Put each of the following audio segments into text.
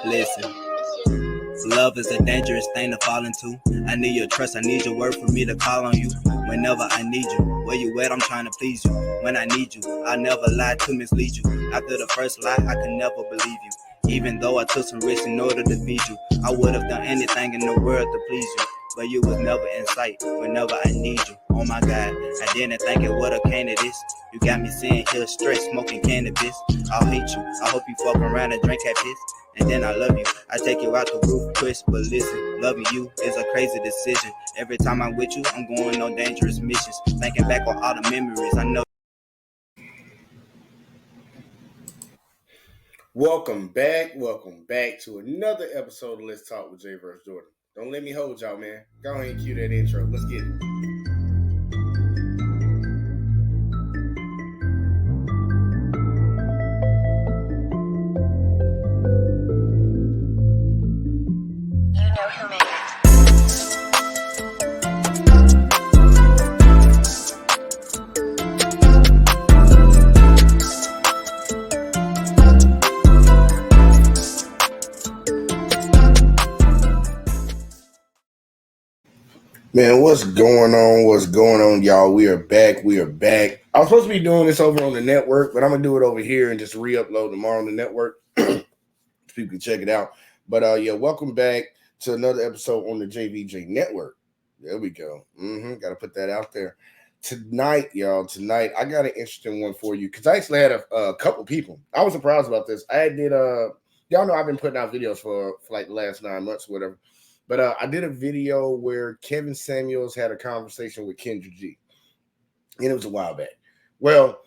Listen, love is a dangerous thing to fall into. I need your trust, I need your word for me to call on you. Whenever I need you, where you at, I'm trying to please you. When I need you, I'll never lie to mislead you. After the first lie, I could never believe you. Even though I took some risks in order to feed you, I would have done anything in the world to please you. But you was never in sight whenever I need you. Oh my God, I didn't think it would have came to this. You got me sitting here stressed, smoking cannabis. I'll hate you, I hope you fuck around and drink at piss. And then I love you, I take you out the roof, Chris. But listen, loving you is a crazy decision. Every time I'm with you, I'm going on dangerous missions. Thinking back on all the memories I know. Welcome back to another episode of Let's Talk with Jay vs. Jordan. Don't let me hold y'all, man. Go ahead and cue that intro. Let's get it. Man, what's going on, y'all? We are back. I was supposed to be doing this over on the network, but I'm going to do it over here and just re-upload tomorrow on the network. So people can check it out. But, yeah, welcome back to another episode on the JVJ Network. There we go. Got to put that out there. Tonight, I got an interesting one for you because I actually had a couple people. I was surprised about this. Y'all know I've been putting out videos for like the last 9 months or whatever. But I did a video where Kevin Samuels had a conversation with Kendra G. And it was a while back. Well,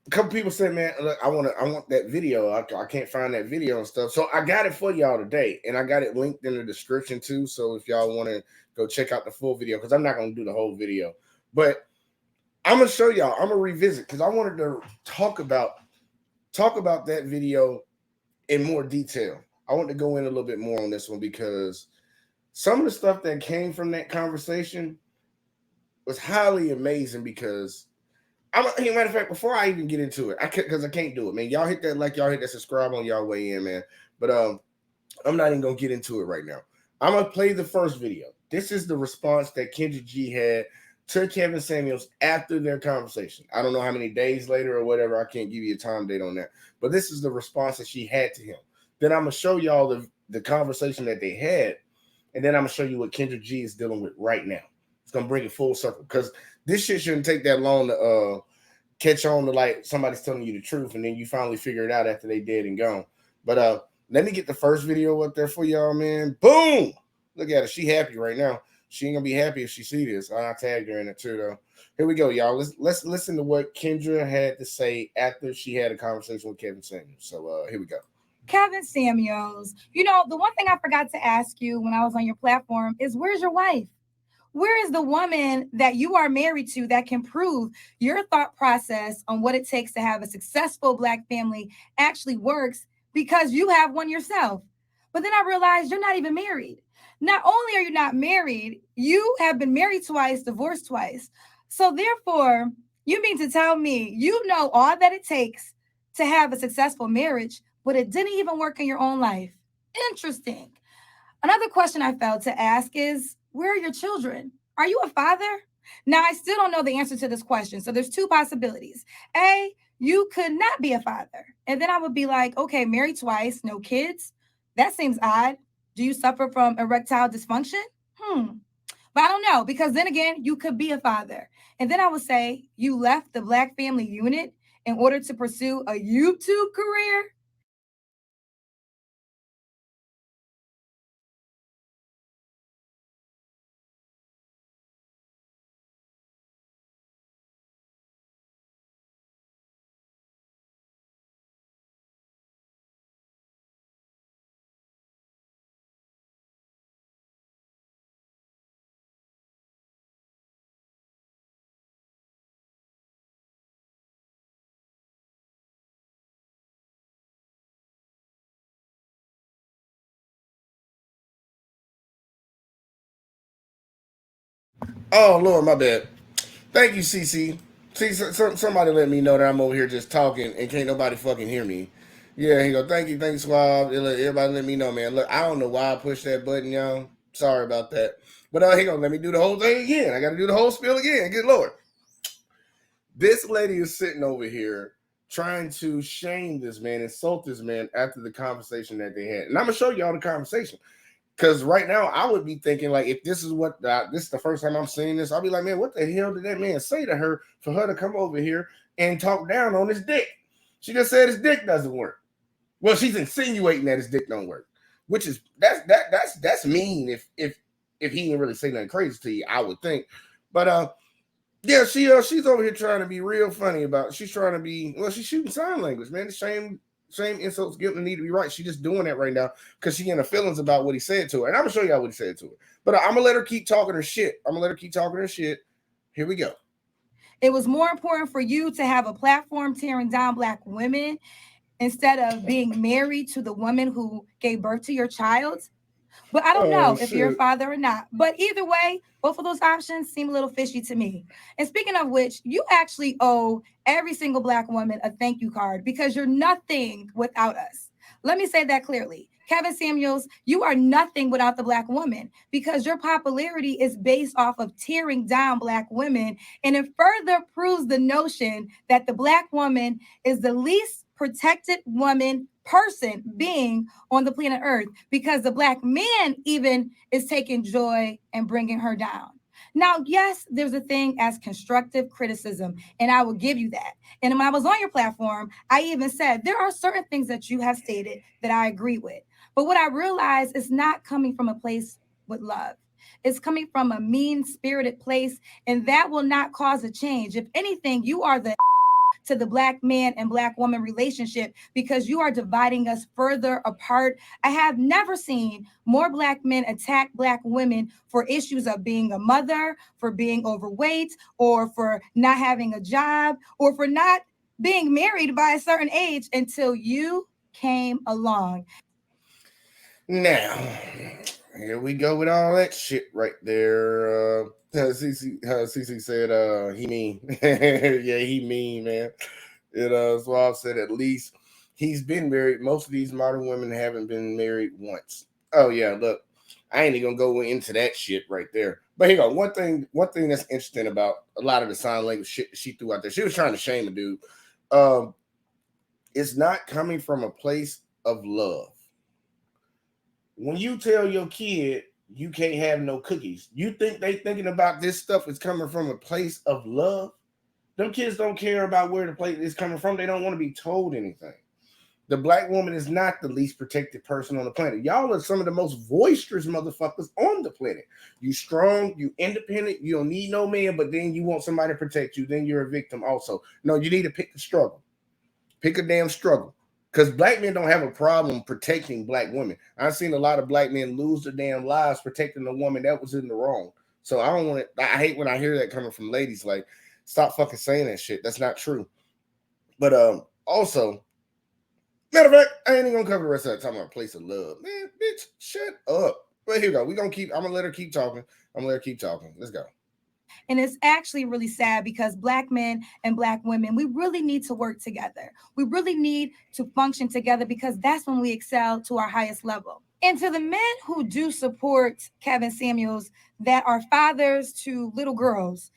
a couple people said, man, look, I want that video. I can't find that video and stuff. So I got it for y'all today. And I got it linked in the description too. So if y'all want to go check out the full video, because I'm not going to do the whole video. But I'm going to show y'all. I'm going to revisit because I wanted to talk about that video in more detail. I want to go in a little bit more on this one because some of the stuff that came from that conversation was highly amazing because matter of fact, before I even get into it, because I can't do it, man. Y'all hit that like, y'all hit that subscribe on y'all way in, man. But I'm not even gonna get into it right now. I'm gonna play the first video. This is the response that Kendra G had to Kevin Samuels after their conversation. I don't know how many days later or whatever. I can't give you a time date on that. But this is the response that she had to him. Then I'm gonna show y'all the conversation that they had. And then I'm going to show you what Kendra G is dealing with right now. It's going to bring it full circle because this shit shouldn't take that long to catch on to like somebody's telling you the truth and then you finally figure it out after they dead and gone. But let me get the first video up there for y'all, man. Boom! Look at her. She happy right now. She ain't going to be happy if she see this. I tagged her in it too, though. Here we go, y'all. Let's listen to what Kendra had to say after she had a conversation with Kevin Samuels. So here we go. Kevin Samuels, you know, the one thing I forgot to ask you when I was on your platform is where's your wife? Where is the woman that you are married to that can prove your thought process on what it takes to have a successful Black family actually works because you have one yourself? But then I realized you're not even married. Not only are you not married, you have been married twice, divorced twice. So therefore, you mean to tell me you know all that it takes to have a successful marriage, but it didn't even work in your own life? Interesting. Another question I failed to ask is, where are your children? Are you a father? Now, I still don't know the answer to this question. So there's two possibilities. A, you could not be a father. And then I would be like, okay, married twice, no kids. That seems odd. Do you suffer from erectile dysfunction? But I don't know, because then again, you could be a father. And then I would say you left the Black family unit in order to pursue a YouTube career. Oh, Lord, my bad. Thank you, CC. See, somebody let me know that I'm over here just talking and can't nobody fucking hear me. Yeah, he go, thank you, Suave. Everybody let me know, man. Look, I don't know why I pushed that button, y'all. Sorry about that. But he gonna let me do the whole thing again. I gotta do the whole spiel again. Good Lord. This lady is sitting over here trying to shame this man, insult this man after the conversation that they had. And I'm gonna show y'all the conversation. Because right now, I would be thinking, like, if this is this is the first time I'm seeing this, I'll be like, man, what the hell did that man say to her for her to come over here and talk down on his dick? She just said his dick doesn't work. Well, she's insinuating that his dick don't work, which is that's mean. If he didn't really say nothing crazy to you, I would think. But yeah, she's over here trying to be real funny about. She's trying to be she's shooting sign language, man. The same insults, guilt, and need to be right. She's just doing that right now because she in her feelings about what he said to her. And I'm gonna show y'all what he said to her. But I'm gonna let her keep talking her shit. Here we go. It was more important for you to have a platform tearing down Black women instead of being married to the woman who gave birth to your child. But I don't know if you're a father or not. But either way, both of those options seem a little fishy to me. And speaking of which, you actually owe every single Black woman a thank you card because you're nothing without us. Let me say that clearly. Kevin Samuels, you are nothing without the Black woman because your popularity is based off of tearing down Black women. And it further proves the notion that the Black woman is the least protected person being on the planet Earth because the Black man even is taking joy and bringing her down. Now, yes, there's a thing as constructive criticism, and I will give you that. And when I was on your platform, I even said there are certain things that you have stated that I agree with. But what I realized is not coming from a place with love. It's coming from a mean-spirited place, and that will not cause a change. If anything, you are the to the Black man and Black woman relationship because you are dividing us further apart. I have never seen more Black men attack Black women for issues of being a mother, for being overweight, or for not having a job, or for not being married by a certain age until you came along. Now, here we go with all that shit right there. CC said, he mean. Yeah, he mean, man. Suave said at least he's been married. Most of these modern women haven't been married once. Oh, yeah, look, I ain't even gonna go into that shit right there. But here you go. One thing that's interesting about a lot of the sign language shit she threw out there, she was trying to shame a dude. It's not coming from a place of love. When you tell your kid you can't have no cookies, you think they thinking about this stuff is coming from a place of love? Them kids don't care about where the place is coming from. They don't want to be told anything. The Black woman is not the least protected person on the planet. Y'all are some of the most boisterous motherfuckers on the planet. You strong, you independent, you don't need no man, but then you want somebody to protect you. Then you're a victim also. No, you need to pick a struggle. Pick a damn struggle. Because Black men don't have a problem protecting Black women. I've seen a lot of Black men lose their damn lives protecting a woman that was in the wrong. So I don't want to. I hate when I hear that coming from ladies. Like, stop fucking saying that shit. That's not true. But also, matter of fact, I ain't even gonna cover the rest of that talking about place of love. Man, bitch, shut up. But here we go. I'm gonna let her keep talking. Let's go. And it's actually really sad because Black men and Black women, we really need to work together. We really need to function together because that's when we excel to our highest level. And to the men who do support Kevin Samuels that are fathers to little girls,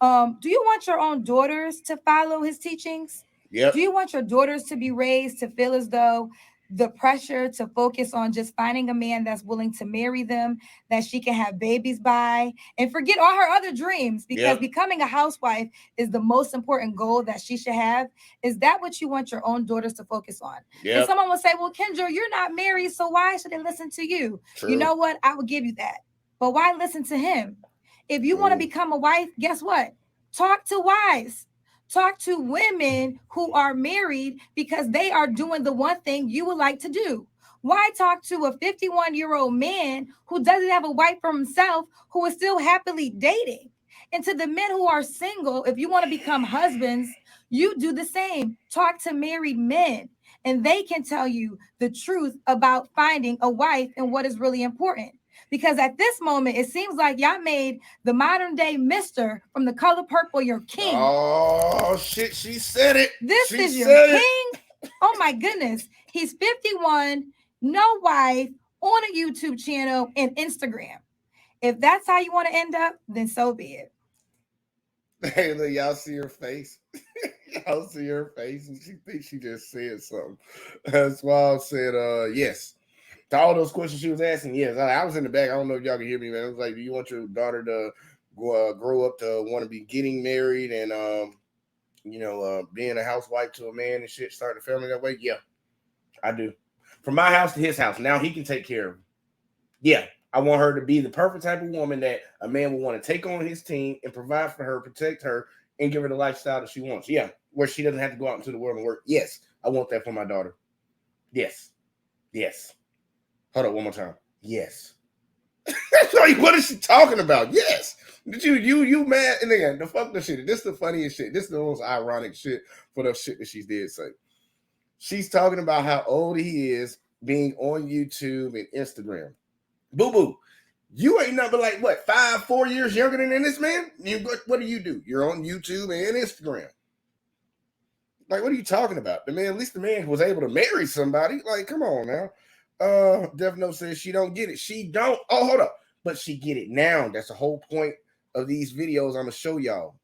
do you want your own daughters to follow his teachings? Yep. Do you want your daughters to be raised to feel as though the pressure to focus on just finding a man that's willing to marry them, that she can have babies by, and forget all her other dreams because becoming a housewife is the most important goal that she should have? Is that what you want your own daughters to focus on? And someone will say, well, Kendra, you're not married, so why should they listen to you? True. You know what? I would give you that. But why listen to him? If you want to become a wife, guess what? Talk to wives. Talk to women who are married because they are doing the one thing you would like to do. Why talk to a 51-year-old man who doesn't have a wife for himself, who is still happily dating? And to the men who are single, if you want to become husbands, you do the same. Talk to married men, and they can tell you the truth about finding a wife and what is really important. Because at this moment, it seems like y'all made the modern day Mr. from The Color Purple your king. Oh shit, she said it. This she is your said king. Oh my goodness. He's 51, no wife, on a YouTube channel and Instagram. If that's how you want to end up, then so be it. Hey, look, y'all see her face. Y'all see her face, and she thinks she just said something. That's why I said, yes. To all those questions she was asking, yes. I was in the back. I don't know if y'all can hear me, man. I was like, do you want your daughter to grow up to want to be getting married and, being a housewife to a man and shit, starting a family that way? Yeah, I do. From my house to his house. Now he can take care of her. Yeah. I want her to be the perfect type of woman that a man will want to take on his team and provide for her, protect her, and give her the lifestyle that she wants. Yeah, where she doesn't have to go out into the world and work. Yes, I want that for my daughter. Yes. Yes. Hold up one more time. Yes. Like, what is she talking about? Yes. Did you mad? And again, the fuck the shit. This is the funniest shit. This is the most ironic shit for the shit that she did say. She's talking about how old he is being on YouTube and Instagram. Boo-boo, you ain't nothing like, what, 4 years younger than this man? What do you do? You're on YouTube and Instagram. Like, what are you talking about? At least the man was able to marry somebody. Like, come on now. Death Note says she don't get it. She don't. Oh, hold up. But she get it now. That's the whole point of these videos I'm going to show y'all.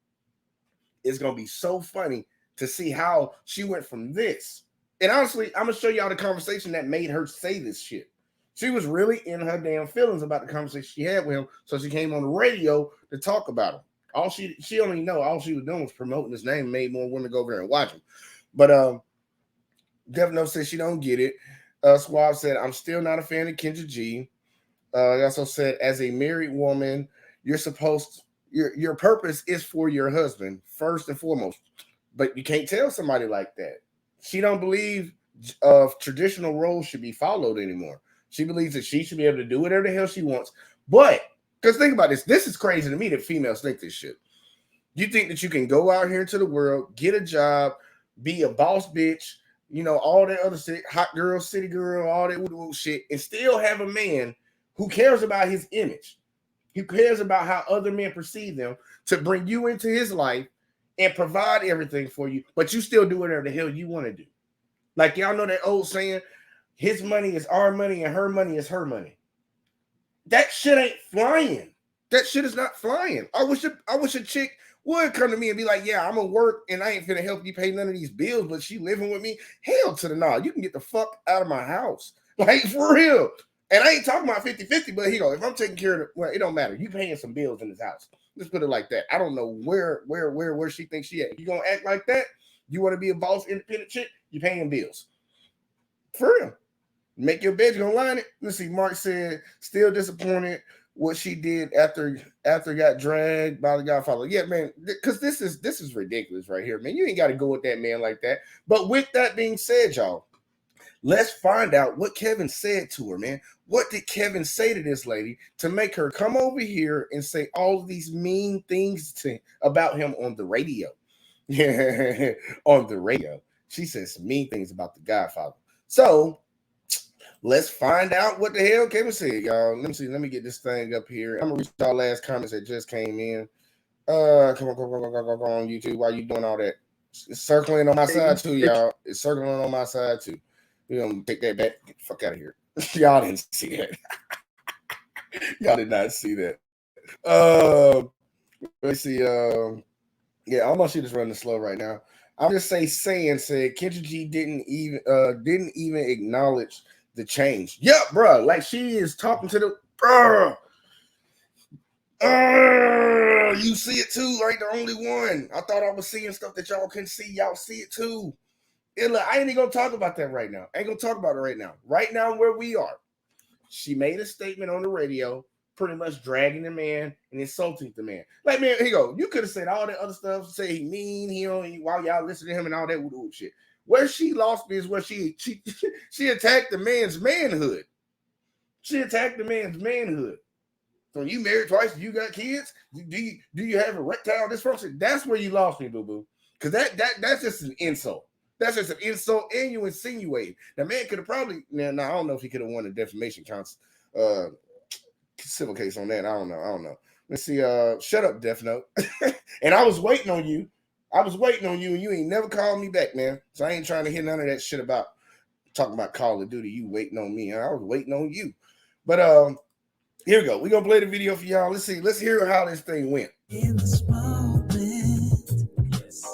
It's going to be so funny to see how she went from this. And honestly, I'm going to show y'all the conversation that made her say this shit. She was really in her damn feelings about the conversation she had with him, so she came on the radio to talk about him. All she only know, all she was doing was promoting his name, made more women go over there and watch him. But Death Note said she don't get it. Suave said, I'm still not a fan of Kendra G. He also said, as a married woman, you're supposed to, your purpose is for your husband, first and foremost. But you can't tell somebody like that. She don't believe traditional roles should be followed anymore. She believes that she should be able to do whatever the hell she wants. But, because think about this. This is crazy to me that females think this shit. You think that you can go out here into the world, get a job, be a boss bitch, all that other shit, hot girl, city girl, all that shit, and still have a man who cares about his image. Who cares about how other men perceive them to bring you into his life and provide everything for you, but you still do whatever the hell you want to do. Like, y'all know that old saying, his money is our money and her money is her money. That shit ain't flying. That shit is not flying. I wish a chick would come to me and be like, yeah, I'm gonna work and I ain't finna help you pay none of these bills, but she living with me. Hell to the no. You can get the fuck out of my house. Like, for real. And I ain't talking about 50-50, but if I'm taking care of it don't matter. You paying some bills in this house. Let's put it like that. I don't know where she thinks she at. You gonna act like that? You want to be a boss, independent chick? You paying bills. For real. Make your bed, you're gonna line it. Let's see. Mark said, still disappointed what she did after got dragged by the Godfather. Yeah, man, because this is ridiculous right here, man. You ain't got to go with that man like that. But with that being said, y'all, let's find out what Kevin said to her, man. What did Kevin say to this lady to make her come over here and say all of these mean things about him on the radio? Yeah, on the radio. She says some mean things about the Godfather. So let's find out what the hell Kevin said, y'all. Let me see. Let me get this thing up here. I'm gonna read y'all last comments that just came in. Come on, YouTube. Why you doing all that? It's circling on my side too, y'all. It's circling on my side too. We're gonna take that back. Get the fuck out of here. Y'all didn't see that. Y'all did not see that. Let's see. Yeah, all my shit is running slow right now. I'm just said Kendra G didn't even acknowledge the change. Yep, bro. Like, she is talking to the you see it too, right? The only one. I thought I was seeing stuff that y'all couldn't see. Y'all see it too. And look, I ain't even gonna talk about that right now. I ain't gonna talk about it right now. Right now, where we are, she made a statement on the radio, pretty much dragging the man and insulting the man. Like, man, here you go. You could have said all that other stuff, say he mean, he don't, while y'all listen to him and all that shit. Where she lost me is where she attacked the man's manhood. She attacked the man's manhood. So you married twice, you got kids? Do you have erectile dysfunction? That's where you lost me, boo-boo. Because that's just an insult. That's just an insult, and you insinuate. The man could have probably, now I don't know if he could have won the defamation counts civil case on that. I don't know. Let's see. Shut up, Death Note. And I was waiting on you. And you ain't never called me back, man. So I ain't trying to hear none of that shit about talking about Call of Duty. You waiting on me. I was waiting on you. But here we go. We're gonna play the video for y'all. Let's see. Let's hear how this thing went. In this moment, yes,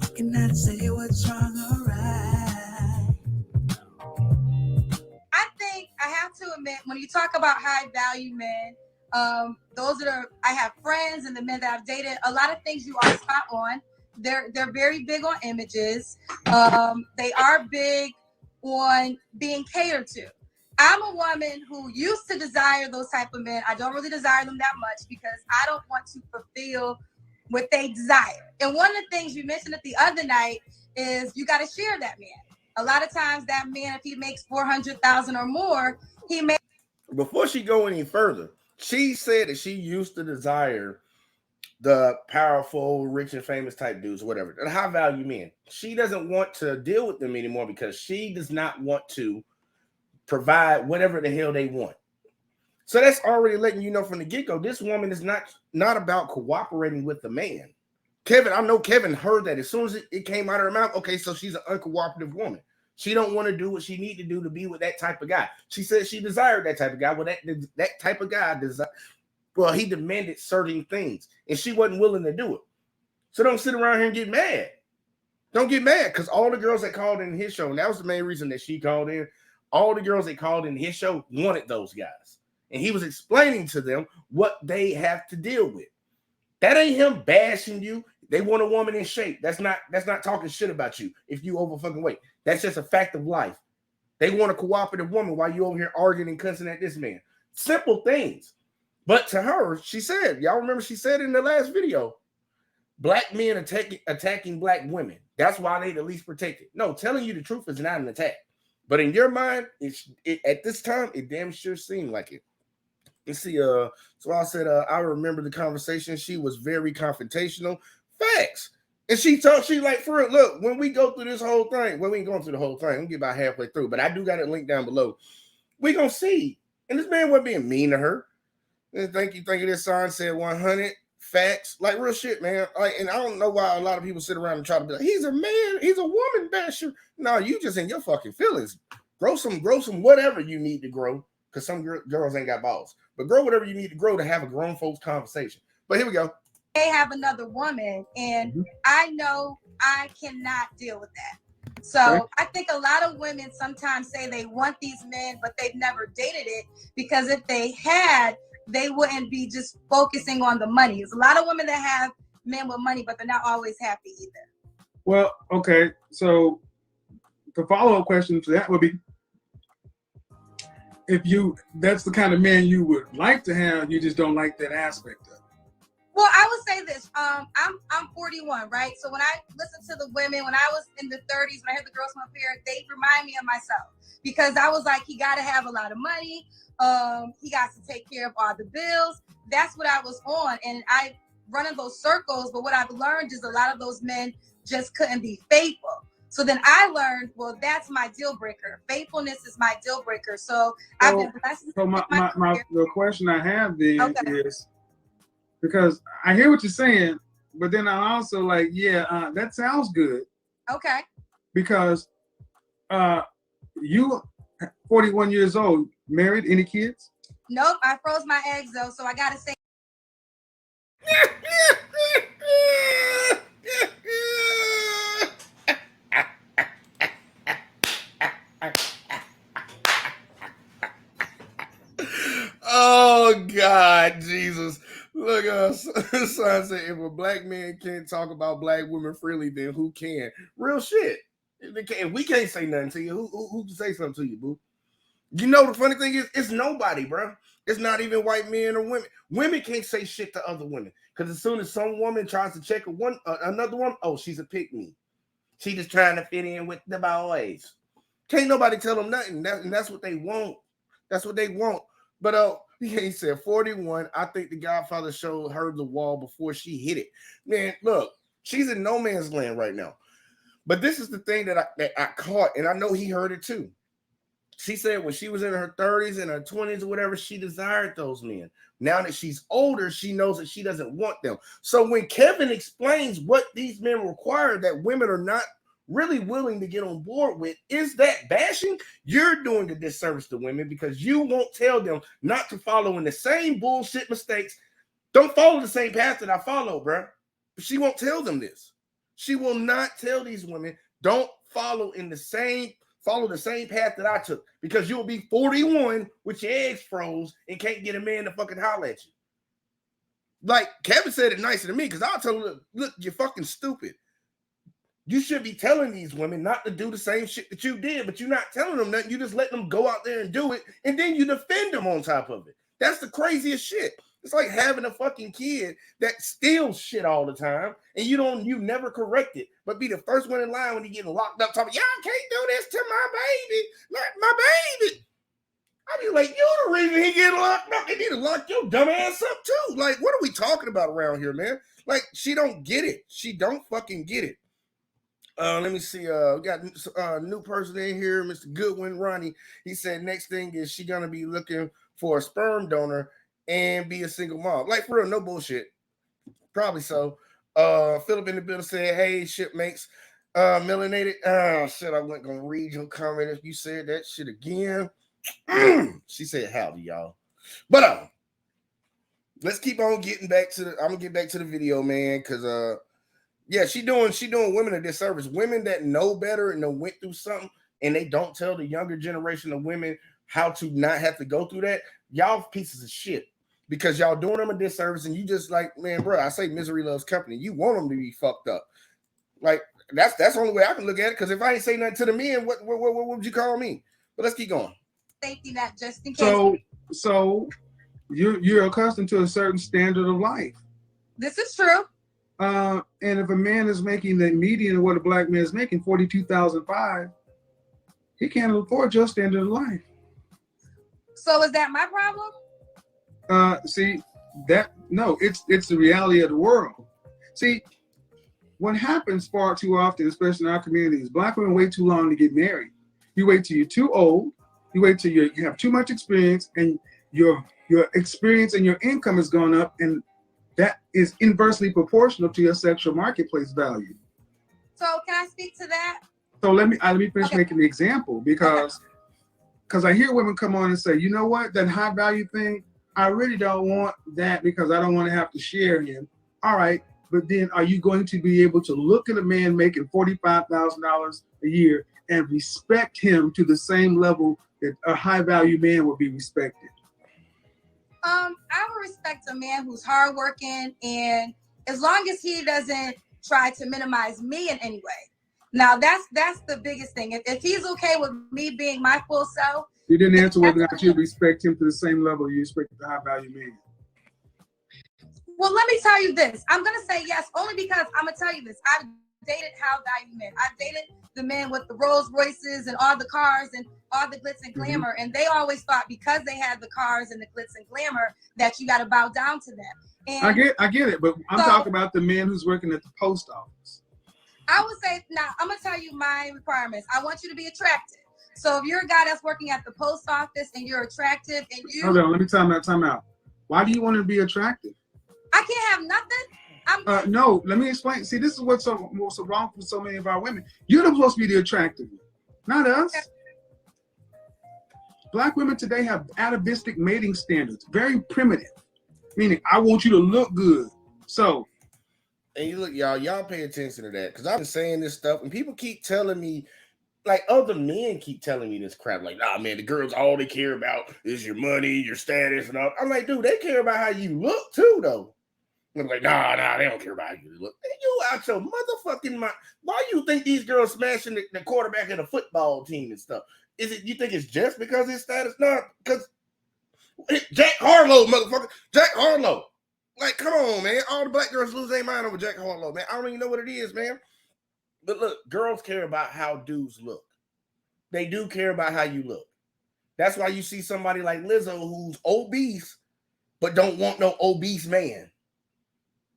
I cannot say what's wrong or right. I think I have to admit, when you talk about high value men, those that are, I have friends and the men that I've dated, a lot of things you are spot on. They're very big on images. They are big on being catered to. I'm a woman who used to desire those type of men. I don't really desire them that much because I don't want to fulfill what they desire. And one of the things you mentioned it the other night is you got to share that man. A lot of times that man, if he makes 400,000 or more, he may. Before she go any further, she said that she used to desire the powerful, rich, and famous type dudes, whatever, the high value men. She doesn't want to deal with them anymore because she does not want to provide whatever the hell they want. So that's already letting you know from the get-go, this woman is not about cooperating with the man. Kevin, I know Kevin heard that as soon as it came out of her mouth. Okay, so she's an uncooperative woman. She don't want to do what she need to do to be with that type of guy. She said she desired that type of guy. Well, that type of guy he demanded certain things, and she wasn't willing to do it. So don't sit around here and get mad. Don't get mad, because all the girls that called in his show, and that was the main reason that she called in, all the girls that called in his show wanted those guys. And he was explaining to them what they have to deal with. That ain't him bashing you. They want a woman in shape. That's not talking shit about you if you over fucking weight. That's just a fact of life. They want a cooperative woman while you over here arguing and cussing at this man. Simple things. But to her, she said, y'all remember she said in the last video, black men attacking black women. That's why they the least protected. No, telling you the truth is not an attack. But in your mind, at this time, it damn sure seemed like it. You see, so I said, I remember the conversation. She was very confrontational. Facts. And she like, for real, look, when we go through this whole thing, we ain't going through the whole thing. We'll get about halfway through, but I do got it linked down below. We gonna see. And this man wasn't being mean to her. And thank you. This sign said 100. Facts, like real shit, man. Like, and I don't know why a lot of people sit around and try to be like, he's a man, he's a woman basher. No, you just in your fucking feelings. Grow some whatever you need to grow, because some girls ain't got balls. But grow whatever you need to grow to have a grown folks conversation. But here we go. They have another woman, and I know I cannot deal with that. So I think a lot of women sometimes say they want these men, but they've never dated it, because if they had, they wouldn't be just focusing on the money. There's a lot of women that have men with money, but they're not always happy either. Well, okay. So the follow-up question to that would be, that's the kind of man you would like to have, you just don't like that aspect of it. Well, I would say this. I'm 41, right? So when I listen to the women, when I was in the 30s, when I heard the girls from up here, they remind me of myself, because I was like, he got to have a lot of money. He got to take care of all the bills. That's what I was on. And I run in those circles, but what I've learned is a lot of those men just couldn't be faithful. So then I learned, well, that's my deal breaker. Faithfulness is my deal breaker. So I've been blessed. So the question I have then is, because I hear what you're saying, but then I also like, that sounds good. Okay. Because you 41 years old, married, any kids? Nope, I froze my eggs though, so I gotta say. Oh God, Jesus. Look, son said, if a black man can't talk about black women freely, then who can? Real shit. If we can't say nothing to you, who can say something to you, boo? You know, the funny thing is, it's nobody, bro. It's not even white men or women. Women can't say shit to other women, because as soon as some woman tries to check another one, oh, she's a pick-me. She just trying to fit in with the boys. Can't nobody tell them nothing. That's what they want. That's what they want. But he said 41. I think the Godfather showed her the wall before she hit it. Man, look, she's in no man's land right now. But this is the thing that I caught, and I know he heard it too. She said when she was in her 30s and her 20s or whatever, she desired those men. Now that she's older, she knows that she doesn't want them. So when Kevin explains what these men require that women are not really willing to get on board with, is that bashing? You're doing a disservice to women because you won't tell them not to follow in the same bullshit mistakes. Don't follow the same path that I follow, bro. But she won't tell them this. She will not tell these women, don't follow the same path that I took, because you'll be 41 with your eggs froze and can't get a man to fucking holler at you. Like Kevin said it nicer than me, because I'll tell her, look, you're fucking stupid. You should be telling these women not to do the same shit that you did, but you're not telling them nothing. You just let them go out there and do it, and then you defend them on top of it. That's the craziest shit. It's like having a fucking kid that steals shit all the time, and you never correct it, but be the first one in line when he getting locked up, talking, y'all can't do this to my baby, not my baby. I be like, you're the reason he getting locked up. You need to lock your dumb ass up too. Like, what are we talking about around here, man? Like, she don't get it. She don't fucking get it. Let me see. We got a new person in here, Mr. Goodwin, Ronnie. He said next thing is she gonna be looking for a sperm donor and be a single mom. Like, for real, no bullshit. Probably so. Philip in the building said, hey, shipmates, melanated. Shit, I wasn't gonna read your comment if you said that shit again. She said howdy, y'all. But let's keep on getting back to I'm gonna get back to the video, man, because yeah, she doing women a disservice. Women that know better and know went through something, and they don't tell the younger generation of women how to not have to go through that. Y'all pieces of shit, because y'all doing them a disservice, and you just like, man, bro, I say misery loves company. You want them to be fucked up. Like, that's the only way I can look at it, because if I ain't say nothing to the men, what would you call me? But let's keep going. Safety net, just in case. So you're accustomed to a certain standard of life. This is true. And if a man is making the median of what a black man is making, $42,500, he can't afford your standard of life. So is that my problem? See, it's the reality of the world. See, what happens far too often, especially in our community, is black women wait too long to get married. You wait till you're too old. You wait till you have too much experience, and your experience and your income has gone up, and that is inversely proportional to your sexual marketplace value. So can I speak to that? So let me finish making the example, because I hear women come on and say, you know what, that high value thing, I really don't want that because I don't want to have to share him. All right, but then are you going to be able to look at a man making $45,000 a year and respect him to the same level that a high value man would be respected? I would respect a man who's hardworking, and as long as he doesn't try to minimize me in any way. Now that's the biggest thing. If he's okay with me being my full self. You didn't answer whether or not you respect him to the same level you respect the high value man. Well, let me tell you this. I'm gonna say yes, only because I'm gonna tell you this. I've dated high value men. I've dated the men with the Rolls Royces and all the cars and all the glitz and glamour, and they always thought because they had the cars and the glitz and glamour that you got to bow down to them. And I get it, but I'm talking about the man who's working at the post office. I would say, now I'm gonna tell you my requirements. I want you to be attractive. So if you're a guy that's working at the post office and you're attractive, and you hold on, let me time out. Why do you want to be attractive? I can't have nothing. No, let me explain. See, this is what's so wrong for so many of our women. You're supposed to be the attractive one, not us. Okay. Black women today have atavistic mating standards, very primitive, meaning I want you to look good. So, and you look, y'all pay attention to that, because I've been saying this stuff, and people keep telling me, like other men keep telling me this crap, like, nah, man, the girls, all they care about is your money, your status, and all. I'm like, dude, they care about how you look too, though. I'm like, nah, they don't care about how you look. You out your motherfucking mind. Why you think these girls smashing the quarterback in a football team and stuff? Is it, you think it's just because his status? No, because Jack Harlow, motherfucker. Jack Harlow. Like, come on, man. All the black girls lose their mind over Jack Harlow, man. I don't even know what it is, man. But look, girls care about how dudes look. They do care about how you look. That's why you see somebody like Lizzo who's obese, but don't want no obese man.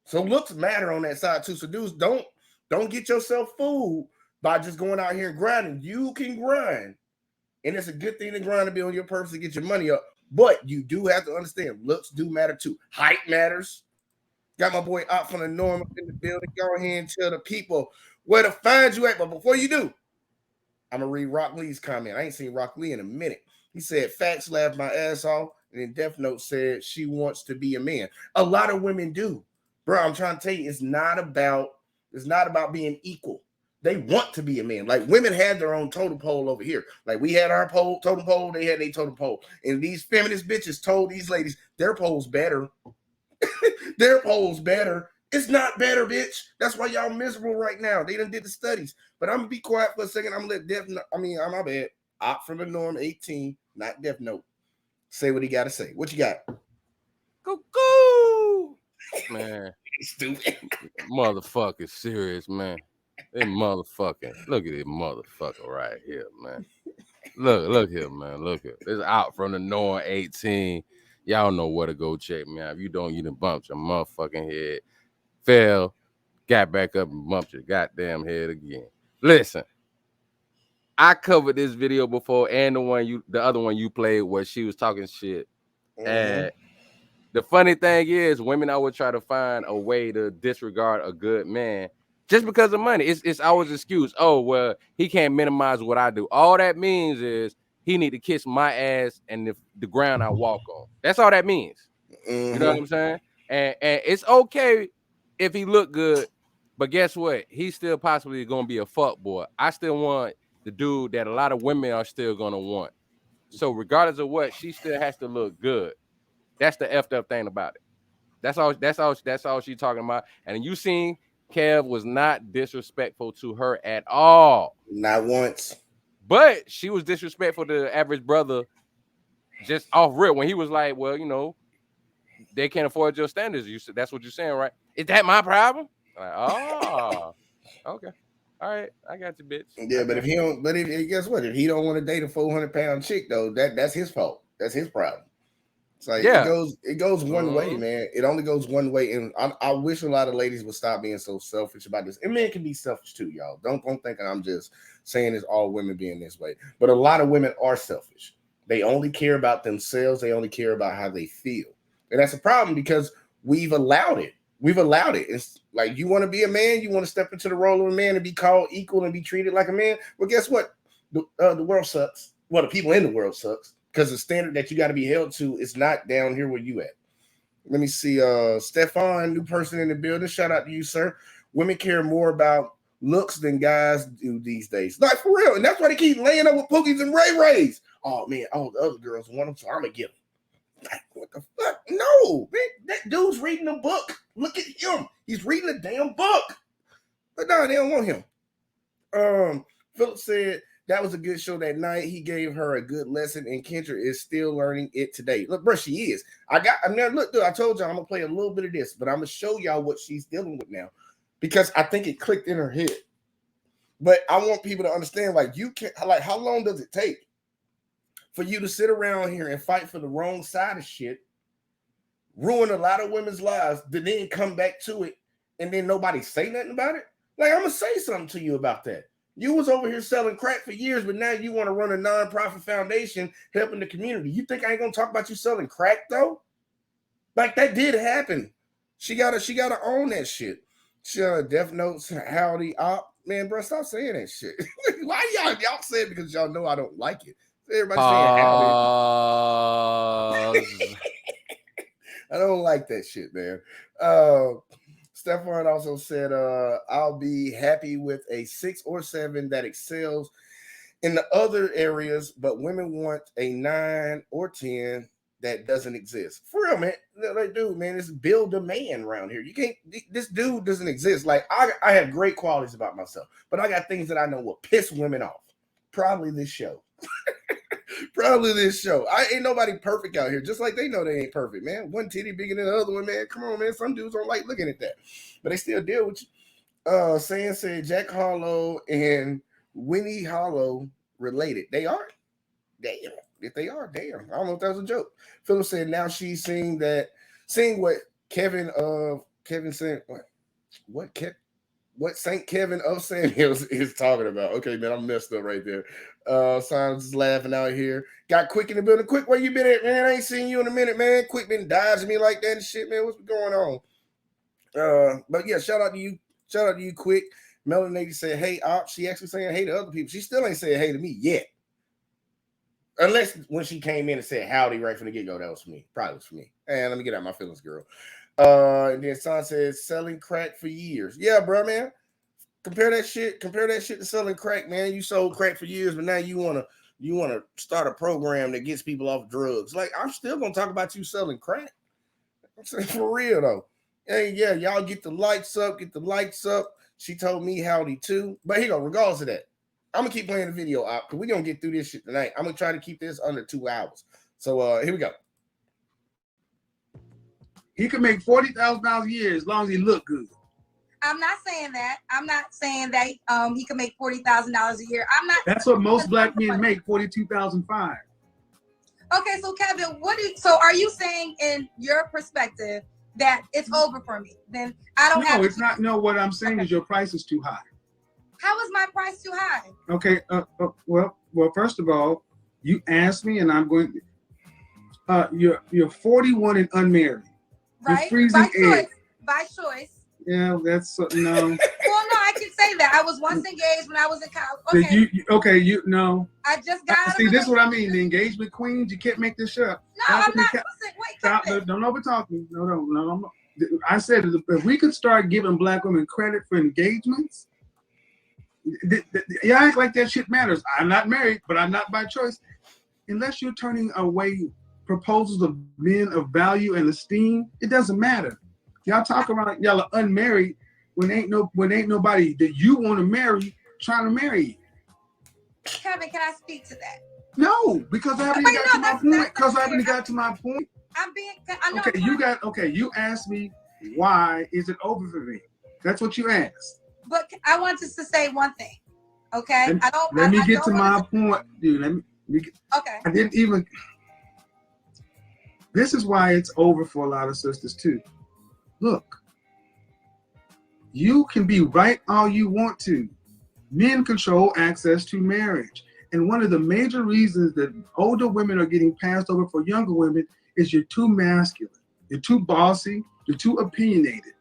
So looks matter on that side too. So dudes, don't get yourself fooled by just going out here and grinding. You can grind. and it's a good thing to grind to be on your purpose to get your money up. But you do have to understand, looks do matter too. Height matters. Got my boy out from the norm up in the building. Go ahead and tell the people where to find you at. But before you do, I'm gonna read Rock Lee's comment. I ain't seen Rock Lee in a minute. He said, "Facts laughed my ass off," and then Death Note said she wants to be a man. A lot of women do, bro. I'm trying to tell you, it's not about being equal. They want to be a man. Like women had their own totem pole over here. Like we had our totem pole, they had their totem pole, and these feminist bitches told these ladies their pole's better. Their pole's better. It's not better, bitch. That's why y'all miserable right now. They done did the studies. But I'm gonna be quiet for a second. I'm gonna let Death Note. My bad. Op from the norm, 18, not Death Note. Say what he gotta say. What you got? Cuckoo! Man, Stupid. motherfucker serious, man. They motherfucking look at this motherfucker right here, man. Look here, man. Look here. This out from the norm 18. Y'all know where to go check me out. If you don't, you done bumped your motherfucking head. Fell, got back up and bumped your goddamn head again. Listen, I covered this video before, and the other one you played where she was talking shit. And the funny thing is, women always try to find a way to disregard a good man just because of money. It's always an excuse. Oh, well, he can't minimize what I do. All that means is he need to kiss my ass and the ground I walk on. That's all that means. You know what I'm saying? And it's okay if he look good, but guess what? He's still possibly gonna be a fuck boy. I still want the dude that a lot of women are still gonna want. So regardless of what, she still has to look good. That's the effed up thing about it. That's all she's talking about. And you seen Kev was not disrespectful to her at all. Not once. But she was disrespectful to the average brother just off rip when he was like, well, you know, they can't afford your standards. You said that's what you're saying, right? Is that my problem? Like, oh, okay. All right, I got you, bitch. Yeah, but if he don't, guess what? If he don't want to date a 400-pound chick, though, that's his fault. That's his problem. It's like it goes one way, man. It only goes one way, and I wish a lot of ladies would stop being so selfish about this. And men can be selfish too, y'all. Don't think I'm just saying it's all women being this way. But a lot of women are selfish. They only care about themselves. They only care about how they feel, and that's a problem because we've allowed it. We've allowed it. It's like you want to be a man, you want to step into the role of a man and be called equal and be treated like a man. Well, guess what? The world sucks. Well, the people in the world sucks because the standard that you got to be held to is not down here where you at. Let me see. Stefan, new person in the building. Shout out to you, sir. Women care more about looks than guys do these days. Like for real. And that's why they keep laying up with Pookies and Ray Rays. Oh man, all the other girls want them, so I'm gonna get them. Like, what the fuck? No, man, that dude's reading a book. Look at him. He's reading a damn book. But no, they don't want him. Philip said that was a good show that night. He gave her a good lesson, and Kendra is still learning it today. Look, bro, she is. Look, dude, I told y'all I'm gonna play a little bit of this, but I'm gonna show y'all what she's dealing with now because I think it clicked in her head. But I want people to understand, like, you can't, like, how long does it take for you to sit around here and fight for the wrong side of shit, ruin a lot of women's lives, then come back to it, and then nobody say nothing about it? Like, I'm gonna say something to you about that. You was over here selling crack for years, but now you want to run a nonprofit foundation helping the community. You think I ain't gonna talk about you selling crack though? Like that did happen. She gotta own that shit. Death Notes, howdy op. Man, bro, stop saying that shit. Why y'all say it because y'all know I don't like it. Everybody saying howdy. I don't like that shit, man. Stefan also said, I'll be happy with a 6 or 7 that excels in the other areas, but women want a 9 or 10 that doesn't exist. For real, man. Like, dude, man, it's build a man around here. You can't, this dude doesn't exist. Like, I have great qualities about myself, but I got things that I know will piss women off. Probably this show. Probably this show. I ain't nobody perfect out here, just like they know they ain't perfect, man. One titty bigger than the other one, man. Come on, man. Some dudes don't like looking at that, but they still deal with you. Saying said Jack Harlow and Winnie Harlow related. They are. Damn. If they are, damn. I don't know if that was a joke. Philip said now she's seeing what Kevin said. What Kevin? what St. Kevin of Sand Hills is talking about. Okay, man, I'm messed up right there. Simon's just laughing out here. Got Quick in the building. Quick, where you been at, man? I ain't seen you in a minute, man. Quick been dodging me like that and shit, man. What's going on? But yeah, shout out to you. Shout out to you, Quick. Melanie said, hey, Op. She actually saying hey to other people. She still ain't saying hey to me yet. Unless when she came in and said howdy right from the get-go, that was for me. Probably was for me. And let me get out my feelings, girl. And then Son says selling crack for years. Yeah, bro, man. Compare that shit to selling crack, man. You sold crack for years, but now you wanna start a program that gets people off drugs. Like, I'm still gonna talk about you selling crack. I'm saying for real though. Hey, yeah, y'all get the lights up, She told me howdy too. But here you go, regardless of that, I'm gonna keep playing the video out because we're gonna get through this shit tonight. I'm gonna try to keep this under 2 hours. So here we go. He can make $40,000 a year as long as he look good. I'm not saying that. I'm not saying that he can make $40,000 a year. I'm not. That's what most black men make, $42,500. Okay, so Kevin, so are you saying in your perspective that it's over for me? Then I don't have. No, it's not. No, what I'm saying is your price is too high. How is my price too high? Okay. Well, first of all, you asked me, and I'm going. You're 41 and unmarried. Right. You're freezing eggs. By choice. Yeah, that's no. Well, no, I can say that. I was once engaged when I was in college. Okay. No. I just got. See, this is what I mean. The engagement queens. You can't make this up. No, I'm not. Listen, wait, stop. Don't over talk me. No. I said if we could start giving black women credit for engagements, y'all act like that shit matters. I'm not married, but I'm not by choice. Unless you're turning away proposals of men of value and esteem, it doesn't matter. Y'all talk about y'all are unmarried when ain't nobody that you want to marry trying to marry you. Kevin, can I speak to that? No, because I haven't got to my point. Because I haven't got to my point. You asked me why is it over for me? That's what you asked. But I want us to say one thing, okay? Let me get to my point, dude. Let me get, okay. I didn't even. This is why it's over for a lot of sisters too. Look, you can be right all you want to. Men control access to marriage. And one of the major reasons that older women are getting passed over for younger women is you're too masculine. You're too bossy. You're too opinionated.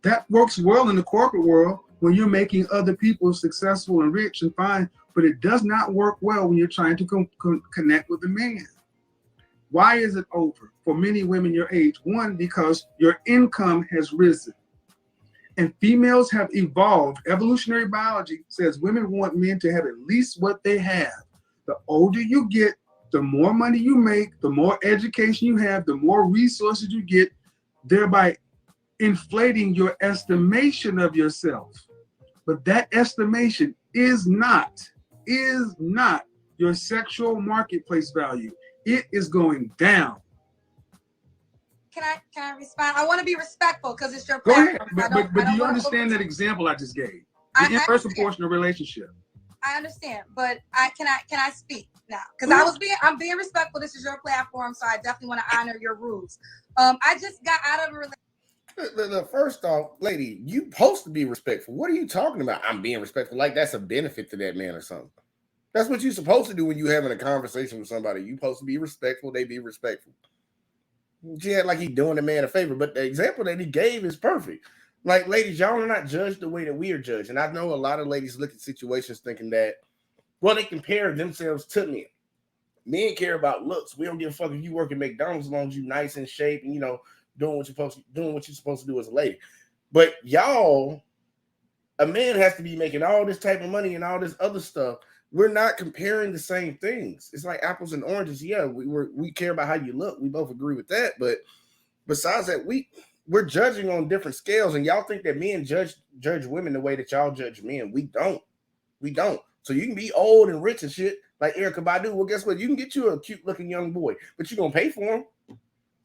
That works well in the corporate world when you're making other people successful and rich and fine, but it does not work well when you're trying to connect with a man. Why is it over for many women your age? One, because your income has risen. And females have evolved. Evolutionary biology says women want men to have at least what they have. The older you get, the more money you make, the more education you have, the more resources you get, thereby inflating your estimation of yourself. But that estimation is not your sexual marketplace value. It is going down. Can I respond? I want to be respectful because it's your Go ahead. platform. But do you understand that example I just gave? The inverse proportional relationship. I understand, but can I speak now? Because I'm being respectful. This is your platform, so I definitely want to honor your rules. I just got out of a relationship. First off, lady, you supposed to be respectful. What are you talking about? I'm being respectful. Like that's a benefit to that man or something. That's what you're supposed to do when you're having a conversation with somebody. You're supposed to be respectful. They be respectful. She had like he doing the man a favor, but the example that he gave is perfect. Like, ladies, y'all are not judged the way that we are judged. And I know a lot of ladies look at situations thinking that, well, they compare themselves to men. Men care about looks. We don't give a fuck if you work at McDonald's as long as you nice in shape and doing what you're supposed to do as a lady. But y'all, a man has to be making all this type of money and all this other stuff. We're not comparing the same things. It's like apples and oranges. Yeah, we care about how you look. We both agree with that. But besides that, we're judging on different scales. And y'all think that men judge women the way that y'all judge men. We don't. So you can be old and rich and shit like Erykah Badu. Well, guess what? You can get you a cute looking young boy, but you're gonna pay for him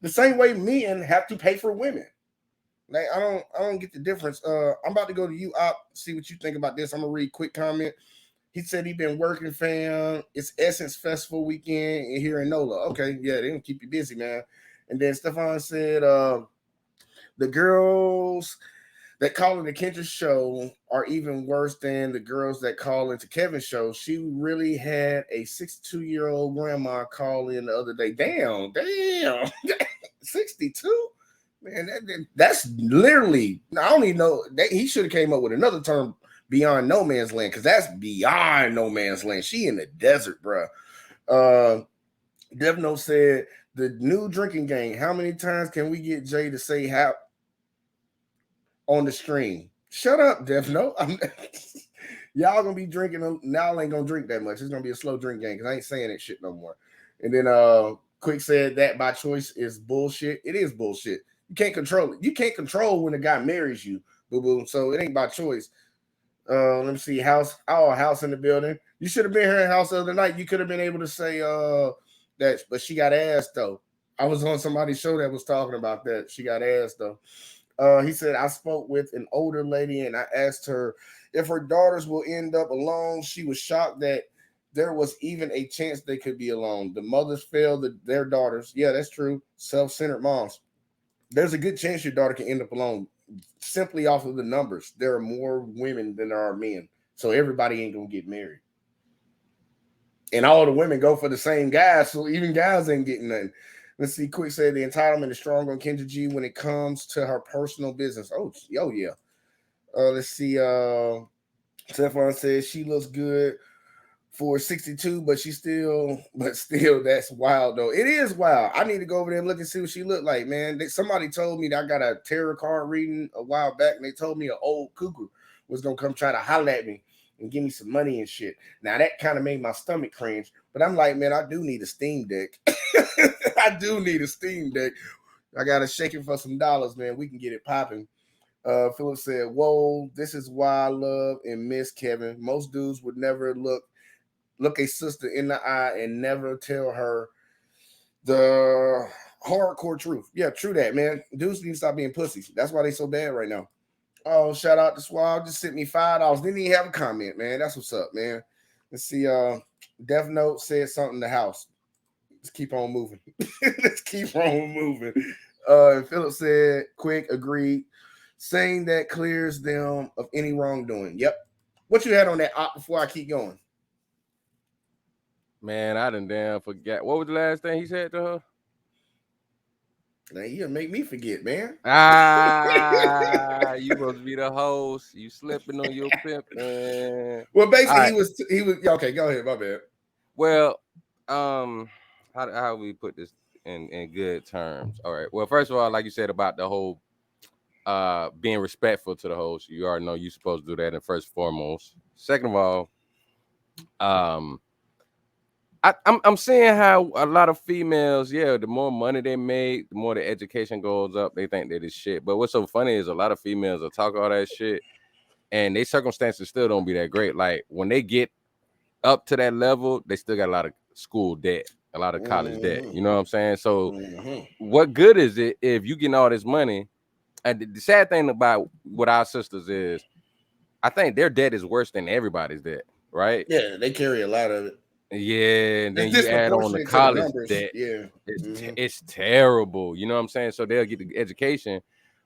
the same way men have to pay for women. Like I don't get the difference. I'm about to go to you, Op, see what you think about this. I'm gonna read a quick comment. He said he been working, fam. It's Essence Festival weekend here in NOLA. Okay, yeah, they gonna keep you busy, man. And then Stefan said, the girls that call into Kendra's show are even worse than the girls that call into Kevin's show. She really had a 62-year-old grandma call in the other day. Damn. 62? Man, that's literally, I don't even know. He should have came up with another term beyond no man's land, because that's beyond no man's land. She in the desert, bro. Dev Note said, the new drinking game. How many times can we get Jay to say how on the stream? Shut up, Dev Note. Y'all gonna be drinking them. Now I ain't gonna drink that much. It's gonna be a slow drink game because I ain't saying that shit no more. And then Quick said that by choice is bullshit. It is bullshit. You can't control it. You can't control when a guy marries you, boo-boo. So it ain't by choice. Let me see. House in the building. You should have been here in house the other night. You could have been able to say that, but she got ass though. I was on somebody's show that was talking about that. She got ass though. He said, I spoke with an older lady and I asked her if her daughters will end up alone. She was shocked that there was even a chance they could be alone. The mothers failed their daughters. Yeah, that's true. Self-centered moms. There's a good chance your daughter can end up alone simply off of the numbers. There are more women than there are men. So everybody ain't going to get married. And all the women go for the same guys. So even guys ain't getting nothing. Let's see. Quick said the entitlement is strong on Kendra G when it comes to her personal business. Oh yeah. Let's see. Stephon says she looks good for 62, but still, that's wild though. It is wild. I need to go over there and look and see what she looked like, man. Somebody told me that I got a tarot card reading a while back, and they told me an old cuckoo was gonna come try to holler at me and give me some money and shit. Now that kind of made my stomach cringe, but I'm like, man, I do need a Steam Deck. I do need a Steam Deck. I gotta shake it for some dollars, man. We can get it popping. Philip said, whoa, this is why I love and miss Kevin. Most dudes would never look a sister in the eye and never tell her the hardcore truth. Yeah, true that, man. Dudes need to stop being pussies. That's why they so bad right now. Oh, shout out to Swab. Just sent me $5. Didn't even have a comment, man. That's what's up, man. Let's see. Death Note said something in the house. Let's keep on moving. Let's keep on moving. And Philip said, quick, agreed. Saying that clears them of any wrongdoing. Yep. What you had on that op before I keep going? Man, I done damn forgot. What was the last thing he said to her? Now you make me forget, man. You supposed to be the host. You slipping on your pimp, man. Well, basically, right. he was okay. Go ahead, my bad. Well, how we put this in good terms? All right. Well, first of all, like you said about the whole being respectful to the host, you already know you're supposed to do that in first and foremost. Second of all, I'm seeing how a lot of females, the more money they make, the more the education goes up. They think that is shit. But what's so funny is a lot of females will talk all that shit, and their circumstances still don't be that great. Like when they get up to that level, they still got a lot of school debt, a lot of college debt. You know what I'm saying? So what good is it if you getting all this money? And the sad thing about what our sisters is, I think their debt is worse than everybody's debt, right? Yeah, they carry a lot of it. Yeah, and then you add on the college debt. Yeah, it's terrible. You know what I'm saying? So they'll get the education,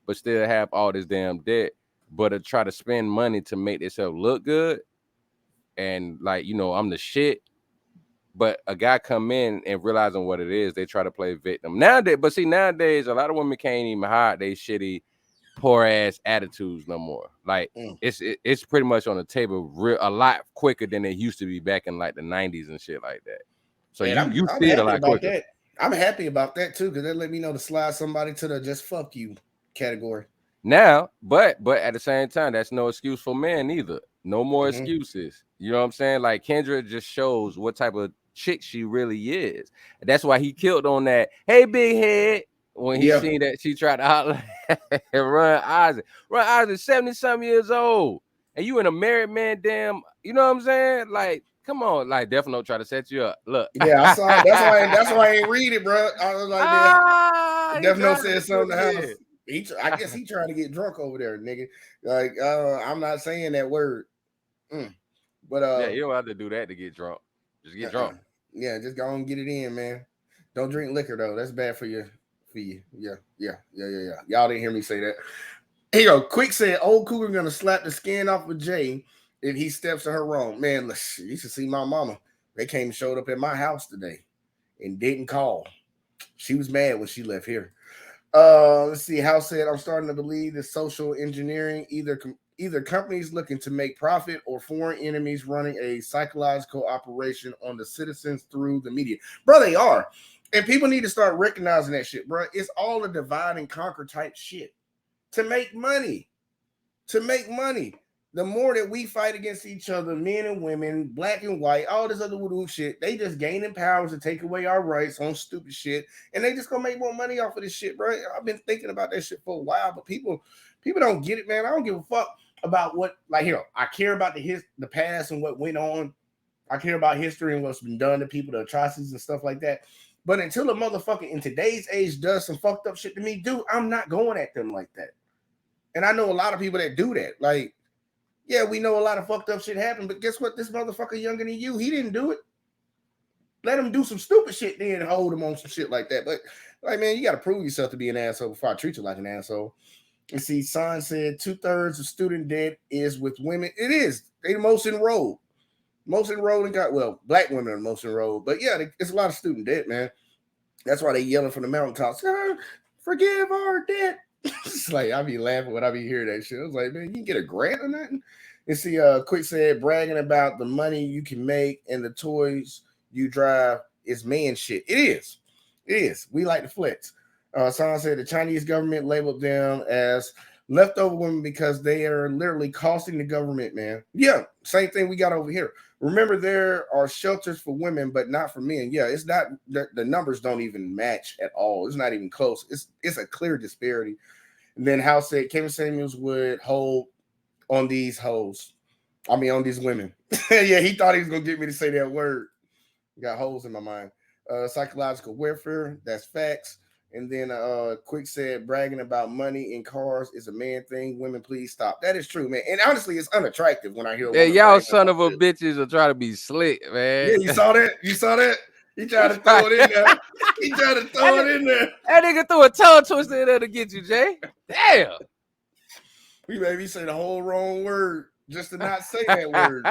but still have all this damn debt, but to try to spend money to make themselves look good, and like I'm the shit. But a guy come in and realizing what it is, they try to play victim nowadays. But see, nowadays a lot of women can't even hide they shitty, poor ass attitudes no more. Like it's pretty much on the table a lot quicker than it used to be back in like the 90s and shit like that. So man, you see it a lot quicker. That. I'm happy about that too, because that let me know to slide somebody to the just fuck you category. Now, but at the same time, that's no excuse for men either. No more excuses. You know what I'm saying? Like Kendra just shows what type of chick she really is. And that's why he killed on that. Hey, big head. When he seen that she tried to holler at Ron Isaac. Ron Isaac, 70-something years old. And you in a married man, damn, you know what I'm saying? Like, come on. Like, Definitely try to set you up. Look. Yeah, I saw it. That's why I ain't read it, bro. I was like, Definitely said something to the house. I guess he trying to get drunk over there, nigga. Like, I'm not saying that word. But you don't have to do that to get drunk. Just get drunk. Yeah, just go and get it in, man. Don't drink liquor though. That's bad for you. Yeah. Y'all didn't hear me say that. Here you go. Quick said, old cougar gonna slap the skin off of Jay if he steps in her wrong. Man, listen, you should see my mama. They came and showed up at my house today and didn't call. She was mad when she left here. Let's see. House said, I'm starting to believe that social engineering, either companies looking to make profit or foreign enemies running a psychological operation on the citizens through the media. Bro, they are. And people need to start recognizing that shit, bro. It's all a divide and conquer type shit. To make money. The more that we fight against each other, men and women, black and white, all this other voodoo shit, they just gaining powers to take away our rights on stupid shit, and they just gonna make more money off of this shit, bro. I've been thinking about that shit for a while, but people don't get it, man. I don't give a fuck about what, like, here, I care about the past and what went on. I care about history and what's been done to people, the atrocities and stuff like that. But until a motherfucker in today's age does some fucked up shit to me, dude, I'm not going at them like that. And I know a lot of people that do that. Like, yeah, we know a lot of fucked up shit happened, but guess what? This motherfucker younger than you, he didn't do it. Let him do some stupid shit then and hold him on some shit like that. But, like, man, you got to prove yourself to be an asshole before I treat you like an asshole. And see, Son said 2/3 of student debt is with women. It is. They the most enrolled. Most enrolled and black women are the most enrolled. But, yeah, it's a lot of student debt, man. That's why they yelling from the mountaintops, forgive our debt. It's like, I be laughing when I be hearing that shit. I was like, man, you can get a grant or nothing? And see, Quick said, bragging about the money you can make and the toys you drive is man shit. It is. It is. We like to flex. Someone said the Chinese government labeled them as leftover women because they are literally costing the government, man. Yeah, same thing we got over here. Remember, there are shelters for women, but not for men. Yeah, it's not, the numbers don't even match at all. It's not even close. It's a clear disparity. And then House said Kevin Samuels would hold on these hoes. I mean, on these women. Yeah, he thought he was going to get me to say that word. Got holes in my mind. Psychological warfare, that's facts. And then Quick said bragging about money in cars is a man thing. Women, please stop. That is true, man. And honestly, it's unattractive when I hear. Yeah, y'all son of a bitches are trying to be slick, man. Yeah, you saw that? He tried to throw it in there. He tried to throw it in there. That nigga threw a tongue twister in there to get you, Jay. Damn. We made me say the whole wrong word just to not say that word.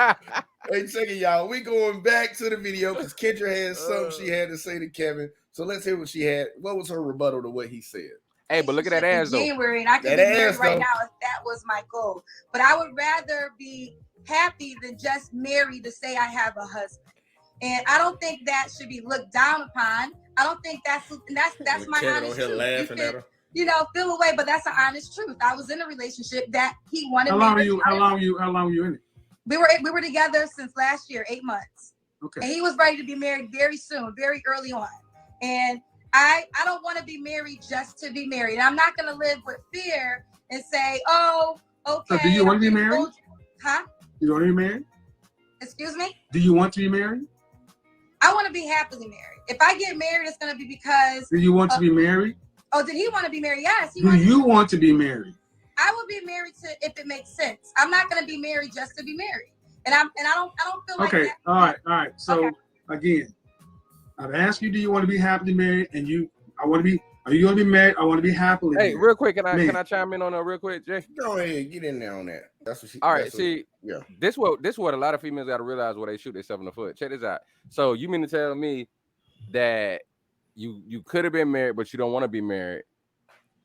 Hey, check it, y'all. We going back to the video because Kendra had something she had to say to Kevin. So let's hear what she had. What was her rebuttal to what he said? Hey, but look at that ass, though. January, and I could be married right now if that was my goal. But I would rather be happy than just married to say I have a husband. And I don't think that should be looked down upon. I don't think that's my honest truth. Laughing at her. You know, feel away, but that's the honest truth. I was in a relationship that he wanted. How long were you in it? We were together since last year, 8 months. Okay. And he was ready to be married very soon, very early on. And I don't want to be married just to be married. I'm not going to live with fear and say, oh, okay. So do you want to be married? Huh? You want to be married? Excuse me? Do you want to be married? I want to be happily married. If I get married, it's going to be because... Do you want to be married? Oh, did he want to be married? Yes. Do you want to be married? I would be married if it makes sense. I'm not going to be married just to be married. And I don't feel like okay. that. All right. So again, I've asked you, do you want to be happily married? And are you going to be married? I want to be happily married. Hey, real quick, can I chime in on that real quick, Jay? Go ahead, get in there on that. That's what she. All right, see, yeah. This what a lot of females got to realize where they shoot themselves in the foot. Check this out. So you mean to tell me that you could have been married, but you don't want to be married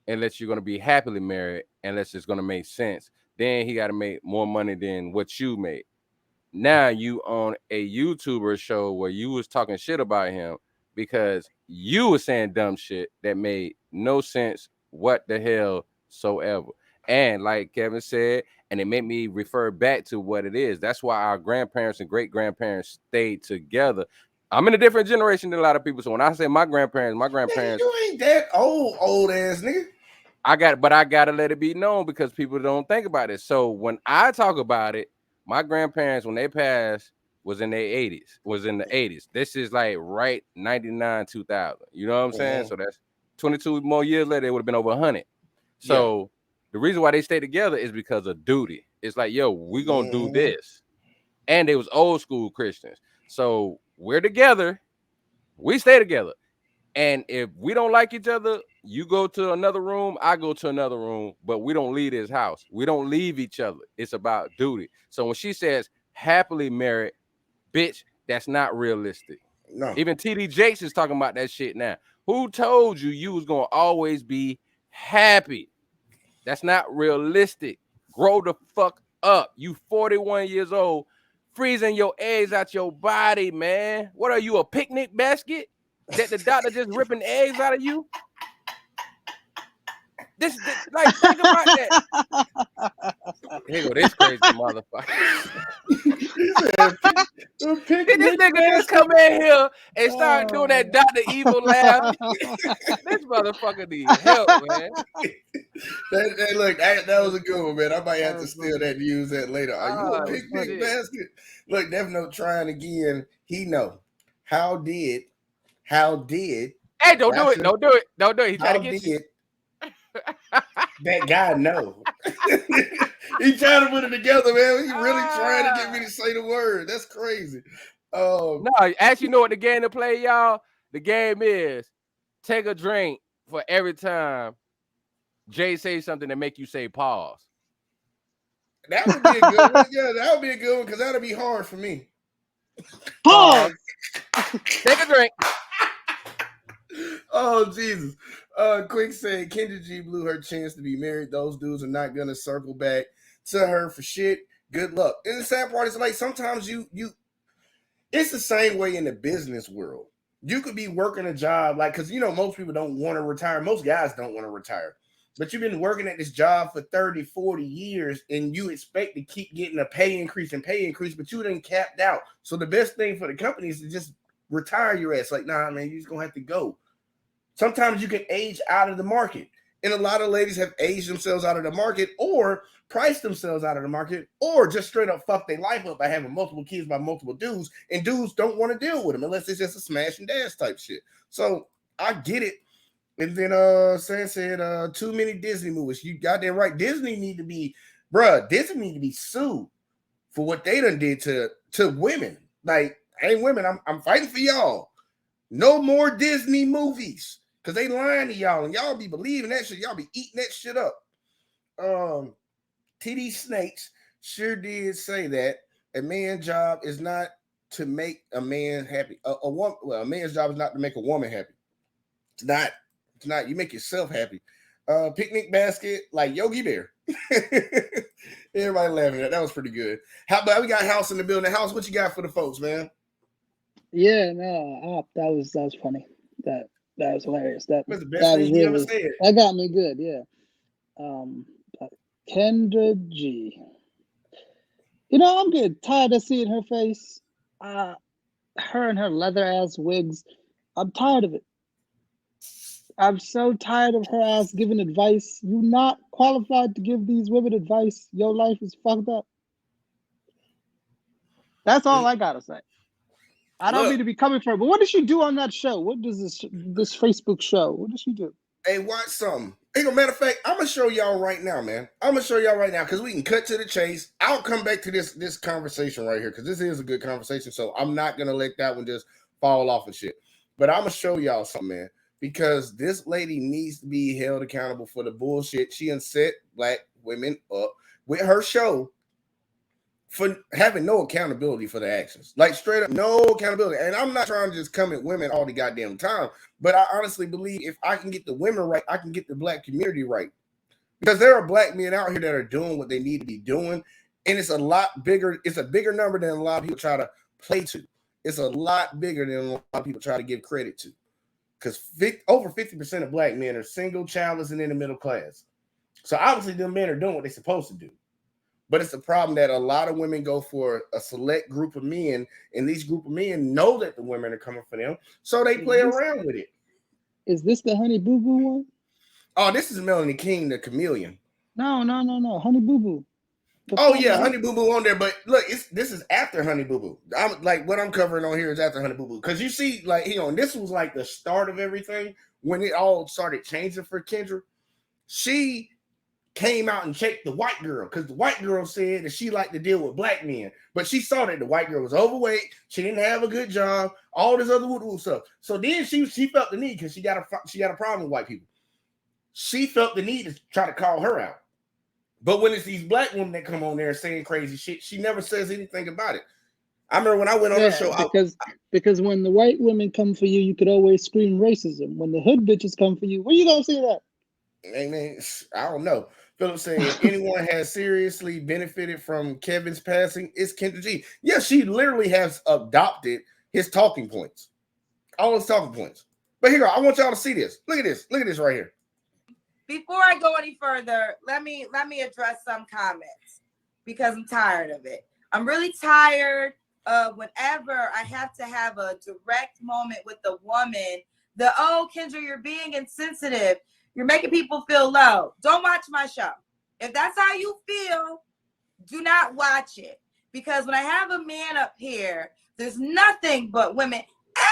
unless you're going to be happily married, unless it's going to make sense. Then he got to make more money than what you made. Now you on a YouTuber show where you was talking shit about him because you was saying dumb shit that made no sense what the hell soever. And like Kevin said, and it made me refer back to what it is. That's why our grandparents and great-grandparents stayed together. I'm in a different generation than a lot of people. So when I say my grandparents, you ain't that old ass nigga. I gotta let it be known because people don't think about it. So when I talk about it, my grandparents, when they passed, was in their 80s. This is like right 99, 2000. You know what I'm saying? So that's 22 more years later, it would have been over 100. So the reason why they stay together is because of duty. It's like, yo, we gonna do this. And they was old school Christians. So we're together. We stay together. And if we don't like each other, you go to another room, I go to another room, but we don't leave this house. We don't leave each other. It's about duty. So when she says happily married, bitch, that's not realistic. No. Even TD Jakes is talking about that shit now. Who told you was gonna always be happy? That's not realistic. Grow the fuck up. You 41 years old, freezing your eggs out your body, man. What are you, a picnic basket that the doctor just ripping eggs out of you? This like, think about that. Here go this crazy motherfucker. This nigga just come in here and start doing that Dr. Evil laugh. This motherfucker need help, man. That was a good one, man. I might have to steal that and use that later. Are you a picnic basket? Look, Death Note trying again. He know. How did? Hey, don't do it. Don't do it. Don't do it. He trying to get you. That guy know. He trying to put it together, man. He really trying to get me to say the word. That's crazy. No, actually, you know what the game to play, y'all? The game is take a drink for every time Jay says something that make you say pause. That would be a good one. Yeah, that would be a good one because that'll be hard for me. Pause. Take a drink. Oh, Jesus. Quick said Kendra G blew her chance to be married. Those dudes are not gonna circle back to her for shit. Good luck. And the sad part is, like, sometimes you it's the same way in the business world. You could be working a job, like, because you know most people don't want to retire. Most guys don't want to retire. But you've been working at this job for 30, 40 years, and you expect to keep getting a pay increase, but you done capped out. So the best thing for the company is to just retire your ass. Like, nah, man, you're just gonna have to go. Sometimes you can age out of the market. And a lot of ladies have aged themselves out of the market or priced themselves out of the market or just straight up fuck their life up by having multiple kids by multiple dudes. And dudes don't want to deal with them unless it's just a smash and dash type shit. So I get it. And then Sam said too many Disney movies. You goddamn right. Disney need to be sued for what they done did to women. Like, hey, women, I'm fighting for y'all. No more Disney movies. Because they lying to y'all, and y'all be believing that shit. Y'all be eating that shit up. TD Snakes sure did say that a man's job is not to make a man happy. A man's job is not to make a woman happy. It's not. You make yourself happy. Picnic basket, like Yogi Bear. Everybody laughing at that. Was pretty good. How about we got House in the building? House, what you got for the folks, man? Yeah, no, that was funny. That was hilarious. That was the best thing you ever said. That got me good. Yeah. Kendra G. You know, I'm getting tired of seeing her face. Her and her leather ass wigs. I'm tired of it. I'm so tired of her ass giving advice. You're not qualified to give these women advice. Your life is fucked up. That's all I gotta say. I don't mean to be coming for her, but what does she do on that show? What does this Facebook show? What does she do? Hey, watch something. Hey, matter of fact, I'm gonna show y'all right now, man. I'm gonna show y'all right now because we can cut to the chase. I'll come back to this conversation right here because this is a good conversation. So I'm not gonna let that one just fall off and shit. But I'm gonna show y'all something, man, because this lady needs to be held accountable for the bullshit she done set black women up with her show. For having no accountability for the actions, like straight up no accountability. And I'm not trying to just come at women all the goddamn time, but I honestly believe if I can get the women right, I can get the black community right, because there are black men out here that are doing what they need to be doing, and it's a lot bigger. It's a bigger number than a lot of people try to play to. It's a lot bigger than a lot of people try to give credit to, because over 50% of black men are single, childless, and in the middle class. So obviously, them men are doing what they're supposed to do. But it's a problem that a lot of women go for a select group of men, and these group of men know that the women are coming for them, so they play around with it. Is this the Honey Boo Boo one? Oh, this is Melanie King, the chameleon. No. Honey Boo Boo. Oh, yeah, Honey Boo Boo on there. But look, this is after Honey Boo Boo. I'm like, what I'm covering on here is after Honey Boo Boo. Because you see, like, this was like the start of everything when it all started changing for Kendra. She came out and checked the white girl because the white girl said that she liked to deal with black men, but she saw that the white girl was overweight, she didn't have a good job, all this other woo stuff. So then she felt the need because she got a problem with white people. She felt the need to try to call her out. But when it's these black women that come on there saying crazy shit, she never says anything about it. I remember when I went on her show. Because when the white women come for you, you could always scream racism. When the hood bitches come for you, where you gonna see that? Amen. I don't know. Philip saying if anyone has seriously benefited from Kevin's passing, it's Kendra G. Yeah, she literally has adopted his talking points. All his talking points. But here, I want y'all to see this. Look at this. Look at this right here. Before I go any further, let me address some comments because I'm tired of it. I'm really tired of whenever I have to have a direct moment with a woman, Kendra, you're being insensitive. You're making people feel low. Don't watch my show. If that's how you feel, do not watch it. Because when I have a man up here, there's nothing but women.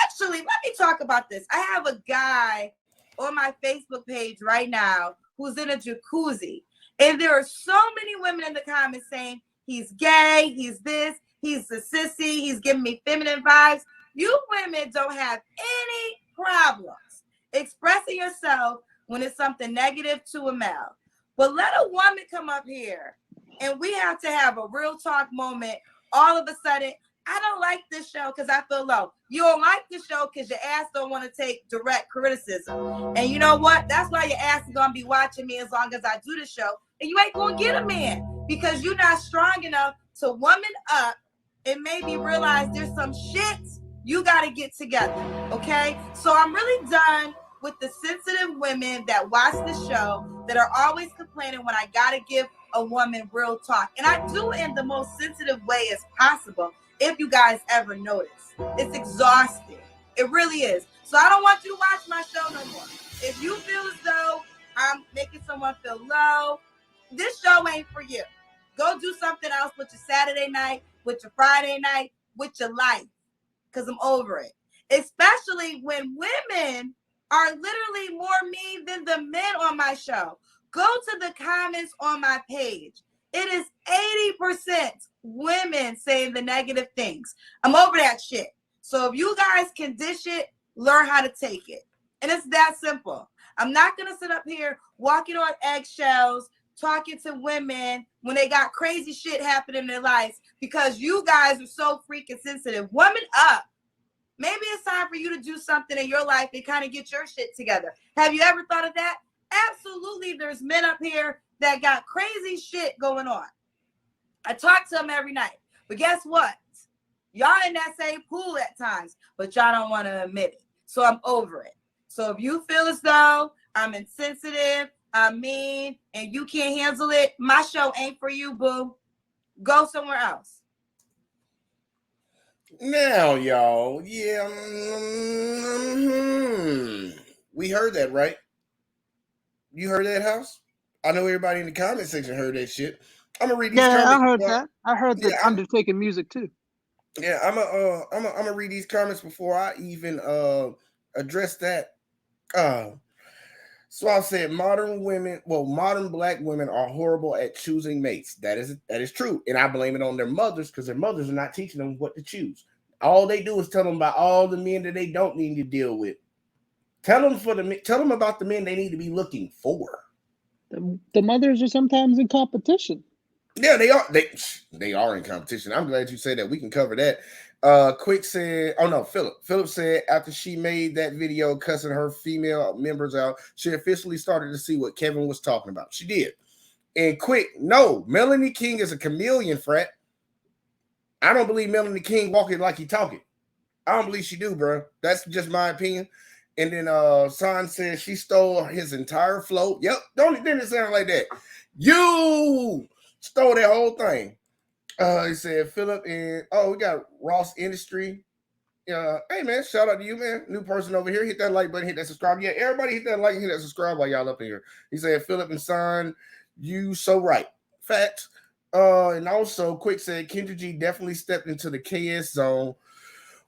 Actually, let me talk about this. I have a guy on my Facebook page right now who's in a jacuzzi. And there are so many women in the comments saying he's gay, he's this, he's a sissy, he's giving me feminine vibes. You women don't have any problems expressing yourself when it's something negative to a male. But let a woman come up here and we have to have a real talk moment. All of a sudden, I don't like this show because I feel low. You don't like the show because your ass don't want to take direct criticism. And you know what? That's why your ass is going to be watching me as long as I do the show. And you ain't going to get a man because you're not strong enough to woman up and maybe realize there's some shit you got to get together. Okay? So I'm really done with the sensitive women that watch the show that are always complaining when I got to give a woman real talk. And I do it in the most sensitive way as possible. If you guys ever notice, it's exhausting. It really is. So I don't want you to watch my show no more. If you feel as though I'm making someone feel low, this show ain't for you. Go do something else with your Saturday night, with your Friday night, with your life. Because I'm over it. Especially when women are literally more mean than the men on my show. Go to the comments on my page. It is 80% women saying the negative things. I'm over that shit. So if you guys can dish it, learn how to take it. And it's that simple. I'm not going to sit up here walking on eggshells, talking to women when they got crazy shit happening in their lives because you guys are so freaking sensitive. Woman up. Maybe it's time for you to do something in your life and kind of get your shit together. Have you ever thought of that? Absolutely. There's men up here that got crazy shit going on. I talk to them every night. But guess what? Y'all in that same pool at times, but y'all don't want to admit it. So I'm over it. So if you feel as though I'm insensitive, I'm mean, and you can't handle it, my show ain't for you, boo. Go somewhere else. Now, y'all, yeah, we heard that, right? You heard that, House? I know everybody in the comment section heard that shit. I'm gonna read these comments. I heard that. I heard the Undertaker music too. Yeah, I'm gonna read these comments before I even address that. So I said modern black women are horrible at choosing mates. That is true. And I blame it on their mothers because their mothers are not teaching them what to choose. All they do is tell them about all the men that they don't need to deal with. Tell them about the men they need to be looking for. The mothers are sometimes in competition. Yeah, they are. They are in competition. I'm glad you said that. We can cover that. Quick said, oh no, Philip said after she made that video cussing her female members out, she officially started to see what Kevin was talking about. She did. And Quick, no, Melanie King is a chameleon, frat. I don't believe Melanie King walking like he talking. I don't believe she do, bro. That's just my opinion. And then Son said she stole his entire flow. Yep, didn't sound like that. You stole that whole thing. He said Philip and we got Ross Industry. Hey man, shout out to you, man. New person over here. Hit that like button, hit that subscribe. Yeah, everybody hit that like and hit that subscribe while y'all up in here. He said Philip and Son, you so right. Facts. And also Quick said Kendra G definitely stepped into the KS zone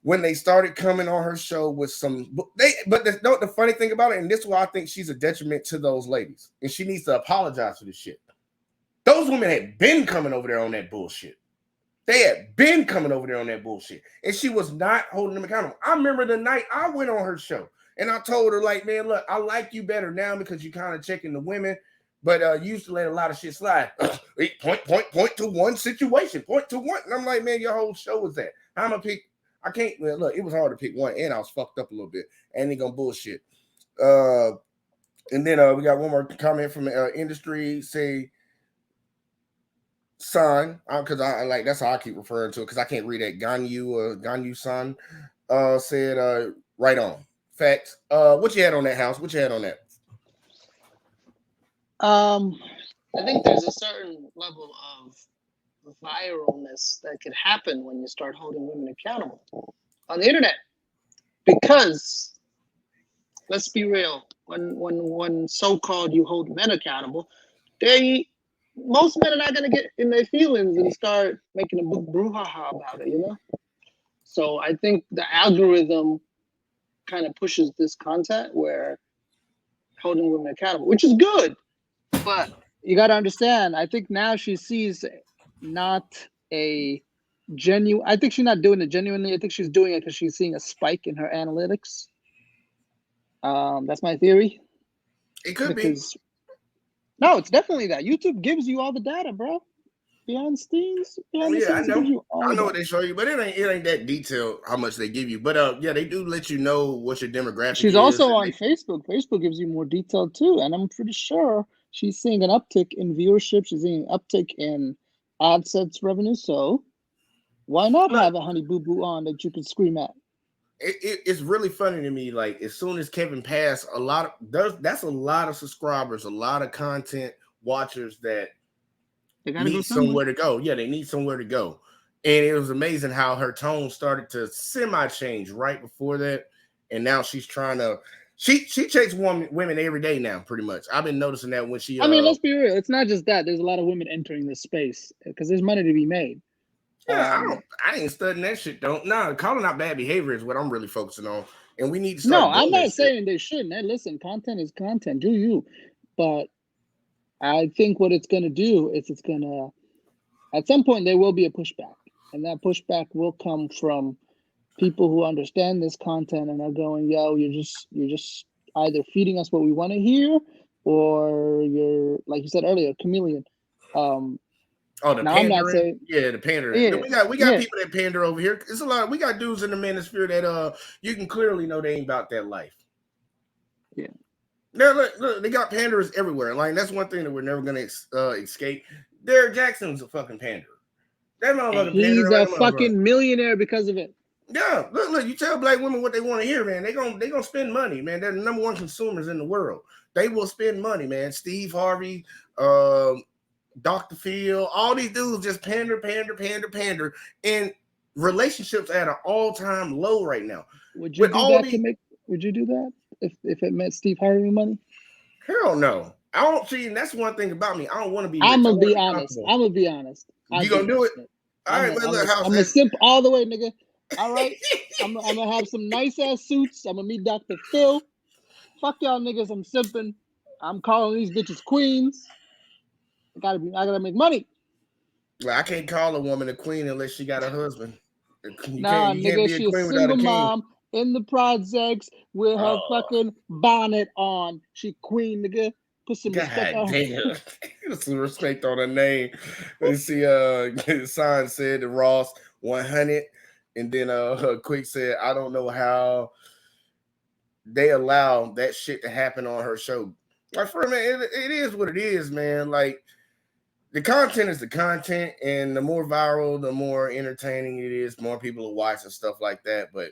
when they started coming on her show with some the funny thing about it, and this is why I think she's a detriment to those ladies, and she needs to apologize for this shit. Those women had been coming over there on that bullshit. They had been coming over there on that bullshit. And she was not holding them accountable. I remember the night I went on her show and I told her, like, man, look, I like you better now because you kind of checking the women, but you used to let a lot of shit slide. point to one situation, point to one. And I'm like, man, your whole show was that. I'm going to pick. I can't, well, look, it was hard to pick one, and I was fucked up a little bit. And they gonna bullshit. And then we got one more comment from industry. Say, son, because I like that's how I keep referring to it because I can't read that. Ganyu son said, right on. Facts. What you had on that house? What you had on that? I think there's a certain level of viralness that could happen when you start holding women accountable on the internet. Because let's be real, when so-called you hold men accountable, most men are not gonna get in their feelings and start making a big brouhaha about it, you know? So I think the algorithm kind of pushes this content where holding women accountable, which is good, but you got to understand, I think now she sees not a genuine, I think she's not doing it genuinely. I think she's doing it because she's seeing a spike in her analytics. That's my theory. It could because, no, it's definitely that. YouTube gives you all the data, bro. Behind the scenes, I know. You I know what they show you, but it ain't that detailed how much they give you. But yeah, they do let you know what your demographic is. She's also on Facebook. Facebook gives you more detail too, and I'm pretty sure she's seeing an uptick in viewership. She's seeing an uptick in AdSense revenue. So why not have a Honey Boo Boo on that you can scream at? It's really funny to me. Like as soon as Kevin passed, that's a lot of subscribers, a lot of content watchers that need somewhere to go. Yeah, they need somewhere to go. And it was amazing how her tone started to semi-change right before that. And now she's trying to she checks women every day now, pretty much. I've been noticing that when she I mean, let's be real. It's not just that. There's a lot of women entering this space because there's money to be made. Yeah, I ain't studying that shit, though. No, calling out bad behavior is what I'm really focusing on. And we need to start. No, I'm not saying they shouldn't. Hey, listen, content is content. Do you? But I think what it's going to do is it's going to, at some point, there will be a pushback. And that pushback will come from people who understand this content and are going, yo, you're just either feeding us what we want to hear, or you're, like you said earlier, a chameleon. The pandering. The pandering. Yeah, we got people that pander over here. It's a lot. We got dudes in the manosphere that you can clearly know they ain't about that life. Yeah. Look, they got panderers everywhere. Like that's one thing that we're never gonna escape. Derek Jackson's a fucking panderer. That motherfucker. He's a fucking millionaire because of it. Yeah, look, you tell black women what they want to hear, man. They gonna spend money, man. They're the number one consumers in the world. They will spend money, man. Steve Harvey, Dr. Phil, all these dudes just pander, and relationships at an all-time low right now. Would you would you do that if it meant Steve Harvey money? Hell no. I don't see, and that's one thing about me. I don't want to be rich. I'm gonna be honest. You gonna do it? All right, I'm a simp all the way, nigga. All right. I'm gonna have some nice ass suits. I'm gonna meet Dr. Phil. Fuck y'all niggas, I'm simping. I'm calling these bitches queens. I gotta make money. Well, I can't call a woman a queen unless she got a husband. Nah, nigga, she's a single mom in the projects with her fucking bonnet on. She queen, nigga. Put some respect on her. Put some respect on her name. Let's see, Sign said to Ross 100. And then Quick said, I don't know how they allow that shit to happen on her show. Like, for man, it is what it is, man. Like, the content is the content, and the more viral, the more entertaining it is, more people will watch and stuff like that. But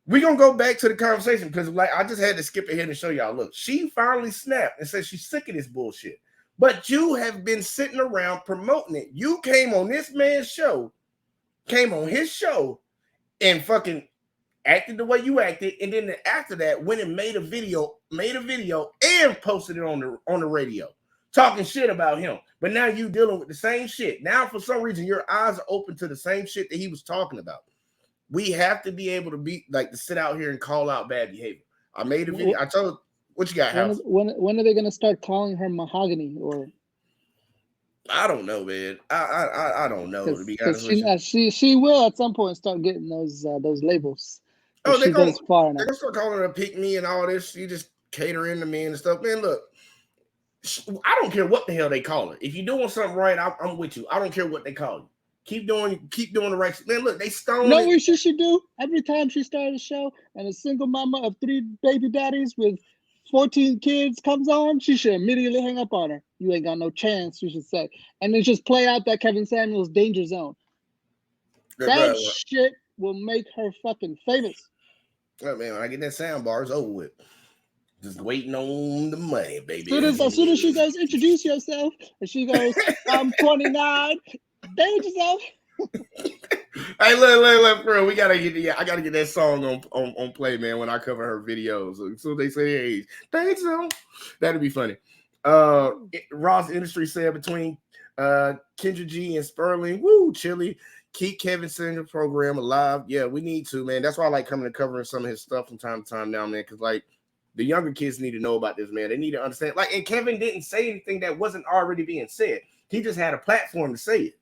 we're going to go back to the conversation because, like, I just had to skip ahead and show y'all. Look, she finally snapped and said she's sick of this bullshit. But you have been sitting around promoting it. You came on this man's show, came on his show, and fucking acted the way you acted. And then after that, went and made a video and posted it on the radio, talking shit about him. But now you dealing with the same shit. Now, for some reason, your eyes are open to the same shit that he was talking about. We have to be able to be like to sit out here and call out bad behavior. I made a video. I told what you got, House. When are they gonna start calling her mahogany or? I don't know, man. I don't know, to be honest with you. She will at some point start getting those labels. Oh, If she goes far they're enough. gonna start calling her a pick me and all this. You just catering to men and stuff, man. Look, I don't care what the hell they call her. If you're doing something right, I'm with you. I don't care what they call you. Keep doing the right shit. Man, look, they stoned. You know what she should do? Every time she starts a show and a single mama of 3 baby daddies with 14 kids comes on, she should immediately hang up on her. You ain't got no chance, you should say. And then just play out that Kevin Samuels Danger Zone. That shit will make her fucking famous. Oh, man, when I get that sound bar, it's over with. Just waiting on the money, baby. As soon as she goes, introduce yourself, and she goes, I'm 29. Danger Zone. Hey, look, bro. I gotta get that song on play, man, when I cover her videos. So they say age. Danger Zone. That'd be funny. Ross Industry said between Kendra G and Sperling, woo, chilly. Keep Kevin Samuels program alive. Yeah, we need to, man. That's why I like coming and covering some of his stuff from time to time now, man. Because like the younger kids need to know about this, man. They need to understand. Like, and Kevin didn't say anything that wasn't already being said. He just had a platform to say it.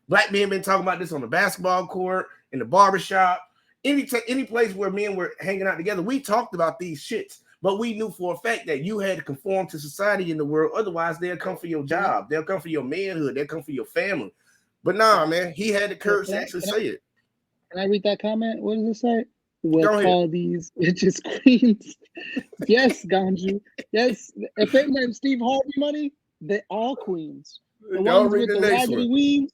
Black men been talking about this on the basketball court, in the barbershop, any place where men were hanging out together. We talked about these shits, but we knew for a fact that you had to conform to society in the world. Otherwise, they'll come for your job. They'll come for your manhood. They'll come for your family. But nah, man, he had the courage to actually say it. Can I read that comment? What does it say? We'll call these bitches queens. Yes, Ganju. Yes. If it meant Steve Harvey money, they're all queens. The ones with the raggedy weaves,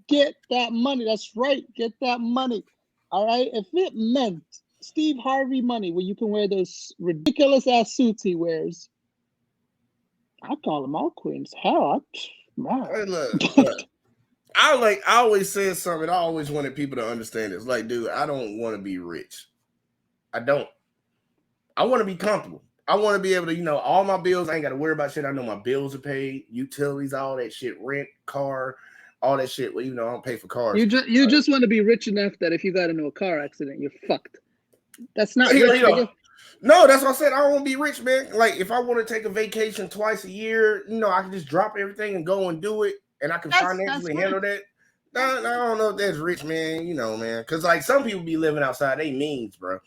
get that money. That's right. Get that money. All right. If it meant Steve Harvey money, where you can wear those ridiculous ass suits he wears, I call them all queens. Hell, Hey, look. I always said something. I always wanted people to understand this. Like, dude, I don't want to be rich. I don't. I want to be comfortable. I want to be able to, all my bills. I ain't got to worry about shit. I know my bills are paid, utilities, all that shit, rent, car, all that shit. Well, I don't pay for cars. You just want to be rich enough that if you got into a car accident, you're fucked. That's not rich. No, that's what I said. I don't want to be rich, man. Like, if I want to take a vacation twice a year, I can just drop everything and go and do it. And I can financially handle that. No, I don't know if that's rich, man. Man. Because, like, some people be living outside their means, bro.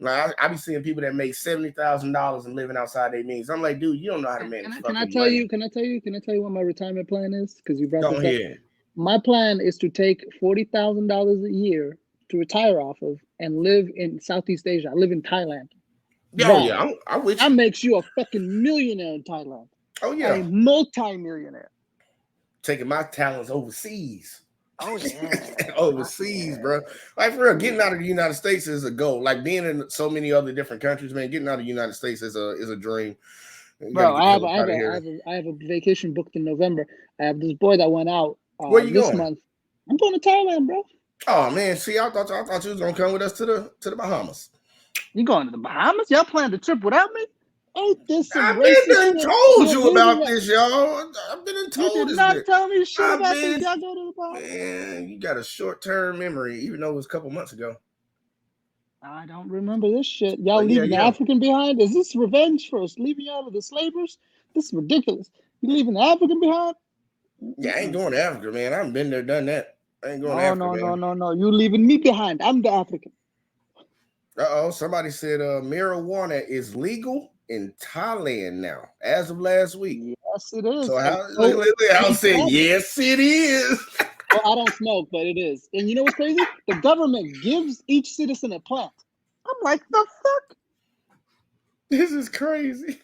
Like, I be seeing people that make $70,000 and living outside their means. I'm like, dude, you don't know how to manage. Can I tell you what my retirement plan is? Because you brought this up. My plan is to take $40,000 a year to retire off of and live in Southeast Asia. I live in Thailand. I'm with you. That makes you a fucking millionaire in Thailand. Oh, yeah. A multi-millionaire. Taking my talents overseas. Oh, yeah. Overseas, bro. Like, for real, getting out of the United States is a goal. Like, being in so many other different countries, man, getting out of the United States is a dream. Bro, I have a vacation booked in November. I have this boy that went out this month. I'm going to Thailand, bro. Oh, man. See, I thought you was going to come with us to the Bahamas. You going to the Bahamas? Y'all planned the trip without me? Ain't this some I've been told you about this, y'all. I've been told you this. did not tell me shit about this. Y'all go to the Bahamas. Man, you got a short-term memory, even though it was a couple months ago. I don't remember this shit. Y'all leaving the African behind? Is this revenge for us leaving y'all to the slavers? This is ridiculous. You leaving the African behind? Yeah, I ain't going to Africa, man. I haven't been there, done that. I ain't going to Africa. No. You leaving me behind. I'm the African. Somebody said marijuana is legal in Thailand now, as of last week. Yes, it is. So I said, yes, it is. Well, I don't smoke, but it is. And you know what's crazy? The government gives each citizen a plant. I'm like, the fuck? This is crazy.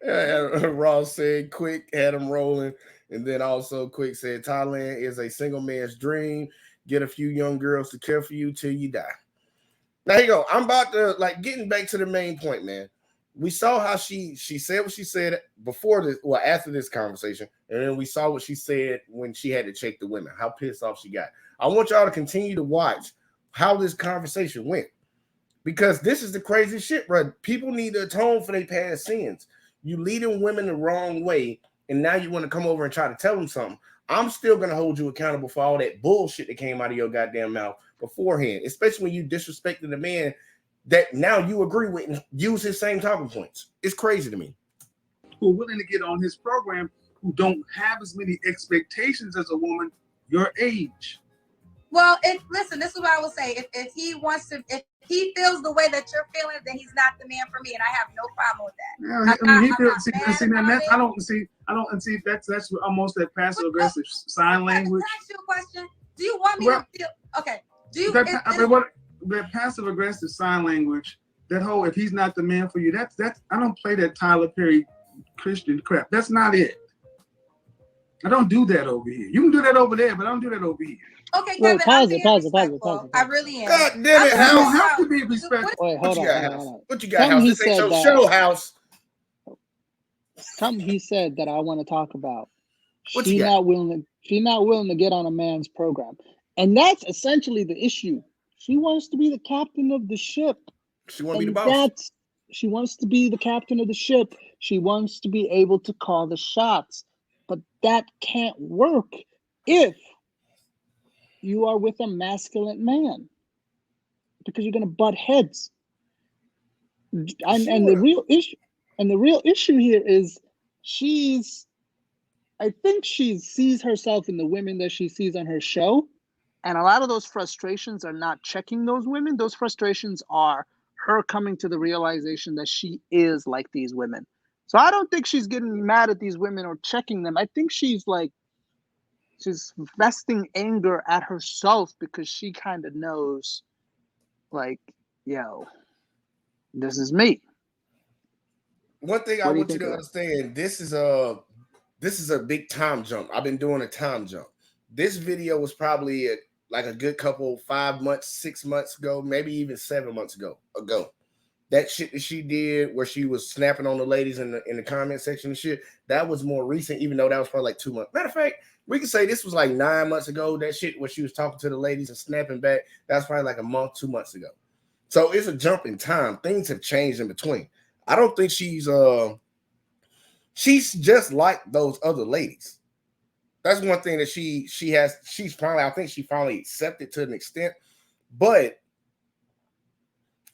Ross said, Quick had him rolling. And then also Quick said, Thailand is a single man's dream. Get a few young girls to care for you till you die. Now, here you go. I'm about to, getting back to the main point, man. We saw how she said what she said after this conversation, and then we saw what she said when she had to check the women, how pissed off she got. I want y'all to continue to watch how this conversation went, because this is the crazy shit, bro. People need to atone for their past sins. You leading women the wrong way, and now you want to come over and try to tell them something. I'm still going to hold you accountable for all that bullshit that came out of your goddamn mouth beforehand, especially when you disrespected a man that now you agree with and use his same talking points. It's crazy to me. Who are willing to get on his program who don't have as many expectations as a woman your age. Well, listen, this is what I will say. If he wants to, if he feels the way that you're feeling, then he's not the man for me, and I have no problem with that. Yeah, he feels. I don't see that's almost that passive aggressive sign language. Can I ask you a question? Do you want me Well, to feel? Okay. Do you? That passive aggressive sign language? That whole if he's not the man for you, that's I don't play that Tyler Perry Christian crap. That's not it. I don't do that over here. You can do that over there, but I don't do that over here. Okay, Well, Kevin, pause I'm it, being pause it, pause it, respectful. pause it. I really am. God damn it, You House. don't have to be respectful. Wait, What hold you on, got, hold on, House? hold on. What you got, Something House? he This ain't said your that- show, House. Something he said that I want to talk about. What She you got? not willing to get on a man's program, and that's essentially the issue. She wants to be the captain of the ship. She want to be the And boss. she wants to be the captain of the ship. She wants to be able to call the shots. But that can't work if you are with a masculine man, because you're going to butt heads. And the real issue here is I think she sees herself in the women that she sees on her show. And a lot of those frustrations are not checking those women. Those frustrations are her coming to the realization that she is like these women. So I don't think she's getting mad at these women or checking them. I think she's vesting anger at herself because she kind of knows, like, yo, this is me. One thing I What do you want you think to of that? understand, this is a big time jump. I've been doing a time jump. This video was probably like a good couple 5 months, 6 months ago, maybe even 7 months ago. That shit that she did where she was snapping on the ladies in the comment section and shit, that was more recent, even though that was probably like 2 months. Matter of fact, we can say this was like 9 months ago. That shit where she was talking to the ladies and snapping back, that's probably like a month, 2 months ago. So it's a jump in time. Things have changed in between. I don't think she's just like those other ladies. That's one thing that she's finally accepted to an extent. But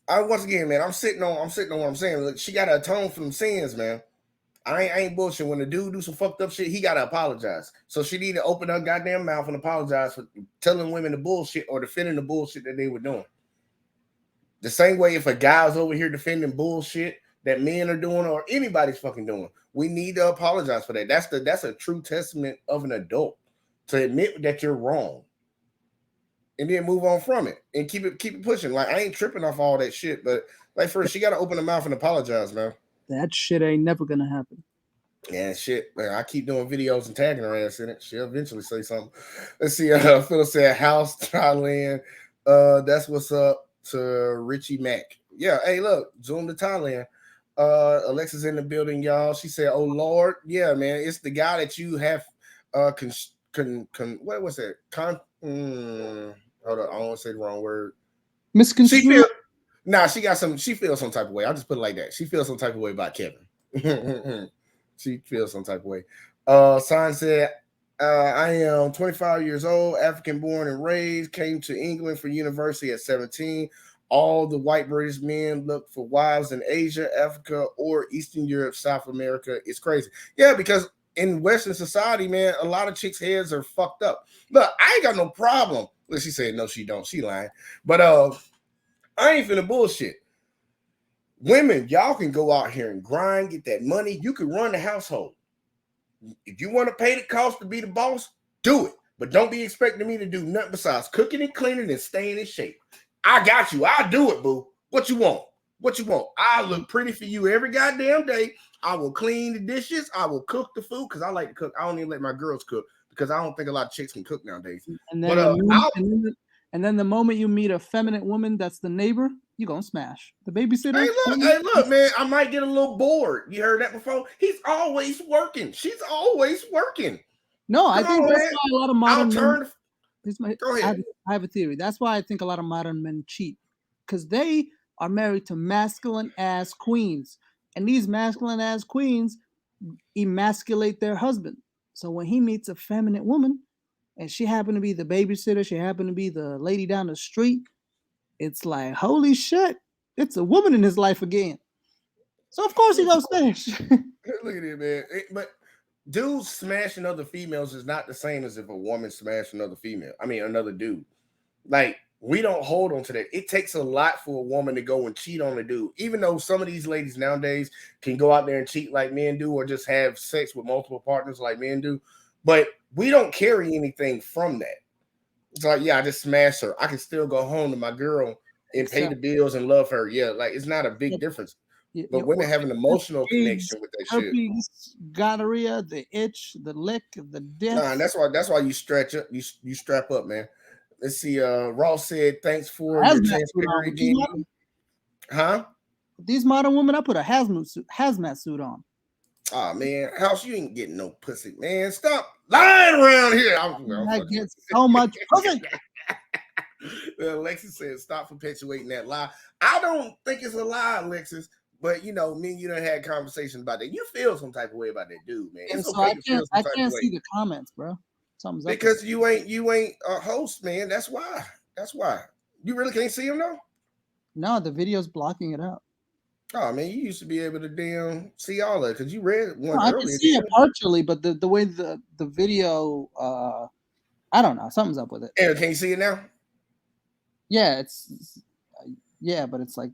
once again, man, I'm sitting on what I'm saying. Look, she gotta atone for them sins, man. I ain't bullshit. When the dude do some fucked up shit, he gotta apologize. So she need to open her goddamn mouth and apologize for telling women the bullshit or defending the bullshit that they were doing. The same way if a guy's over here defending bullshit that men are doing or anybody's fucking doing, we need to apologize for that. That's a true testament of an adult, to admit that you're wrong and then move on from it and keep it pushing. Like, I ain't tripping off all that shit, but like, first she got to open her mouth and apologize, man. That shit ain't never gonna happen. Yeah, shit, man. I keep doing videos and tagging her ass in it. She'll eventually say something. Let's see. Phil said, "House Thailand." That's what's up to Richie Mack. Yeah. Hey, look, zoom to Thailand. Alexa's in the building, y'all. She said, "Oh Lord, yeah, man, it's the guy that you have." What was that? Hold on, I don't want to say the wrong word. Misconstrued. She feels some type of way. I'll just put it like that. She feels some type of way about Kevin. She feels some type of way. Sign said, I am 25 years old, African born and raised, came to England for university at 17. All the white British men look for wives in Asia, Africa, or Eastern Europe, South America. It's crazy. Yeah, because in Western society, man, a lot of chicks' heads are fucked up. Look, I ain't got no problem. Well, she said, no, she don't. She lying. But I ain't finna bullshit. Women, y'all can go out here and grind, get that money. You can run the household. If you want to pay the cost to be the boss, do it. But don't be expecting me to do nothing besides cooking and cleaning and staying in shape. I got you. I'll do it, boo. What you want? What you want? I'll look pretty for you every goddamn day. I will clean the dishes. I will cook the food because I like to cook. I don't even let my girls cook because I don't think a lot of chicks can cook nowadays. And then, and then the moment you meet a feminine woman that's the neighbor, you're going to smash. The babysitter. Hey, look, man, I might get a little bored. You heard that before? He's always working. She's always working. No, I think that's why a lot of modern men. Go ahead. I have a theory. That's why I think a lot of modern men cheat, because they are married to masculine ass queens, and these masculine ass queens emasculate their husband. So when he meets a feminine woman, and she happened to be the babysitter, she happened to be the lady down the street, it's like, holy shit, it's a woman in his life again. So of course he goes stay. Look at it, man. But dudes smashing other females is not the same as if a woman smashed another female. I mean, another dude. Like, we don't hold on to that. It takes a lot for a woman to go and cheat on a dude. Even though some of these ladies nowadays can go out there and cheat like men do, or just have sex with multiple partners like men do, but we don't carry anything from that. It's like, yeah, I just smashed her. I can still go home to my girl and pay the bills and love her. Yeah, like it's not a big difference. But women have an emotional connection with that shit. Herpes, gonorrhea, the itch, the lick, the death. Nah, that's why you stretch up. You strap up, man. Let's see. Ross said, "Thanks for your transparency." Huh? These modern women, I put a hazmat suit on. Oh man, House, you ain't getting no pussy, man. Stop lying around here. I get so much pussy. Alexis said, "Stop perpetuating that lie." I don't think it's a lie, Alexis. But you know, me and you done had conversations about that. You feel some type of way about that dude, man. And it's so okay I can't see the comments, bro. Something's up because you ain't a host, man. That's why. You really can't see him though. No, the video's blocking it out. Oh man, you used to be able to damn see all that because you read one. I can see it partially, but the way the video, I don't know, something's up with it. And can you see it now? Yeah, yeah, but it's like,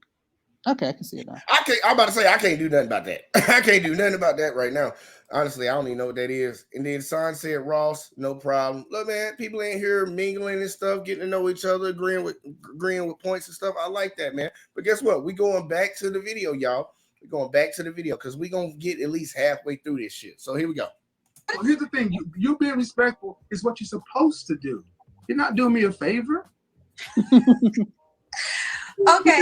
okay, I can see it now. I'm about to say I can't do nothing about that. I can't do nothing about that right now. Honestly, I don't even know what that is. And then Son said, "Ross, no problem. Look, man, people ain't here mingling and stuff, getting to know each other, agreeing with points and stuff. I like that, man. But guess what? We going back to the video, y'all. We're going back to the video because we gonna get at least halfway through this shit. So here we go. Well, here's the thing: you being respectful is what you're supposed to do. You're not doing me a favor. Okay,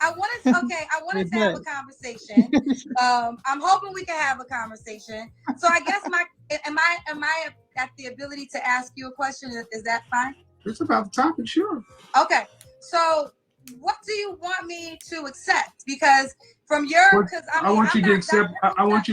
I wanted to have a conversation. I'm hoping we can have a conversation. So I guess am I at the ability to ask you a question? Is that fine? It's about the topic, sure. Okay. So what do you want me to accept? Because from your, I want you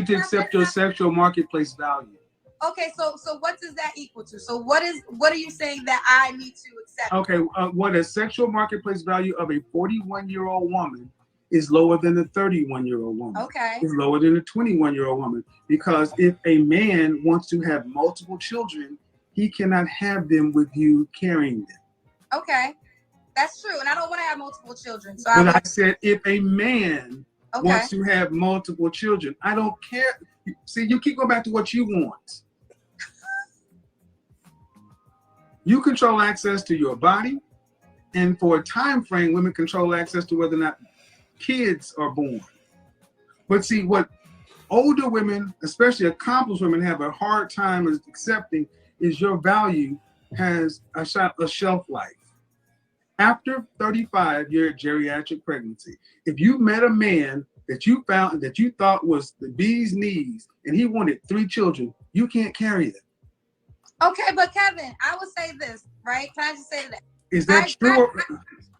to accept your sexual marketplace value. Okay, so what does that equal to? So what are you saying that I need to accept? Okay, what a sexual marketplace value of a 41-year-old woman is lower than a 31-year-old woman. Okay. Is lower than a 21-year-old woman. Because if a man wants to have multiple children, he cannot have them with you carrying them. Okay, that's true. And I don't want to have multiple children. So I said if a man wants to have multiple children, I don't care. See, you keep going back to what you want. You control access to your body, and for a time frame, women control access to whether or not kids are born. But see, what older women, especially accomplished women, have a hard time accepting is your value has a shelf life. After 35, you're a geriatric pregnancy. If you met a man that you found that you thought was the bee's knees, and he wanted 3 children, you can't carry them. Okay, but Kevin, I would say this, right? Can I just say that? Is that true?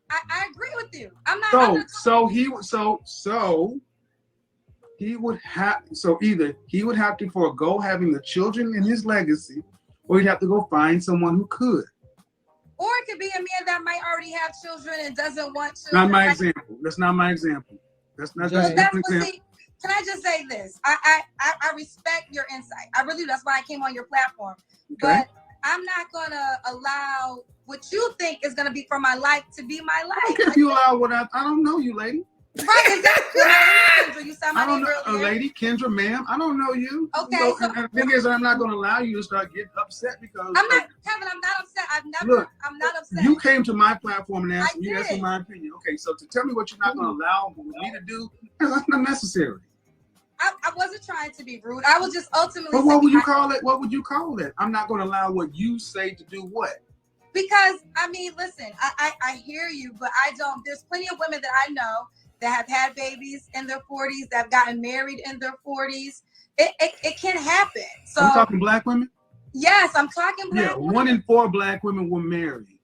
I agree with you. I'm not. So either he would have to forego having the children in his legacy, or he'd have to go find someone who could. Or it could be a man that might already have children and doesn't want children. Not my example. That's not my example. That's not an example. See, can I just say this? I respect your insight. I really do. That's why I came on your platform. Okay. But I'm not gonna allow what you think is gonna be for my life to be my life. I don't care if you allow what I don't know you, lady. Right, exactly. You said my name earlier. Lady Kendra, ma'am. I don't know you. Okay. So the thing is, I'm not going to allow you to start getting upset because I'm not, Kevin. I'm not upset. I'm not upset. You came to my platform and asked me my opinion. Okay, so to tell me what you're not going to allow me to do, that's not necessary. I wasn't trying to be rude. I was just ultimately. But what would you call it? What would you call it? I'm not going to allow what you say to do what? Because I mean, listen, I hear you, but I don't. There's plenty of women that I know that have had babies in their 40s, that have gotten married in their 40s. It can happen. So I'm talking black women? Yes, I'm talking black women. 1 in 4 black women were married.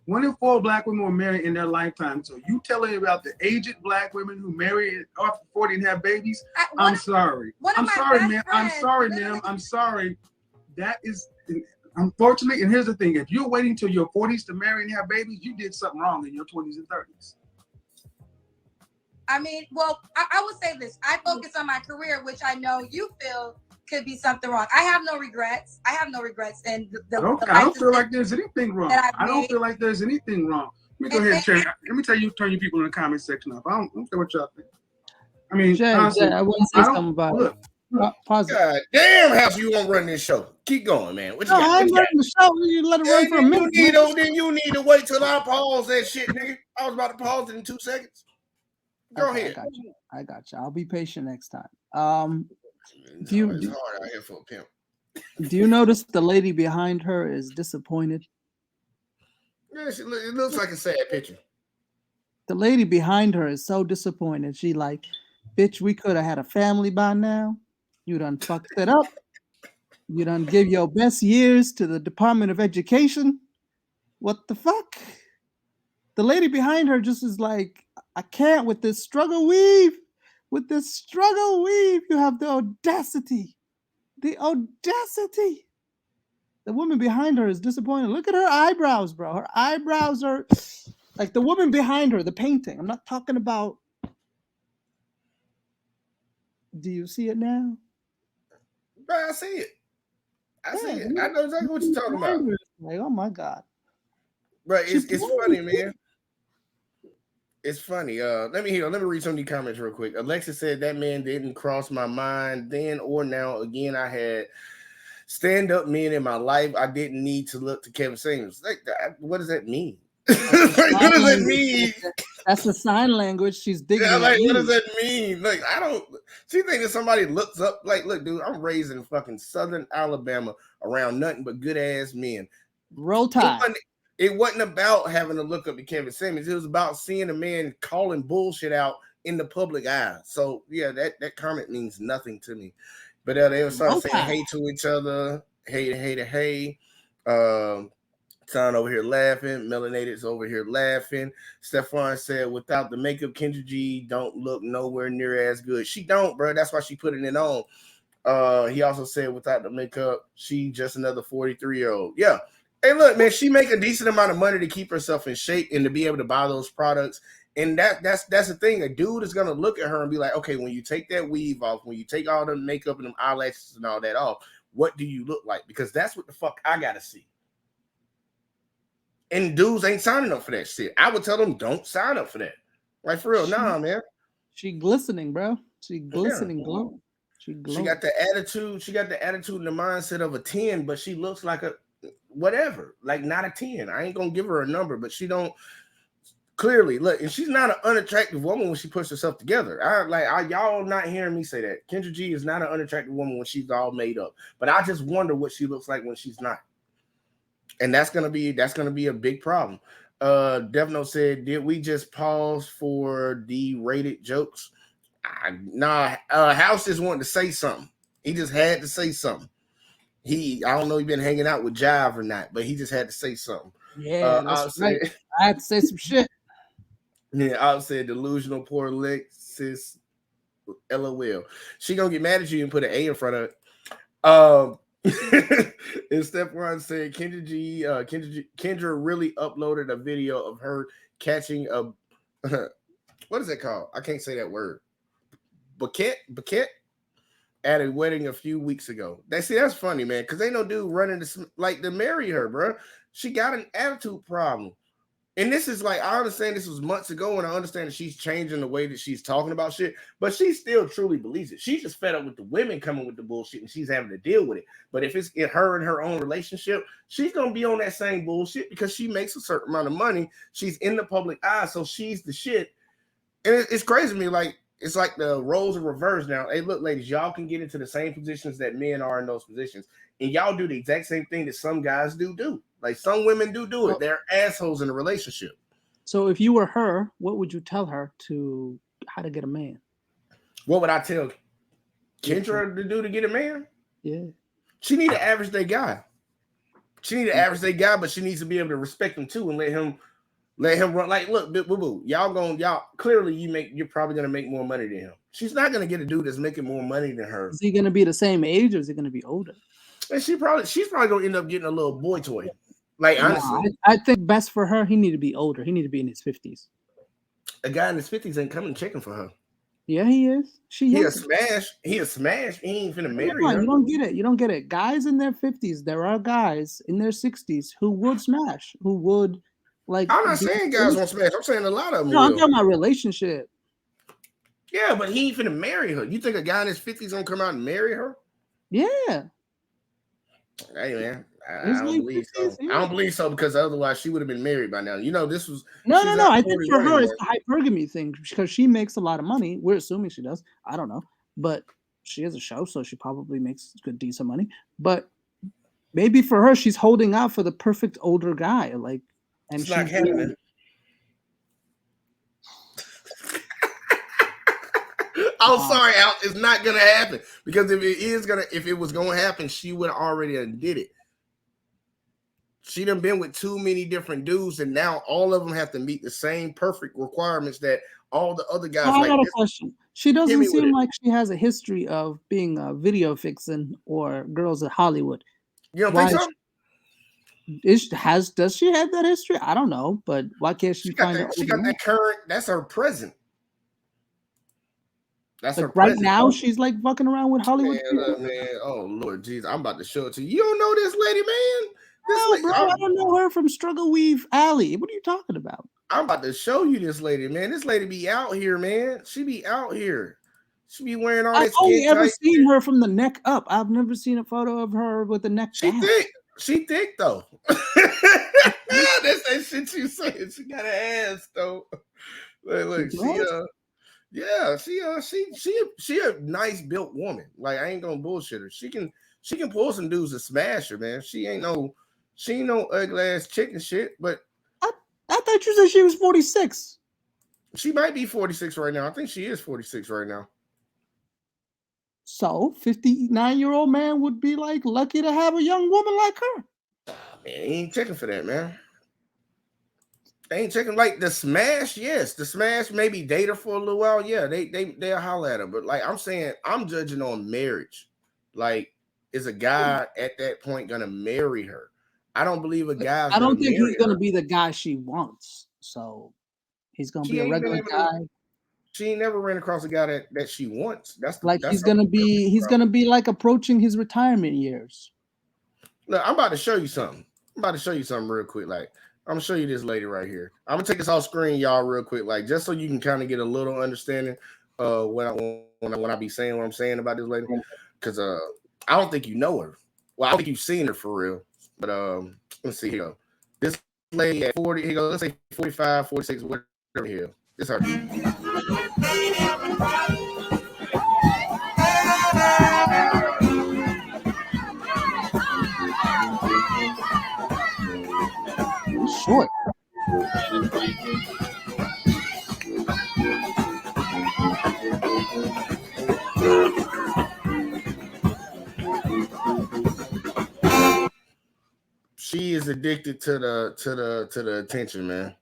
1 in 4 black women were married in their lifetime. So you telling me about the aged black women who marry after 40 and have babies? I'm sorry. I'm sorry, ma'am. I'm sorry. That is, unfortunately, and here's the thing. If you're waiting till your 40s to marry and have babies, you did something wrong in your 20s and 30s. I mean, well, I would say this. I focus on my career, which I know you feel could be something wrong. I have no regrets. I have no regrets. And I don't feel like there's anything wrong. I don't feel like there's anything wrong. Let me go ahead and change. Let me tell you, turn you people in the comment section up. I don't care what y'all think. I mean, Jay, honestly, I want to say something about look, it. Pause it. God damn, how you won't run this show? Keep going, man. What you No, got? I What ain't you got? letting the show. You let it run for a minute. Then you need to wait till I pause that shit, nigga. I was about to pause it in 2 seconds. Go ahead. I got you. I'll be patient next time. It's hard out here for a pimp. Do you notice the lady behind her is disappointed? Yeah, it looks like a sad picture. The lady behind her is so disappointed. She like, bitch, we could have had a family by now. You done fucked it up. You done give your best years to the Department of Education. What the fuck? The lady behind her just is like, I can't with this struggle weave. With this struggle weave, you have the audacity. The audacity. The woman behind her is disappointed. Look at her eyebrows, bro. Her eyebrows are like the woman behind her, the painting. I'm not talking about. Do you see it now? Bro, I see it. I see it. I know exactly what you're talking about. Like, oh my God. Bro, it's funny, man. It's funny. Let me read some of these comments real quick. Alexa said that man didn't cross my mind then or now. Again, I had stand-up men in my life. I didn't need to look to Kevin Samuels. Like, what does that mean? What does that mean? That's the sign language. She's digging. Yeah, like, what does that mean? Like, I don't. She think that somebody looks up. Like, look, dude, I'm raised in fucking Southern Alabama around nothing but good ass men. Roll Tide. It wasn't about having to look up to Kevin Samuels. It was about seeing a man calling bullshit out in the public eye. So yeah, that comment means nothing to me. But they were starting saying hey to each other, hey. Son over here laughing. Melanated's over here laughing. Stefan said, without the makeup, Kendra G don't look nowhere near as good. She don't, bro. That's why she putting it on. He also said, without the makeup, she just another 43-year-old. Yeah. Hey, look, man, she make a decent amount of money to keep herself in shape and to be able to buy those products. And that's the thing. A dude is gonna look at her and be like, okay, when you take that weave off, when you take all the makeup and them eyelashes and all that off, what do you look like? Because that's what the fuck I gotta see. And dudes ain't signing up for that shit. I would tell them, don't sign up for that. Like, for real, nah, man. She glistening, bro. She glistening, glow. She got the attitude. She got the attitude and the mindset of a 10, but she looks like a whatever, like not a 10. I ain't gonna give her a number, but she don't clearly look, and she's not an unattractive woman when she puts herself together. Y'all not hearing me say that. Kendra G is not an unattractive woman when she's all made up, but I just wonder what she looks like when she's not. And that's gonna be a big problem. Devno said, did we just pause for the rated jokes? House just wanted to say something. He just had to say something. I don't know if he's been hanging out with Jive or not, but he just had to say something. Yeah, that's right. I had to say some shit. Yeah, I would say delusional, poor Alexis. LOL. She gonna get mad at you and put an A in front of it. And Stephon said Kendra really uploaded a video of her catching a what is it called? I can't say that word. Bouquet at a wedding a few weeks ago. That's funny, man, because ain't no dude running to marry her, bro. She got an attitude problem. And this is like, I understand this was months ago, and I understand that she's changing the way that she's talking about shit, but she still truly believes it. She's just fed up with the women coming with the bullshit, and she's having to deal with it. But if it's in her and her own relationship, she's going to be on that same bullshit because she makes a certain amount of money. She's in the public eye, so she's the shit. And it's crazy to me, like, it's like the roles are reversed now. Hey, look, ladies, y'all can get into the same positions that men are in those positions. And y'all do the exact same thing that some guys do. Like, some women do it. They're assholes in a relationship. So if you were her, what would you tell her how to get a man? What would I tell Kendra to do to get a man? Yeah. She need to average that guy. But she needs to be able to respect him too and let him run. Like, look, boo-boo, y'all clearly you're probably gonna make more money than him. She's not gonna get a dude that's making more money than her. Is he gonna be the same age or is he gonna be older? And she's probably gonna end up getting a little boy toy. Like, honestly, I think best for her, he need to be older. He need to be in his 50s. A guy in his 50s ain't coming checking for her. Yeah, he is. She He a is. smash. He a smash. He ain't finna marry her. You don't get it. You don't get it. Guys in their 50s, there are guys in their 60s who would smash, who would like. I'm not saying guys won't smash. I'm saying a lot of them No, I'm will. talking about relationship. Yeah, but he ain't finna marry her. You think a guy in his 50s gonna come out and marry her? Yeah. Hey man, I He's don't like believe 50s, so. yeah. I don't believe so because otherwise she would have been married by now. You know, this was No. she's I not think for 41 her, it's anymore. the hypergamy thing because she makes a lot of money. We're assuming she does. I don't know, but she has a show, so she probably makes good, decent money. But maybe for her, she's holding out for the perfect older guy, like, and It's not she's doing- happening. I'm sorry, Al. It's not gonna happen because if it was gonna happen, she would have already did it. She done been with too many different dudes, and now all of them have to meet the same perfect requirements that all the other guys. So I like got a this. question. She me doesn't with seem it. like she has a history of being a video vixen or girls at Hollywood. You don't Why think so? does she have that history? I don't know, but why can't she, She got find her? that. She got that current. That's her present. That's her Like right present. now, she's like fucking around with Hollywood Man, people. look, man. Oh Lord, jeez, I'm about to show it to you. You don't know this lady, man. This No, lady, bro, I don't know her from Struggle Weave Alley. What are you talking about? I'm about to show you this lady, man. This lady be out here, man. She be out here. She be wearing all I've that only skin ever tight. seen her from the neck up. I've never seen a photo of her with the neck She down. thick. She thick though. That's that shit you saying. She got an ass though. Look, she a nice built woman. Like I ain't gonna bullshit her. She can pull some dudes to smash her, man. She ain't no ugly ass chicken shit, but I thought you said she was 46. She might be 46 right now. I think she is 46 right now. So 59-year-old man would be like lucky to have a young woman like her. Man, he ain't checking for that, man. They ain't checking like the smash. Yes, the smash maybe date her for a little while. Yeah, they'll holler at her. But like I'm saying, I'm judging on marriage. Like, is a guy at that point gonna marry her? I don't believe a guy's. I don't gonna think marry he's gonna her. be the guy she wants. So he's gonna She be a ain't been regular able to- guy. She ain't never ran across a guy that she wants. That's Like that's he's gonna be like approaching his retirement years. Look, I'm about to show you something. I'm about to show you something real quick. Like, I'm gonna show you this lady right here. I'm gonna take this off screen, y'all, real quick, like just so you can kind of get a little understanding when I be saying what I'm saying about this lady. Because I don't think you know her. Well, I don't think you've seen her for real. But let's see here. This lady at 40, here goes, let's say 45, 46, whatever here. This her. Short. She is addicted to the attention, man.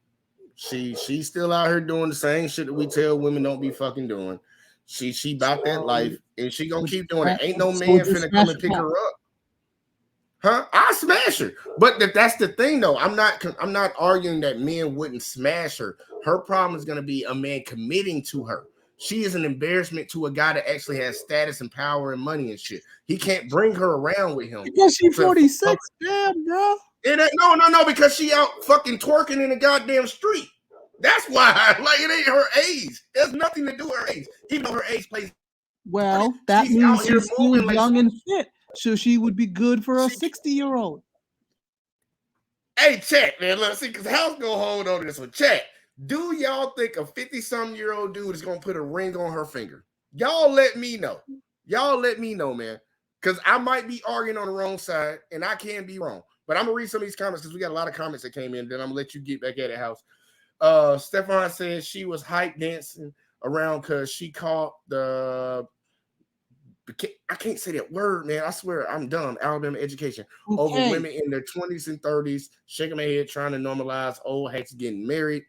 She's still out here doing the same shit that we tell women don't be fucking doing. She about that life, and she gonna keep doing it. Ain't no man finna come and pick her up. Huh? I smash her. But that's the thing though. I'm not arguing that men wouldn't smash her. Her problem is gonna be a man committing to her. She is an embarrassment to a guy that actually has status and power and money and shit. He can't bring her around with him. Because she's 46. Damn, bro. It ain't no, because she out fucking twerking in the goddamn street. That's why. Like, it ain't her age. There's nothing to do with her age. Even though her age plays. Well, that She's means out here she's still moving like- young and fit. So she would be good for a 60-year-old. Hey, chat, man. Let's see, because House gonna hold on to this one. Chat. Do y'all think a 50-something-year-old dude is gonna put a ring on her finger? Y'all let me know. Y'all let me know, man. Because I might be arguing on the wrong side, and I can be wrong. But I'm gonna read some of these comments because we got a lot of comments that came in. Then I'm gonna let you get back at it, House. Stefan says she was hype dancing around because she caught the. I can't say that word, man. I swear I'm dumb. Alabama education over women in their 20s and 30s, shaking my head, trying to normalize old hats getting married.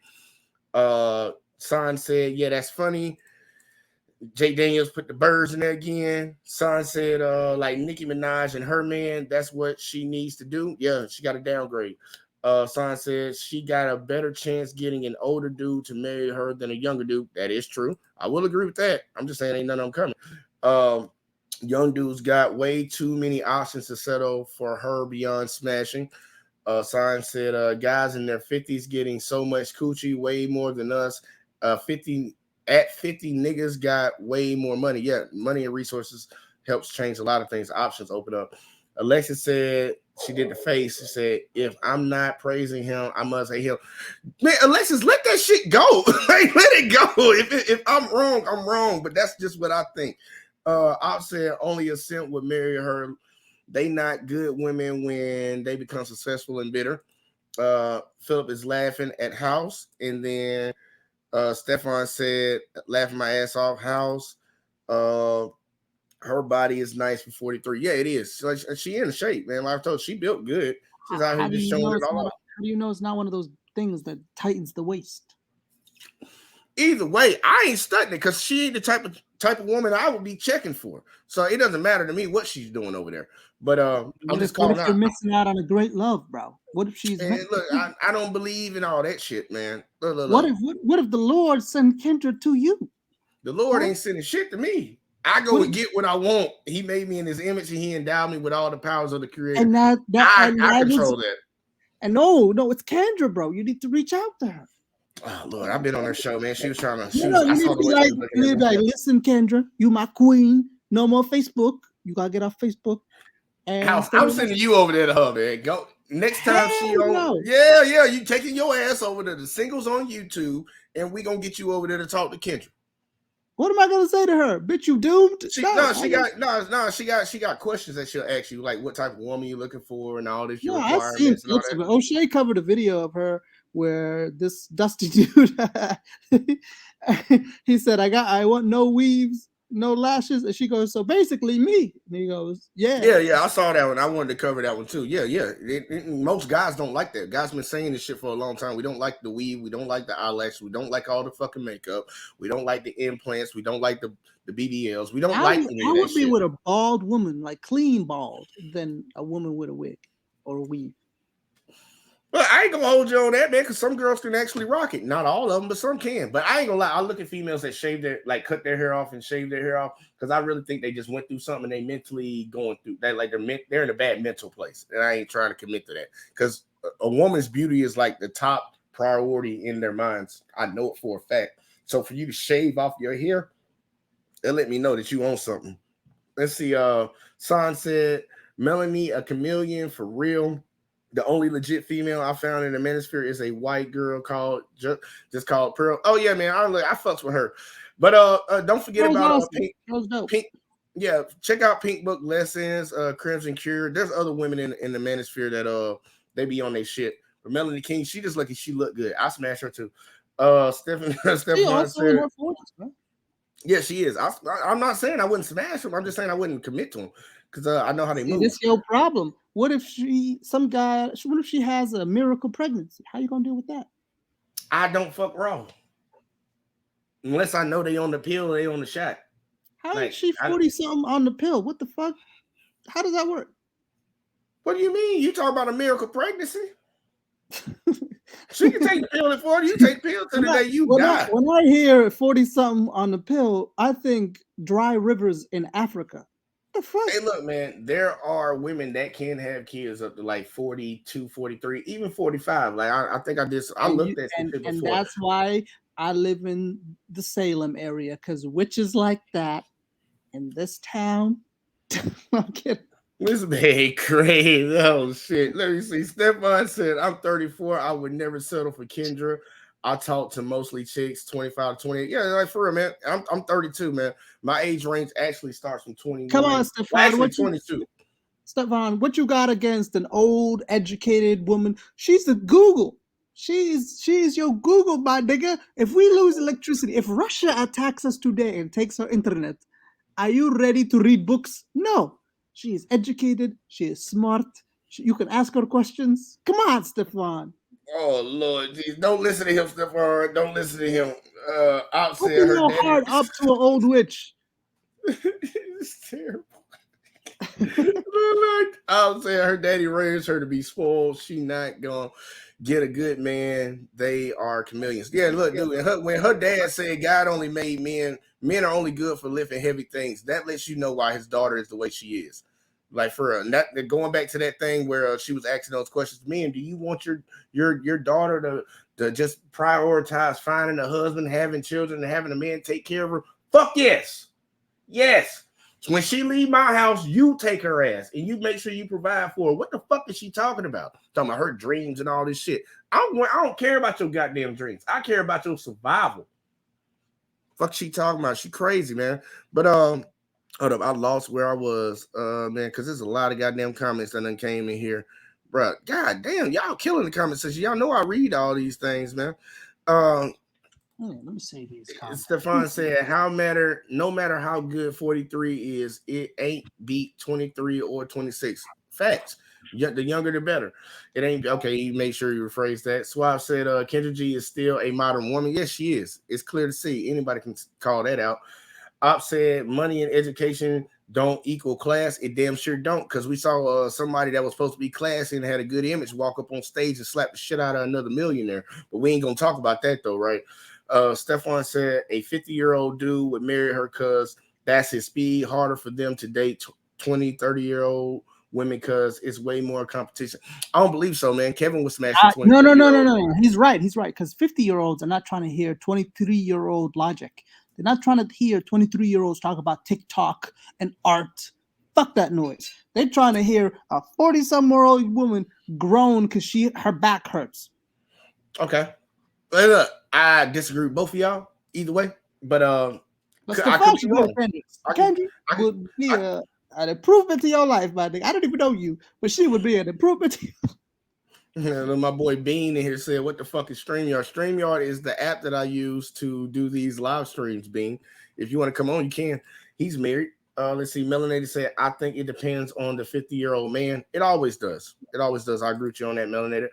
Son said, yeah, that's funny. Jay Daniels put the birds in there again. Son said, like Nicki Minaj and her man, that's what she needs to do. Yeah, she got to downgrade. Son said she got a better chance getting an older dude to marry her than a younger dude. That is true. I will agree with that. I'm just saying ain't none of them coming. Young dudes got way too many options to settle for her beyond smashing. Son said guys in their 50s getting so much coochie, way more than us. 50 niggas got way more money. Yeah, money and resources helps change a lot of things. Options open up. Alexis said she did the face. She said, if I'm not praising him, I must hate him. Man, Alexis, let that shit go. Like, let it go. If I'm wrong, I'm wrong. But that's just what I think. Op said only a simp would marry her. They not good women when they become successful and bitter. Philip is laughing at House. And then Stefan said, laughing my ass off, House. Her body is nice for 43. Yeah, it is. So she in shape, man. Like I told you, she built good. She's out here just showing it all off. How do you know it's not one of those things that tightens the waist? Either way, I ain't studying it because she ain't the type of woman I would be checking for. So it doesn't matter to me what she's doing over there. But I'm just calling out. You're missing out on a great love, bro? What if she's? Man, look, I don't believe in all that shit, man. Look. What if the Lord sent Kendra to you? The Lord ain't sending shit to me. I go and get what I want. He made me in his image and he endowed me with all the powers of the creator. And I control that. And no, it's Kendra, bro. You need to reach out to her. Oh Lord, I've been on her show, man. She was trying to. You need to be like, listen, Kendra, you my queen. No more Facebook. You gotta get off Facebook. And I'm sending you over there to her, man. Go next time she on. No. Yeah, you taking your ass over to the singles on YouTube, and we gonna get you over there to talk to Kendra. What am I gonna say to her? Bitch, you doomed? She got questions that she'll ask you, like what type of woman you looking for and all this. No, I've seen clips of it. O'Shea covered a video of her where this dusty dude he said, I want no weaves, no lashes, and she goes, so basically me. And he goes, yeah, I saw that one. I wanted to cover that one too. Most guys don't like that. Guys been saying this shit for a long time. We don't like the weave, we don't like the eyelashes, we don't like all the fucking makeup, we don't like the implants, we don't like the BBLs, we don't like any I of that would be shit. with a bald woman, like clean bald, than a woman with a wig or a weave. Well, I ain't gonna hold you on that, man, because some girls can actually rock it. Not all of them, but some can. But I ain't gonna lie. I look at females that cut their hair off and shave their hair off, because I really think they just went through something and they mentally going through that. Like they're in a bad mental place, and I ain't trying to commit to that, because a woman's beauty is like the top priority in their minds. I know it for a fact. So for you to shave off your hair, it let me know that you own something. Let's see. San said, Melanie, a chameleon for real. The only legit female I found in the manosphere is a white girl called just called Pearl. Oh yeah, man, I fucks with her. But don't forget about Pink. Yeah, check out Pink Book Lessons, Crimson Cure. There's other women in the manosphere that they be on their shit. But Melanie King, she just lucky she look good. I smash her too. Stephen said, yeah, she is. I'm not saying I wouldn't smash them. I'm just saying I wouldn't commit to them because I know how they move. This is your problem. What if she has a miracle pregnancy? How you gonna deal with that? I don't fuck raw. Unless I know they on the pill or they on the shot. How is she 40-something on the pill? What the fuck? How does that work? What do you mean? You talk about a miracle pregnancy? She can take the pill at 40. You take pills to the day you die. When I hear 40-something on the pill, I think dry rivers in Africa. The fuck? Hey, look, man, there are women that can have kids up to like 42, 43, even 45. Like I think I looked at some before. And that's why I live in the Salem area, because witches like that in this town. I'm kidding. This man crazy. Oh shit. Let me see. Stefan said, I'm 34. I would never settle for Kendra. I talk to mostly chicks 25 to 28. Yeah, like for real, man. I'm 32, man. My age range actually starts from 21. Come on, Stefan. Actually, 22. Stefan, what you got against an old, educated woman? She's the Google. She's your Google, my nigga. If we lose electricity, if Russia attacks us today and takes our internet, are you ready to read books? No. She is educated. She is smart. You can ask her questions. Come on, Stefan. Oh Lord, geez. Don't listen to him, Stefan. Don't listen to him. Open your heart up to an old witch. It's terrible. I'm saying her daddy raised her to be spoiled. She not gonna get a good man. They are chameleons. Yeah, look, dude. When her dad said God only made men are only good for lifting heavy things, that lets you know why his daughter is the way she is. Like for her, not going back to that thing where she was asking those questions. Men, do you want your daughter to just prioritize finding a husband, having children, and having a man take care of her? Fuck yes, yes. So when she leave my house, you take her ass and you make sure you provide for her. What the fuck is she talking about? Talking about her dreams and all this shit. I don't care about your goddamn dreams. I care about your survival. Fuck she talking about? She crazy, man. But hold up, I lost where I was, man, because there's a lot of goddamn comments that done came in here, bro. God damn, y'all killing the comment section. Y'all know I read all these things, man. Let me say these comments. Stefan said, no matter how good 43 is, it ain't beat 23 or 26. Facts. The younger, the better. It ain't okay. You make sure you rephrase that. Swab said, Kendra G is still a modern woman. Yes, she is. It's clear to see. Anybody can call that out. Op said, money and education don't equal class. It damn sure don't, because we saw somebody that was supposed to be classy and had a good image walk up on stage and slap the shit out of another millionaire. But we ain't gonna talk about that though, right? Stefan said a 50-year-old dude would marry her because that's his speed. Harder for them to date 20, 30-year-old women because it's way more competition. I don't believe so, man. Kevin was smashing 20. No. He's right. Because 50-year-olds are not trying to hear 23-year-old logic. They're not trying to hear 23-year-olds talk about TikTok and art. Fuck that noise. They're trying to hear a 40-some-year-old woman groan because her back hurts. Okay. Look, I disagree with both of y'all either way, but I could be wrong. Kendra would be an improvement to your life, my nigga. I don't even know you, but she would be an improvement to you. My boy Bean in here said, what the fuck is StreamYard? StreamYard is the app that I use to do these live streams, Bean. If you want to come on, you can. He's married. Let's see. Melanated said, I think it depends on the 50-year-old man. It always does. It always does. I agree with you on that, Melanated.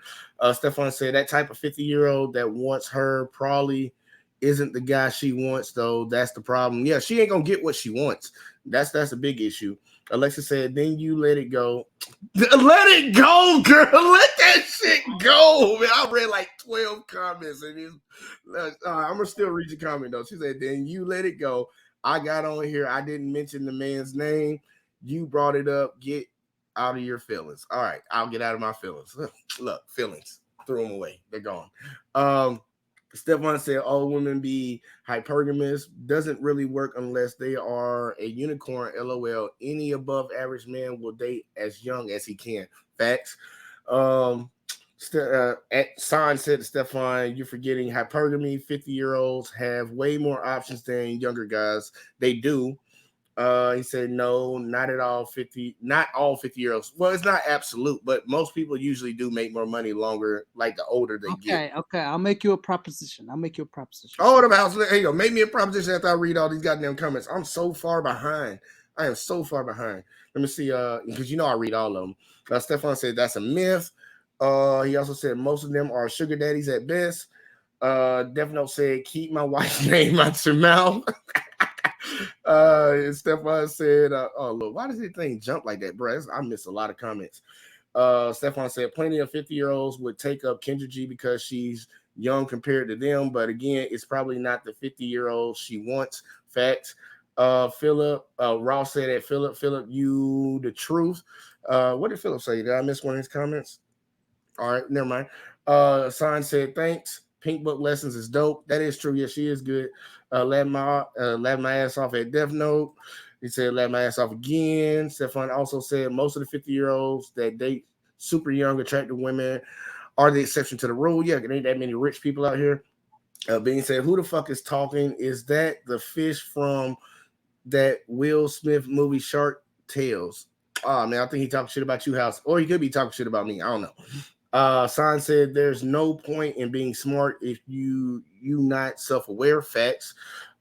Stefan said that type of 50-year-old that wants her probably isn't the guy she wants, though. That's the problem. Yeah, she ain't gonna get what she wants. That's a big issue. Alexa said, then you let it go. Let it go, girl. Let that shit go, man. I read like 12 comments. And I'm gonna still read your comment though. She said, then you let it go. I got on here. I didn't mention the man's name. You brought it up. Get out of your feelings. All right, I'll get out of my feelings. Look, feelings. Threw them away. They're gone. Stefan said all women be hypergamous. Doesn't really work unless they are a unicorn. LOL. Any above average man will date as young as he can. Facts. San said to Stefan, you're forgetting hypergamy. 50-year-olds have way more options than younger guys. They do. He said, no, not at all. Not all 50-year-olds. Well, it's not absolute, but most people usually do make more money longer, like the older they get. Okay. I'll make you a proposition. Oh, the house. Here you go. Make me a proposition after I read all these goddamn comments. I'm so far behind. I am so far behind. Let me see. Because I read all of them. Stefan said that's a myth. He also said most of them are sugar daddies at best. Defino said keep my wife's name out your mouth. Stefan said, oh look, why does this thing jump like that, bro? I missed a lot of comments. Stefan said plenty of 50-year-olds would take up Kendra G because she's young compared to them, but again, it's probably not the 50-year-old she wants. Facts. Philip, Ross said that Philip, you the truth. What did Philip say? Did I miss one of his comments? All right, never mind. Sign said thanks. Pink Book Lessons is dope. That is true. Yeah, she is good. Laughed my ass off at Death Note. He said laughed my ass off again. Stefan also said most of the 50-year-olds that date super young, attractive women are the exception to the rule. Yeah, there ain't that many rich people out here. Being said, who the fuck is talking? Is that the fish from that Will Smith movie Shark Tales? Oh man, I think he talking shit about you, House, or he could be talking shit about me. I don't know. Sign said there's no point in being smart if you not self-aware. Facts.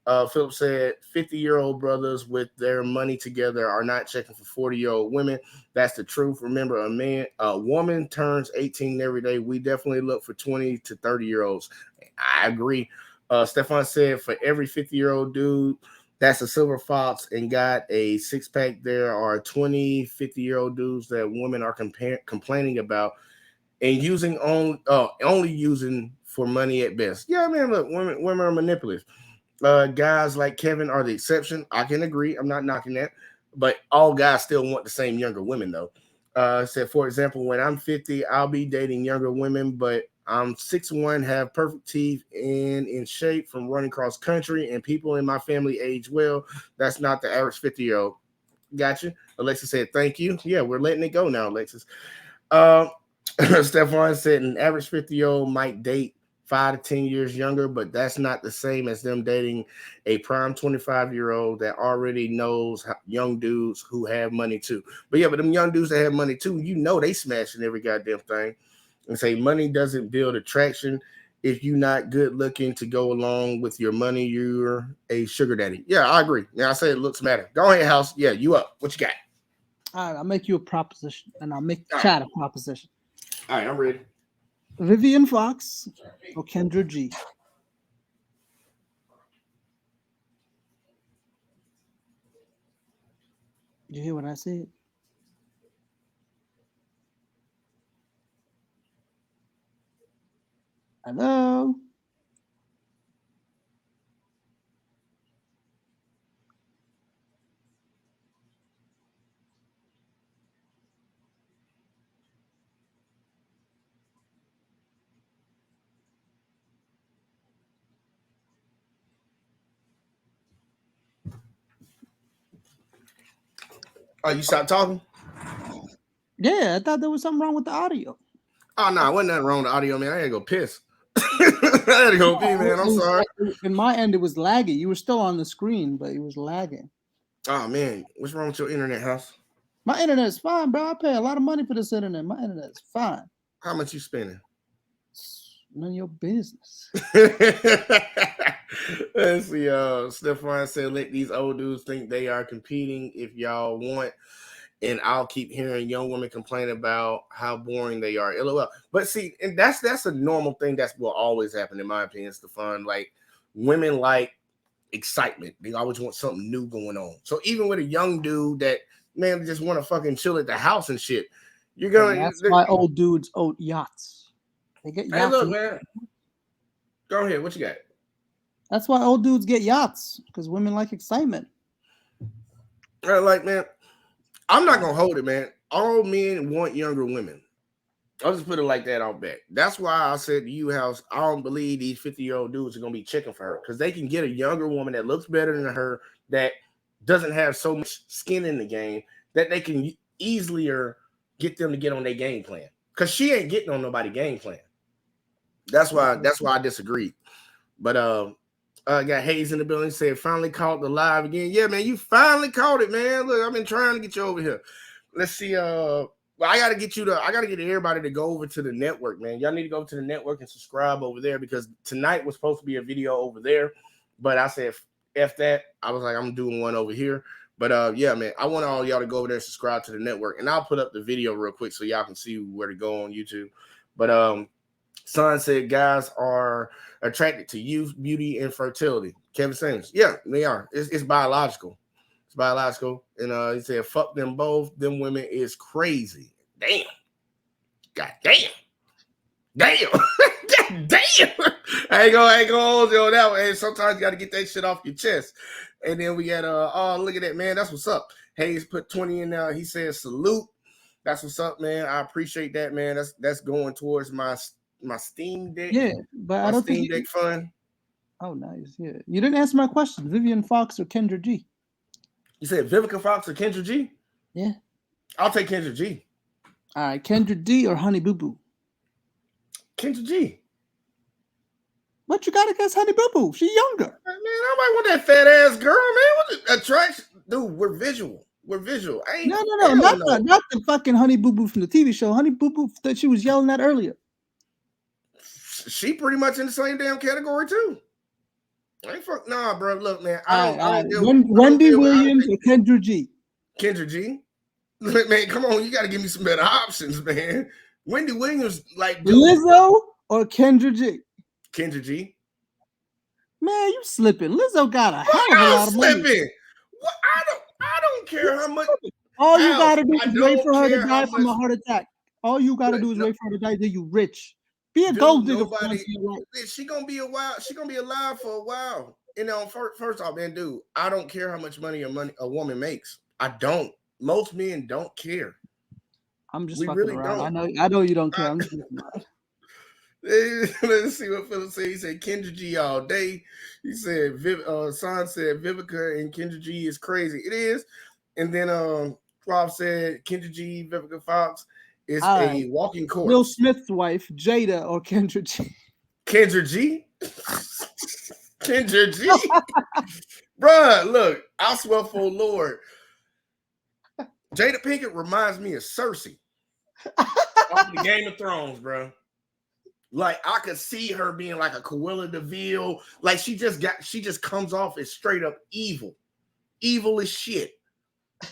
Philip said 50-year-old brothers with their money together are not checking for 40-year-old women. That's the truth. Remember, a woman turns 18 every day. We definitely look for 20 to 30-year-olds. I agree. Stefan said for every 50-year-old dude that's a silver fox and got a six-pack. There are 20, 50-year-old dudes that women are complaining about and using only using for money at best. Yeah, man, look, women are manipulative. Guys like Kevin are the exception. I can agree. I'm not knocking that, but all guys still want the same younger women though. Said, for example, when I'm 50, I'll be dating younger women, but I'm 6'1", have perfect teeth and in shape from running cross country, and people in my family age well. That's not the average 50-year-old. Gotcha. Alexis said, thank you. Yeah, we're letting it go now, Alexis. Stefan said an average 50-year-old might date 5 to 10 years younger, but that's not the same as them dating a prime 25-year-old that already knows young dudes who have money too. But yeah, but them young dudes that have money too, you know they smashing every goddamn thing. And say money doesn't build attraction. If you're not good looking to go along with your money, you're a sugar daddy. Yeah, I agree. Yeah, I say it looks matter. Go ahead, House. Yeah, you up. What you got? All right, I'll make you a proposition, and I'll make the chat a proposition. All right, I'm ready. Vivian Fox or Kendra G? Did you hear what I said? Hello? Oh, you stopped talking? Yeah, I thought there was something wrong with the audio. Oh, no, wasn't nothing wrong with the audio, man. I had to go piss. I had to go pee, man. I'm sorry. In my end, it was laggy. You were still on the screen, but it was lagging. Oh, man. What's wrong with your internet, House? My internet is fine, bro. I pay a lot of money for this internet. My internet is fine. How much you spending? None of your business. Let's see. Stefan said, let these old dudes think they are competing if y'all want. And I'll keep hearing young women complain about how boring they are. LOL. But see, and that's a normal thing. That's will always happen, in my opinion, Stefan. Like, women like excitement. They always want something new going on. So even with a young dude that, man, just want to fucking chill at the house and shit, you're going. That's why old dudes own yachts. They get yachts. Hey, look, man. Go ahead. What you got? That's why old dudes get yachts, because women like excitement. Like, man, I'm not gonna hold it, man. All men want younger women. I'll just put it like that out back. That's why I said to you, House, I don't believe these 50-year-old dudes are gonna be checking for her, because they can get a younger woman that looks better than her, that doesn't have so much skin in the game, that they can easily get them to get on their game plan. Because she ain't getting on nobody's game plan. That's why I disagree. But got Hayes in the building, said finally caught the live again. Yeah, man, you finally caught it, man. Look, I've been trying to get you over here. Let's see. Well, I gotta get everybody to go over to the network, man. Y'all need to go to the network and subscribe over there, because tonight was supposed to be a video over there, but I said F that. I was like, I'm doing one over here. But yeah, man, I want all y'all to go over there and subscribe to the network, and I'll put up the video real quick so y'all can see where to go on YouTube. But Son said guys are attracted to youth, beauty, and fertility. Kevin Samuels, yeah, they are. It's biological. It's biological. And he said, fuck them both. Them women is crazy. Damn. God damn. Damn. God damn. I ain't gonna hold you on that one. Hey, sometimes you gotta get that shit off your chest. And then we got oh, look at that, man. That's what's up. Hayes put 20 in there. He says salute. That's what's up, man. I appreciate that, man. That's going towards my Steam Deck. Yeah, but I don't Steam think Deck fun. Oh, nice. Yeah, you didn't answer my question. Vivian Fox or Kendra G? You said Vivica Fox or Kendra G? Yeah, I'll take Kendra G. All right, Kendra D or Honey Boo Boo? Kendra G. What you got against Honey Boo Boo? She younger. Man, nobody want that fat ass girl, man. What the attraction? Dude, we're visual. We're visual. No, not the fucking Honey Boo Boo from the TV show. Honey Boo Boo that she was yelling at earlier. She pretty much in the same damn category too. Nah, bro. Look, man. Wendy Williams or Kendra G? Kendra G. Man, come on. You got to give me some better options, man. Wendy Williams, like Lizzo or Kendra G? Kendra G. Man, you slipping. Lizzo got a Bro, hell of a lot I'm of money. slipping. What? I don't care how much. All you House, gotta do I is wait for don't her to care how die from a much. heart attack. All you gotta Look, do is no, wait for her to die, then you rich. Be a dude, gold digger for nobody. once in your life. She gonna be a while. She gonna be alive for a while. You know, first off, man, dude, I don't care how much money a woman makes. I don't. Most men don't care. I'm just We fucking really around. don't. I know you don't care. I'm just fucking around. Let's see what Philip said. He said Kendra G all day. He said Son said Vivica and Kendra G is crazy. It is. And then Rob said Kendra G, Vivica Fox is All a right. walking corpse. Will Smith's wife, Jada or Kendra G? Kendra G? Kendra G? Bruh, look, I swear for Lord. Jada Pinkett reminds me of Cersei off the Game of Thrones, bro. Like I could see her being like a Cruella de Vil. Like she just comes off as straight up evil as shit.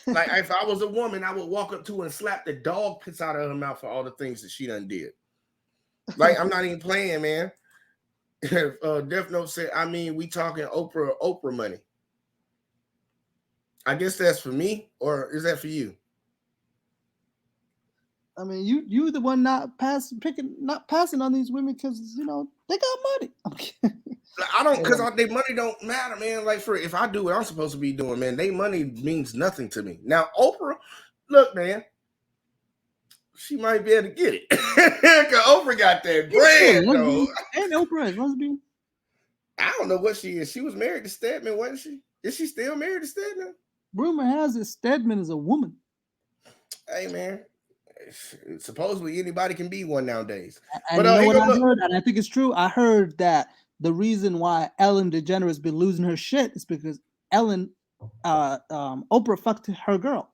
Like if I was a woman, I would walk up to her and slap the dog piss out of her mouth for all the things that she done did. Like I'm not even playing, man. Death Note said, I mean, we talking Oprah money. I guess that's for me, or is that for you? I mean, you the one not passing on these women because you know they got money. I don't, because their money don't matter, man. Like if I do what I'm supposed to be doing, man, their money means nothing to me. Now, Oprah, look, man, she might be able to get it. Because Oprah got that bread, though. And Oprah is lesbian. I don't know what she is. She was married to Stedman, wasn't she? Is she still married to Stedman? Rumor has it Stedman is a woman. Hey, man. Supposedly anybody can be one nowadays. And but you know what I heard, and I think it's true. I heard that the reason why Ellen DeGeneres been losing her shit is because Oprah fucked her girl.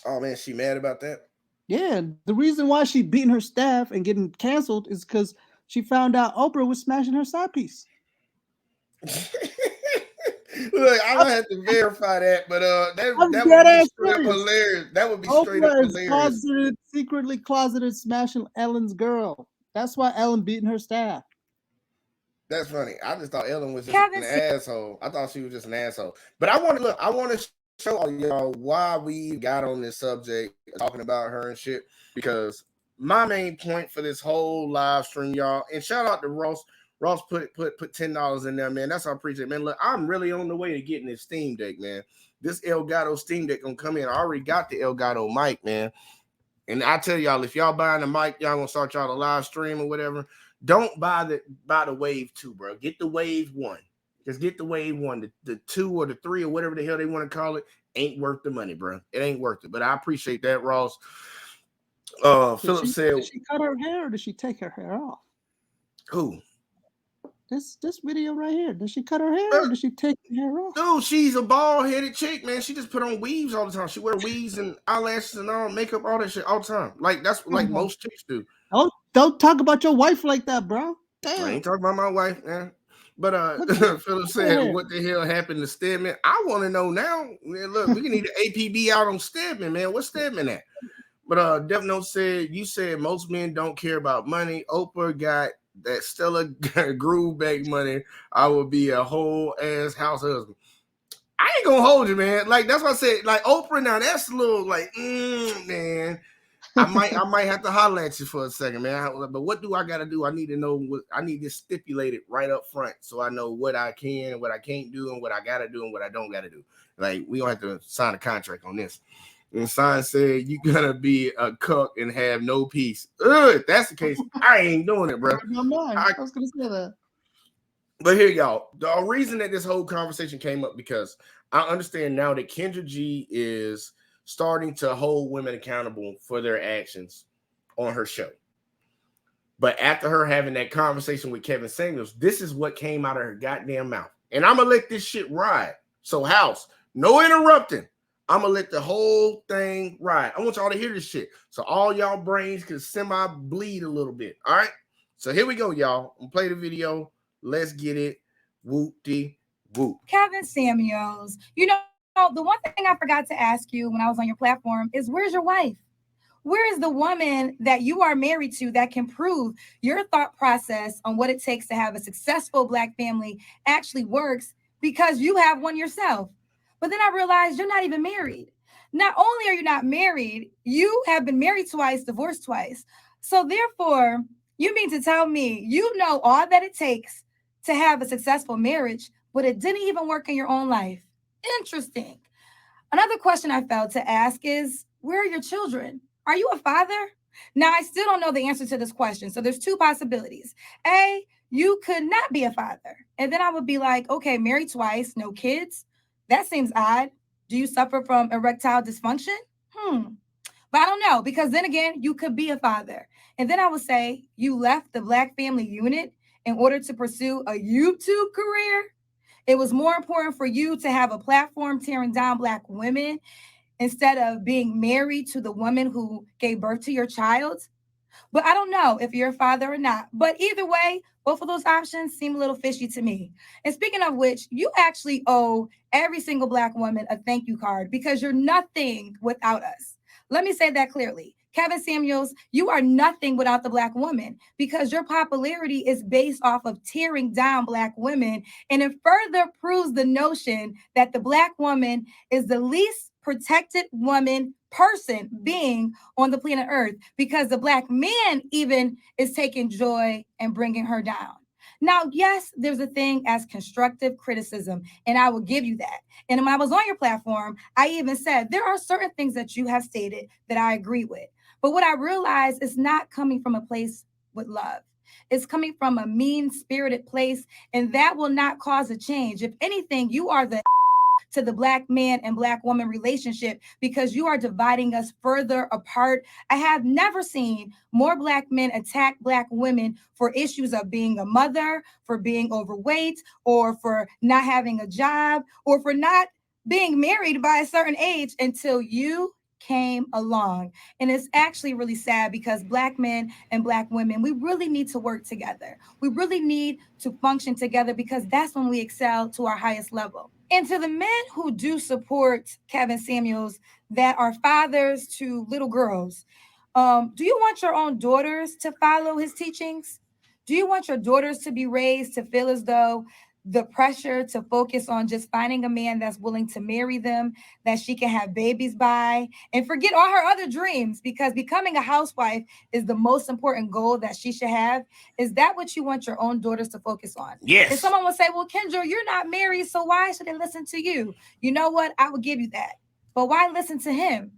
Oh man, she mad about that? Yeah, the reason why she beating her staff and getting canceled is because she found out Oprah was smashing her side piece. Look, I'm gonna have to verify that, but that would be straight up hilarious. That would be straight up hilarious. Secretly closeted smashing Ellen's girl. That's why Ellen beating her staff. That's funny. I just thought Ellen was just an asshole. I thought she was just an asshole. But I want to show all y'all why we got on this subject talking about her and shit. Because my main point for this whole live stream, y'all, and shout out to Ross. Ross put $10 in there, man. That's how I appreciate it, man. Look, I'm really on the way to getting this Steam Deck, man. This Elgato Steam Deck gonna come in. I already got the Elgato mic, man. And I tell y'all, if y'all buying the mic, y'all gonna start y'all a live stream or whatever. Don't buy the Wave 2, bro. Get the Wave 1. Just get the Wave 1. The 2 or the 3 or whatever the hell they want to call it ain't worth the money, bro. It ain't worth it. But I appreciate that, Ross. Philip said, did she cut her hair or did she take her hair off? Who? This video right here. Did she cut her hair or did she take her hair off? Dude, she's a bald-headed chick, man. She just put on weaves all the time. She wear weaves and eyelashes and all, makeup, all that shit all the time. Like that's like most chicks do. Don't talk about your wife like that, bro. Damn. I ain't talking about my wife, man. But Philip said, what the hell happened to Stedman? I want to know now. Man, look, we need an APB out on Stedman, man. What's Stedman at? But Death Note said, you said most men don't care about money. Oprah got that Stella groove back money. I would be a whole ass house husband. I ain't gonna hold you, man. Like that's what I said. Like Oprah, now that's a little like, man. I might have to holler at you for a second, man. But what do I gotta do? I need to know what I need to stipulate it right up front, so I know what I can and what I can't do, and what I gotta do and what I don't gotta do. Like we don't have to sign a contract on this. And Sign said, you gonna be a cuck and have no peace. If that's the case, I ain't doing it, bro. I was gonna say that. But here, y'all, the reason that this whole conversation came up because I understand now that Kendra G is starting to hold women accountable for their actions on her show. But after her having that conversation with Kevin Samuels, this is what came out of her goddamn mouth. And I'm gonna let this shit ride. So, house, no interrupting. I'm gonna let the whole thing ride. I want y'all to hear this shit. So all y'all brains can semi-bleed a little bit. All right. So here we go, y'all. I'm gonna play the video. Let's get it. Whoop-de-whoop. Kevin Samuels, you know, the one thing I forgot to ask you when I was on your platform is where's your wife? where is the woman that you are married to that can prove your thought process on what it takes to have a successful Black family actually works because you have one yourself? But then I realized you're not even married. Not only are you not married, you have been married twice, divorced twice. So therefore, you mean to tell me you know all that it takes to have a successful marriage, but it didn't even work in your own life? Interesting. Another question I failed to ask is, where are your children? Are you a father? Now, I still don't know the answer to this question. So there's two possibilities. A, you could not be a father. And then I would be like, okay, married twice, no kids. That seems odd. Do you suffer from erectile dysfunction? But I don't know, because then again, you could be a father. And then I would say you left the Black family unit in order to pursue a YouTube career. It was more important for you to have a platform tearing down Black women instead of being married to the woman who gave birth to your child. But I don't know if you're a father or not. But either way, both of those options seem a little fishy to me. And speaking of which, you actually owe every single Black woman a thank you card because you're nothing without us. Let me say that clearly. Kevin Samuels, you are nothing without the Black woman because your popularity is based off of tearing down Black women. And it further proves the notion that the Black woman is the least protected person being on the planet Earth because the Black man even is taking joy and bringing her down. Now, yes, there's a thing as constructive criticism, and I will give you that. And when I was on your platform, I even said there are certain things that you have stated that I agree with. But what I realized is not coming from a place with love. It's coming from a mean-spirited place, and that will not cause a change. If anything, you are the to the Black man and Black woman relationship because you are dividing us further apart. I have never seen more Black men attack Black women for issues of being a mother, for being overweight, or for not having a job, or for not being married by a certain age until you came along. And it's actually really sad because Black men and Black women, we really need to work together. We really need to function together because that's when we excel to our highest level. And to the men who do support Kevin Samuels that are fathers to little girls, do you want your own daughters to follow his teachings? Do you want your daughters to be raised to feel as though the pressure to focus on just finding a man that's willing to marry them, that she can have babies by, and forget all her other dreams because becoming a housewife is the most important goal that she should have? Is that what you want your own daughters to focus on? Yes. And someone will say, well, Kendra, you're not married, so why should they listen to you? You know what? I will give you that. But why listen to him?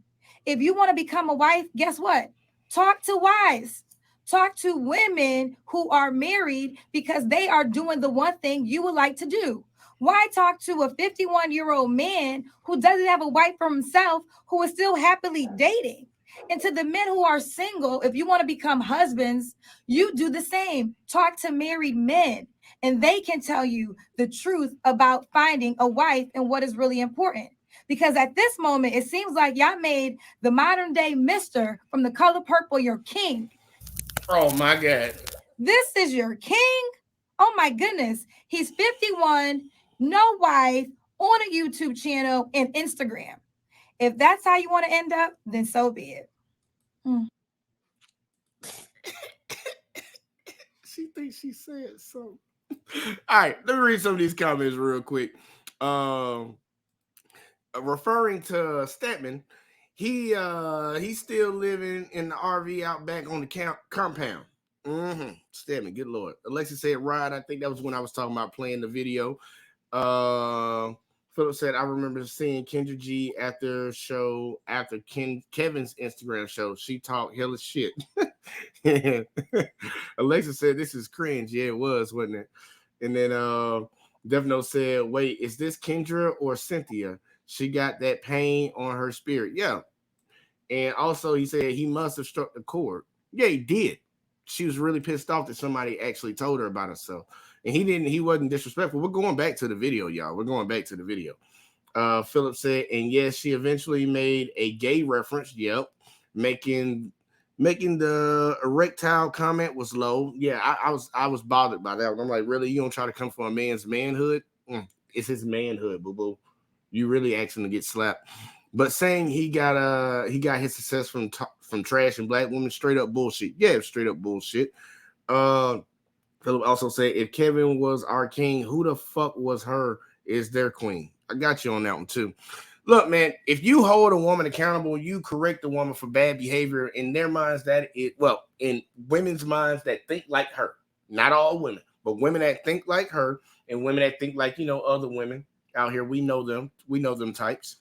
If you want to become a wife, guess what? Talk to wives. Talk to women who are married because they are doing the one thing you would like to do. Why talk to a 51-year-old man who doesn't have a wife for himself, who is still happily dating? And to the men who are single, if you want to become husbands, you do the same. Talk to married men, and they can tell you the truth about finding a wife and what is really important. Because at this moment, it seems like y'all made the modern day Mr. from The Color Purple your king. Oh my God. This is your king? Oh my goodness. He's 51, no wife, on a YouTube channel and Instagram. If that's how you want to end up, then so be it. She thinks she said so. All right, let me read some of these comments real quick. Referring to Stedman, he's still living in the RV out back on the compound. Stedman, good Lord. Alexa said, right. I think that was when I was talking about playing the video. Philip said, I remember seeing Kendra G after Kevin's Instagram show. She talked hella shit. Alexa said, this is cringe. Yeah, it was, wasn't it? And then Devno said, wait, is this Kendra or Cynthia? She got that pain on her spirit. Yeah. And also he said he must have struck the chord. Yeah, he did. She was really pissed off that somebody actually told her about herself. And he wasn't disrespectful. We're going back to the video, y'all. We're going back to the video. Philip said, and yes, she eventually made a gay reference. Yep. Making the erectile comment was low. Yeah, I was bothered by that one. I'm like, really? You don't try to come for a man's manhood? It's his manhood, boo-boo. You really asking to get slapped. But saying he got his success from trashing black women. Straight up bullshit. Yeah, straight up bullshit. Philip also said, if Kevin was our king, who the fuck was her is their queen? I got you on that one too. Look, man, if you hold a woman accountable, you correct a woman for bad behavior in their minds in women's minds that think like her. Not all women, but women that think like her and women that think like, other women out here. We know them. We know them types.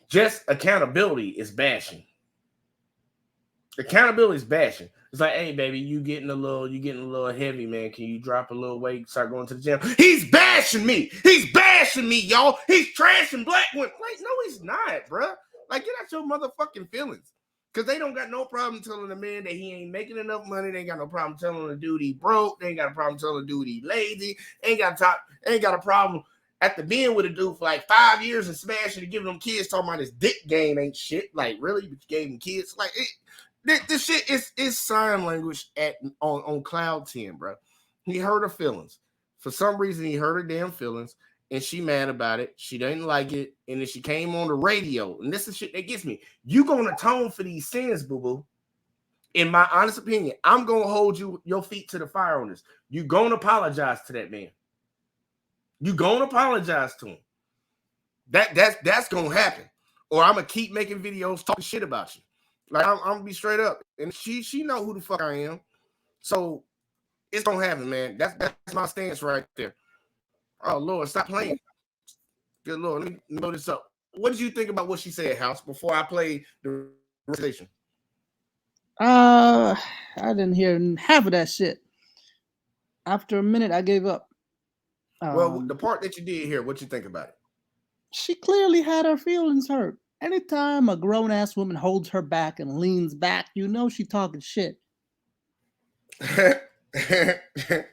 Just accountability is bashing. Accountability is bashing. It's like, hey, baby, you getting a little heavy, man. Can you drop a little weight, start going to the gym? He's bashing me. He's bashing me, y'all. He's trashing black women. Like, no, he's not, bro. Like, get out your motherfucking feelings. Because they don't got no problem telling a man that he ain't making enough money. They ain't got no problem telling the dude he broke. They ain't got a problem telling the dude he lazy. Ain't got a problem after being with a dude for like 5 years and smashing and giving them kids, talking about his dick game ain't shit. Like, really? But you gave him kids? Like, this shit is sign language on cloud 10, bro. He hurt her feelings. For some reason, he hurt her damn feelings, and she mad about it. She didn't like it, and then she came on the radio. And this is shit that gets me. You gonna atone for these sins, boo-boo. In my honest opinion, I'm gonna hold your feet to the fire on this. You gonna apologize to that man. You gonna apologize to him. That's gonna happen. Or I'm gonna keep making videos talking shit about you. Like, I'm gonna be straight up, and she know who the fuck I am, so it's gonna happen, man. That's my stance right there. Oh Lord, stop playing. Good Lord, let me know this up. What did you think about what she said, House? Before I play the station, I didn't hear half of that shit. After a minute, I gave up. Well, the part that you did hear, what you think about it? She clearly had her feelings hurt. Anytime a grown-ass woman holds her back and leans back, you know she talking shit. She holding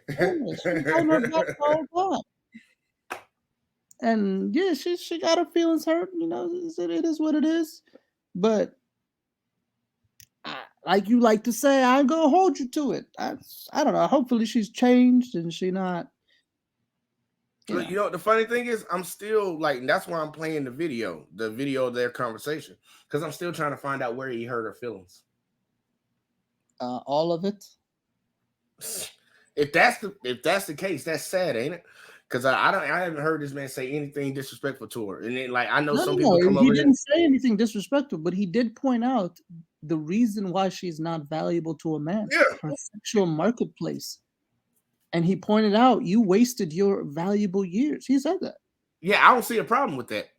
her back the whole time. And yeah, she got her feelings hurt. It is what it is. But like you like to say, I ain't gonna hold you to it. I don't know. Hopefully she's changed and she not. Look, the funny thing is, I'm still like, that's why I'm playing the video of their conversation, because I'm still trying to find out where he hurt her feelings. All of it. If that's the case, that's sad, ain't it? Because I haven't heard this man say anything disrespectful to her, and then, like, I know some people come over here. He didn't say anything disrespectful, but he did point out the reason why she's not valuable to a man. Yeah. Her sexual marketplace. And he pointed out, you wasted your valuable years. He said that. Yeah, I don't see a problem with that.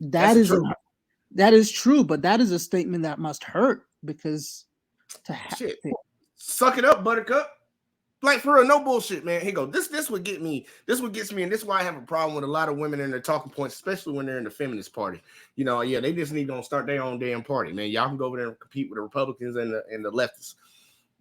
That is true, but that is a statement that must hurt, because shit. Suck it up, Buttercup. Like, for real, no bullshit, man. Here you go. This would get me. This what gets me, and this is why I have a problem with a lot of women in their talking points, especially when they're in the feminist party. They just need to start their own damn party, man. Y'all can go over there and compete with the Republicans and the leftists.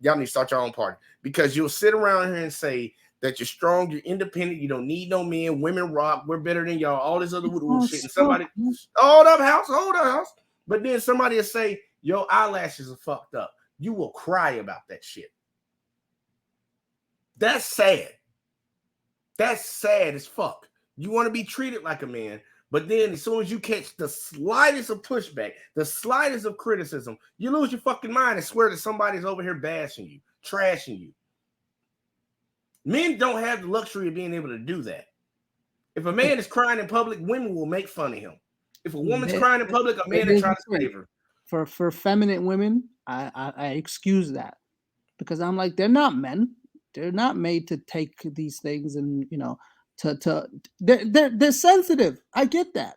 Y'all need to start your own party, because you'll sit around here and say that you're strong, you're independent, you don't need no men, women rock, we're better than y'all, all this other shit. And somebody, hold up, house. But then somebody will say, your eyelashes are fucked up. You will cry about that shit. That's sad. That's sad as fuck. You want to be treated like a man, but then as soon as you catch the slightest of pushback, the slightest of criticism, you lose your fucking mind and swear that somebody's over here bashing you, trashing you. Men don't have the luxury of being able to do that. If a man is crying in public, women will make fun of him. If a woman's crying in public, a man is trying to save her. For feminine women, I excuse that, because I'm like, they're not men. They're not made to take these things and, they're sensitive. I get that,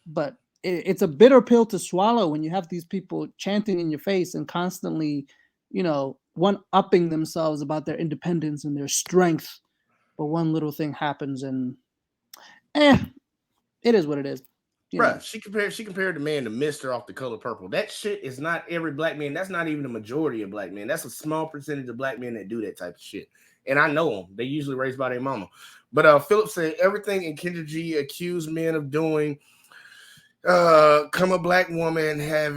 but it's a bitter pill to swallow when you have these people chanting in your face and constantly, one-upping themselves about their independence and their strength. But one little thing happens and it is what it is. Bruh, she compared the man to Mr. off The Color Purple. That shit is not every black man. That's not even the majority of black men. That's a small percentage of black men that do that type of shit. And I know them. They usually raised by their mama. But Philip said everything in Kendra G accused men of doing, come a black woman have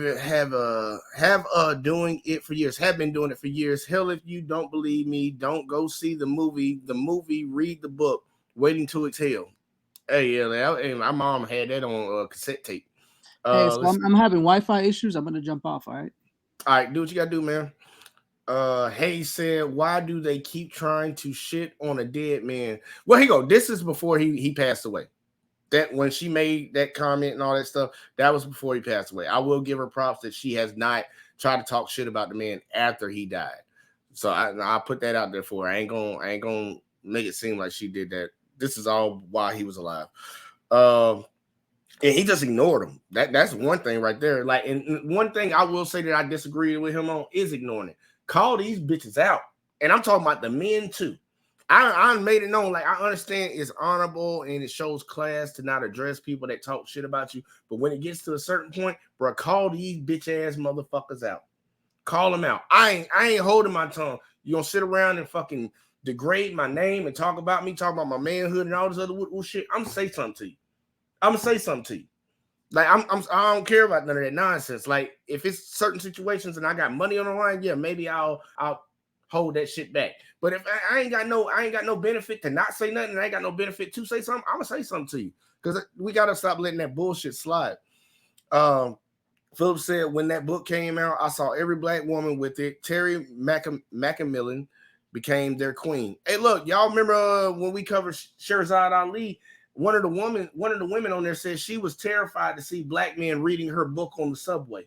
doing it for years, have been doing it for years. Hell, if you don't believe me, don't go see the movie, read the book, Waiting to Exhale. Hey, yeah, my mom had that on cassette tape. Hey, so I'm having Wi-Fi issues. I'm gonna jump off. All right. All right, do what you gotta do, man. Hayes said, why do they keep trying to shit on a dead man? Well, here you go. This is before he passed away. That when she made that comment and all that stuff, that was before he passed away. I will give her props that she has not tried to talk shit about the man after he died. So I put that out there for her. I ain't gonna make it seem like she did that. This is all while he was alive. And he just ignored him. That's one thing right there. Like, and one thing I will say that I disagree with him on is ignoring it. Call these bitches out. And I'm talking about the men too. I made it known, like, I understand it's honorable and it shows class to not address people that talk shit about you. But when it gets to a certain point, bro, call these bitch ass motherfuckers out. Call them out. I ain't holding my tongue. You gonna sit around and fucking degrade my name and talk about me, talk about my manhood and all this other shit. I'm gonna say something to you. Like, I don't care about none of that nonsense. Like, if it's certain situations and I got money on the line, yeah, maybe I'll hold that shit back. But if I ain't got no benefit to not say nothing, and I ain't got no benefit to say something, I'm gonna say something to you, because we gotta stop letting that bullshit slide. Philip said, when that book came out, I saw every black woman with it. Terry McMillan became their queen. Hey, look, y'all remember when we covered Sherzad Ali? One of the women on there said she was terrified to see black men reading her book on the subway.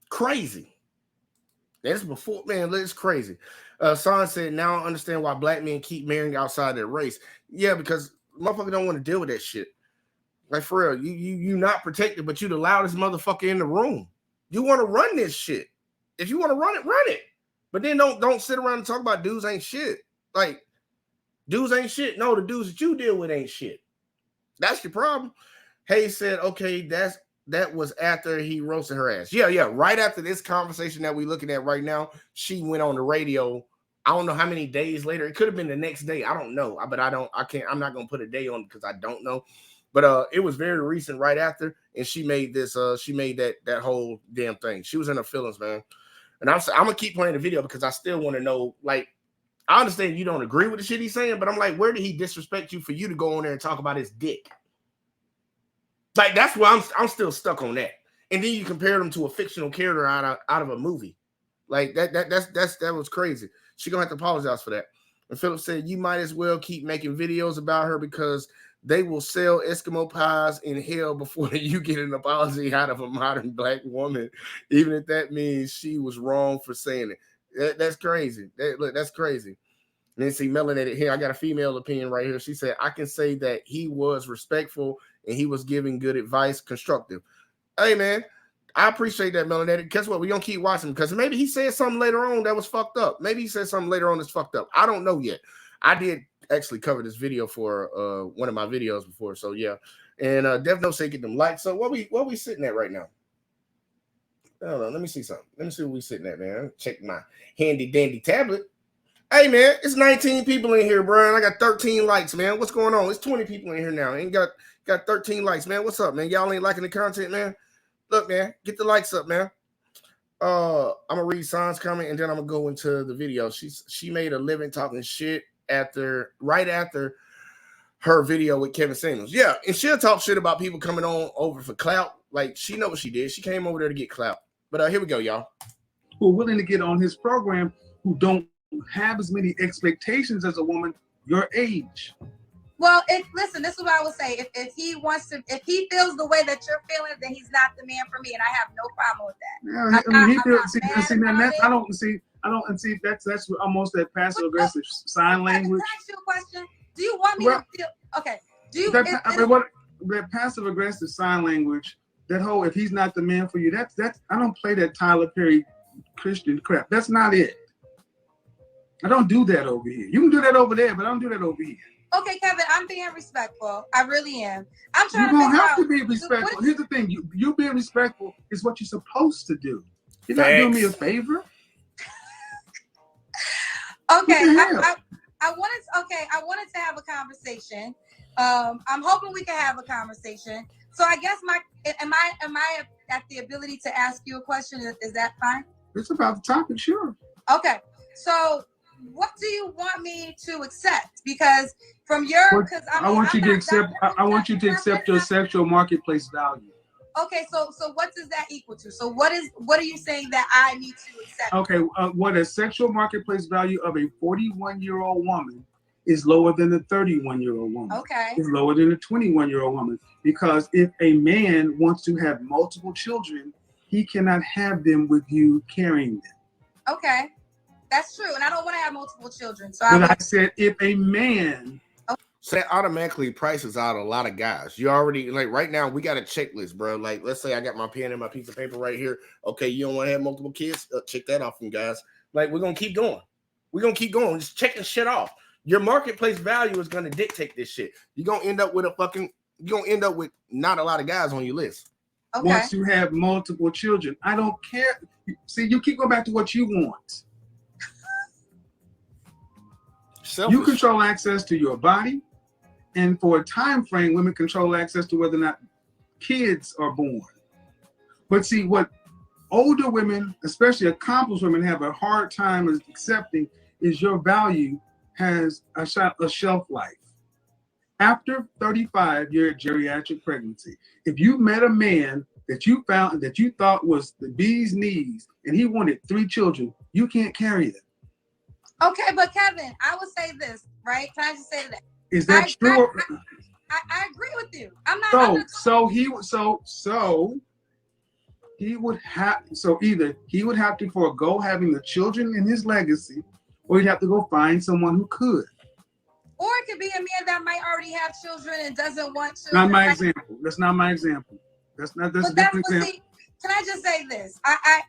Crazy. That's before, man, it's crazy. Son said, now I understand why black men keep marrying outside their race. Yeah, because motherfucker don't want to deal with that shit. Like, for real, you not protected, but you the loudest motherfucker in the room. You want to run this shit. If you want to run it. But then don't sit around and talk about dudes ain't shit. Like, dudes ain't shit. No, the dudes that you deal with ain't shit. That's your problem. Hayes said, okay, that was after he roasted her ass. Yeah. Right after this conversation that we're looking at right now, she went on the radio. I don't know how many days later. It could have been the next day. I don't know. But I'm not going to put a day on because I don't know. But it was very recent right after. And she made this, she made that whole damn thing. She was in her feelings, man. And I'm going to keep playing the video because I still want to know, like, I understand you don't agree with the shit he's saying, but I'm like, where did he disrespect you for you to go on there and talk about his dick? Like, that's why I'm still stuck on that. And then you compare him to a fictional character out of a movie. Like, that was crazy. She gonna have to apologize for that. And Philip said, you might as well keep making videos about her because they will sell Eskimo pies in hell before you get an apology out of a modern black woman, even if that means she was wrong for saying it. That's crazy. That's crazy. And then see melanated here. I got a female opinion right here. She said, I can say that he was respectful and he was giving good advice, constructive. Hey, man, I appreciate that, melanated. Guess what? We're going to keep watching because maybe he said something later on that was fucked up. Maybe he said something later on that's fucked up. I don't know yet. I did actually cover this video for one of my videos before. So, yeah. And Dev No say get them likes. So what we sitting at right now? Hold on, let me see something. Let me see what we sitting at, man. Check my handy dandy tablet. Hey, man, it's 19 people in here, bro. And I got 13 likes, man. What's going on? It's 20 people in here now. And got 13 likes, man. What's up, man? Y'all ain't liking the content, man? Look, man, get the likes up, man. I'm gonna read San's comment and then I'm gonna go into the video. She made a living talking shit right after her video with Kevin Samuels. Yeah, and she'll talk shit about people coming on over for clout. Like, she know what she did. She came over there to get clout. But here we go, y'all. Who are willing to get on his program who don't have as many expectations as a woman your age. Well, listen, this is what I would say. If he feels the way that you're feeling, then he's not the man for me, and I have no problem with that. I don't see that's almost that passive aggressive sign language. Can I ask you a question? Do you want me to feel okay? Do you that passive aggressive sign language? That whole if he's not the man for you, that's I don't play that Tyler Perry Christian crap. That's not it. I don't do that over here. You can do that over there, but I don't do that over here. Okay, Kevin, I'm being respectful. I really am. I'm trying you to figure out. You don't have to be respectful. Here's the thing: you being respectful is what you're supposed to do. You're not doing me a favor. Okay, I wanted to have a conversation. I'm hoping we can have a conversation. So I guess am I at the ability to ask you a question? Is that fine? It's about the topic, sure. Okay, so what do you want me to accept? Because from your, because I want you to accept. I want you to accept your sexual marketplace value. Okay, so what does that equal to? So what are you saying that I need to accept? Okay, what a sexual marketplace value of a 41-year-old woman is lower than a 31-year-old woman. Okay. Is lower than a 21-year-old woman, because if a man wants to have multiple children, he cannot have them with you carrying them. Okay, that's true, and I don't want to have multiple children. So But I said if a man. So that automatically prices out a lot of guys. You already, like, right now we got a checklist, bro. Like, let's say I got my pen and my piece of paper right here. Okay, you don't want to have multiple kids? Check that off, you guys. Like, we're gonna keep going. We're gonna keep going. Just checking shit off. Your marketplace value is gonna dictate this shit. You're gonna end up with not a lot of guys on your list. Okay. Wants to have multiple children. I don't care. See, you keep going back to what you want. Selfish. You control access to your body, and for a time frame, women control access to whether or not kids are born. But see, what older women, especially accomplished women, have a hard time accepting is your value has a shelf life. After 35, you're at geriatric pregnancy. If you met a man that you found that you thought was the bee's knees and he wanted 3 children, you can't carry them. Okay, but Kevin, I would say this, right? Can I just say that? Is that true? I agree with you. I'm not. So he would have to forego having the children in his legacy, or he'd have to go find someone who could. Or it could be a man that might already have children and doesn't want children. Not my example. That's not my example. That's a different example. See, can I just say this? I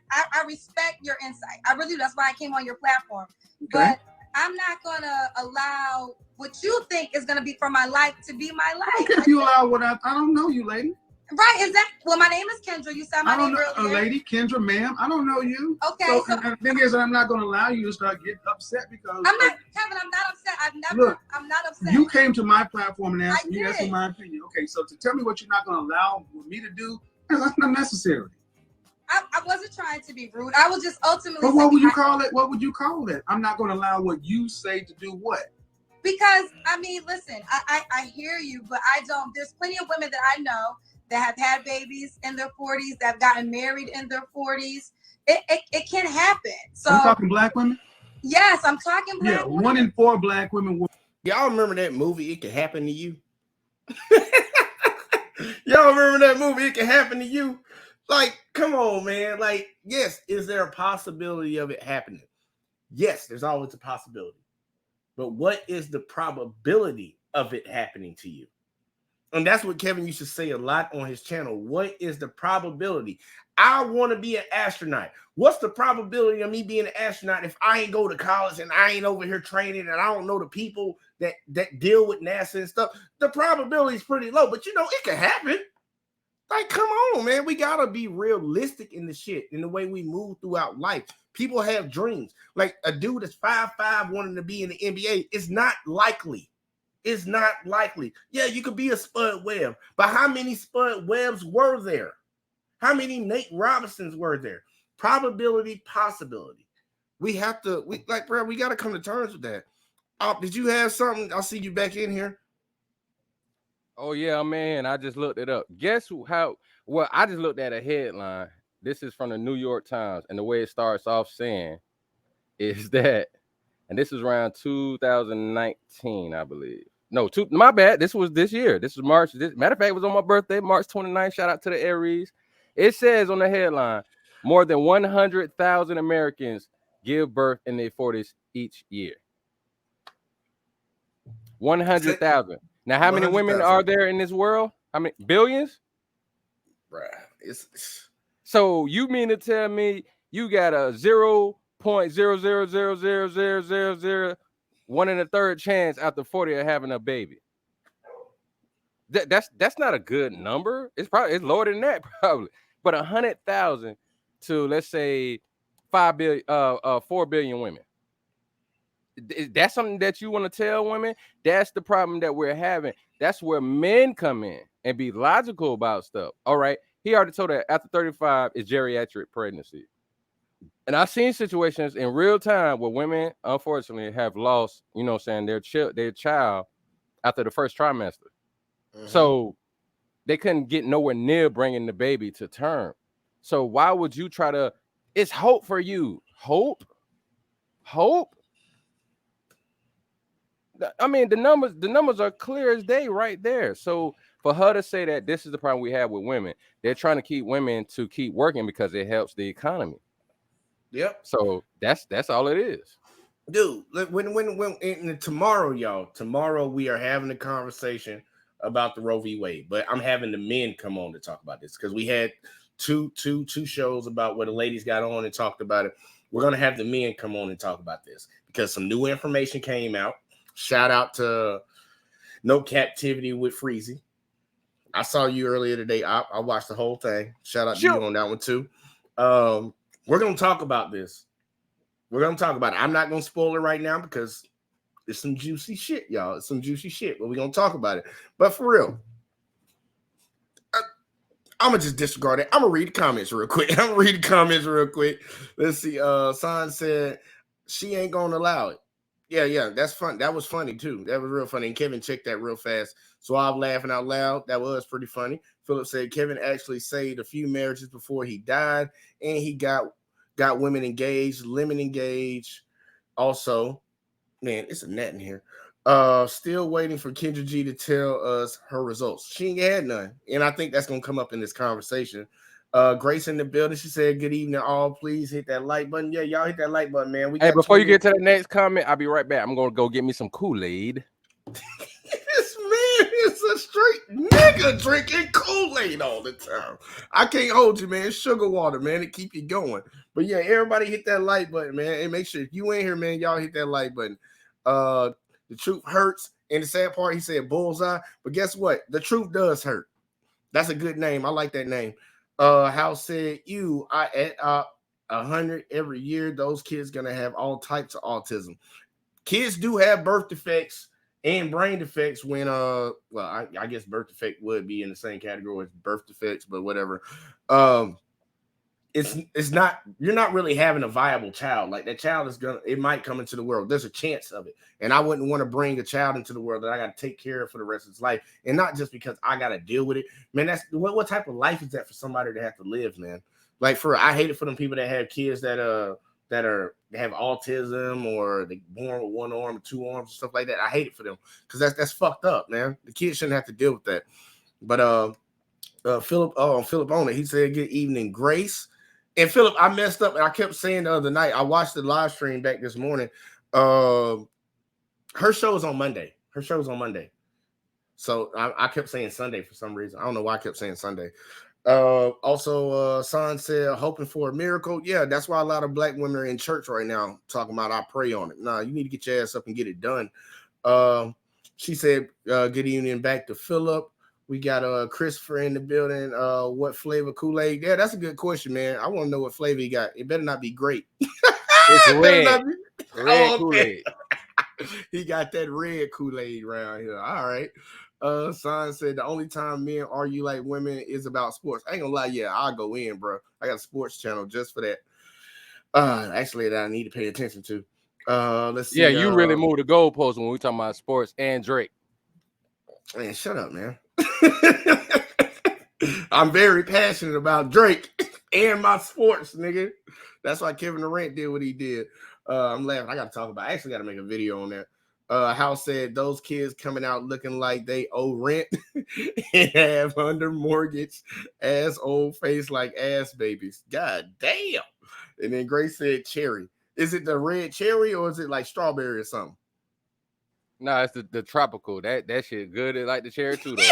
respect your insight. I really do. That's why I came on your platform. Okay. But I'm not gonna allow what you think is gonna be for my life to be my life. Okay, if you allow what I don't know you, lady. Right, is that well, my name is Kendra. You said my name earlier. Lady, Kendra, ma'am, I don't know you. Okay. So the thing is, I'm not gonna allow you to start getting upset because I'm not, Kevin, I'm not upset. I'm not upset. You came to my platform and asked me did. my opinion. Okay, so to tell me what you're not gonna allow me to do, that's not necessary. I wasn't trying to be rude. I was just ultimately. But what would you call it? What would you call it? I'm not going to allow what you say to do what? Because I mean, listen, I hear you, but I don't. There's plenty of women that I know that have had babies in their 40s, that have gotten married in their 40s. It can happen. So I'm talking black women. Yes, I'm talking black women. 1 in 4 black women. Y'all remember that movie? It Can Happen to You. Y'all remember that movie? It Can Happen to You. Like, come on, man. Like, yes, is there a possibility of it happening? Yes, there's always a possibility. But what is the probability of it happening to you? And that's what Kevin used to say a lot on his channel. What is the probability? I want to be an astronaut. What's the probability of me being an astronaut if I ain't go to college and I ain't over here training and I don't know the people that deal with NASA and stuff? The probability is pretty low, but it can happen. Like, come on, man. We got to be realistic in the shit, in the way we move throughout life. People have dreams. Like a dude that's 5'5" wanting to be in the NBA. It's not likely. It's not likely. Yeah, you could be a Spud Webb, but how many Spud Webbs were there? How many Nate Robinsons were there? Probability, possibility. We got to come to terms with that. Did you have something? I'll see you back in here. Oh, yeah, man. I just looked it up. Guess how? Well, I just looked at a headline. This is from the New York Times. And the way it starts off saying is that, and this is around 2019, I believe. No, my bad. This was this year. This was March. Matter of fact, it was on my birthday, March 29th. Shout out to the Aries. It says on the headline, more than 100,000 Americans give birth in their 40s each year. 100,000. Now, how many women are there in this world? How many billions? Bruh, so you mean to tell me you got a 0.000000001 1/3 chance after 40 of having a baby? That's not a good number. It's lower than that, probably. But 100,000 to, let's say, 4 billion women. That's something that you want to tell women? That's the problem that we're having. That's where men come in and be logical about stuff. All right. He already told that after 35 is geriatric pregnancy. And I've seen situations in real time where women, unfortunately, have lost, you know, saying their child after the first trimester. So they couldn't get nowhere near bringing the baby to term. So why would you try to? It's hope for you. Hope. I mean, the numbers are clear as day right there. So for her to say that this is the problem we have with women, they're trying to keep women to keep working because it helps the economy. Yep. So that's all it is. Dude, when tomorrow, y'all, tomorrow we are having a conversation about the Roe v. Wade, but I'm having the men come on to talk about this because we had two shows about where the ladies got on and talked about it. We're gonna have the men come on and talk about this because some new information came out. Shout out to No Captivity with Freezy. I saw you earlier today. I watched the whole thing. Shout out to you on that one too. We're gonna talk about this. We're gonna talk about it. I'm not gonna spoil it right now because it's some juicy shit, y'all. It's some juicy shit, but we're gonna talk about it. But for real, I'm gonna just disregard it. I'm gonna read the comments real quick. Let's see. Son said she ain't gonna allow it. Yeah, that's fun. That was funny too. That was real funny. And Kevin checked that real fast. So I'm laughing out loud. That was pretty funny. Philip said Kevin actually saved a few marriages before he died, and he got women engaged, Lemon engaged. Also, man, it's a net in here. Still waiting for Kendra G to tell us her results. She ain't had none, and I think that's gonna come up in this conversation. Grace in the building. She said, "Good evening, all. Please hit that like button." Yeah, y'all hit that like button, man. Hey, before you get to the next comment, I'll be right back. I'm gonna go get me some Kool-Aid. This man is a straight nigga drinking Kool-Aid all the time. I can't hold you, man. It's sugar water, man. It keep you going. But yeah, everybody hit that like button, man. And make sure if you ain't here, man, y'all hit that like button. The truth hurts. And the sad part, he said bullseye. But guess what? The truth does hurt. That's a good name. I like that name. House said, I add 100 every year. Those kids gonna have all types of autism. Kids do have birth defects and brain defects when I guess birth defect would be in the same category as birth defects, but whatever. It's not, you're not really having a viable child. Like that child is it might come into the world. There's a chance of it. And I wouldn't want to bring a child into the world that I got to take care of for the rest of his life. And not just because I got to deal with it. Man, that's what type of life is that for somebody to have to live, man? Like I hate it for them people that have kids that have autism or they born with one arm or two arms and stuff like that. I hate it for them because that's fucked up, man. The kids shouldn't have to deal with that. But Philip on it, he said, "Good evening, Grace." And Philip, I messed up and I kept saying the other night, I watched the live stream back this morning. Her show is on Monday. So I kept saying Sunday for some reason. I don't know why I kept saying Sunday. Also, Son said, hoping for a miracle. Yeah, that's why a lot of black women are in church right now talking about I pray on it. Nah, you need to get your ass up and get it done. She said, good evening back to Philip. We got Christopher in the building. What flavor Kool-Aid? Yeah, that's a good question, man. I want to know what flavor he got. It better not be grape. It's red. Red Kool-Aid. He got that red Kool-Aid around here. All right. Son said the only time men argue like women is about sports. I ain't gonna lie, yeah, I'll go in, bro. I got a sports channel just for that. Actually, that I need to pay attention to. Let's see. Yeah, you really moved the goalpost when we talking about sports and Drake. Man, shut up, man. I'm very passionate about Drake and my sports, nigga. That's why Kevin Durant did what he did. I'm laughing. I got to talk about. I actually got to make a video on that. House said those kids coming out looking like they owe rent and have under mortgage, ass old face like ass babies. God damn. And then Grace said cherry. Is it the red cherry or is it like strawberry or something? No, it's the tropical. That shit good. It like the cherry too, though.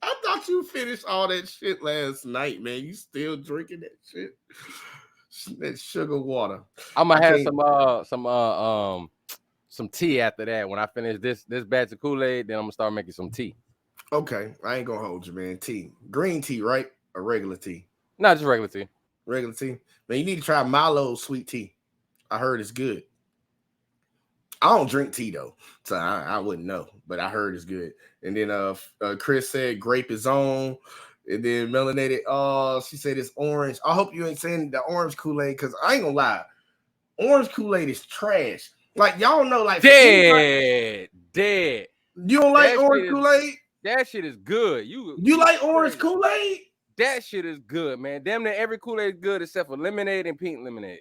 I thought you finished all that shit last night, man. You still drinking that shit? That sugar water. I'm gonna have some tea after that. When I finish this batch of Kool-Aid, then I'm gonna start making some tea. Okay, I ain't gonna hold you, man. Tea, green tea, right? Or regular tea? Not just regular tea. Regular tea. Man, you need to try Milo's sweet tea. I heard it's good. I don't drink tea though, so I wouldn't know, but I heard it's good. And then Chris said grape is on. And then melanated. Oh, she said it's orange. I hope you ain't saying the orange Kool-Aid because I ain't gonna lie. Orange Kool-Aid is trash. Like y'all know, like dead. You don't like orange Kool-Aid? That shit is good. You like orange Kool-Aid? That shit is good, man. Damn near every Kool-Aid is good except for lemonade and pink lemonade.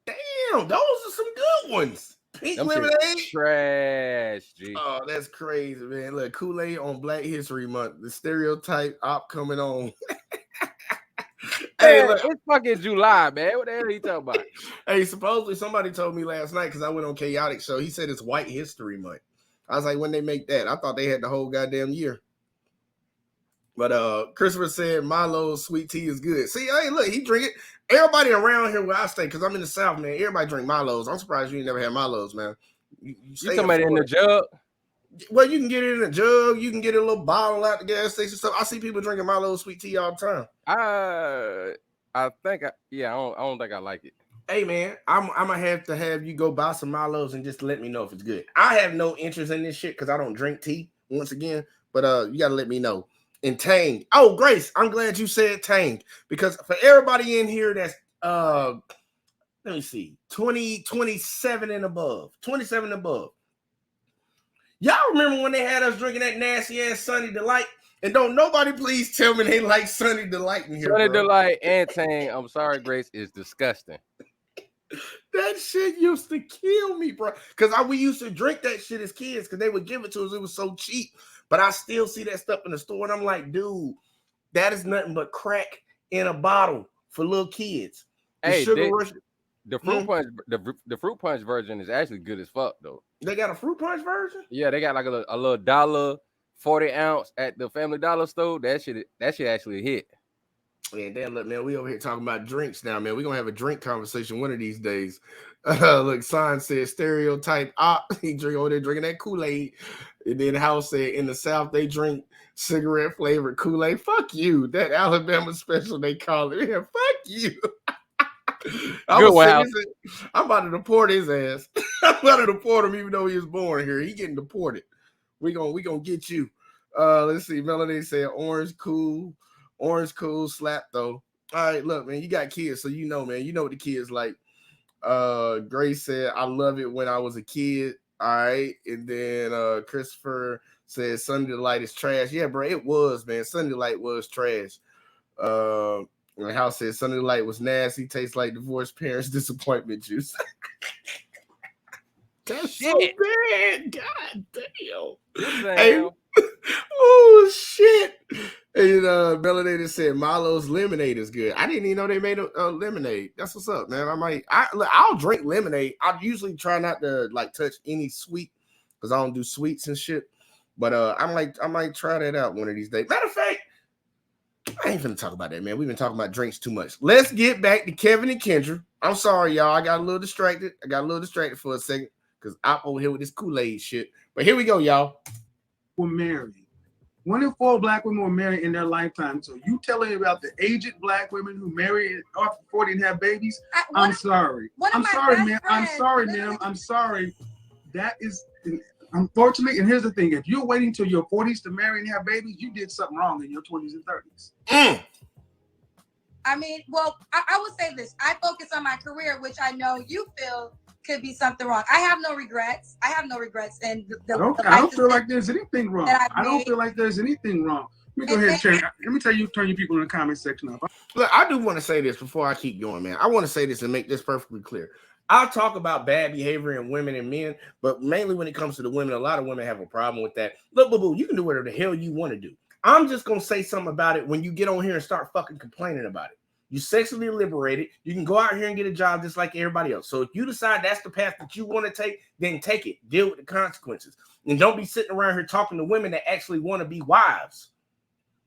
Damn, those are some good ones. Pink lemonade, trash. G. Oh, that's crazy, man. Look, Kool-Aid on Black History Month. The stereotype op coming on. Hey, look, it's fucking July, man. What the hell are you talking about? Hey, supposedly somebody told me last night because I went on Chaotic Show. He said it's White History Month. I was like, when they make that? I thought they had the whole goddamn year. But Christopher said Milo's sweet tea is good. See, hey, look, he drink it. Everybody around here where I stay, because I'm in the South, man, everybody drink Milo's. I'm surprised you ain't never had Milo's, man. You talking about in the jug? Well, you can get it in a jug. You can get it a little bottle at the gas station. So I see people drinking Milo's sweet tea all the time. I think, I don't think I like it. Hey, man, I'm gonna have to have you go buy some Milo's and just let me know if it's good. I have no interest in this shit because I don't drink tea once again. But you gotta let me know. And Tang. Oh, Grace, I'm glad you said Tang because for everybody in here that's let me see, 27 and above. Y'all remember when they had us drinking that nasty ass Sunny Delight? And don't nobody please tell me they like Sunny Delight in here. Sunny Delight and Tang, I'm sorry, Grace, is disgusting. That shit used to kill me, bro. Because we used to drink that shit as kids because they would give it to us. It was so cheap. But I still see that stuff in the store. And I'm like, dude, that is nothing but crack in a bottle for little kids. Hey, the fruit punch, the fruit punch version is actually good as fuck, though. They got a fruit punch version? Yeah, they got like a little dollar 40 ounce at the Family Dollar store. That shit actually hit. Man, damn, look, man, we over here talking about drinks now, man. We're gonna have a drink conversation one of these days. Look, Sign said stereotype op. He drink over there drinking that Kool-Aid. And then House said in the South they drink cigarette flavored Kool-Aid. Fuck you. That Alabama special they call it. Yeah, fuck you. I'm about to deport his ass. I'm about to deport him even though he was born here. He getting deported. We gonna get you. Let's see. Melanie said orange cool slap though. All right, look, man, you got kids, so you know, man. You know what the kids like. Grace said, I love it when I was a kid. All right, and then Christopher said Sunny Delight is trash. Yeah, bro, it was, man. Sunny Delight was trash. And House said Sunny Delight was nasty, tastes like divorced parents' disappointment juice. That's shit. So bad. God damn. Hey, oh shit. And Melanated said Milo's lemonade is good. I didn't even know they made a lemonade. That's what's up, man. I'll drink lemonade. I usually try not to like touch any sweet because I don't do sweets and shit. But I might try that out one of these days. Matter of fact, I ain't finna talk about that, man. We've been talking about drinks too much. Let's get back to Kevin and Kendra. I'm sorry, y'all. I got a little distracted. For a second because I'm over here with this Kool-Aid shit. But here we go, y'all. Were married. 1 in 4 black women were married in their lifetime. So you telling me about the aged black women who marry after 40 and have babies? I'm sorry. I'm sorry, ma'am. I'm sorry, ma'am. I'm sorry. That is unfortunately. And here's the thing: if you're waiting till your 40s to marry and have babies, you did something wrong in your 20s and 30s. I mean, well, I would say this. I focus on my career, which I know you feel could be something wrong. I have no regrets. And I don't feel like there's anything wrong. I don't feel like there's anything wrong. Let me go ahead and change. Let me tell you, turn your people in the comment section off. Look, I do want to say this before I keep going, man. I want to say this and make this perfectly clear. I'll talk about bad behavior in women and men, but mainly when it comes to the women, a lot of women have a problem with that. Look, boo-boo, you can do whatever the hell you want to do. I'm just going to say something about it when you get on here and start fucking complaining about it. You're sexually liberated. You can go out here and get a job just like everybody else. So if you decide that's the path that you want to take, then take it. Deal with the consequences. And don't be sitting around here talking to women that actually want to be wives.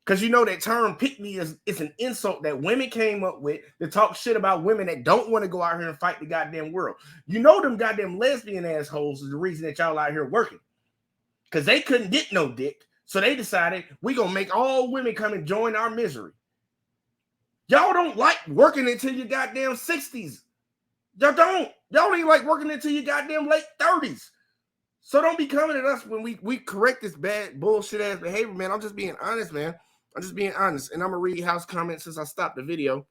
Because you know that term pick me is an insult that women came up with to talk shit about women that don't want to go out here and fight the goddamn world. You know them goddamn lesbian assholes is the reason that y'all out here working. Because they couldn't get no dick. So they decided we going to make all women come and join our misery. Y'all don't like working until your goddamn 60s. Y'all don't. Y'all ain't like working until your goddamn late 30s. So don't be coming at us when we correct this bad bullshit ass behavior, man. I'm just being honest, man. I'm just being honest. And I'm going to read house comments since I stopped the video.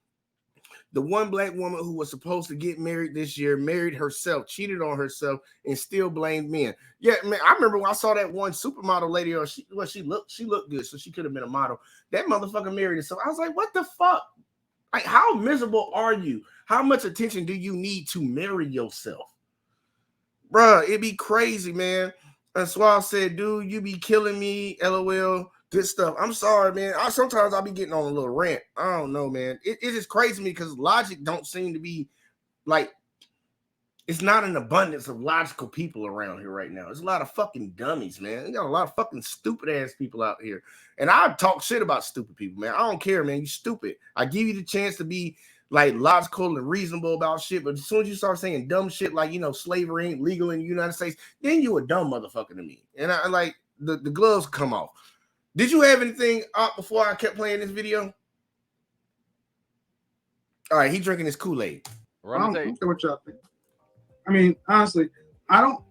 The one black woman who was supposed to get married this year married herself, cheated on herself, and still blamed men. Yeah, man, I remember when I saw that one supermodel lady, or she looked good, so she could have been a model. That motherfucker married herself. I was like, what the fuck? Like, how miserable are you? How much attention do you need to marry yourself? Bruh, it'd be crazy, man. And Suave said, dude, you be killing me, LOL. Good stuff. I'm sorry, man. Sometimes I'll be getting on a little rant. I don't know, man. It is crazy to me because logic don't seem to be like, it's not an abundance of logical people around here right now. There's a lot of fucking dummies, man. You got a lot of fucking stupid ass people out here. And I talk shit about stupid people, man. I don't care, man. You stupid. I give you the chance to be like logical and reasonable about shit. But as soon as you start saying dumb shit like, slavery ain't legal in the United States, then you a dumb motherfucker to me. And I like the gloves come off. Did you have anything up before I kept playing this video? All right, he drinking his Kool-Aid. I don't care what y'all think. I mean, honestly, I don't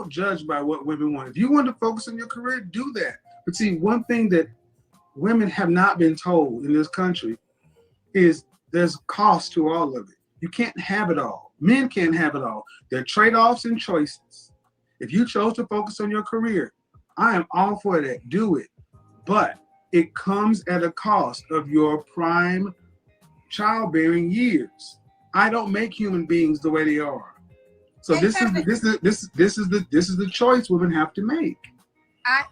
judge by what women want. If you want to focus on your career, do that. But see, one thing that women have not been told in this country is there's cost to all of it. You can't have it all. Men can't have it all. There are trade-offs and choices. If you chose to focus on your career, I am all for that. Do it. But it comes at a cost of your prime childbearing years. I don't make human beings the way they are. So this is the choice women have to make. I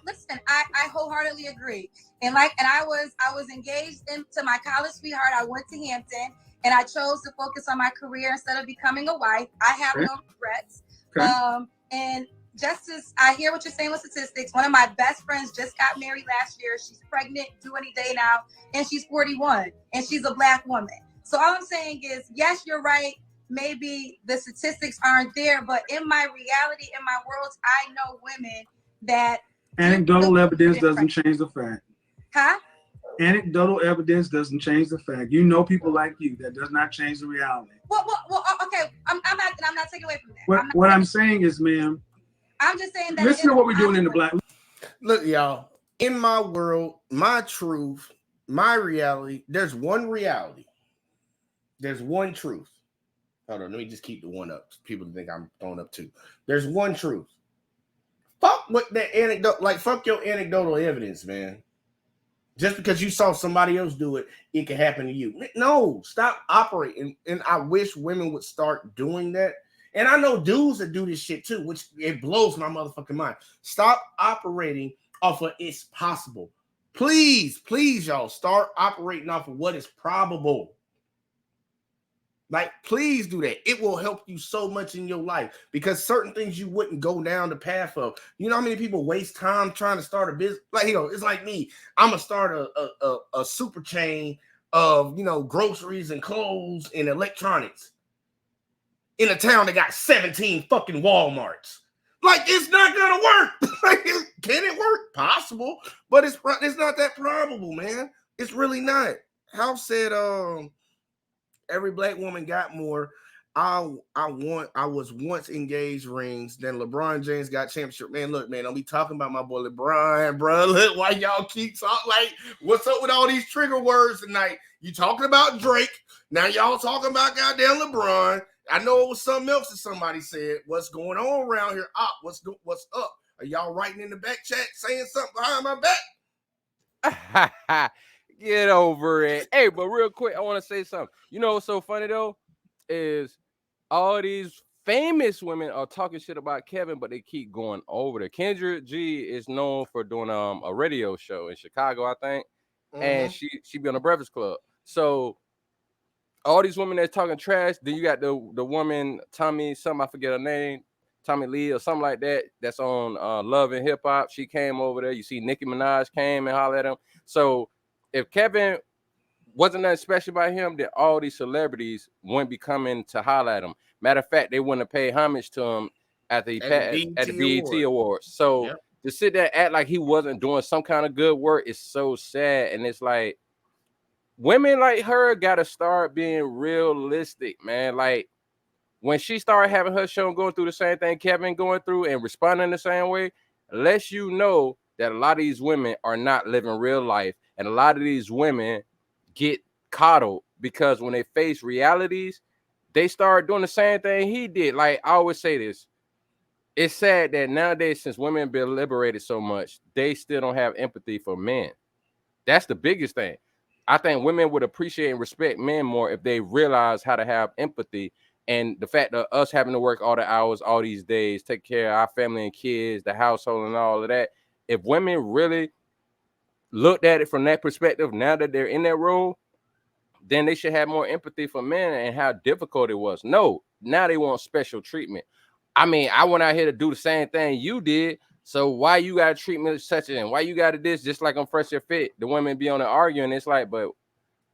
wholeheartedly agree. And I was engaged into my college sweetheart. I went to Hampton and I chose to focus on my career instead of becoming a wife. I have no regrets. Okay. And just as I hear what you're saying with statistics, one of my best friends just got married last year. She's pregnant, due any day now, and she's 41, and she's a black woman. So all I'm saying is, yes, you're right. Maybe the statistics aren't there, but in my reality, in my world, I know women that anecdotal evidence doesn't change the fact. Huh? Anecdotal evidence doesn't change the fact. You know people like you. That does not change the reality. Well, okay. I'm not taking away from that. What I'm saying is, ma'am, I'm just saying that. Listen to what we're doing in the black. Look, y'all. In my world, my truth, my reality. There's one reality. There's one truth. Hold on, let me just keep the one up. People think I'm throwing up two. There's one truth. Fuck what that anecdote, like fuck your anecdotal evidence, man. Just because you saw somebody else do it, it can happen to you. No, stop operating. And I wish women would start doing that. And I know dudes that do this shit too, which it blows my motherfucking mind. Stop operating off of it's possible. Please, y'all, start operating off of what is probable. Like, please do that. It will help you so much in your life because certain things you wouldn't go down the path of. You know how many people waste time trying to start a business? Like, it's like me. I'm going to start a super chain of, groceries and clothes and electronics in a town that got 17 fucking Walmarts. Like, it's not going to work. Can it work? Possible, but it's not that probable, man. It's really not. House said, every black woman got more. I was once engaged rings. Then LeBron James got championship. Man, look, man, don't be talking about my boy LeBron, bro. Look, why y'all keep talking? Like, what's up with all these trigger words tonight? You talking about Drake. Now y'all talking about goddamn LeBron. I know it was something else that somebody said. What's going on around here? What's up? Are y'all writing in the back chat saying something behind my back? Get over it. Hey, but real quick, I want to say something. You know what's so funny though? Is all these famous women are talking shit about Kevin, but they keep going over there. Kendra G is known for doing a radio show in Chicago, I think. Mm-hmm. And she be on the Breakfast Club. So all these women that's talking trash, then you got the woman, Tommy, I forget her name, Tommy Lee or something like that, that's on Love and Hip Hop. She came over there. You see Nicki Minaj came and hollered at him. So if Kevin wasn't nothing special about him, then all these celebrities wouldn't be coming to holler at him. Matter of fact, they wouldn't have paid homage to him at the BET Awards. So to sit there and act like he wasn't doing some kind of good work is so sad. And it's like, women like her got to start being realistic, man. Like, when she started having her show and going through the same thing Kevin going through and responding the same way, lets you know that a lot of these women are not living real life, and a lot of these women get coddled because when they face realities, they start doing the same thing he did. Like I always say this, it's sad that nowadays, since women have been liberated so much, they still don't have empathy for men. That's the biggest thing. I think women would appreciate and respect men more if they realize how to have empathy. And the fact of us having to work all the hours, all these days, take care of our family and kids, the household and all of that. If women really looked at it from that perspective, now that they're in that role, then they should have more empathy for men and how difficult it was. No, now they want special treatment. I mean, I went out here to do the same thing you did. So why you got to treat me such and why you got to this just like I'm fresh and fit? The women be on there arguing. It's like, but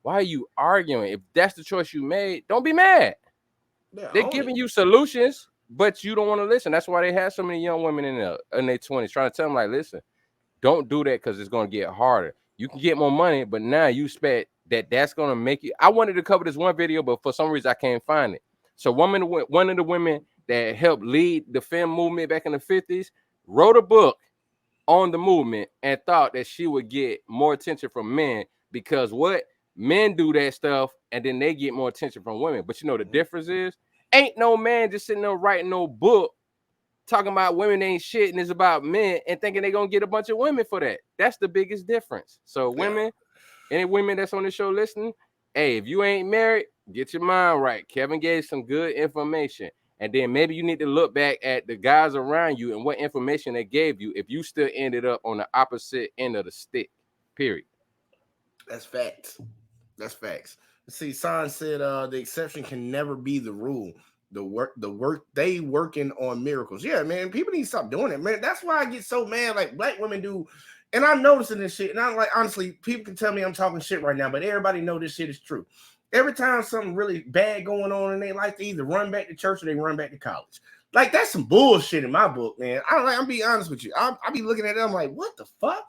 why are you arguing? If that's the choice you made, don't be mad. Yeah, They're giving you solutions, but you don't want to listen. That's why they have so many young women in their 20s trying to tell them, like, listen, don't do that because it's going to get harder. You can get more money, but now you expect that's going to make you. I wanted to cover this one video, but for some reason I can't find it. So one of the women that helped lead the femme movement back in the 50s wrote a book on the movement and thought that she would get more attention from men because what? Men do that stuff and then they get more attention from women. But you know the difference is ain't no man just sitting there writing no book talking about women ain't shit and it's about men and thinking they're gonna get a bunch of women for that. That's the biggest difference. So women, any women that's on the show listening, hey, if you ain't married, get your mind right. Kevin gave some good information. And then maybe you need to look back at the guys around you and what information they gave you if you still ended up on the opposite end of the stick. Period. That's facts. That's facts. See, San said the exception can never be the rule. The work they working on miracles. Yeah, man, people need to stop doing it, man. That's why I get so mad. Like black women do, and I'm noticing this shit. And I'm like, honestly, people can tell me I'm talking shit right now, but everybody know this shit is true. Every time something really bad going on in their life, they either run back to church or they run back to college. Like that's some bullshit in my book, man. I'm be honest with you. I be looking at it. I'm like, what the fuck?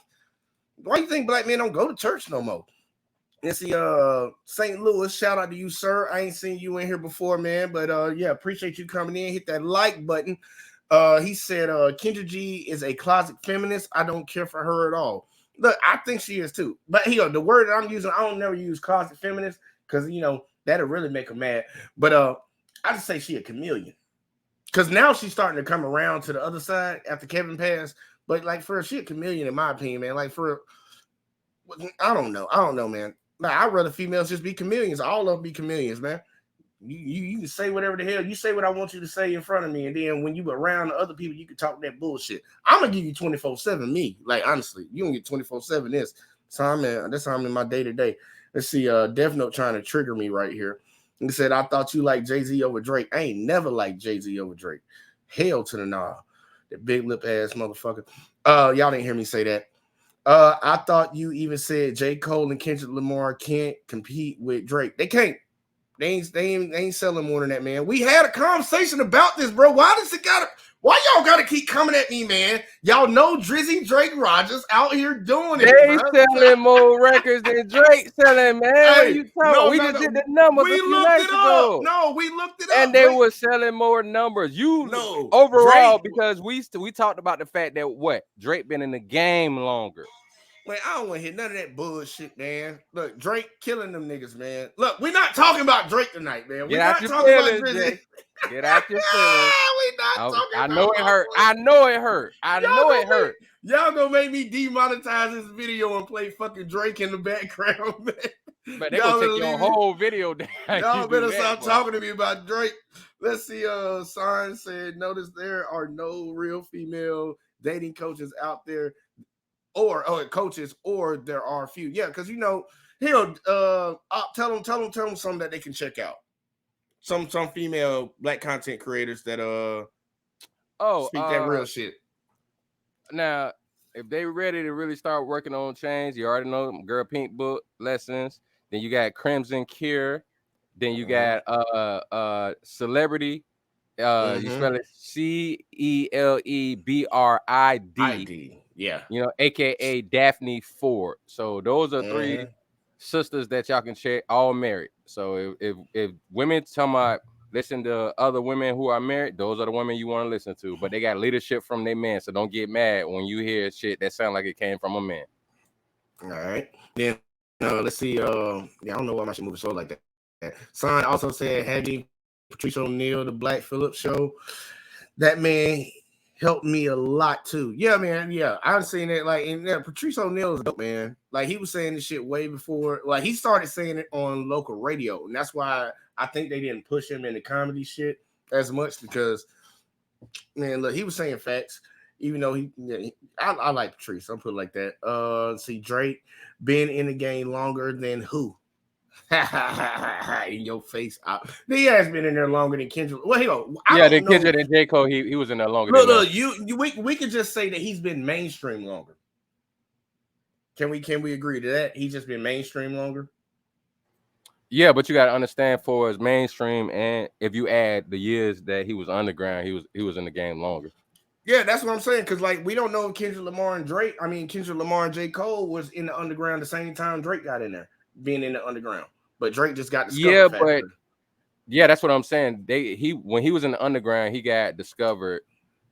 Why do you think black men don't go to church no more? And see, St. Louis, shout out to you, sir. I ain't seen you in here before, man. But yeah, appreciate you coming in. Hit that like button. He said Kendra G is a closet feminist. I don't care for her at all. Look, I think she is too. But the word that I'm using, I don't never use closet feminist because that'll really make her mad. But I just say she a chameleon. Because now she's starting to come around to the other side after Kevin passed. But like for her, she a chameleon in my opinion, man. Like for I don't know, man. Like, I'd rather females just be chameleons. All of them be chameleons, man. You can say whatever the hell. You say what I want you to say in front of me. And then when you around the other people, you can talk that bullshit. I'm going to give you 24/7 me. Like, honestly, you don't get 24/7 this. So that's how I'm in my day-to-day. Let's see. Death Note trying to trigger me right here. He said, I thought you liked Jay-Z over Drake. I ain't never liked Jay-Z over Drake. Hell to the nah. That big lip ass motherfucker. Y'all didn't hear me say that. I thought you even said J. Cole and Kendrick Lamar can't compete with Drake. They can't. They ain't selling more than that, man. We had a conversation about this, bro. Why y'all gotta keep coming at me, man? Y'all know Drizzy Drake Rogers out here doing it. They selling more records than Drake selling, man. Hey, what are you talking? We just did the numbers. We looked it up. No, we looked it up. And they were selling more numbers. Overall, Drake, because we talked about the fact that Drake been in the game longer. Man, I don't want to hear none of that bullshit, man. Look, Drake killing them niggas, man. Look, we're not talking about Drake tonight, man. We're not talking about Drizzy. Get out your feelings. We not talking I know it hurt. I know it hurt. I know it hurt. Y'all gonna make me demonetize this video and play fucking Drake in the background, man. But they gonna take your whole video down. Y'all better stop talking to me about Drake. Let's see. Sarn said, notice there are no real female dating coaches out there. Or coaches, or there are a few. Yeah, because tell them something that they can check out. Some female black content creators that speak that real shit. Now, if they ready to really start working on change, you already know Girl Pink book lessons. Then you got Crimson Cure. Then you got Celebrity. You spell it CELEBRID. Yeah, AKA Daphne Ford. So those are three sisters that y'all can check, all married. So if women talking about listen to other women who are married, those are the women you want to listen to. But they got leadership from their man, so don't get mad when you hear shit that sound like it came from a man. All right. Then let's see. Yeah, I don't know why I should move the show like that. Son also said, having Patrice O'Neal, the Black Phillip show, that man helped me a lot too. Yeah, man. Yeah, I've seen it. Like, and Patrice O'Neal is dope, man. Like, he was saying this shit way before. Like, he started saying it on local radio, and that's why I think they didn't push him in the comedy shit as much because, man, look, he was saying facts. Even though I like Patrice, I'll put it like that. See, Drake been in the game longer than who? In your face. He has been in there longer than Kendrick. Well, hang on. Then Kendrick and J. Cole, he was in there longer. Look, we could just say that he's been mainstream longer. Can we agree to that? He's just been mainstream longer. Yeah, but you got to understand, for his mainstream, and if you add the years that he was underground, he was in the game longer. Yeah, that's what I'm saying. Because, like, we don't know if Kendrick Lamar and J. Cole was in the underground the same time Drake got in there, being in the underground. But Drake just got discovered. Yeah, that's what I'm saying. When he was in the underground, he got discovered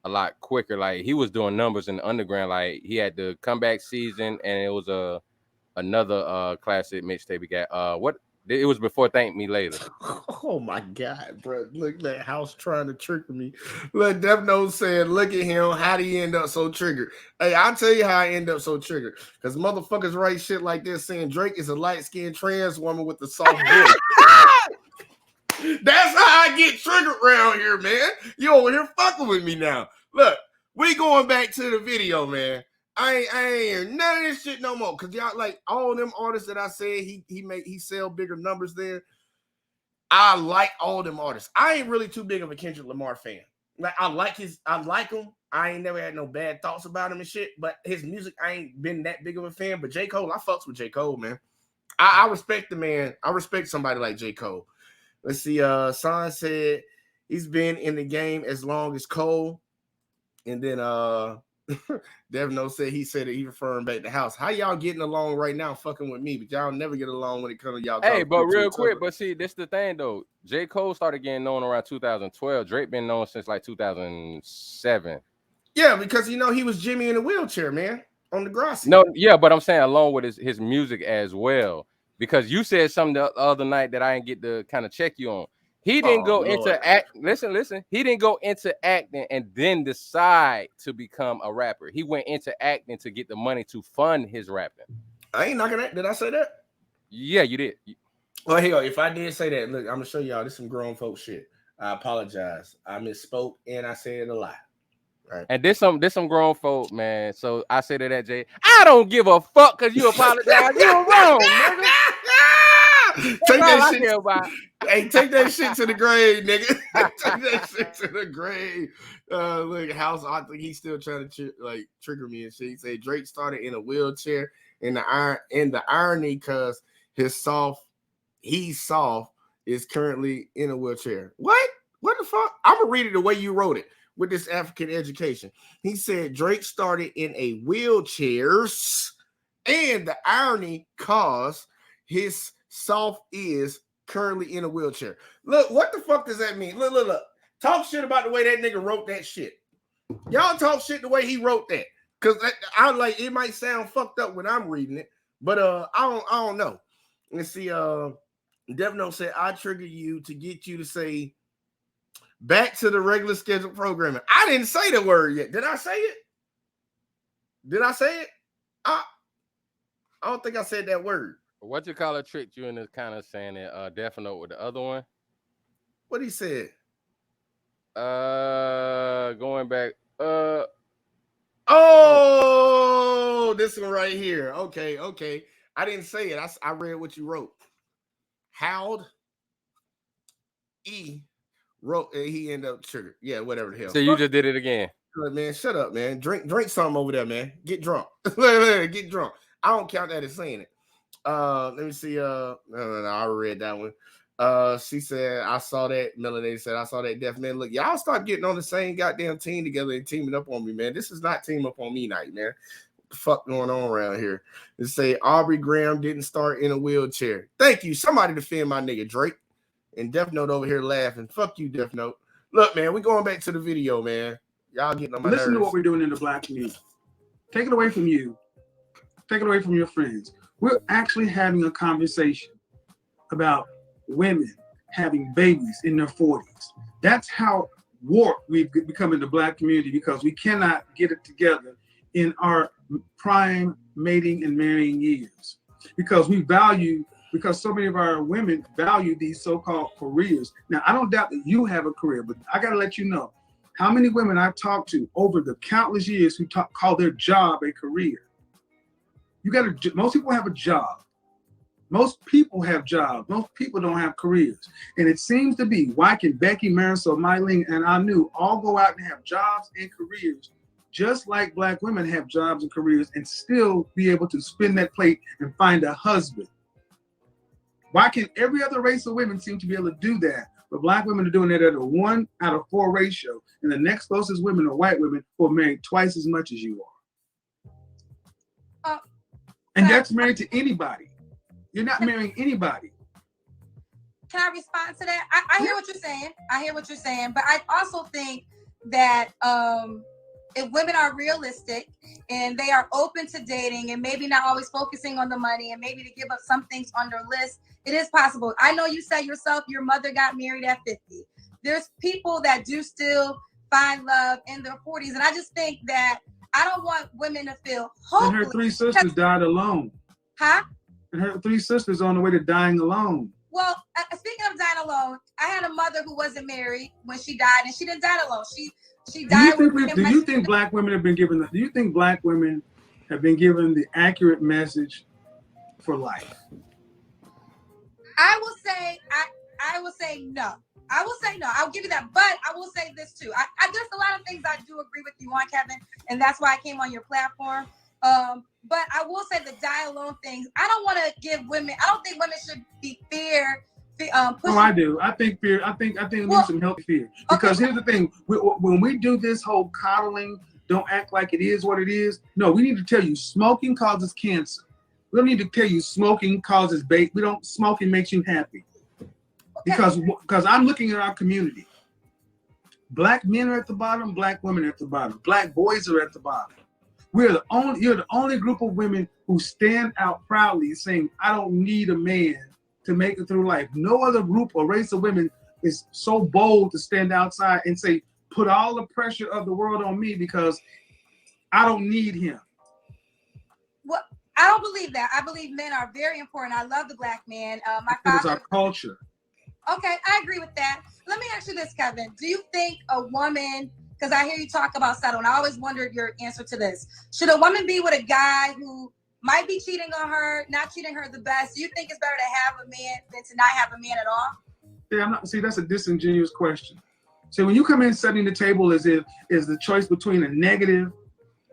a lot quicker. Like, he was doing numbers in the underground. Like, he had the comeback season, and it was another classic mixtape he got. It was before Thank Me Later. Oh my God, bro. Look at that house trying to trigger me. Look, Defno said, look at him. How do you end up so triggered? Hey, I'll tell you how I end up so triggered. Because motherfuckers write shit like this saying Drake is a light-skinned trans woman with a soft voice. That's how I get triggered around here, man. You over here fucking with me now. Look, we going back to the video, man. I ain't hearing none of this shit no more. Cause y'all, like, all them artists that I said he sell bigger numbers than. I like all them artists. I ain't really too big of a Kendrick Lamar fan. Like, I like him. I ain't never had no bad thoughts about him and shit. But his music, I ain't been that big of a fan. But J. Cole, I fucks with J. Cole, man. I respect the man. I respect somebody like J. Cole. Let's see. Son said he's been in the game as long as Cole. And then Devno said he referring back to house. How y'all getting along right now fucking with me, but y'all never get along when it comes to y'all. Hey, but real quick, but see, this the thing though. J. Cole started getting known around 2012. Drake been known since like 2007. Yeah, because he was Jimmy in a wheelchair, man, on the grass. No, yeah, but I'm saying along with his music as well. Because you said something the other night that I didn't get to kind of check you on. He didn't go into act. Listen. He didn't go into acting and then decide to become a rapper. He went into acting to get the money to fund his rapping. I ain't knocking that. Did I say that? Yeah, you did. Well, here you go. If I did say that, look, I'm gonna show y'all. This is some grown folk shit. I apologize. I misspoke and I said a lie. Right. And this some grown folk, man. So I say to that, Jay, I don't give a fuck because you apologize. You're wrong, nigga. Take that shit. Hey, take that shit to the grave, nigga. Take that shit to the grave. Look, House, I think he's still trying to trigger me and shit. He said Drake started in a wheelchair. And the irony, because he's soft, is currently in a wheelchair. What? What the fuck? I'm gonna read it the way you wrote it with this African education. He said Drake started in a wheelchair, and the irony, cause his soft is currently in a wheelchair. Look, what the fuck does that mean? Look. Talk shit about the way that nigga wrote that shit. Y'all talk shit the way he wrote that. Cause I like it might sound fucked up when I'm reading it, but I don't know. Let's see. Devno said I trigger you to get you to say back to the regular scheduled programming. I didn't say the word yet. Did I say it? I don't think I said that word. What you call it tricked you into kind of saying it definite with the other one? What he said? Going back. Oh, this one right here. Okay. I didn't say it. I read what you wrote. Howled. E wrote he ended up triggered. Yeah, whatever the hell. So you just did it again. Man, shut up, man. Drink something over there, man. Get drunk. Get drunk. I don't count that as saying it. Let me see. No, I read that one. She said, I saw that. Melody said, I saw that Def Man. Look, y'all start getting on the same goddamn team together and teaming up on me, man. This is not team up on me night, man. What the fuck going on around here? They say Aubrey Graham didn't start in a wheelchair. Thank you. Somebody defend my nigga Drake. And Death Note over here laughing. Fuck you, Death Note. Look, man, we going back to the video, man. Y'all getting on my Listen nerves. to what we're doing in the Black community. Take it away from you. Take it away from your friends. We're actually having a conversation about women having babies in their 40s. That's how warped we've become in the Black community, because we cannot get it together in our prime mating and marrying years. Because so many of our women value these so-called careers. Now, I don't doubt that you have a career, but I got to let you know how many women I've talked to over the countless years who call their job a career. Most people have a job. Most people have jobs. Most people don't have careers. And it seems to be, why can Becky, Marisol, Mylene, and Anu all go out and have jobs and careers, just like Black women have jobs and careers, and still be able to spin that plate and find a husband? Why can every other race of women seem to be able to do that, but Black women are doing that at a 1 out of 4 ratio, and the next closest women are white women who are married twice as much as you are? And that's married to anybody. You're not marrying anybody. Can I respond to that? I hear what you're saying. I hear what you're saying, but I also think that if women are realistic and they are open to dating and maybe not always focusing on the money and maybe to give up some things on their list, it is possible. I know you said yourself, your mother got married at 50. There's people that do still find love in their 40s. And I just think that I don't want women to feel hopeless. And her 3 sisters died alone. Huh? And her 3 sisters on the way to dying alone. Well, speaking of dying alone, I had a mother who wasn't married when she died, and she didn't die alone. She died. Do you think Black women have been given? Do you think Black women have been given the accurate message for life? I will say no. I will say no. I'll give you that, but I will say this too. There's a lot of things I do agree with you on, Kevin, and that's why I came on your platform. But I will say the die alone things. I don't want to give women. I don't think women should be fear. Oh, I do. I think fear. I think we need some healthy fear. Because here's the thing: when we do this whole coddling, don't act like it is what it is. No, we need to tell you smoking causes cancer. We don't need to tell you smoking causes bait. Smoking makes you happy. Because I'm looking at our community. Black men are at the bottom. Black women are at the bottom. Black boys are at the bottom. You're the only group of women who stand out proudly saying, I don't need a man to make it through life. No other group or race of women is so bold to stand outside and say, put all the pressure of the world on me because I don't need him. Well, I don't believe that. I believe men are very important. I love the Black man. My father. It was our culture. Okay, I agree with that. Let me ask you this, Kevin. Do you think a woman, because I hear you talk about settle, and I always wondered your answer to this. Should a woman be with a guy who might be cheating on her, not treating her the best? Do you think it's better to have a man than to not have a man at all? Yeah, see, that's a disingenuous question. So when you come in setting the table as if is the choice between a negative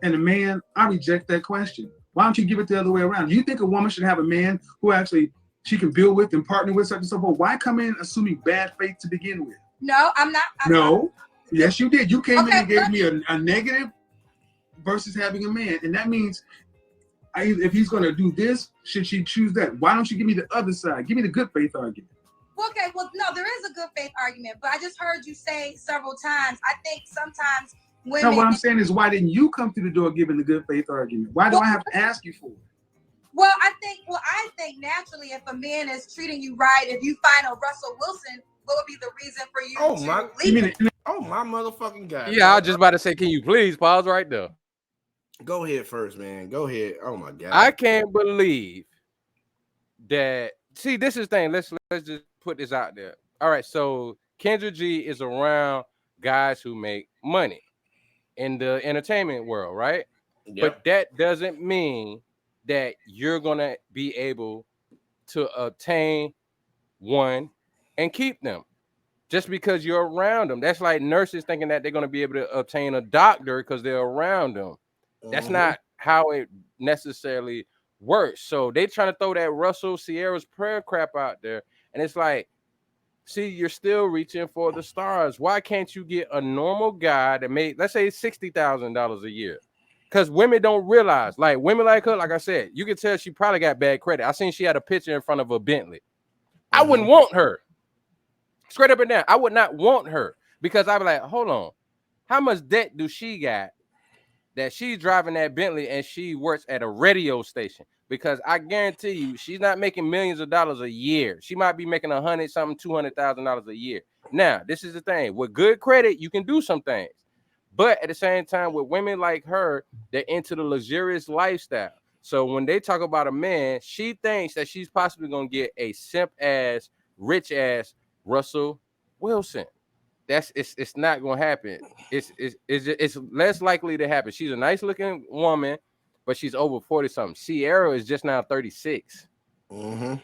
and a man, I reject that question. Why don't you give it the other way around? Do you think a woman should have a man who actually she can build with and partner with, such and so forth? Why come in assuming bad faith to begin with? No, I'm not. No. Yes, you did. You came in and gave me a negative versus having a man. And that means if he's going to do this, should she choose that? Why don't you give me the other side? Give me the good faith argument. Okay, well, no, there is a good faith argument, but I just heard you say several times, I think sometimes women... No, what I'm saying is, why didn't you come through the door giving the good faith argument? Why do I have to ask you for it? Well, I think naturally, if a man is treating you right, if you find a Russell Wilson, what would be the reason for you to leave? My motherfucking God. Yeah, I was just about to say, can you please pause right there? Go ahead first, man. Go ahead. Oh my God. I can't believe that. See, this is the thing. Let's just put this out there. All right, so Kendra G is around guys who make money in the entertainment world, right? Yep. But that doesn't mean that you're gonna be able to obtain one and keep them just because you're around them. That's like nurses thinking that they're gonna be able to obtain a doctor because they're around them. That's not how it necessarily works. So they trying to throw that Russell Sierra's prayer crap out there, and it's like, see, you're still reaching for the stars. Why can't you get a normal guy that made, let's say, $60,000 a year? Because women don't realize, like women like her, like I said, you can tell she probably got bad credit. I seen she had a picture in front of a Bentley. I wouldn't want her. Straight up and down. I would not want her because I'd be like, hold on, how much debt do she got that she's driving that Bentley and she works at a radio station? Because I guarantee you, she's not making millions of dollars a year. She might be making $200,000 a year. Now, this is the thing. With good credit, you can do some things. But at the same time, with women like her, they're into the luxurious lifestyle. So when they talk about a man, she thinks that she's possibly going to get a simp-ass, rich-ass Russell Wilson. It's not going to happen. It's less likely to happen. She's a nice-looking woman, but she's over 40-something. Ciara is just now 36. Mm-hmm.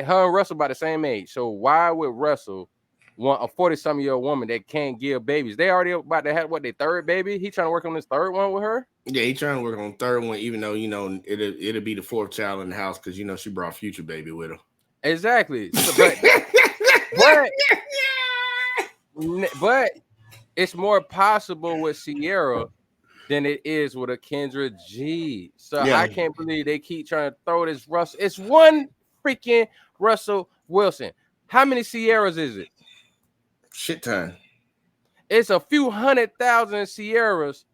Her and Russell about the same age. So why would Russell want a 40-something-year-old woman that can't give babies? They already about to have their third baby. He trying to work on this third one with her. Yeah, he trying to work on the third one, even though it'll be the fourth child in the house because she brought Future baby with her. Exactly. But it's more possible with Ciara than it is with a Kendra G. So yeah. I can't believe they keep trying to throw this Russell. It's one freaking Russell Wilson. How many Ciaras is it? Shit ton. It's a few 100,000 Ciaras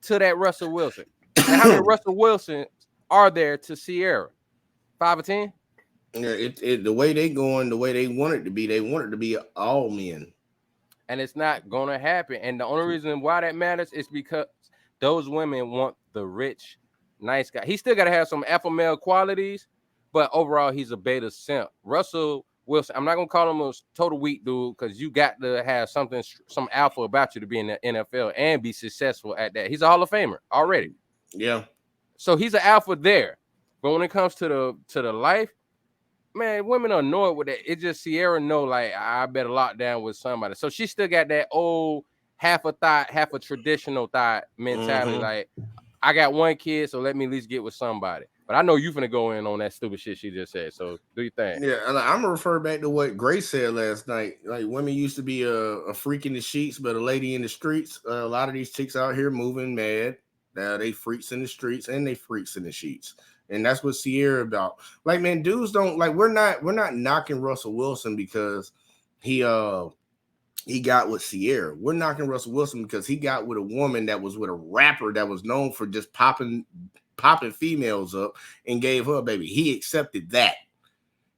to that Russell Wilson. And how many Russell Wilsons are there to Ciara? 5 or 10? Yeah, the way they going, the way they want it to be all men. And it's not gonna happen. And the only reason why that matters is because those women want the rich, nice guy. He still gotta have some alpha male qualities, but overall he's a beta simp. Russell Wilson, I'm not gonna call him a total weak dude because you got to have some alpha about you to be in the NFL and be successful at that. He's a Hall of Famer already. Yeah. So he's an alpha there. But when it comes to the life, man, women are annoyed with that. It just Ciara know, like, I better lock down with somebody. So she still got that old half a traditional thought mentality. Mm-hmm. Like, I got one kid, so let me at least get with somebody. But I know you finna go in on that stupid shit she just said. So do you think? Yeah, I'm gonna refer back to what Grace said last night. Like, women used to be a freak in the sheets, but a lady in the streets. A lot of these chicks out here moving mad. Now they freaks in the streets and they freaks in the sheets. And that's what Ciara about. Like, man, dudes don't like. We're not knocking Russell Wilson because he got with Ciara. We're knocking Russell Wilson because he got with a woman that was with a rapper that was known for just popping females up and gave her a baby. He accepted that.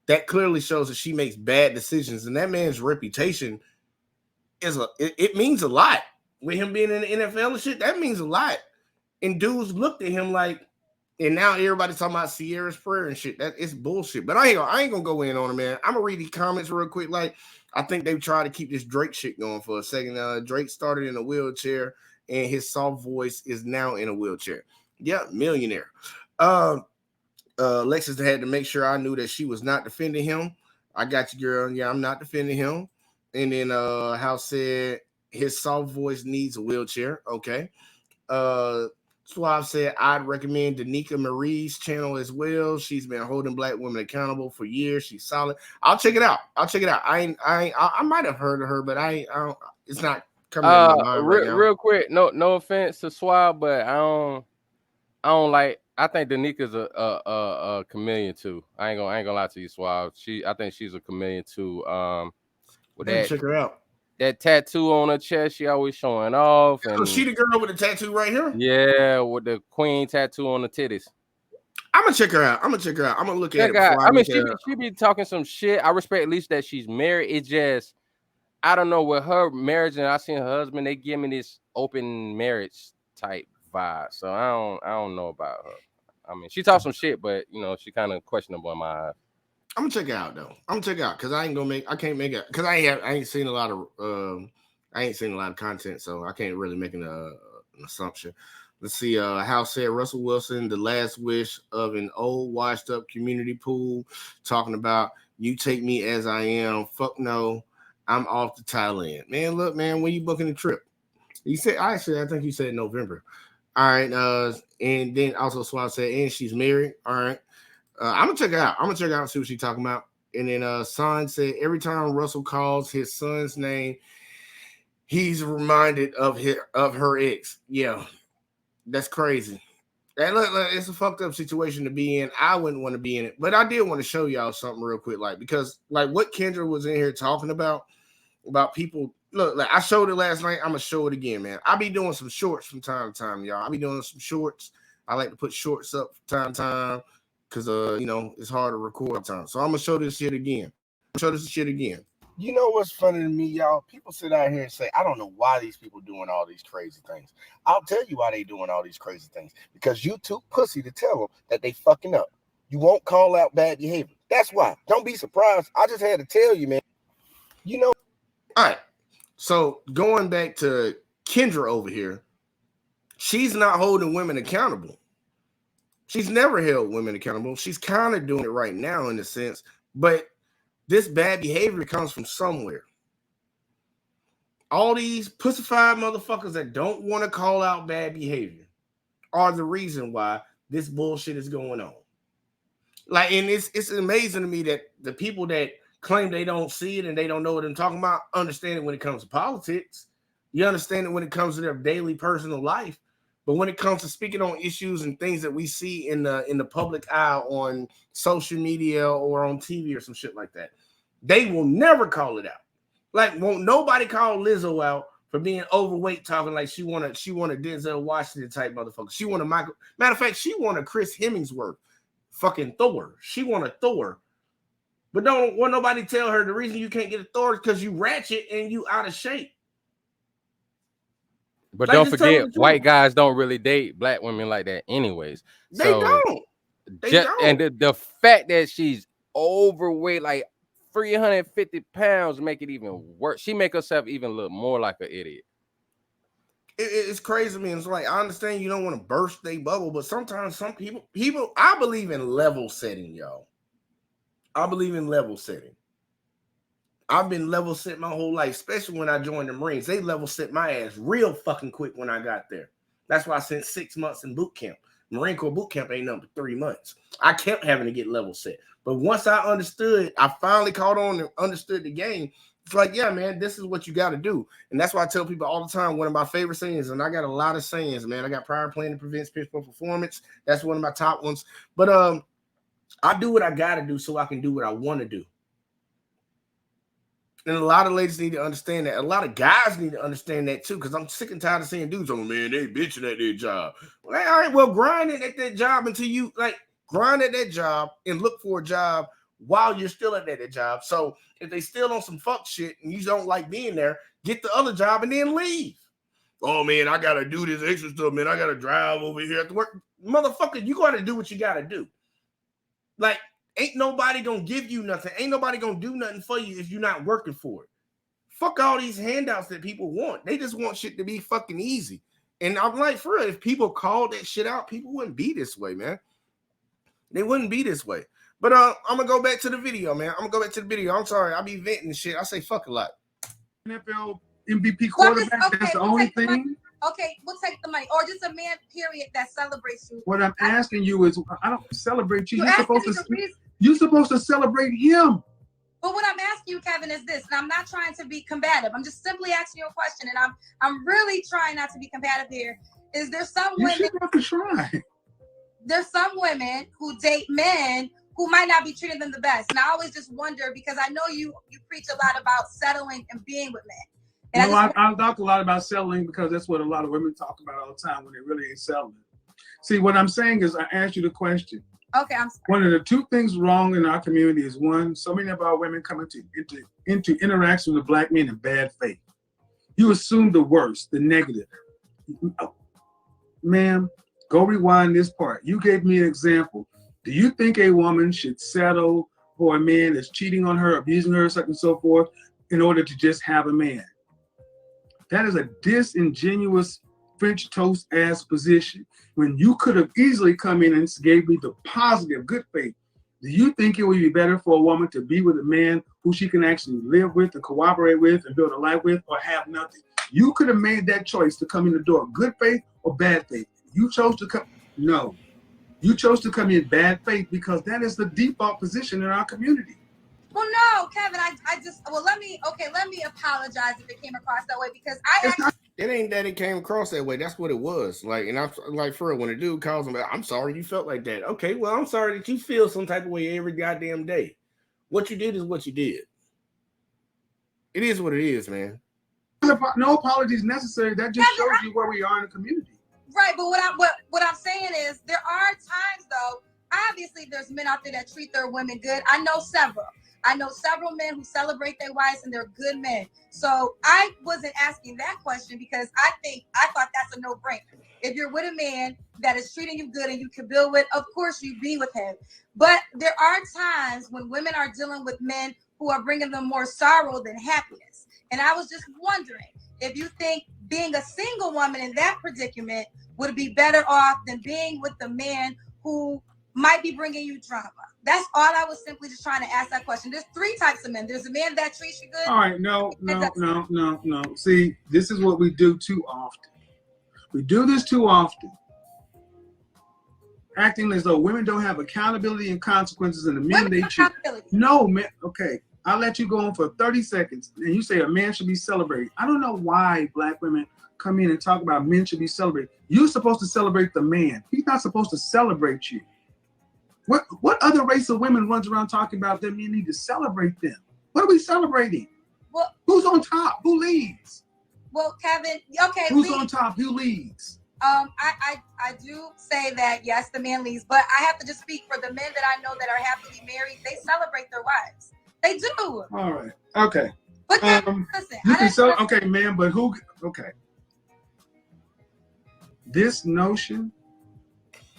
That clearly shows that she makes bad decisions, and that man's reputation it means a lot. With him being in the NFL and shit, that means a lot. And dudes looked at him like. And now everybody's talking about Ciara's prayer and shit. That it's bullshit. But I ain't gonna go in on it, man. I'm gonna read these comments real quick. Like, I think they've tried to keep this Drake shit going for a second. Drake started in a wheelchair, and his soft voice is now in a wheelchair. Yeah, millionaire. Lexus had to make sure I knew that she was not defending him. I got you, girl. Yeah, I'm not defending him. And then House said his soft voice needs a wheelchair. Okay. Suave said, I'd recommend Danica Marie's channel as well. She's been holding Black women accountable for years. She's solid. I'll check it out. I might have heard of her, but it's not coming to my mind right now. Real quick, no offense to Suave, but I don't like. I think Danica's a chameleon too. I ain't gonna lie to you, Suave. I think she's a chameleon too. Check her out. That tattoo on her chest, she always showing off. And she the girl with the tattoo right here? Yeah, with the queen tattoo on the titties. I'm gonna check her out. I'm gonna look at it. I mean, she be talking some shit. I respect at least that she's married. It just, I don't know, with her marriage and I seen her husband, they give me this open marriage type vibe. So I don't know about her. I mean, she talks some shit, but she kind of questionable in my eyes. I'm gonna check it out though. I'm gonna check it out because I can't make it because I ain't seen a lot of content, so I can't really make an assumption. Let's see. House said Russell Wilson, the last wish of an old washed up community pool, talking about you take me as I am. Fuck no, I'm off to Thailand. Man, look, man, when you booking the trip? You said I think you said November. All right. And then also Swab said, and she's married. All right. I'm gonna check it out. I'm gonna check it out and see what she's talking about. And then Son said every time Russell calls his son's name, he's reminded of her ex. Yeah, that's crazy. And look, it's a fucked up situation to be in. I wouldn't want to be in it, but I did want to show y'all something real quick, like because like what Kendra was in here talking about people. Look, like I showed it last night. I'm gonna show it again, man. I be doing some shorts from time to time, y'all. I be doing some shorts. I like to put shorts up from time to time because you know it's hard to record time. So I'm gonna show this shit again. You know what's funny to me, y'all? People sit out here and say, I don't know why these people doing all these crazy things. I'll tell you why they doing all these crazy things. Because you too pussy to tell them that they fucking up. You won't call out bad behavior. That's why. Don't be surprised. I just had to tell you, man. You know. All right. So going back to Kendra over here, she's not holding women accountable. She's never held women accountable. She's kind of doing it right now in a sense, but this bad behavior comes from somewhere. All these pussified motherfuckers that don't want to call out bad behavior are the reason why this bullshit is going on. Like, and it's amazing to me that the people that claim they don't see it and they don't know what I'm talking about understand it when it comes to politics. You understand it when it comes to their daily personal life. But when it comes to speaking on issues and things that we see in the public eye on social media or on TV or some shit like that, they will never call it out. Like, won't nobody call Lizzo out for being overweight, talking like she want a Denzel Washington type motherfucker. She want a Michael. Matter of fact, she want a Chris Hemsworth, fucking Thor. She want a Thor. But don't want nobody tell her the reason you can't get a Thor is because you ratchet and you out of shape. But Like, don't just forget, tell the white truth. guys don't really date black women like that anyways. They So don't. They don't. And the fact that she's overweight, like 350 pounds, make it even worse. She make herself even look more like an idiot. It's crazy to me. It's like, I understand you don't want to burst their bubble, but sometimes some people, I believe in level setting, y'all. I believe in level setting. I've been level set my whole life, especially when I joined the Marines. They level set my ass real fucking quick when I got there. That's why I spent 6 months in boot camp. Marine Corps boot camp ain't nothing but 3 months. I kept having to get level set. But once I understood, I finally caught on and understood the game. It's like, yeah, man, this is what you got to do. And that's why I tell people all the time, one of my favorite sayings, and I got a lot of sayings, man. I got prior planning prevents pitch poor performance. That's one of my top ones. But I do what I got to do so I can do what I want to do. And a lot of ladies need to understand that. A lot of guys need to understand that too, because I'm sick and tired of seeing dudes, oh man, they bitching at their job. Well, all right, well, grind it at that job until you grind at that job and look for a job while you're still at that job. So if they still on some fuck shit and you don't like being there, get the other job and then leave. Oh man, I gotta do this extra stuff, man. I gotta drive over here at the work. Motherfucker, you gotta do what you gotta do. Like, ain't nobody gonna give you nothing. Ain't nobody gonna do nothing for you if you're not working for it. Fuck all these handouts that people want. They just want shit to be fucking easy. And I'm like, for real, if people called that shit out, people wouldn't be this way, man. They wouldn't be this way. But I'm gonna go back to the video, man. I'm sorry, I be venting shit. I say fuck a lot. NFL MVP quarterback, that's the only thing. Okay, we'll take the money. Or just a man, period, that celebrates you. What I'm asking you is, I don't celebrate you. You're supposed to celebrate him. But what I'm asking you, Kevin, is this, and I'm not trying to be combative. I'm just simply asking you a question, and I'm really trying not to be combative here. Is there some You women? shouldn't have to try. There's some women who date men who might not be treating them the best, and I always just wonder, because I know you preach a lot about settling and being with men. And I talk a lot about settling because that's what a lot of women talk about all the time when they really ain't settling. See, what I'm saying is, I asked you the question. Okay, I'm sorry. One of the two things wrong in our community is, one, so many of our women come into interaction with black men in bad faith. You assume the worst, the negative. Ma'am, go rewind this part. You gave me an example. Do you think a woman should settle for a man that's cheating on her, abusing her, such and so forth, in order to just have a man? That is a disingenuous French toast ass position when you could have easily come in and gave me the positive good faith. Do you think it would be better for a woman to be with a man who she can actually live with and cooperate with and build a life with, or have nothing? You could have made that choice to come in the door, good faith or bad faith. You chose to come. No, you chose to come in bad faith because that is the default position in our community. Well, no, Kevin, let me apologize if it came across that way, because it came across that way. That's what it was. Like, and I'm like, for real, when a dude calls him, I'm sorry you felt like that. Okay, well, I'm sorry that you feel some type of way every goddamn day. What you did is what you did. It is what it is, man. No apologies necessary. That just shows you where we are in the community. Right, but what I'm saying is there are times though. Obviously, there's men out there that treat their women good. I know several men who celebrate their wives and they're good men. So I wasn't asking that question because I thought that's a no-brainer. If you're with a man that is treating you good and you can build with, of course you be with him. But there are times when women are dealing with men who are bringing them more sorrow than happiness. And I was just wondering if you think being a single woman in that predicament would be better off than being with the man who might be bringing you drama. That's all I was simply just trying to ask that question. There's 3 types of men. There's a man that treats you good. All right, no. See, this is what we do too often. We do this too often. Acting as though women don't have accountability and consequences and the men they treat. No, man. Okay, I'll let you go on for 30 seconds. And you say a man should be celebrated. I don't know why black women come in and talk about men should be celebrated. You're supposed to celebrate the man. He's not supposed to celebrate you. What other race of women runs around talking about them? You need to celebrate them. What are we celebrating? Well, who's on top? Who leads? Well, Kevin, okay. Who's on top? Who leads? I do say that yes, the man leads, but I have to just speak for the men that I know that are happily married. They celebrate their wives. They do. All right. Okay. But listen, you can sell. Okay, man. But who? Okay. This notion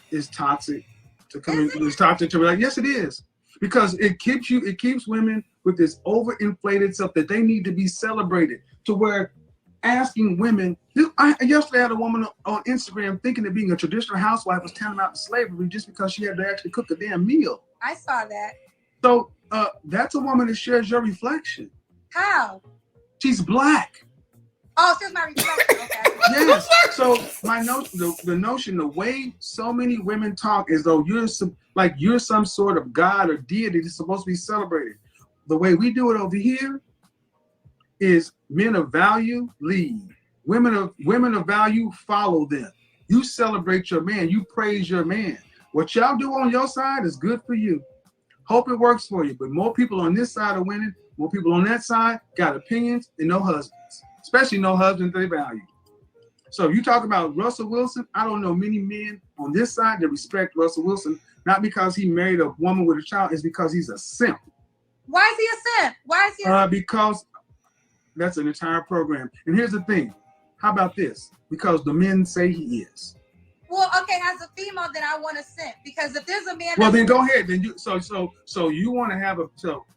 is toxic. It's toxic to like, yes, it is, because it keeps women with this overinflated stuff that they need to be celebrated. To where asking women, yesterday I had a woman on Instagram thinking that being a traditional housewife was tantamount to slavery just because she had to actually cook a damn meal. I saw that. So that's a woman that shares your reflection. How? She's black. Oh, she's my reflection. Okay. Yes. So my notion, the notion, the way so many women talk as though you're some sort of god or deity that's supposed to be celebrated. The way we do it over here is men of value lead. Women of value follow them. You celebrate your man. You praise your man. What y'all do on your side is good for you. Hope it works for you. But more people on this side are winning. More people on that side got opinions and no husbands. Especially no husbands they value. So if you talk about Russell Wilson, I don't know many men on this side that respect Russell Wilson, not because he married a woman with a child, it's because he's a simp. Why is he a simp? Why is he a simp? Because that's an entire program. And here's the thing. How about this? Because the men say he is. Well, okay, as a female, then I want to simp. Because if there's a man, well, then go ahead. Then you you want to have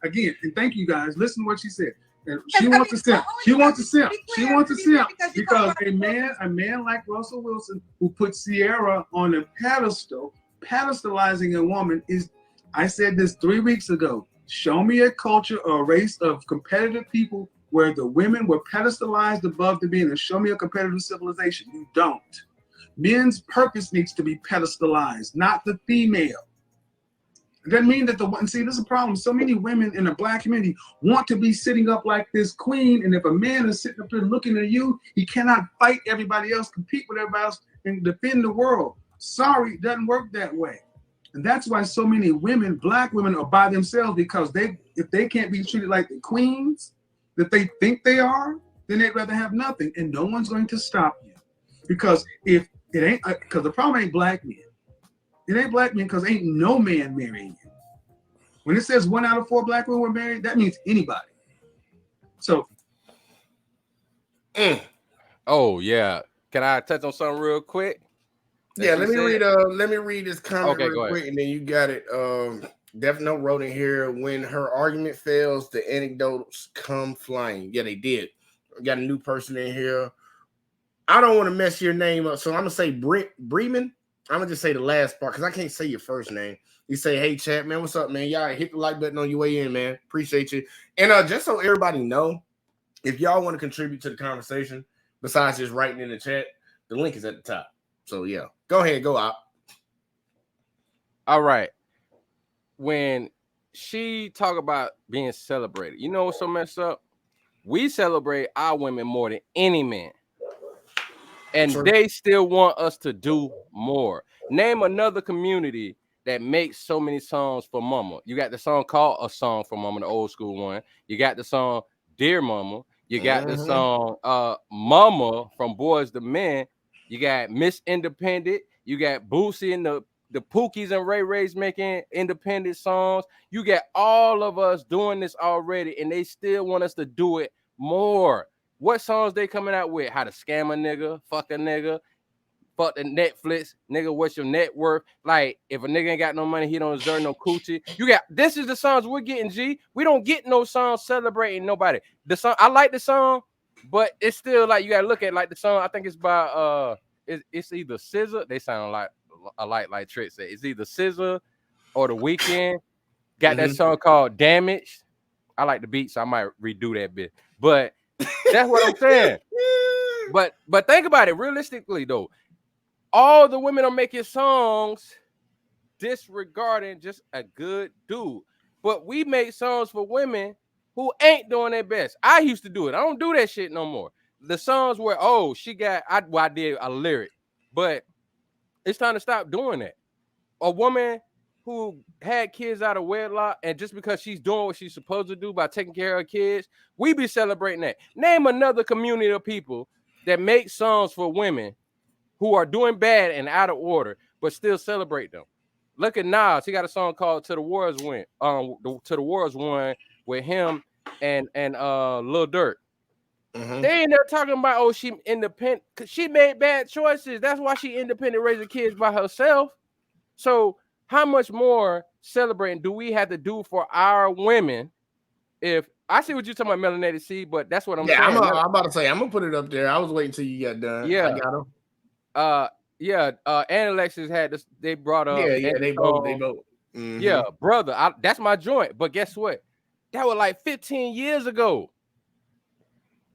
again, and thank you guys. Listen to what she said. And she wants to simp. She wants to simp. She wants to simp because a man like Russell Wilson, who put Sierra on a pedestal, pedestalizing a woman is. I said this 3 weeks ago. Show me a culture or a race of competitive people where the women were pedestalized above the men, and show me a competitive civilization. You don't. Men's purpose needs to be pedestalized, not the female. It doesn't mean that this is a problem. So many women in the black community want to be sitting up like this queen, and if a man is sitting up there looking at you, he cannot fight everybody else, compete with everybody else, and defend the world. Sorry, it doesn't work that way. And that's why so many women, black women, are by themselves, because if they can't be treated like the queens that they think they are, then they'd rather have nothing, and no one's going to stop you. Because if it ain't, because the problem ain't black men. It ain't black men because ain't no man marrying you. When it says 1 out of 4 black women were married, that means anybody. So. Oh yeah. Can I touch on something real quick? Yeah, let me read this comment real quick, and then you got it. Death Note wrote in here, when her argument fails, the anecdotes come flying. Yeah, they did. We got a new person in here. I don't want to mess your name up, so I'm gonna say Bremen. I'm gonna just say the last part because I can't say your first name. You say, "Hey, chat, man, what's up, man? Y'all hit the like button on your way in, man. Appreciate you." And just so everybody know, if y'all want to contribute to the conversation, besides just writing in the chat, the link is at the top. So yeah, go ahead, go out. All right. When she talk about being celebrated, you know what's so messed up? We celebrate our women more than any man. and True. they still want us to do more. Name another community that makes so many songs for mama. You got the song called A Song for Mama, the old school one. You got the song Dear Mama. You got the song Mama from Boys to Men. You got Miss Independent. You got Boosie and the Pookies and Ray Ray's making independent songs. You got all of us doing this already, and they still want us to do it more. What songs they coming out with? How to scam a nigga, fuck a nigga, fuck the Netflix, nigga, what's your net worth? Like, if a nigga ain't got no money, he don't deserve no coochie. You got, this is the songs we're getting, G. We don't get no songs celebrating nobody. The song, I like the song, but it's still like, you gotta look at like the song, I think it's by, it's either SZA, they sound like Trick said. It's either SZA or The Weeknd. Got that song called Damaged. I like the beat, so I might redo that bit. But that's what I'm saying. But think about it realistically though. All the women are making songs disregarding just a good dude. But we make songs for women who ain't doing their best. I used to do it. I don't do that shit no more. The songs where, oh, she got, I did a lyric, but it's time to stop doing that. A woman who had kids out of wedlock, and just because she's doing what she's supposed to do by taking care of her kids, we be celebrating that. Name another community of people that make songs for women who are doing bad and out of order, but still celebrate them. Look at Nas. He got a song called "To the Wars Win." To the Wars Won with him and Lil Durk. They ain't there talking about, oh, she independent. She made bad choices. That's why she independent, raising kids by herself. So how much more celebrating do we have to do for our women? If I see what you're talking about, Melanated C, but that's what I'm saying. I'm about to say, I'm gonna put it up there. I was waiting till you got done. Yeah, I got him. and Alexis had this. They brought up. They both. Yeah, brother, that's my joint. But guess what? That was like 15 years ago.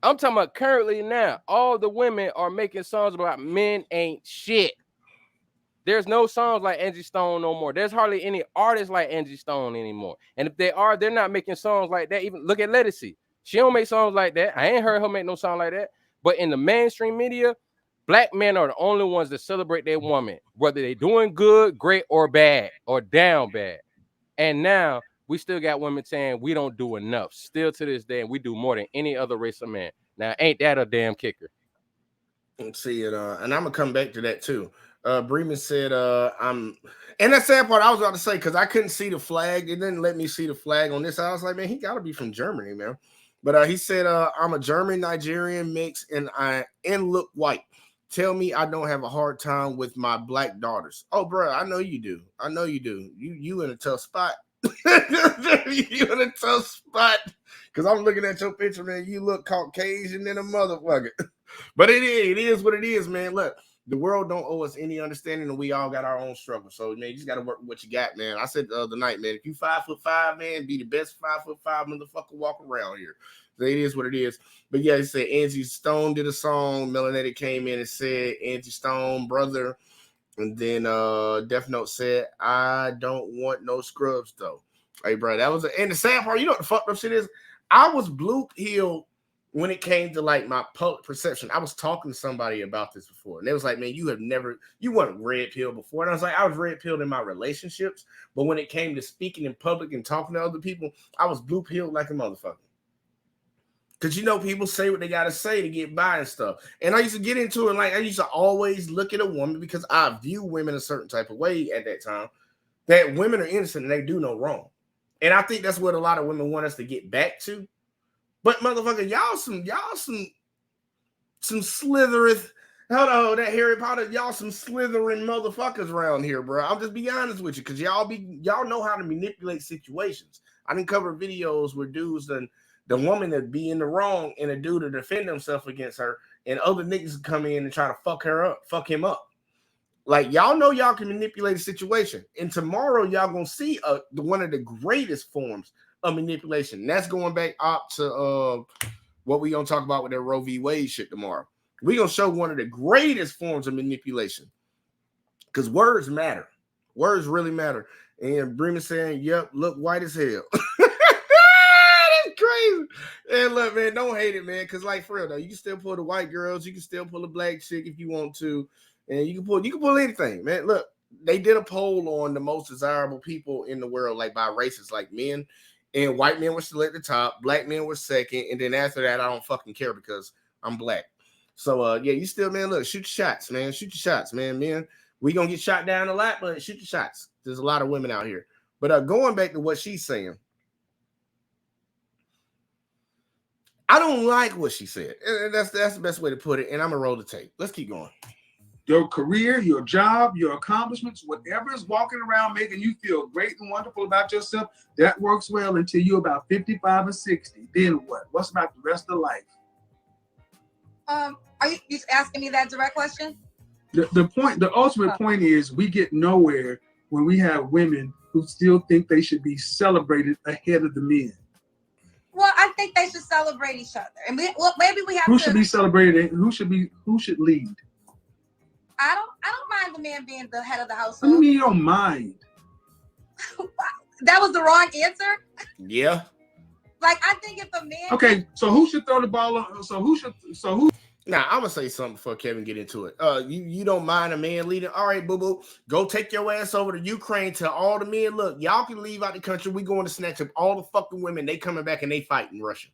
I'm talking about currently now. All the women are making songs about men ain't shit. There's no songs like Angie Stone no more. There's hardly any artists like Angie Stone anymore. And if they are, they're not making songs like that. Even look at Lettucey. She don't make songs like that. I ain't heard her make no song like that. But in the mainstream media, black men are the only ones that celebrate their woman, whether they're doing good, great, or bad, or down bad. And now we still got women saying we don't do enough. Still to this day, and we do more than any other race of man. Now, ain't that a damn kicker? Let's see it. And I'm gonna come back to that too. Bremen said, and that sad part I was about to say, because I couldn't see the flag. It didn't let me see the flag on this. I was like, man, he gotta be from Germany, man. But he said, I'm a German Nigerian mix, and I look white. Tell me I don't have a hard time with my black daughters. Oh, bro, I know you do. I know you do. You in a tough spot. You in a tough spot. Because I'm looking at your picture, man. You look Caucasian than a motherfucker. But it is what it is, man. Look, the world don't owe us any understanding, and we all got our own struggle. So, man, you just got to work with what you got, man. I said the other night, man, if you 5'5", man, be the best 5'5" motherfucker walk around here. So it is what it is. But yeah, he said Angie Stone did a song. Melanated came in and said Angie Stone, brother. And then Death Note said, I don't want no scrubs, though. Hey, bro, that was and the sad part, you know what the fucked up shit is? I was blue-pilled when it came to like my public perception. I was talking to somebody about this before, and they was like, man, you weren't red-pilled before. And I was like, I was red-pilled in my relationships, but when it came to speaking in public and talking to other people, I was blue-pilled like a motherfucker. Because, you know, people say what they got to say to get by and stuff. And I used to get into it, and like I used to always look at a woman, because I view women a certain type of way at that time, that women are innocent and they do no wrong. And I think that's what a lot of women want us to get back to. But motherfucker, y'all some slithereth. Hold on, that Harry Potter, y'all some slithering motherfuckers around here, bro. I'll just be honest with you, because y'all know how to manipulate situations. I didn't cover videos where dudes the woman that be in the wrong and a dude to defend himself against her, and other niggas come in and try to fuck him up. Like, y'all know y'all can manipulate a situation. And tomorrow y'all gonna see one of the greatest forms of manipulation. And that's going back up to what we gonna talk about with that Roe v. Wade shit tomorrow. We gonna show one of the greatest forms of manipulation. Because words matter. Words really matter. And Bremen saying, yep, look white as hell. That's crazy. And look, man, don't hate it, man. Cause like for real though, you can still pull the white girls, you can still pull a black chick if you want to, and you can pull anything, man. Look, they did a poll on the most desirable people in the world, like by races, like men, and white men were still at the top, black men were second, and then after that, I don't fucking care because I'm black. So yeah, you still, man, look, shoot your shots, man. Shoot your shots, man. Men, we gonna get shot down a lot, but shoot your shots. There's a lot of women out here. But going back to what she's saying, I don't like what she said. And that's the best way to put it. And I'm gonna roll the tape. Let's keep going. Your career, your job, your accomplishments, whatever is walking around making you feel great and wonderful about yourself, that works well until you're about 55 or 60. Then what? What's about the rest of life? Are you asking me that direct question? The ultimate point is we get nowhere when we have women who still think they should be celebrated ahead of the men. Well, I think they should celebrate each other, and maybe we have Who to. should be celebrated? Who should lead? I don't mind the man being the head of the What do household. you mean you don't mind? That was the wrong answer. Yeah. Like I think if a man. Okay, so who should throw the ball on? So who? Now I'm gonna say something before Kevin get into it. You don't mind a man leading? All right, boo boo, go take your ass over to Ukraine. Tell all the men, look, y'all can leave out the country. We going to snatch up all the fucking women. They coming back and they fighting Russia.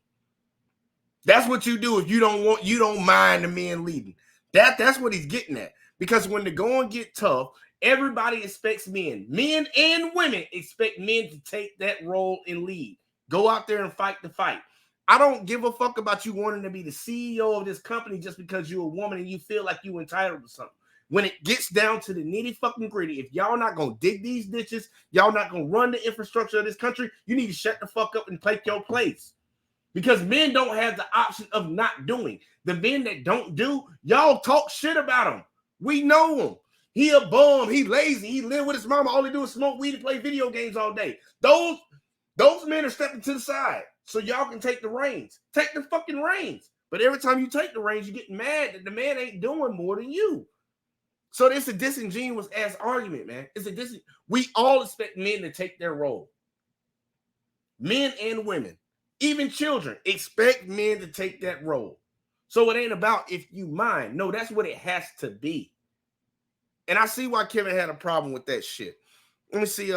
That's what you do if you don't mind the men leading. That's what he's getting at. Because when the going get tough, everybody expects men and women expect men to take that role and lead. Go out there and fight the fight. I don't give a fuck about you wanting to be the CEO of this company just because you're a woman and you feel like you're entitled to something. When it gets down to the nitty fucking gritty, if y'all not gonna dig these ditches, y'all not gonna run the infrastructure of this country, you need to shut the fuck up and take your place. Because men don't have the option of not doing. The men that don't do, y'all talk shit about them. We know him. He a bum. He lazy. He live with his mama. All he do is smoke weed and play video games all day. Those men are stepping to the side so y'all can take the reins. Take the fucking reins. But every time you take the reins, you get mad that the man ain't doing more than you. So it's a disingenuous ass argument, man. We all expect men to take their role. Men and women, even children, expect men to take that role. So it ain't about if you mind. No, that's what it has to be. And I see why Kevin had a problem with that shit. Let me see.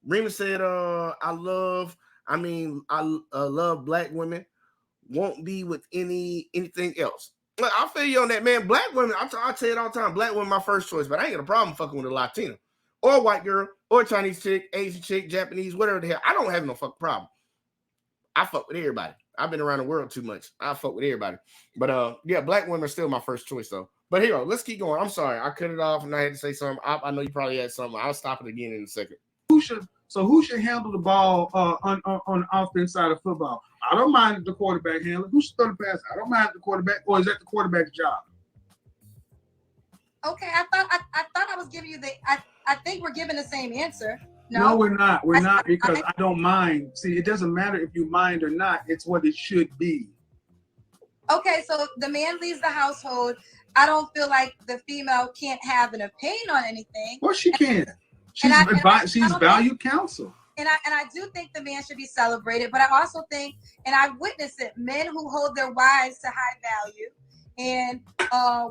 Rima said, I love black women. Won't be with anything else. Look, I feel you on that, man. Black women, I tell you it all the time. Black women, my first choice, but I ain't got a problem fucking with a Latina or a white girl or a Chinese chick, Asian chick, Japanese, whatever the hell. I don't have no fucking problem. I fuck with everybody. I've been around the world too much. I fuck with everybody. But yeah, black women are still my first choice though. But here, let's keep going. I'm sorry, I cut it off and I had to say something. I know you probably had something. I'll stop it again in a second. Who should handle the ball on the offense side of football? I don't mind the quarterback handler. Who should throw the pass? I don't mind the quarterback, or is that the quarterback's job? Okay, I thought I was giving you I think we're giving the same answer. No, we're not. We're not because I don't mind. See, it doesn't matter if you mind or not. It's what it should be. Okay, so the man leads the household. I don't feel like the female can't have an opinion on anything. Well, she can. She's valued counsel. And I do think the man should be celebrated, but I also think, and I've witnessed it, men who hold their wives to high value and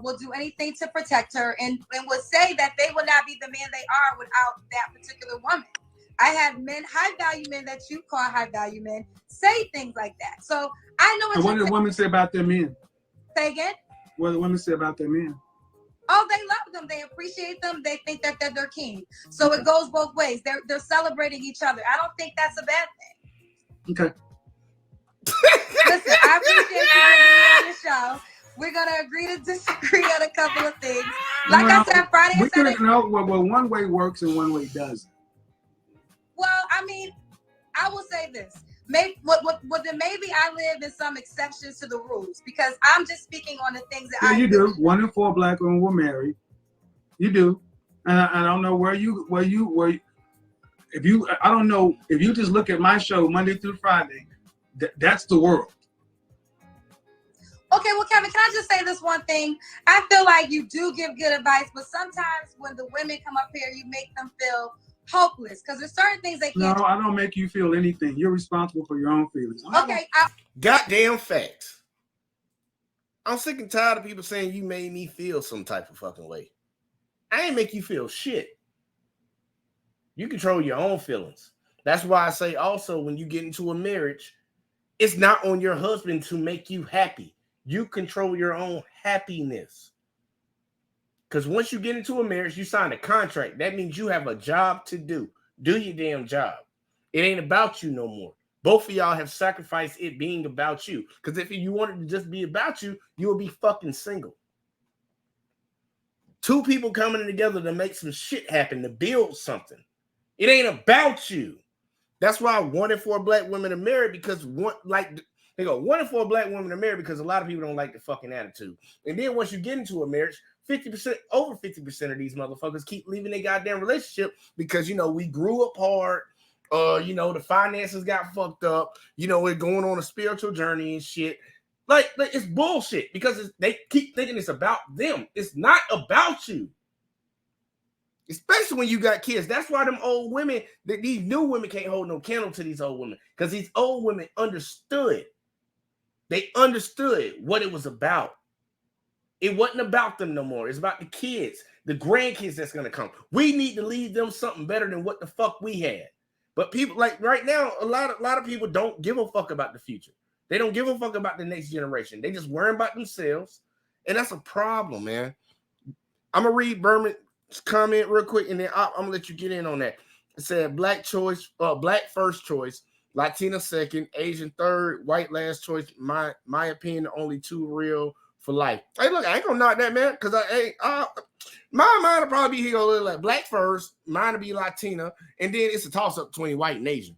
will do anything to protect her and will say that they will not be the man they are without that particular woman. I have men, high value men that you call high value men, say things like that. So I know. And what do the women say about their men? Say again? What do the women say about their men? Oh, they love them. They appreciate them. They think that they're their king. So it goes both ways. They're celebrating each other. I don't think that's a bad thing. Okay. Listen, I appreciate you bringing me on the show. We're gonna agree to disagree on a couple of things. Like I said, Friday and Saturday. Well, one way works and one way doesn't. Well, I mean, I will say this. Maybe I live in some exceptions to the rules because I'm just speaking on the things that I do. 1 in 4 black women were married. You do, and I don't know where you I don't know if you just look at my show Monday through Friday. That's the world. Okay, well, Kevin, can I just say this one thing? I feel like you do give good advice, but sometimes when the women come up here, you make them feel hopeless because there's certain things they No, can't. I don't make you feel anything. You're responsible for your own feelings. Okay, Goddamn facts. I'm sick and tired of people saying you made me feel some type of fucking way. I ain't make you feel shit. You control your own feelings. That's why I say also when you get into a marriage, it's not on your husband to make you happy. You control your own happiness. Because once you get into a marriage, you sign a contract. That means you have a job to do. Do your damn job. It ain't about you no more. Both of y'all have sacrificed it being about you. Because if you wanted to just be about you, you would be fucking single. Two people coming together to make some shit happen, to build something. It ain't about you. That's why 1 in 4 black women are married because 1 in 4 black women are married because a lot of people don't like the fucking attitude. And then once you get into a marriage, over 50% of these motherfuckers keep leaving their goddamn relationship because, we grew up hard. The finances got fucked up. We're going on a spiritual journey and shit. Like it's bullshit because they keep thinking it's about them. It's not about you. Especially when you got kids. That's why them old women, these new women can't hold no candle to these old women because these old women understood. They understood what it was about. It wasn't about them no more. It's about the kids, the grandkids that's going to come. We need to leave them something better than what the fuck we had. But people, like right now, a lot of people don't give a fuck about the future. They don't give a fuck about the next generation. They just worry about themselves. And that's a problem, man. I'm going to read Berman's comment real quick, and then I'm going to let you get in on that. It said black first choice, Latina second, Asian third, white last choice. My opinion, only 2 real for life. Hey, look, I ain't gonna knock that, man, because mine will probably be here like black first, mine will be Latina, and then it's a toss-up between white and Asian.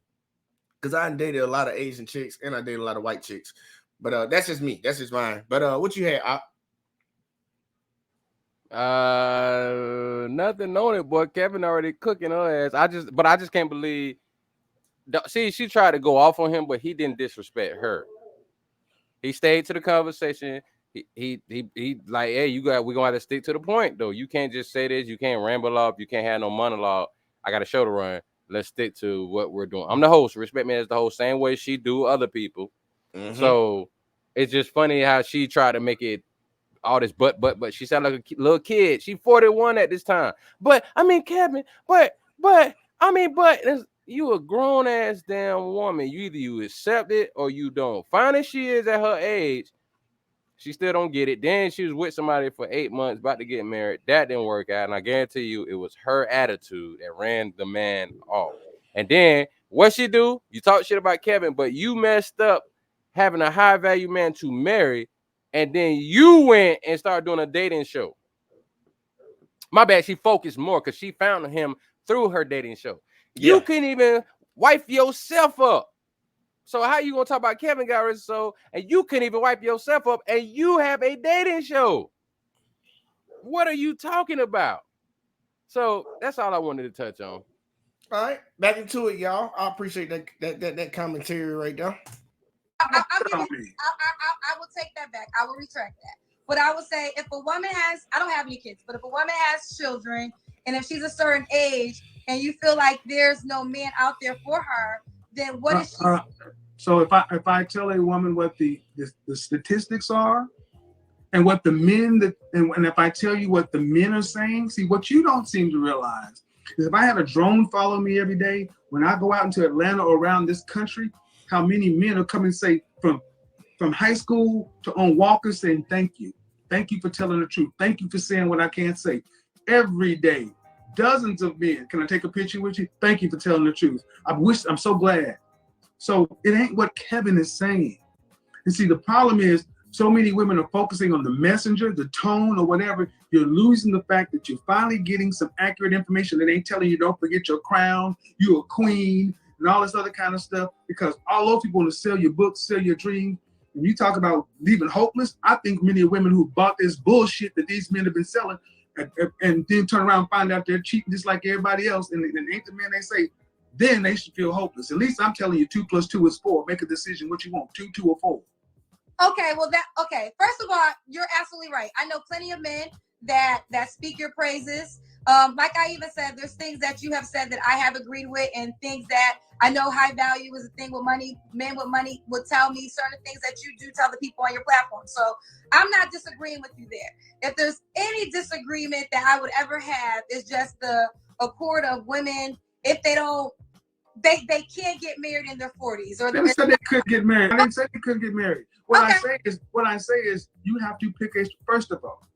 Because I dated a lot of Asian chicks and I dated a lot of white chicks. But that's just me. That's just mine. But what you had, Nothing on it, boy. Kevin already cooking her ass. I just can't believe. See, she tried to go off on him, but he didn't disrespect her. He stayed to the conversation. He like, hey, we're gonna have to stick to the point though. You can't just say this. You can't ramble off. You can't have no monologue. I got a show to run. Let's stick to what we're doing. I'm the host. Respect me as the host. Same way she do other people. Mm-hmm. So it's just funny how she tried to make it all this but she sounded like a little kid. She 41 at this time. But I mean, Kevin, but you a grown ass damn woman. You accept it or you don't. Fine as she is at her age, she still don't get it. Then she was with somebody for 8 months, about to get married. That didn't work out. And I guarantee you it was her attitude that ran the man off. And then what she do? You talk shit about Kevin, but you messed up having a high value man to marry. And then you went and started doing a dating show. My bad. She focused more because she found him through her dating show. Yeah. You couldn't even wipe yourself up. So how you gonna talk about Kevin Garrett and you couldn't even wipe yourself up and you have a dating show? What are you talking about? So that's all I wanted to touch on. All right, back into it, y'all. I appreciate that commentary right there. I will take that back. I will retract that. But I would say if a woman has, I don't have any kids, but if a woman has children and if she's a certain age and you feel like there's no man out there for her, then what is she? So if I tell a woman what the statistics are and what the men and if I tell you what the men are saying, see what you don't seem to realize is if I had a drone follow me every day, when I go out into Atlanta or around this country, how many men are coming and say from high school to on walkers saying thank you for telling the truth, thank you for saying what I can't say every day. Dozens of men. Can I take a picture with you? Thank you for telling the truth. I'm so glad. So it ain't what Kevin is saying. And see, the problem is so many women are focusing on the messenger, the tone, or whatever. You're losing the fact that you're finally getting some accurate information that ain't telling you don't forget your crown, you're a queen, and all this other kind of stuff. Because all those people want to sell your books, sell your dreams. When you talk about leaving hopeless, I think many women who bought this bullshit that these men have been selling and then turn around and find out they're cheating just like everybody else, and ain't the men they say, then they should feel hopeless. At least I'm telling you 2 + 2 is 4. Make a decision what you want, 2, 2, or 4. Okay, first of all, you're absolutely right. I know plenty of men that speak your praises. Like I even said, there's things that you have said that I have agreed with, and things that I know high value is a thing with money. Men with money would tell me certain things that you do tell the people on your platform. So I'm not disagreeing with you there. If there's any disagreement that I would ever have, is just the accord of women, if they don't, they can't get married in their 40s. Or I didn't say they couldn't get married. I didn't say they couldn't get married. What I say is you have to pick a, first of all,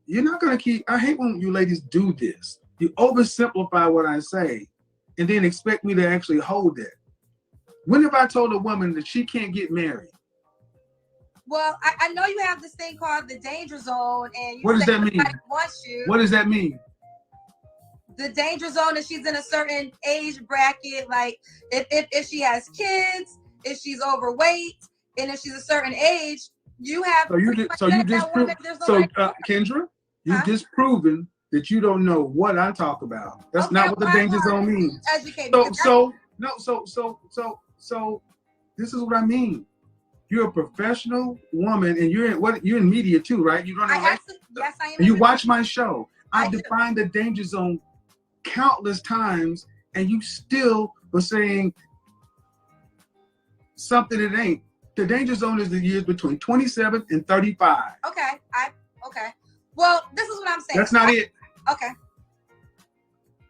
you're not gonna keep, I hate when you ladies do this. You oversimplify what I say and then expect me to actually hold it. When have I told a woman that she can't get married? Well, I know you have this thing called the danger zone, and you What does say that mean? nobody wants you. What does that mean? The danger zone is she's in a certain age bracket, like if she has kids, if she's overweight, and if she's a certain age, you have. Kendra, you've disproven that you don't know what I talk about. That's not what the danger zone means. Educate me. So this is what I mean. You're a professional woman, and you're in media too, right? You run yes, I am. And you watch my show. I defined the danger zone countless times, and you still were saying something it ain't. The danger zone is the years between 27 and 35. Okay. Well, this is what I'm saying. That's not it. Okay.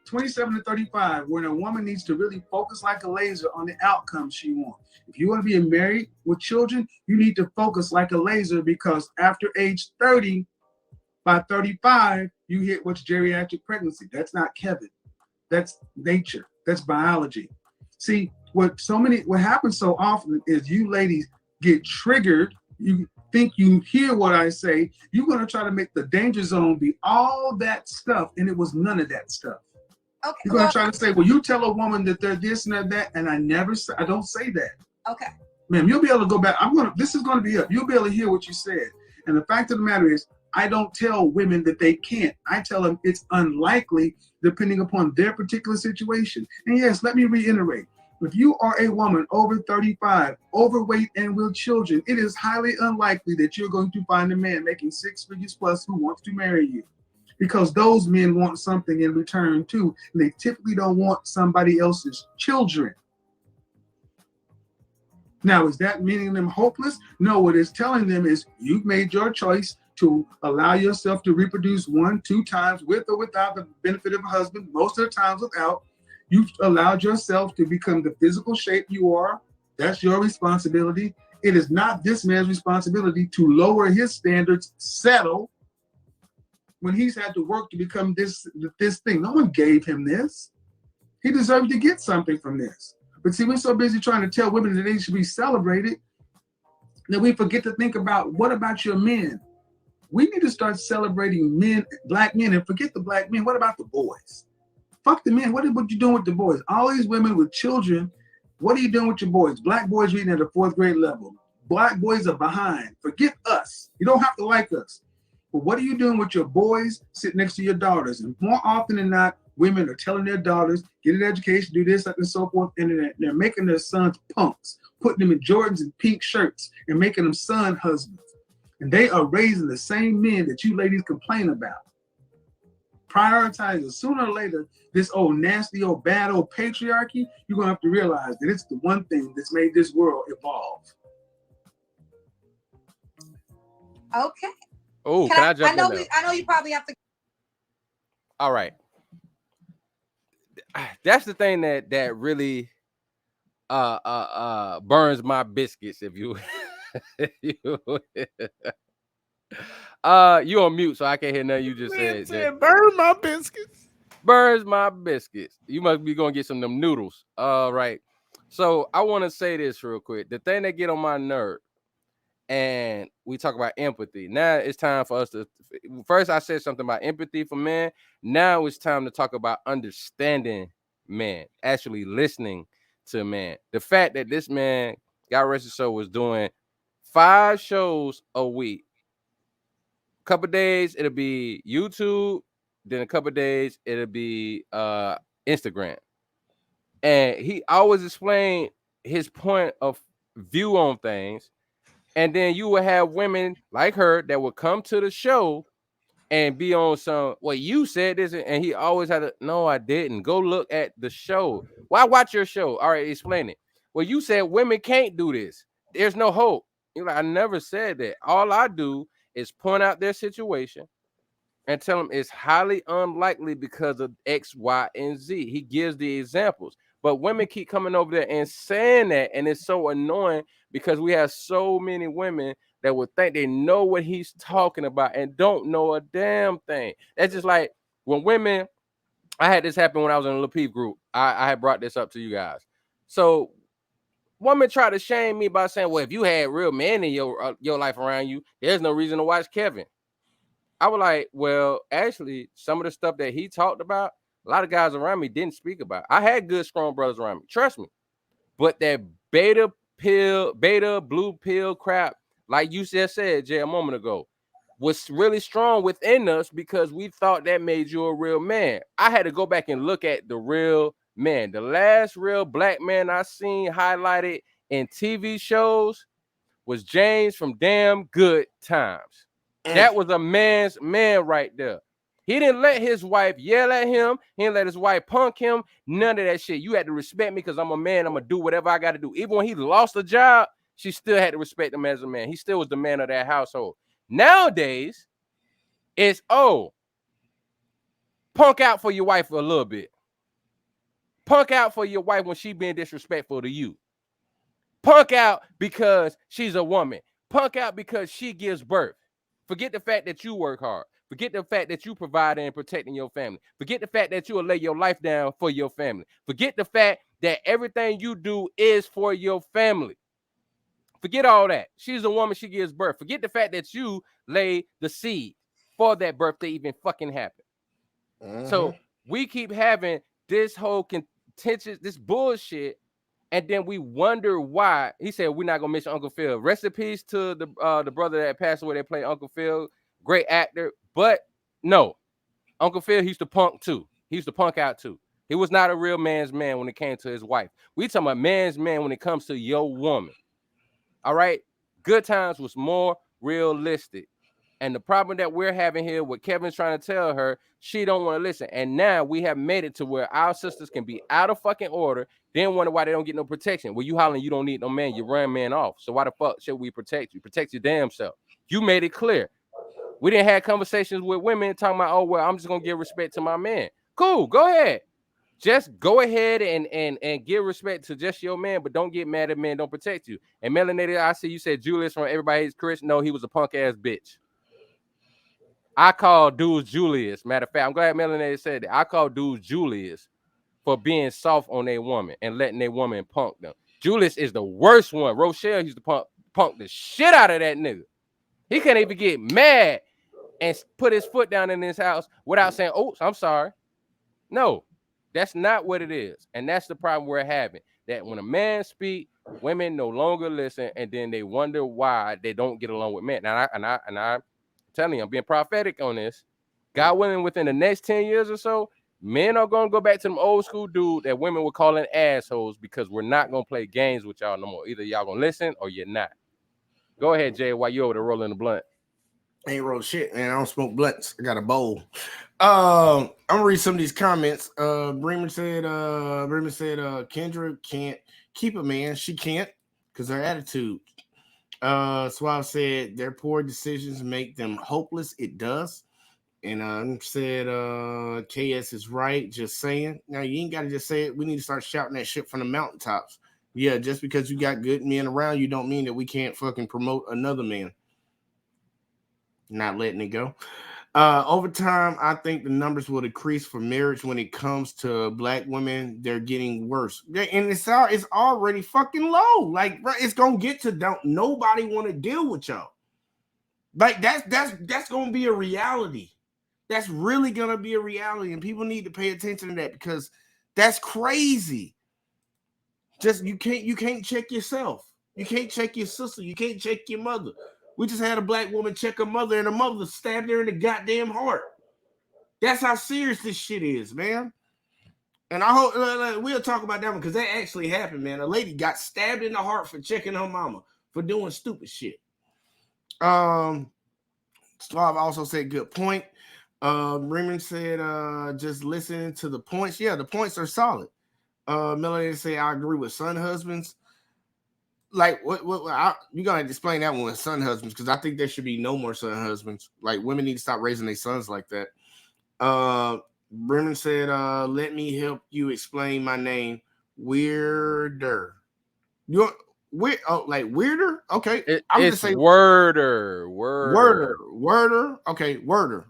27 to 35, when a woman needs to really focus like a laser on the outcome she wants. If you want to be married with children, you need to focus like a laser, because after age 30, by 35, you hit what's geriatric pregnancy. That's not Kevin. That's nature. That's biology. See, what happens so often is you ladies get triggered. You think you hear what I say. You're going to try to make the danger zone be all that stuff, and it was none of that stuff. Okay. You're going to try to say, well, you tell a woman that they're this and they're that, and I don't say that. Okay. Ma'am, you'll be able to go back. This is going to be up. You'll be able to hear what you said. And the fact of the matter is, I don't tell women that they can't. I tell them it's unlikely depending upon their particular situation. And yes, let me reiterate. If you are a woman over 35, overweight and with children, it is highly unlikely that you're going to find a man making 6 figures plus who wants to marry you. Because those men want something in return too. And they typically don't want somebody else's children. Now, is that meaning them hopeless? No, what it's telling them is you've made your choice to allow yourself to reproduce 1-2 times with or without the benefit of a husband, most of the times without. You've allowed yourself to become the physical shape you are. That's your responsibility. It is not this man's responsibility to lower his standards, settle, when he's had to work to become this thing. No one gave him this. He deserved to get something from this. But see, we're so busy trying to tell women that they should be celebrated that we forget to think about, what about your men? We need to start celebrating men, black men, and forget the black men. What about the boys? Fuck the men. What you doing with the boys? All these women with children, what are you doing with your boys? Black boys reading at a 4th grade level. Black boys are behind. Forget us. You don't have to like us. But what are you doing with your boys sitting next to your daughters? And more often than not, women are telling their daughters, get an education, do this, and so forth, and they're making their sons punks, putting them in Jordans and pink shirts, and making them son husbands. And they are raising the same men that you ladies complain about. Prioritizing sooner or later, this old nasty, old bad, old patriarchy, you're going to have to realize that it's the one thing that's made this world evolve. Okay. Oh, can I jump in there? I know you probably have to. All right. That's the thing that really burns my biscuits, if you you on mute, so I can't hear nothing you just said. Burn my biscuits. Burns my biscuits. You must be gonna get some of them noodles. Right. So I want to say this real quick. The thing that get on my nerve, and we talk about empathy. Now it's time for us to. First, I said something about empathy for men. Now it's time to talk about understanding men, actually listening to men. The fact that this man, God rest his soul, was doing 5 shows a week. A couple days it'll be YouTube, then a couple days it'll be Instagram, and he always explained his point of view on things. And then you will have women like her that will come to the show and be on some, well, you said this, and he always had to, no, I didn't. Go look at the show. Why watch your show? All right, explain it. Well, you said women can't do this. There's no hope. You're like, I never said that. All I do is point out their situation and tell them it's highly unlikely because of X, Y, and Z. He gives the examples. But women keep coming over there and saying that, and it's so annoying because we have so many women that would think they know what he's talking about and don't know a damn thing. That's just like when women, I had this happen when I was in a Lil Peep group. I had brought this up to you guys. So women try to shame me by saying, well, if you had real men in your life around you, there's no reason to watch Kevin. I was like, well, actually, some of the stuff that he talked about, a lot of guys around me didn't speak about. I had good, strong brothers around me. Trust me. But that beta blue pill crap, like you just said, Jay, a moment ago, was really strong within us because we thought that made you a real man. I had to go back and look at the real man. The last real black man I seen highlighted in TV shows was James from Damn Good Times. That was a man's man right there. He didn't let his wife yell at him. He didn't let his wife punk him. None of that shit. You had to respect me because I'm a man. I'm going to do whatever I got to do. Even when he lost a job, she still had to respect him as a man. He still was the man of that household. Nowadays, it's, oh, punk out for your wife a little bit. Punk out for your wife when she being disrespectful to you. Punk out because she's a woman. Punk out because she gives birth. Forget the fact that you work hard. Forget the fact that you provide and protecting your family. Forget the fact that you will lay your life down for your family. Forget the fact that everything you do is for your family. Forget all that. She's a woman. She gives birth. Forget the fact that you lay the seed for that birth to even fucking happen. So we keep having this whole contentious, this bullshit, and then we wonder why. He said we're not gonna mention Uncle Phil. Rest in peace to the brother that passed away that played Uncle Phil. Great actor, but no, Uncle Phil, he used to punk too. He used to punk out too. He was not a real man's man when it came to his wife. We talking about man's man when it comes to your woman. All right, Good Times was more realistic. And the problem that we're having here, what Kevin's trying to tell her, she don't want to listen. And now we have made it to where our sisters can be out of fucking order, then wonder why they don't get no protection. Well, you hollering you don't need no man, you run man off. So why the fuck should we protect you? Protect your damn self. You made it clear. We didn't have conversations with women talking about, oh, well, I'm just going to give respect to my man. Cool, go ahead. Just go ahead and give respect to just your man, but don't get mad at men, don't protect you. And Melanated, I see you said Julius from Everybody Hates Chris. No, he was a punk ass bitch. I call dudes Julius. Matter of fact, I'm glad Melanated said that. I call dudes Julius for being soft on their woman and letting their woman punk them. Julius is the worst one. Rochelle used to punk the shit out of that nigga. He can't even get mad and put his foot down in his house without saying, "Oh, I'm sorry." No, that's not what it is. And that's the problem we're having. That when a man speaks, women no longer listen, and then they wonder why they don't get along with men. And I'm telling you, I'm being prophetic on this. God willing, within the next 10 years or so, men are going to go back to them old school dude that women were calling assholes because we're not going to play games with y'all no more. Either y'all going to listen or you're not. Go ahead, Jay, while you're over there rolling the blunt. Ain't roll shit, man. I don't smoke blunts. I got a bowl. I'm gonna read some of these comments. Bremer said Kendra can't keep a man. She can't because her attitude. Suave said their poor decisions make them hopeless. It does. And said KS is right. Just saying. Now you ain't gotta just say it. We need to start shouting that shit from the mountaintops. Yeah, just because you got good men around you don't mean that we can't fucking promote another man. Not letting it go. Over time, I think the numbers will decrease for marriage when it comes to black women. They're getting worse. And it's already fucking low. Like, it's gonna get to don't nobody want to deal with y'all. Like, that's gonna be a reality. That's really gonna be a reality, and people need to pay attention to that because that's crazy. Just you can't check yourself. You can't check your sister. You can't check your mother. We just had a black woman check her mother, and her mother stabbed her in the goddamn heart. That's how serious this shit is, man. And I hope we'll talk about that one because that actually happened, man. A lady got stabbed in the heart for checking her mama for doing stupid shit. Slav also said good point. Raymond said, just listening to the points. Yeah, the points are solid. Melanie said, I agree with son husbands. Like, you gotta explain that one with son husbands, because I think there should be no more son husbands. Like, women need to stop raising their sons like that. Raymond said, let me help you explain my name. Weirder. You weird? Oh, like weirder? Okay. I'm It's just saying Worder. Okay, Worder.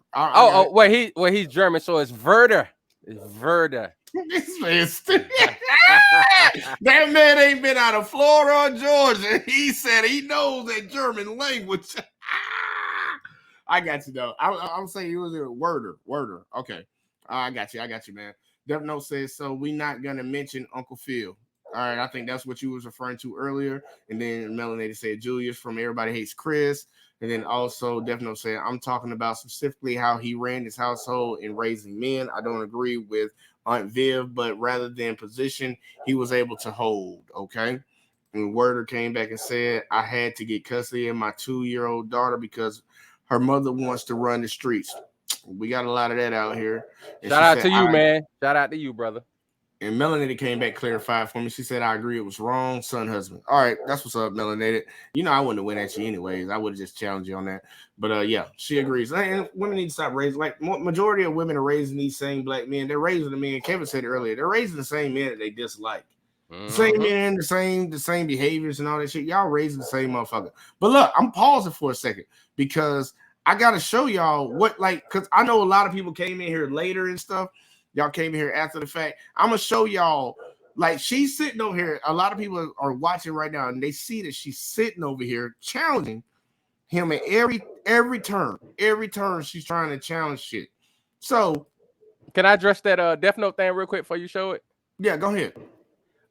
He's German, so it's Werder. It's Werder. This man stupid. That man ain't been out of Florida or Georgia. He said he knows that German language. I got you though. I'm saying he was a Worder. Okay. I got you, man. Dev Note says, so we not gonna mention Uncle Phil. All right, I think that's what you was referring to earlier. And then Melanated said Julius from Everybody Hates Chris. And then also Dev Note said, I'm talking about specifically how he ran his household in raising men. I don't agree with Aunt Viv, but rather than position, he was able to hold. Okay. And Werder came back and said, I had to get custody of my 2-year-old daughter because her mother wants to run the streets. We got a lot of that out here. And shout out to you, man. Shout out to you, brother. And Melanated came back, clarified for me. She said, I agree, it was wrong, son, husband. All right, that's what's up, Melanated. You know, I wouldn't have went at you anyways. I would have just challenged you on that. But yeah, she agrees. And women need to stop raising. Like, majority of women are raising these same black men. They're raising the men. Kevin said it earlier. They're raising the same men that they dislike. The same men, the same behaviors and all that shit. Y'all raising the same motherfucker. But look, I'm pausing for a second because I got to show y'all what, like, because I know a lot of people came in here later and stuff. Y'all came here after the fact. I'm going to show y'all, like, she's sitting over here. A lot of people are watching right now, and they see that she's sitting over here challenging him at every turn. Every turn, she's trying to challenge shit. So, can I address that Death Note thing real quick before you show it? Yeah, go ahead.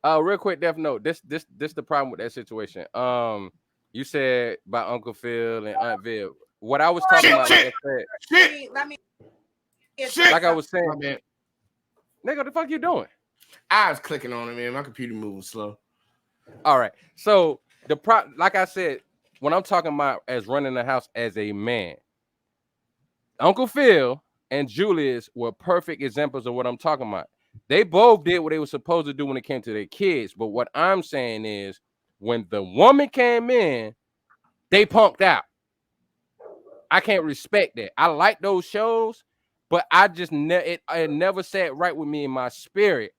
Real quick, Death Note. This the problem with that situation. You said about Uncle Phil and Aunt Viv. What I was talking about, like I said, like I was saying, man. Nigga, what the fuck you doing? I was clicking on it, man. My computer moving slow. All right. So like I said, when I'm talking about as running the house as a man, Uncle Phil and Julius were perfect examples of what I'm talking about. They both did what they were supposed to do when it came to their kids. But what I'm saying is, when the woman came in, they punked out. I can't respect that. I like those shows, but I just it never sat right with me in my spirit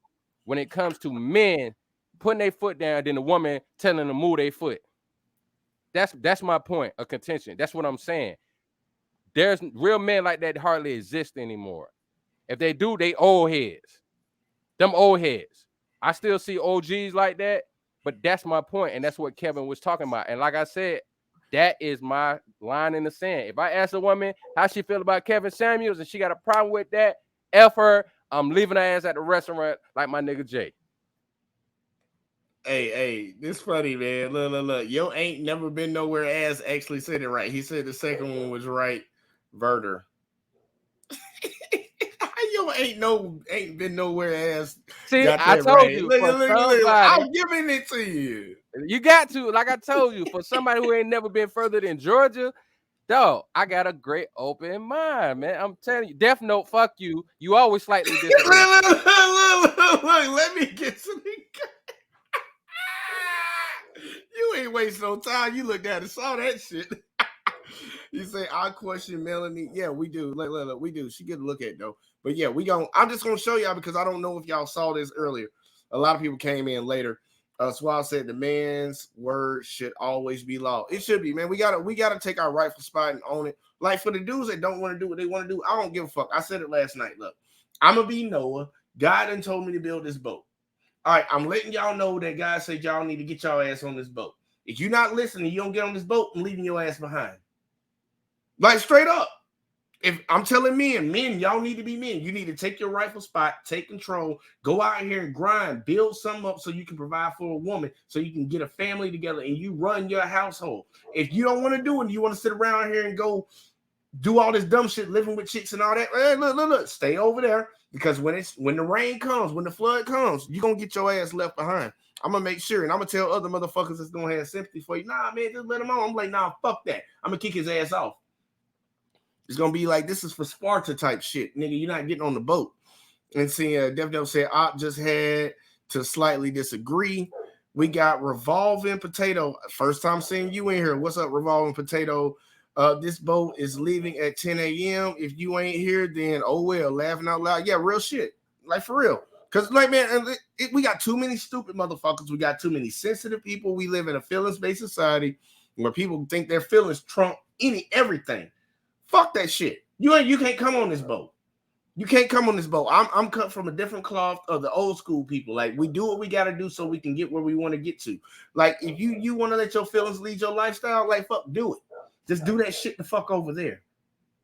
when it comes to men putting their foot down, then the woman telling them to move their foot. That's my point of contention. That's what I'm saying. There's real men like that hardly exist anymore. If they do, they old heads. Them old heads. I still see OGs like that, but that's my point, and that's what Kevin was talking about. And like I said, that is my line in the sand. If I ask a woman how she feel about Kevin Samuels and she got a problem with that, F her, I'm leaving her ass at the restaurant like my nigga Jay. Hey, this funny, man. Look. Yo ain't never been nowhere ass actually said it right. He said the second one was right. Werder. Yo ain't been nowhere ass. See, I told right. you. Look, I'm giving it to you. You got to, like I told you, for somebody who ain't never been further than Georgia, dog, I got a great open mind, man. I'm telling you, Death Note, fuck you. You always slightly disagree. Look, let me get some. You ain't wasting no time. You looked at it, saw that shit. You say, I question Melanie. Yeah, we do. Look, we do. She get a look at it, though. But yeah, I'm just gonna show y'all because I don't know if y'all saw this earlier. A lot of people came in later. Swall said the man's word should always be law. It should be, man. We gotta take our rightful spot and own it. Like for the dudes that don't want to do what they want to do, I don't give a fuck. I said it last night. Look, I'm gonna be Noah. God done told me to build this boat. All right, I'm letting y'all know that God said y'all need to get y'all ass on this boat. If you're not listening, you don't get on this boat, I'm leaving your ass behind. Like straight up. If I'm telling men, y'all need to be men. You need to take your rightful spot, take control, go out here and grind, build something up so you can provide for a woman, so you can get a family together and you run your household. If you don't want to do it, you want to sit around here and go do all this dumb shit, living with chicks and all that. Hey, look, stay over there because when the rain comes, when the flood comes, you're gonna get your ass left behind. I'm gonna make sure, and I'm gonna tell other motherfuckers that's gonna have sympathy for you. Nah, man, just let him on. I'm like, nah, fuck that. I'm gonna kick his ass off. It's gonna be like this is for Sparta type shit, nigga. You're not getting on the boat. And see, Dev said Op just had to slightly disagree. We got Revolving Potato. First time seeing you in here. What's up, Revolving Potato? This boat is leaving at 10 a.m. If you ain't here, then oh well. Laughing out loud. Yeah, real shit. Like for real. Because like man, we got too many stupid motherfuckers. We got too many sensitive people. We live in a feelings-based society where people think their feelings trump everything. Fuck that shit. You can't come on this boat. You can't come on this boat. I'm cut from a different cloth of the old school people. Like we do what we got to do so we can get where we want to get to. Like if you want to let your feelings lead your lifestyle, like fuck, do it. Just do that shit the fuck over there.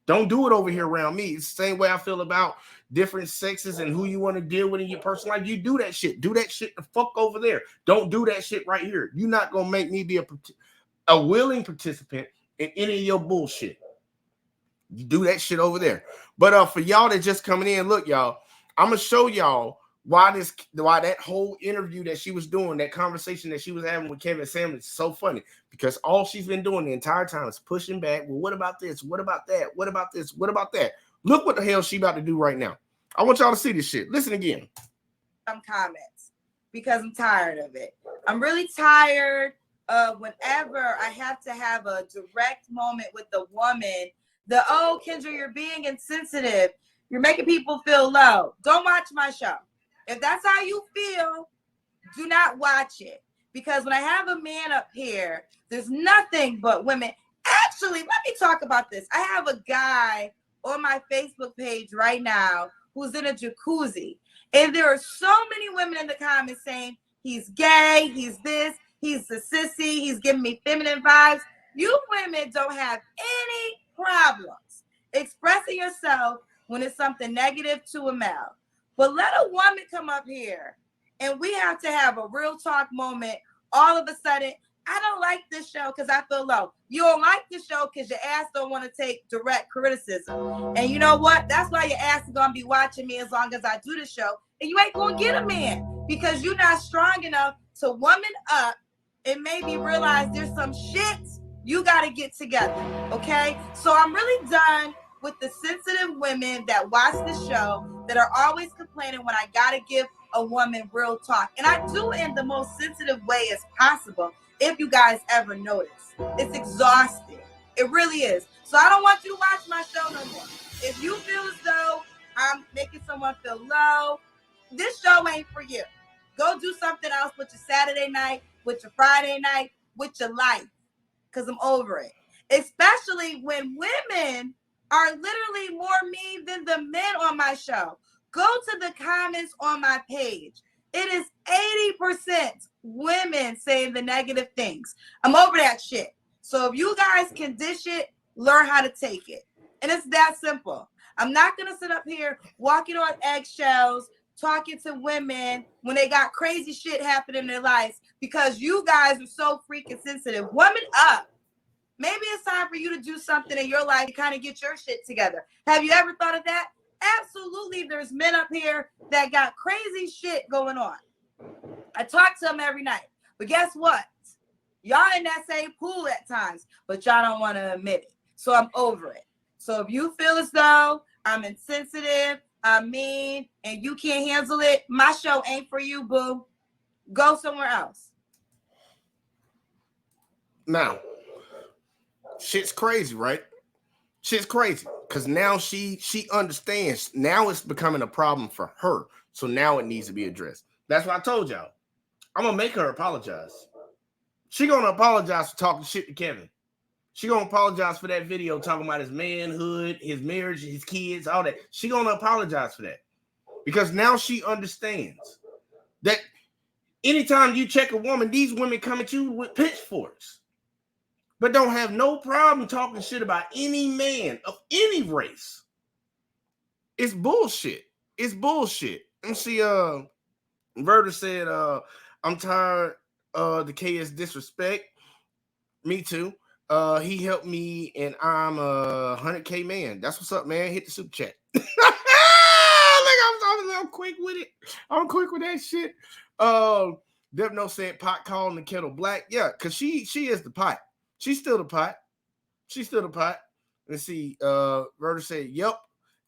Don't do it over here around me. It's the same way I feel about different sexes and who you want to deal with in your personal life. You do that shit. Do that shit the fuck over there. Don't do that shit right here. You're not gonna make me be a willing participant in any of your bullshit. You do that shit over there. But for y'all that just coming in, look, y'all, I'm gonna show y'all why that whole interview that she was doing, that conversation that she was having with Kevin Samuels is so funny, because all she's been doing the entire time is pushing back. Well, what about this? What about that? What about this? What about that? Look what the hell she about to do right now. I want y'all to see this shit. Listen again. Some comments because I'm tired of it. I'm really tired of whenever I have to have a direct moment with the woman. Oh, Kendra, you're being insensitive. You're making people feel low. Don't watch my show. If that's how you feel, do not watch it. Because when I have a man up here, there's nothing but women. Actually, let me talk about this. I have a guy on my Facebook page right now who's in a jacuzzi. And there are so many women in the comments saying he's gay, he's this, he's a sissy, he's giving me feminine vibes. You women don't have any problems expressing yourself when it's something negative to a male. But let a woman come up here and we have to have a real talk moment. All of a sudden, I don't like this show because I feel low. You don't like this show because your ass don't want to take direct criticism. And you know what? That's why your ass is going to be watching me as long as I do the show. And you ain't going to get a man because you're not strong enough to woman up and maybe realize there's some shit you got to get together. Okay? So I'm really done with the sensitive women that watch the show that are always complaining when I got to give a woman real talk. And I do it in the most sensitive way as possible. If you guys ever notice, it's exhausting. It really is. So I don't want you to watch my show no more. If you feel as though I'm making someone feel low, this show ain't for you. Go do something else with your Saturday night, with your Friday night, with your life. Because I'm over it. Especially when women are literally more mean than the men on my show. Go to the comments on my page. It is 80% women saying the negative things. I'm over that shit. So if you guys can dish it, learn how to take it. And it's that simple. I'm not going to sit up here walking on eggshells, talking to women when they got crazy shit happening in their lives because you guys are so freaking sensitive. Woman up. Maybe it's time for you to do something in your life to kind of get your shit together. Have you ever thought of that? Absolutely, there's men up here that got crazy shit going on. I talk to them every night. But guess what? Y'all in that same pool at times, but y'all don't want to admit it. So I'm over it. So if you feel as though I'm insensitive, I'm mean, and you can't handle it, my show ain't for you, boo. Go somewhere else. Now, shit's crazy, right? Shit's crazy because now she understands. Now it's becoming a problem for her. So now it needs to be addressed. That's what I told y'all. I'm gonna make her apologize. She gonna apologize for talking shit to Kevin. She gonna apologize for that video talking about his manhood, his marriage, his kids, all that. She gonna apologize for that because now she understands that anytime you check a woman, these women come at you with pitchforks. But don't have no problem talking shit about any man of any race. It's bullshit. It's bullshit. And see, Verda said, I'm tired of the KS disrespect. Me too. He helped me and I'm a 100K man. That's what's up, man. Hit the super chat. Like I'm quick with it. I'm quick with that shit. Devno said pot calling the kettle black. Yeah, because she is the pot. She's still the pot. She's still the pot. Let's see. Verter said, "Yep."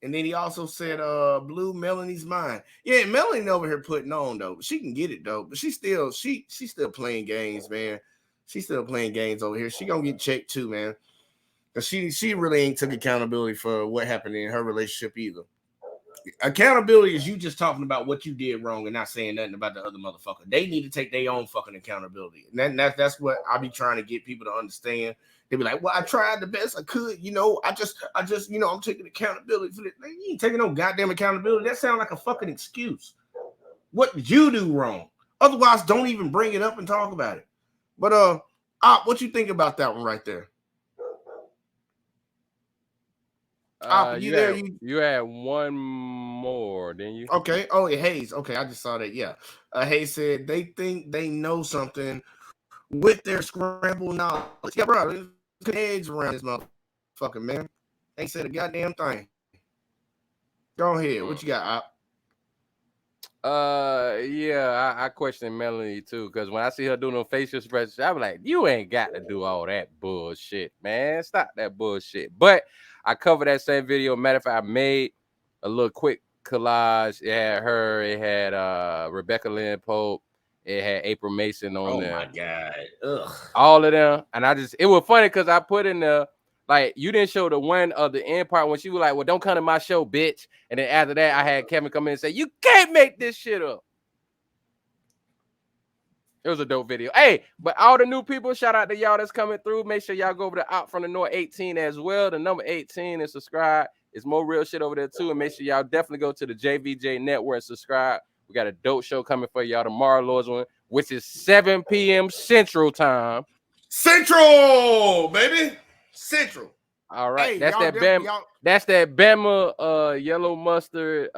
And then he also said, "Blue, Melanie's mine." Yeah, Melanie over here putting on though. She can get it though, but she's still playing games, man. She's still playing games over here. She gonna get checked too, man. Cause she really ain't took accountability for what happened in her relationship either. Accountability is you just talking about what you did wrong and not saying nothing about the other motherfucker. They need to take their own fucking accountability. And that's what I be trying to get people to understand. They be like, well, I tried the best I could. I just, I'm taking accountability for this. Man, you ain't taking no goddamn accountability. That sounds like a fucking excuse. What did you do wrong? Otherwise, don't even bring it up and talk about it. But what you think about that one right there? You had one more, didn't you? Okay. Oh, Hayes. Okay, I just saw that. Yeah. Hayes said they think they know something with their scrambled knowledge. Yeah, bro. There's eggs around this motherfucker, man. Ain't said a goddamn thing. Go ahead. What you got, Yeah, I question Melanie too, because when I see her doing no facial expressions, I'm like, you ain't got to do all that bullshit, man. Stop that bullshit. But I covered that same video. Matter of fact, I made a little quick collage. It had her, it had Rebecca Lynn Pope, it had April Mason on there. Oh my god. Ugh. All of them. And it was funny because I put in the, like, you didn't show the one of the end part when she was like, well, don't come to my show, bitch. And then after that, I had Kevin come in and say, you can't make this shit up. It was a dope video. Hey, but all the new people, shout out to y'all that's coming through. Make sure y'all go over to Out From the North 18 as well. The number 18 and subscribe. It's more real shit over there too. And make sure y'all definitely go to the JVJ Network and subscribe. We got a dope show coming for y'all tomorrow, Lord's one, which is 7 p.m. Central Time. Central, baby. Central. All right. Hey, that's that Bama. That's that Bama yellow mustard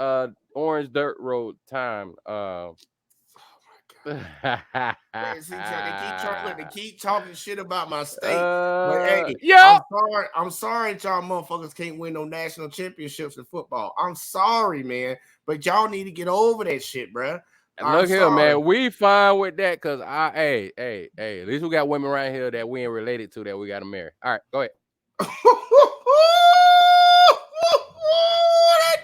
orange dirt road time. They keep talking shit about my state. But hey, yeah. I'm sorry that y'all motherfuckers can't win no national championships in football. I'm sorry, man. But y'all need to get over that shit, bro. Look here, man. We fine with that because hey, at least we got women right here that we ain't related to that we got to marry. All right, go ahead. That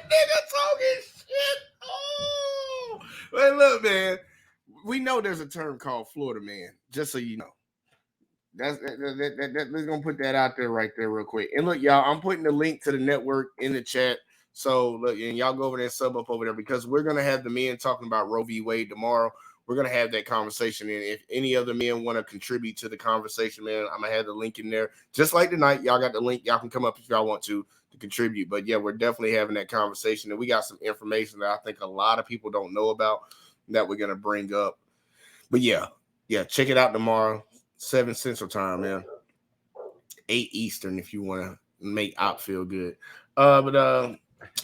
nigga talking shit. Oh. But look, man. We know there's a term called Florida man, just so you know. We're gonna put that out there right there real quick. And look, y'all, I'm putting the link to the network in the chat. So look, and y'all go over there and sub up over there because we're gonna have the men talking about Roe v. Wade tomorrow. We're gonna have that conversation. And if any other men want to contribute to the conversation, man, I'm gonna have the link in there. Just like tonight, y'all got the link. Y'all can come up if y'all want to contribute. But yeah, we're definitely having that conversation. And we got some information that I think a lot of people don't know about that we're gonna bring up. But yeah, check it out tomorrow, 7 Central Time, man. 8 Eastern if you want to make Op feel good. And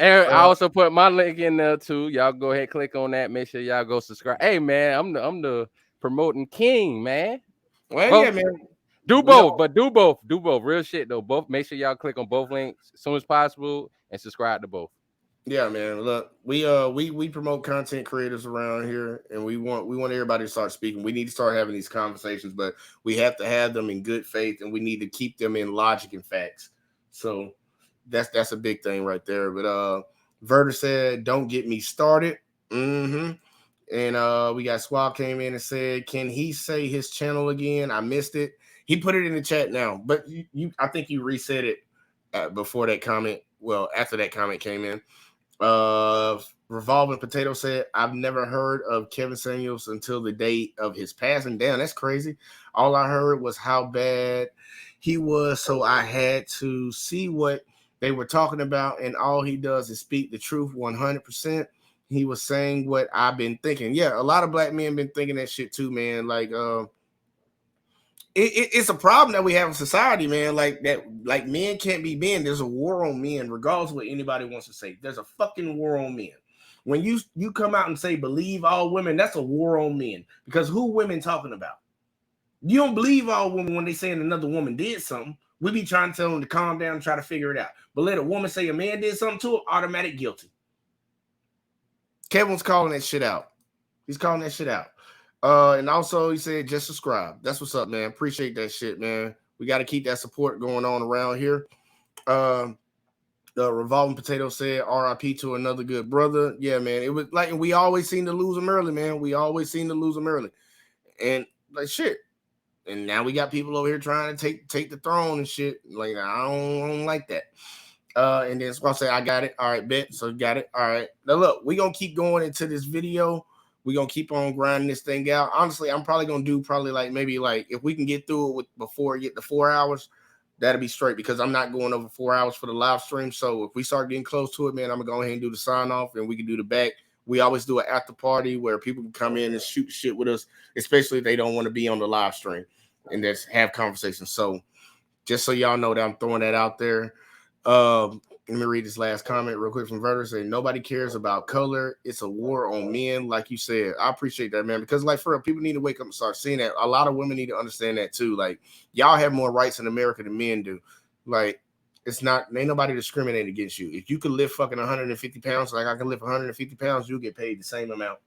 I also put my link in there too. Y'all go ahead, click on that. Make sure y'all go subscribe. Hey man, I'm the promoting king, man. Well, yeah, man. Do both, but do both. Real shit though. Both. Make sure y'all click on both links as soon as possible and subscribe to both. Yeah, man. Look, we promote content creators around here, and we want everybody to start speaking. We need to start having these conversations, but we have to have them in good faith, and we need to keep them in logic and facts. So that's a big thing right there. But Verter said, "Don't get me started." And we got Squad came in and said, "Can he say his channel again? I missed it." He put it in the chat now, but I think you reset it before that comment. Well, after that comment came in. Revolving Potato said, "I've never heard of Kevin Samuels until the day of his passing." Damn, that's crazy. All I heard was how bad he was, so I had to see what they were talking about, and all he does is speak the truth 100%. He was saying what I've been thinking. Yeah, a lot of black men been thinking that shit too, man. Like, it's a problem that we have in society, man. Like that, like men can't be men. There's a war on men, regardless of what anybody wants to say. There's a fucking war on men. When you come out and say believe all women, that's a war on men. Because who women talking about? You don't believe all women when they saying another woman did something. We be trying to tell them to calm down and try to figure it out. But let a woman say a man did something to her, automatic guilty. Kevin's calling that shit out. He's calling that shit out. And also he said, just subscribe. That's what's up, man. Appreciate that shit, man. We got to keep that support going on around here. The Revolving Potato said, "R.I.P. to another good brother." Yeah, man. It was like we always seem to lose them early, man. We always seem to lose them early, and like shit. And now we got people over here trying to take the throne and shit. Like I don't like that. And then I'll say, "I got it." All right, bet. So got it. All right. Now look, we gonna keep going into this video. We're gonna keep on grinding this thing out. Honestly, I'm probably gonna do maybe if we can get through it before we get to 4 hours. That'll be straight because I'm not going over 4 hours for the live stream. So if we start getting close to it, man, I'm gonna go ahead and do the sign off and we can do the back. We always do an after party where people can come in and shoot shit with us, especially if they don't want to be on the live stream and just have conversations. So just so y'all know that I'm throwing that out there. Let me read this last comment real quick from Verter. Saying nobody cares about color. It's a war on men, like you said. I appreciate that, man, because like for real, people need to wake up and start seeing that. A lot of women need to understand that too. Like y'all have more rights in America than men do. Like it's not, ain't nobody discriminating against you. If you could lift fucking 150 pounds, like I can lift 150 pounds, you'll get paid the same amount.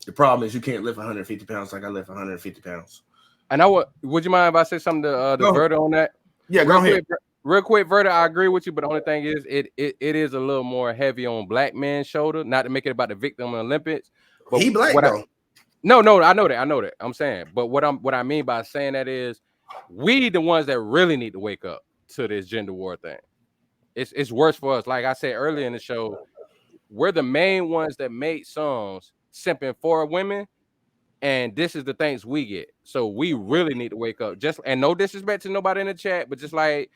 The problem is you can't lift 150 pounds like I lift 150 pounds. And would you mind if I say something to Verter on that? Yeah, go ahead. Real quick, Verter, I agree with you, but the only thing is it is a little more heavy on black men's shoulder, not to make it about the victim of the Olympics. But he black though. No, I know that. I'm saying, but what I mean by saying that is we the ones that really need to wake up to this gender war thing. It's worse for us. Like I said earlier in the show, we're the main ones that make songs simping for women, and this is the things we get. So we really need to wake up. And no disrespect to nobody in the chat, but just like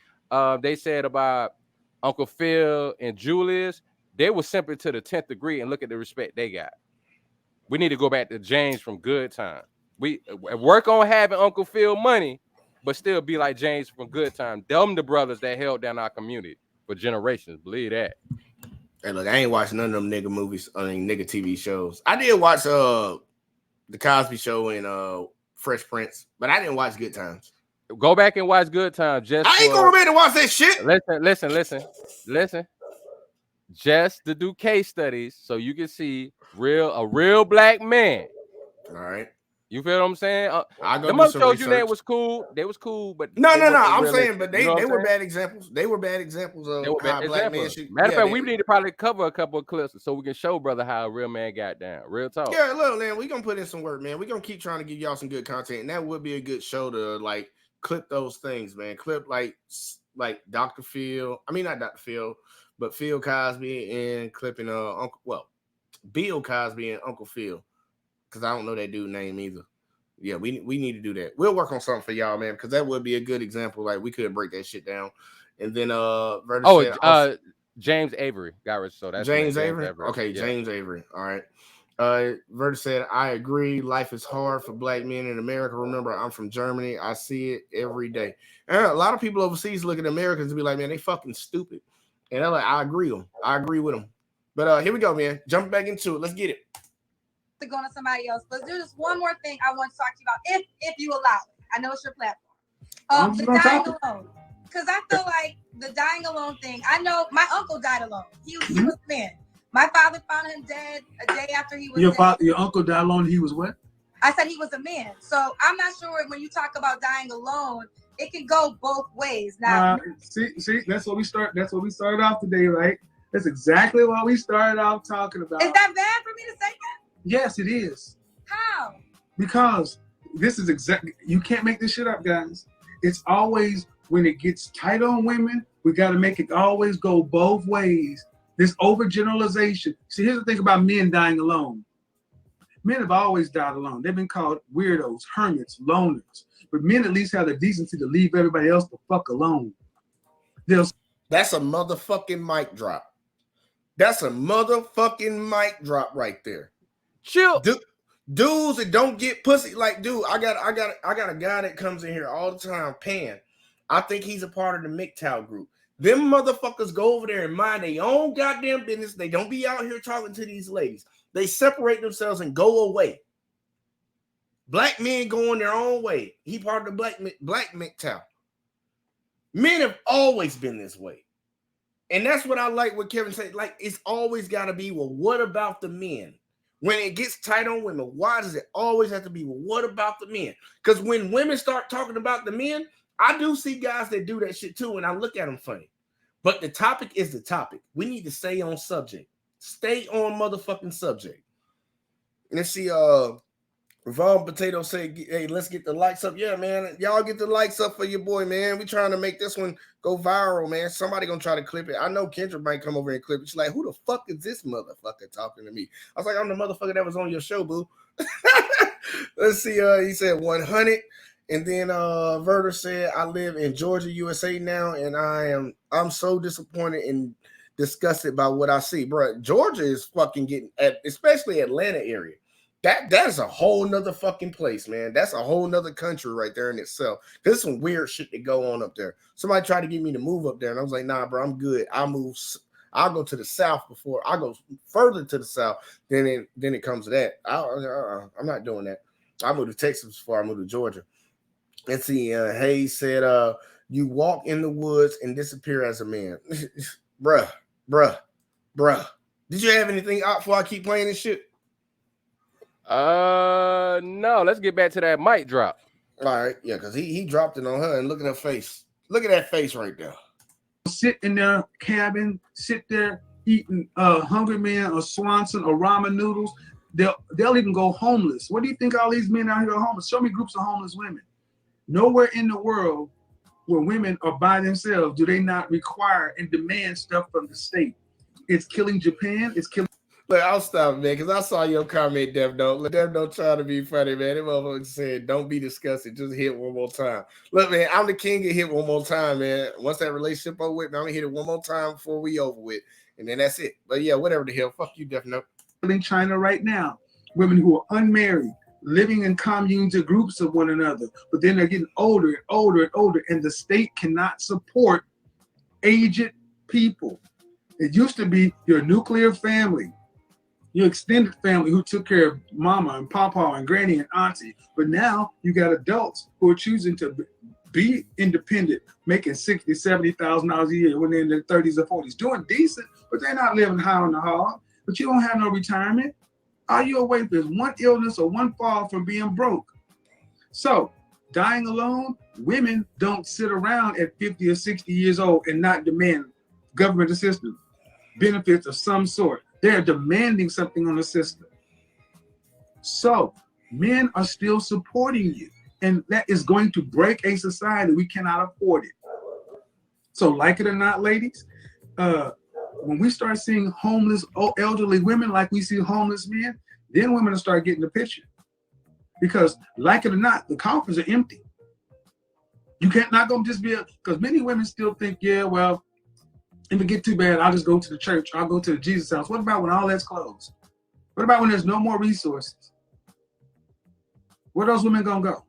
they said about Uncle Phil and Julius, they were simping to the 10th degree, and look at the respect they got. We need to go back to James from Good Time. We work on having Uncle Phil money, but still be like James from Good Time. Them the brothers that held down our community for generations. Believe that. Hey, look, I ain't watched none of them nigga movies, nigga TV shows. I did watch The Cosby Show and Fresh Prince, but I didn't watch Good Times. Go back and watch Good Time. I ain't gonna remember to watch that shit. Listen. Just to do case studies so you can see a real black man. All right. You feel what I'm saying? I go. The most shows you named was cool. They was cool, but no. I'm saying, but they were bad examples. They were bad examples of how black men should. Matter of fact, we need to probably cover a couple of clips so we can show brother how a real man got down. Real talk. Yeah, look, man, we gonna put in some work, man. We gonna keep trying to give y'all some good content, and that would be a good show to like clip those things, man. Clip like Dr. Phil. I mean, not Dr. Phil, but Phil Cosby and clipping Bill Cosby and Uncle Phil, because I don't know that dude's name either. Yeah, we need to do that. We'll work on something for y'all, man, because that would be a good example. Like we could break that shit down. And then James Avery got rich. So that's James Avery. Okay, yeah. James Avery. All right. Verta said, I agree. Life is hard for black men in America. Remember, I'm from Germany. I see it every day. And a lot of people overseas look at Americans and be like, man, they fucking stupid. And they're like, I agree with them. But here we go, man. Jump back into it. Let's get it. To go to somebody else, but there's just one more thing I want to talk to you about, if you allow it. I know it's your platform. The dying alone, because I feel like the dying alone thing. I know my uncle died alone. He was a man. My father found him dead a day after he was. Your uncle died alone. He was what? I said he was a man. So I'm not sure when you talk about dying alone, it can go both ways. Now, see, that's what we start. That's what we started off today, right? That's exactly what we started off talking about. Is that bad for me to say that? Yes, it is. How? Because this is exactly, you can't make this shit up, guys. It's always when it gets tight on women, we got to make it always go both ways. This overgeneralization. See, here's the thing about men dying alone. Men have always died alone. They've been called weirdos, hermits, loners. But men at least have the decency to leave everybody else the fuck alone. That's a motherfucking mic drop. That's a motherfucking mic drop right there. Chill. Dudes that don't get pussy, like, dude, I got a guy that comes in here all the time, Pan. I think he's a part of the MGTOW group. Them motherfuckers go over there and mind their own goddamn business. They don't be out here talking to these ladies. They separate themselves and go away. Black men going their own way. He part of the black MGTOW. Men have always been this way. And that's what I like what Kevin said. Like, it's always got to be, well, what about the men? When it gets tight on women, why does it always have to be, well, what about the men? Because when women start talking about the men, I do see guys that do that shit too, and I look at them funny. But the topic is the topic. We need to stay on subject. Stay on motherfucking subject. Let's see, Ravon Potato say, hey, let's get the likes up. Yeah, man. Y'all get the likes up for your boy, man. We trying to make this one go viral, man. Somebody gonna try to clip it. I know Kendra might come over and clip it. She's like, who the fuck is this motherfucker talking to me? I was like, I'm the motherfucker that was on your show, boo. Let's see. He said 100. And then Verter said, I live in Georgia, USA now, and I'm so disappointed and disgusted by what I see. Bro, Georgia is fucking getting, especially Atlanta area. That is a whole nother fucking place, man. That's a whole nother country right there in itself. There's some weird shit that go on up there. Somebody tried to get me to move up there, and I was like, nah, bro, I'm good. I'll go to the south before I go further to the south. Then it comes to that. I'm not doing that. I moved to Texas before I moved to Georgia. Let's see. Hayes said, you walk in the woods and disappear as a man. bruh. Did you have anything out before I keep playing this shit? No, let's get back to that mic drop. All right, yeah, because he dropped it on her, and look at her face. Look at that face right there. Sit in their cabin, sit there eating Hungry Man or Swanson or ramen noodles. They'll even go homeless. What do you think all these men out here are homeless? Show me groups of homeless women. Nowhere in the world where women are by themselves do they not require and demand stuff from the state. It's killing Japan. It's killing. Look, I'll stop, man, because I saw your comment, Dev Note. Dev Note trying to be funny, man. That motherfucker said, don't be disgusted. Just hit one more time. Look, man, I'm the king of hit one more time, man. Once that relationship over with, man, I'm going to hit it one more time before we over with. And then that's it. But yeah, whatever the hell. Fuck you, Dev Note. In China right now, women who are unmarried, living in communes or groups of one another, but then they're getting older and older and older, and the state cannot support aged people. It used to be your nuclear family, your extended family who took care of mama and papa and granny and auntie. But now you got adults who are choosing to be independent, making $60,000, $70,000 a year when they're in their 30s or 40s, doing decent, but they're not living high on the hog. But you don't have no retirement. All you away for is one illness or one fall from being broke. So dying alone, women don't sit around at 50 or 60 years old and not demand government assistance, benefits of some sort. They're demanding something on the system. So men are still supporting you, and that is going to break a society. We cannot afford it. So like it or not, ladies, when we start seeing homeless elderly women like we see homeless men, then women will start getting the picture. Because like it or not, the coffers are empty. You can't not gonna just be because many women still think, yeah, well, if it get too bad, I'll just go to the church. I'll go to the Jesus house. What about when all that's closed? What about when there's no more resources? Where those women gonna go?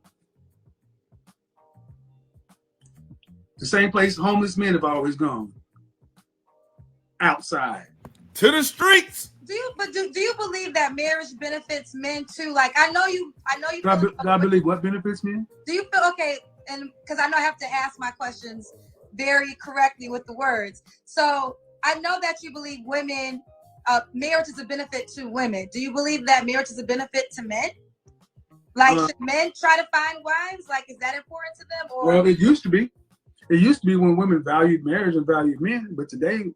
The same place homeless men have always gone. Outside. To the streets. Do you believe that marriage benefits men too? Like I know you. Do I believe what benefits men? Do you feel okay? And because I know I have to ask my questions very correctly with the words. So I know that you believe women, marriage is a benefit to women. Do you believe that marriage is a benefit to men? Like should men try to find wives? Like is that important to them? Or well, it used to be. It used to be when women valued marriage and valued men, but today,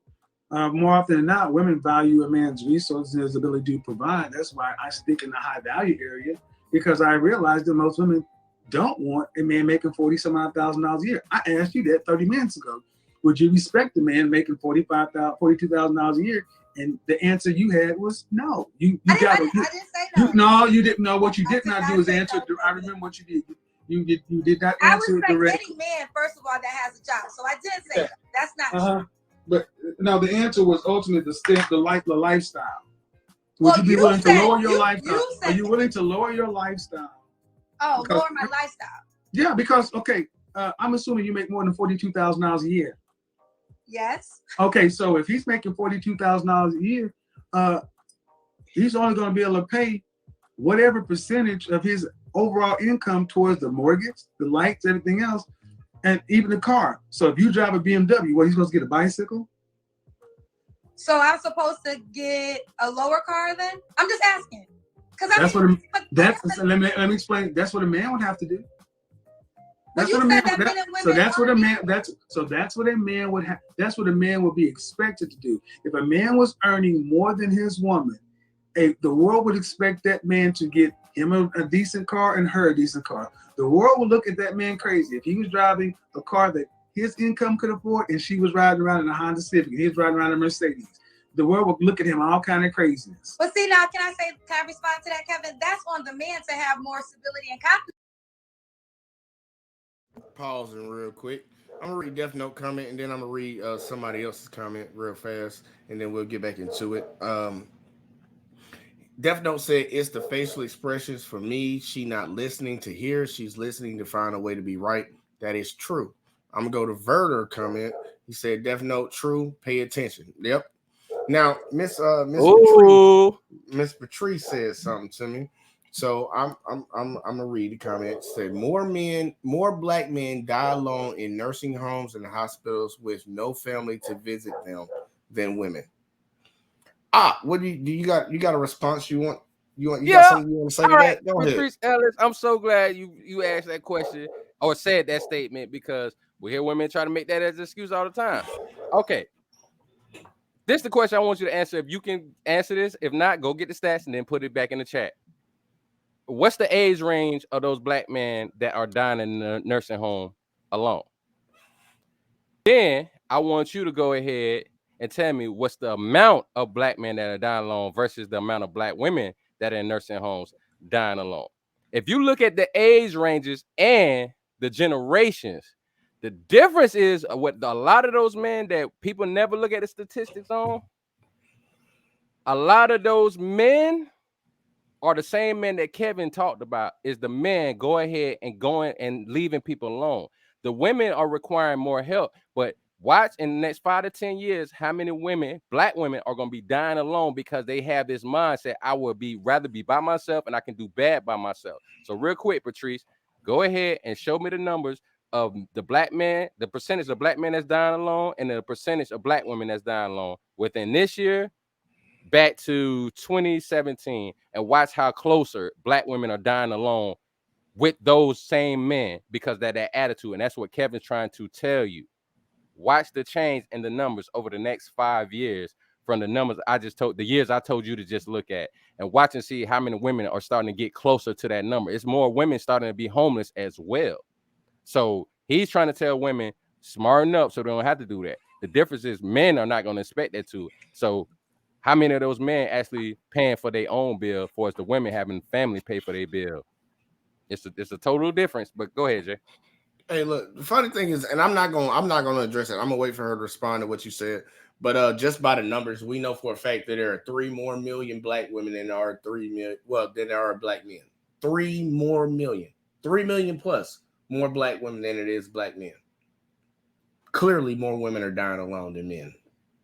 more often than not, women value a man's resources and his ability to provide. That's why I stick in the high value area, because I realize that most women don't want a man making $40,000 a year. I asked you that 30 minutes ago. Would you respect a man making $42,000 a year? And the answer you had was no. I didn't say no. No, you didn't know. What you did not do is answer. I remember what you did. You did not answer directly. I would say any man, first of all, that has a job. So I did say that. That's not true. But no, the answer was ultimately the lifestyle. Would you be willing to lower your lifestyle? Are you willing to lower your lifestyle? Oh, lower my lifestyle. Yeah, because I'm assuming you make more than $42,000 a year. Yes. Okay, so if he's making $42,000 a year, he's only going to be able to pay whatever percentage of his overall income towards the mortgage, the lights, everything else, and even the car. So if you drive a BMW, what, he's supposed to get a bicycle? So I'm supposed to get a lower car then? I'm just asking. Let me explain. That's what a man would have to do. That's you what a man. said that men and So women that's what a argue. man. That's what a man would have. That's what a man would be expected to do. If a man was earning more than his woman, the world would expect that man to get him a decent car and her a decent car. The world would look at that man crazy if he was driving a car that his income could afford, and she was riding around in a Honda Civic, and he was riding around in a Mercedes. The world would look at him all kind of craziness. But see, now, can I respond to that, Kevin? That's on the man to have more stability and confidence. Pausing real quick. I'm gonna read Death Note comment, and then I'm gonna read somebody else's comment real fast, and then we'll get back into it. Death Note said it's the facial expressions for me. She not listening to hear, she's listening to find a way to be right. That is true. I'm gonna go to Verter comment. He said Death Note true, pay attention. Yep. Now, Miss Patrice said something to me. So I'm gonna read the comment. Say more black men die alone in nursing homes and hospitals with no family to visit them than women. What do you got? You got a response you want? You got something you want to say to that? Go ahead. Patrice Ellis, I'm so glad you asked that question or said that statement, because we hear women try to make that as an excuse all the time. Okay. This is the question I want you to answer. If you can answer this, if not, go get the stats and then put it back in the chat. What's the age range of those black men that are dying in the nursing home alone? Then I want you to go ahead and tell me what's the amount of black men that are dying alone versus the amount of black women that are in nursing homes dying alone. If you look at the age ranges and the generations, the difference is what a lot of those men that people never look at the statistics on, a lot of those men are the same men that Kevin talked about, is the men go ahead and going and leaving people alone. The women are requiring more help, but watch in the next 5 to 10 years, how many women, black women, are going to be dying alone because they have this mindset, I would rather be by myself and I can do bad by myself. So real quick, Patrice, go ahead and show me the numbers of the black men, the percentage of black men that's dying alone and the percentage of black women that's dying alone within this year back to 2017, and watch how closer black women are dying alone with those same men because of that attitude. And that's what Kevin's trying to tell you. Watch the change in the numbers over the next 5 years from the numbers the years I told you to just look at, and watch and see how many women are starting to get closer to that number. It's more women starting to be homeless as well. So he's trying to tell women, smarten up so they don't have to do that. The difference is men are not going to expect that to. So how many of those men actually paying for their own bill, for the women having family pay for their bill? It's a total difference. But go ahead, Jay. Hey, look, the funny thing is, and I'm not gonna address it. I'm gonna wait for her to respond to what you said. But just by the numbers, we know for a fact that there are 3 more million black women than there are 3 million. Well, than there are black men. 3 more million, 3 million plus more black women than it is black men. Clearly, more women are dying alone than men,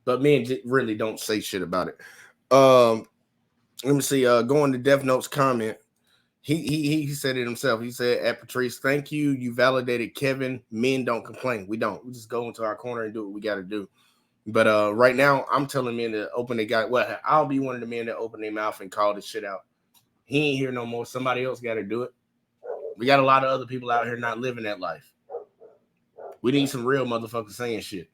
but men really don't say shit about it. Let me see. Going to Death Note's comment. He said it himself. He said, at Patrice, thank you. You validated Kevin. Men don't complain. We don't. We just go into our corner and do what we got to do. But right now, I'm telling men to open their guy. Well, I'll be one of the men that open their mouth and call this shit out. He ain't here no more. Somebody else got to do it. We got a lot of other people out here not living that life. We need some real motherfuckers saying shit.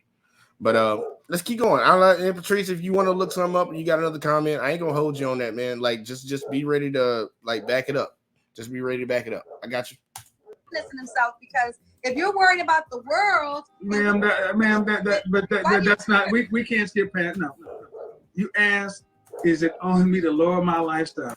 But let's keep going. And Patrice, if you want to look something up and you got another comment, I ain't gonna hold you on that, man. Like, just be ready to back it up. Just be ready to back it up. I got you. Listen himself, because if you're worried about the world, that's not. We can't skip past. No. You asked, is it on me to lower my lifestyle?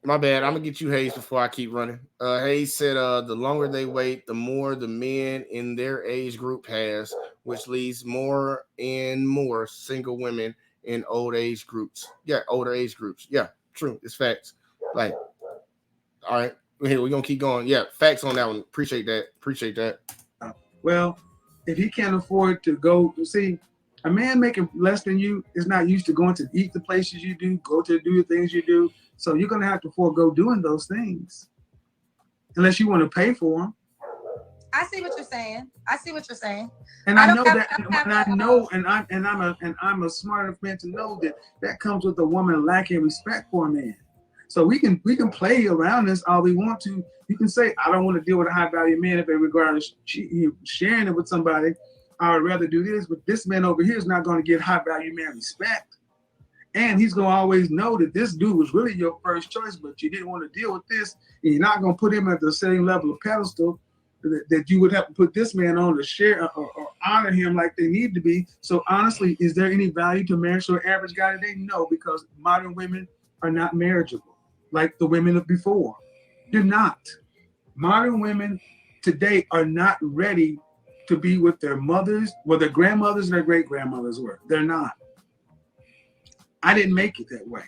My bad. I'm gonna get you Hayes before I keep running. Hayes said, the longer they wait, the more the men in their age group has, which leads more and more single women in old age groups. Yeah, older age groups. Yeah, true. It's facts. Like, all right, here we're gonna keep going. Yeah, facts on that one. Appreciate that. Well, if he can't afford to go, see, a man making less than you is not used to going to eat the places you do, go to do the things you do. So you're gonna have to forego doing those things, unless you want to pay for them. I see what you're saying. And I know that, and I'm a smart enough man to know that comes with a woman lacking respect for a man. So we can play around this all we want to. You can say, I don't want to deal with a high value man if it regards sharing it with somebody. I would rather do this, but this man over here is not going to get high value man respect. And he's going to always know that this dude was really your first choice, but you didn't want to deal with this. And you're not going to put him at the same level of pedestal that you would have to put this man on to share or honor him like they need to be. So honestly, is there any value to marriage to an average guy today? No, because modern women are not marriageable like the women of before. They're not. Modern women today are not ready to be with their mothers, well, their grandmothers and their great grandmothers were. They're not. I didn't make it that way.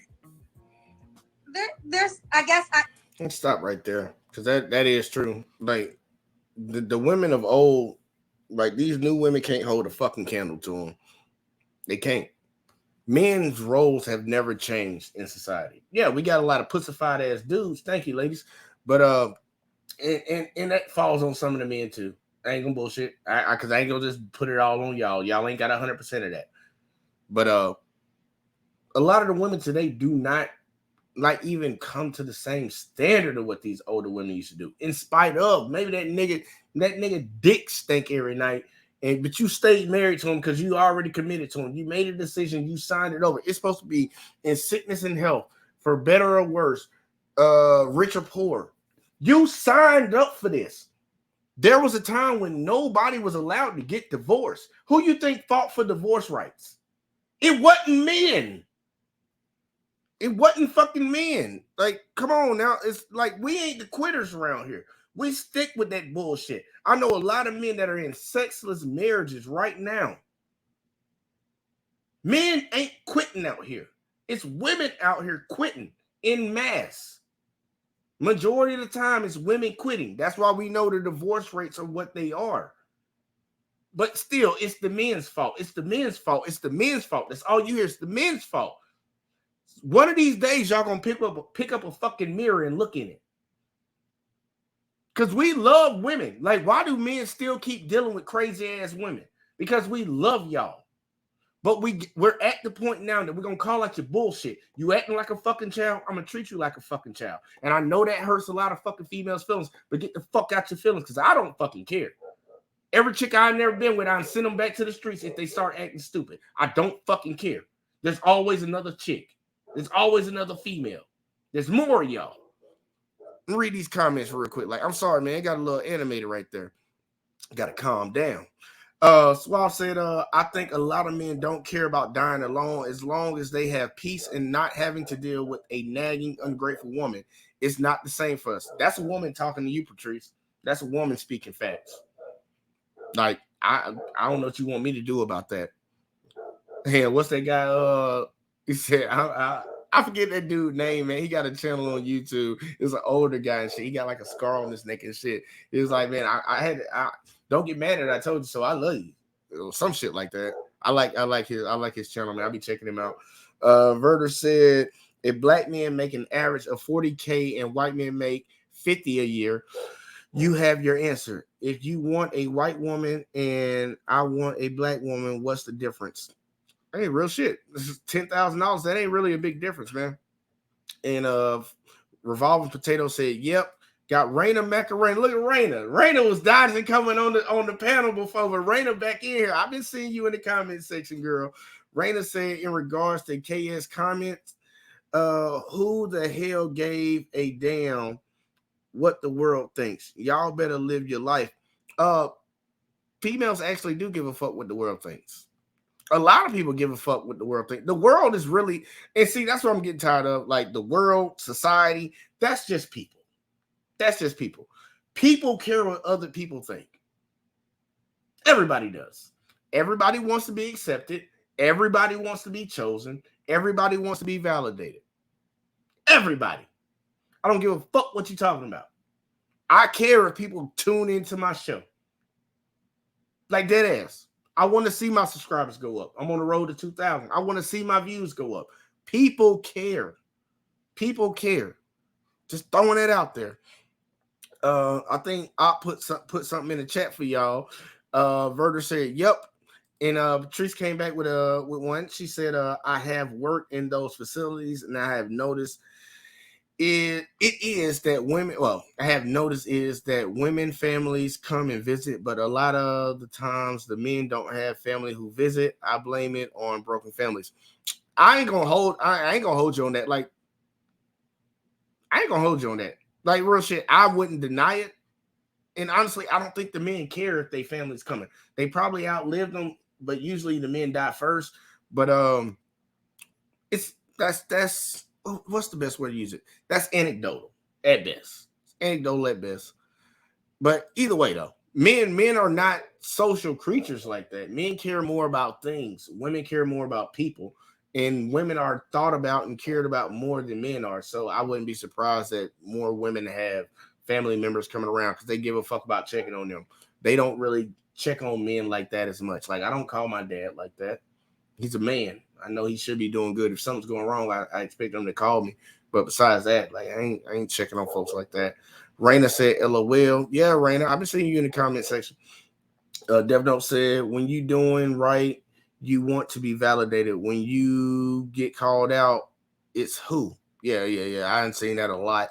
There's, I guess, Let's stop right there, because that is true. Like the women of old, like these new women can't hold a fucking candle to them. They can't. Men's roles have never changed in society. Yeah, we got a lot of pussified ass dudes. Thank you, ladies. But and that falls on some of the men too. I ain't gonna bullshit. Because I ain't gonna just put it all on y'all. Y'all ain't got 100% of that. But a lot of the women today do not like even come to the same standard of what these older women used to do. In spite of maybe that nigga dick stink every night, but you stayed married to him because you already committed to him. You made a decision. You signed it over. It's supposed to be in sickness and health, for better or worse, rich or poor. You signed up for this. There was a time when nobody was allowed to get divorced. Who you think fought for divorce rights? It wasn't men. It wasn't fucking men. Like, come on now. It's like we ain't the quitters around here. We stick with that bullshit. I know a lot of men that are in sexless marriages right now. Men ain't quitting out here. It's women out here quitting en masse. Majority of the time, it's women quitting. That's why we know the divorce rates are what they are. But still, it's the men's fault. It's the men's fault. It's the men's fault. That's all you hear. It's the men's fault. One of these days, y'all gonna pick up a fucking mirror and look in it. Because we love women. Like, why do men still keep dealing with crazy ass women? Because we love y'all. But we're at the point now that we're gonna call out your bullshit. You acting like a fucking child, I'm gonna treat you like a fucking child. And I know that hurts a lot of fucking females' feelings, but get the fuck out your feelings, because I don't fucking care. Every chick I've never been with, I send them back to the streets if they start acting stupid. I don't fucking care. There's always another chick. There's always another female. There's more of y'all. Let me read these comments real quick. Like, I'm sorry, man. It got a little animated right there. Gotta calm down. Swab said, I think a lot of men don't care about dying alone as long as they have peace and not having to deal with a nagging, ungrateful woman. It's not the same for us. That's a woman talking to you, Patrice. That's a woman speaking facts. Like, I don't know what you want me to do about that. Hey, what's that guy? He said, I forget that dude's name, man. He got a channel on YouTube. It's an older guy and shit. He got like a scar on his neck and shit. He was like, man, I don't get mad at it. I told you so. I love you. Some shit like that. I like his channel, man. I'll be checking him out. Verter said, if black men make an average of 40K and white men make 50 a year, you have your answer. If you want a white woman and I want a black woman, what's the difference? Hey, real shit. This is $10,000. That ain't really a big difference, man. And Revolving Potato said, yep. Got Raina Macarena. Look at Raina. Raina was dodging coming on the panel before, but Raina back in here. I've been seeing you in the comment section, girl. Raina said in regards to KS comments, who the hell gave a damn what the world thinks? Y'all better live your life. Females actually do give a fuck what the world thinks. A lot of people give a fuck what the world thinks. The world is really, and see, that's what I'm getting tired of. Like the world, society, that's just people. That's just people. People care what other people think. Everybody does. Everybody wants to be accepted. Everybody wants to be chosen. Everybody wants to be validated. Everybody. I don't give a fuck what you're talking about. I care if people tune into my show. Like dead ass. I want to see my subscribers go up. I'm on the road to 2,000. I want to see my views go up. People care. People care. Just throwing it out there. I think I put something in the chat for y'all. Verter said, yep. And Patrice came back with one. She said, I have worked in those facilities and I have noticed it is that women, well, I have noticed is that women families come and visit, but a lot of the times the men don't have family who visit. I blame it on broken families. I ain't gonna hold you on that. Like, I ain't gonna hold you on that. Like, real shit, I wouldn't deny it. And honestly, I don't think the men care if their family's coming. They probably outlived them, but usually the men die first. But that's what's the best way to use it? That's anecdotal at best. Anecdotal at best. But either way, though, men are not social creatures like that. Men care more about things. Women care more about people. And women are thought about and cared about more than men are. So I wouldn't be surprised that more women have family members coming around because they give a fuck about checking on them. They don't really check on men like that as much. Like, I don't call my dad like that. He's a man. I know he should be doing good. If something's going wrong, I expect him to call me. But besides that, like, I ain't checking on folks like that. Raina said, LOL. Yeah, Raina, I've been seeing you in the comment section. DevNote said, when you doing right, you want to be validated. When you get called out, it's who? Yeah. I haven't seen that a lot.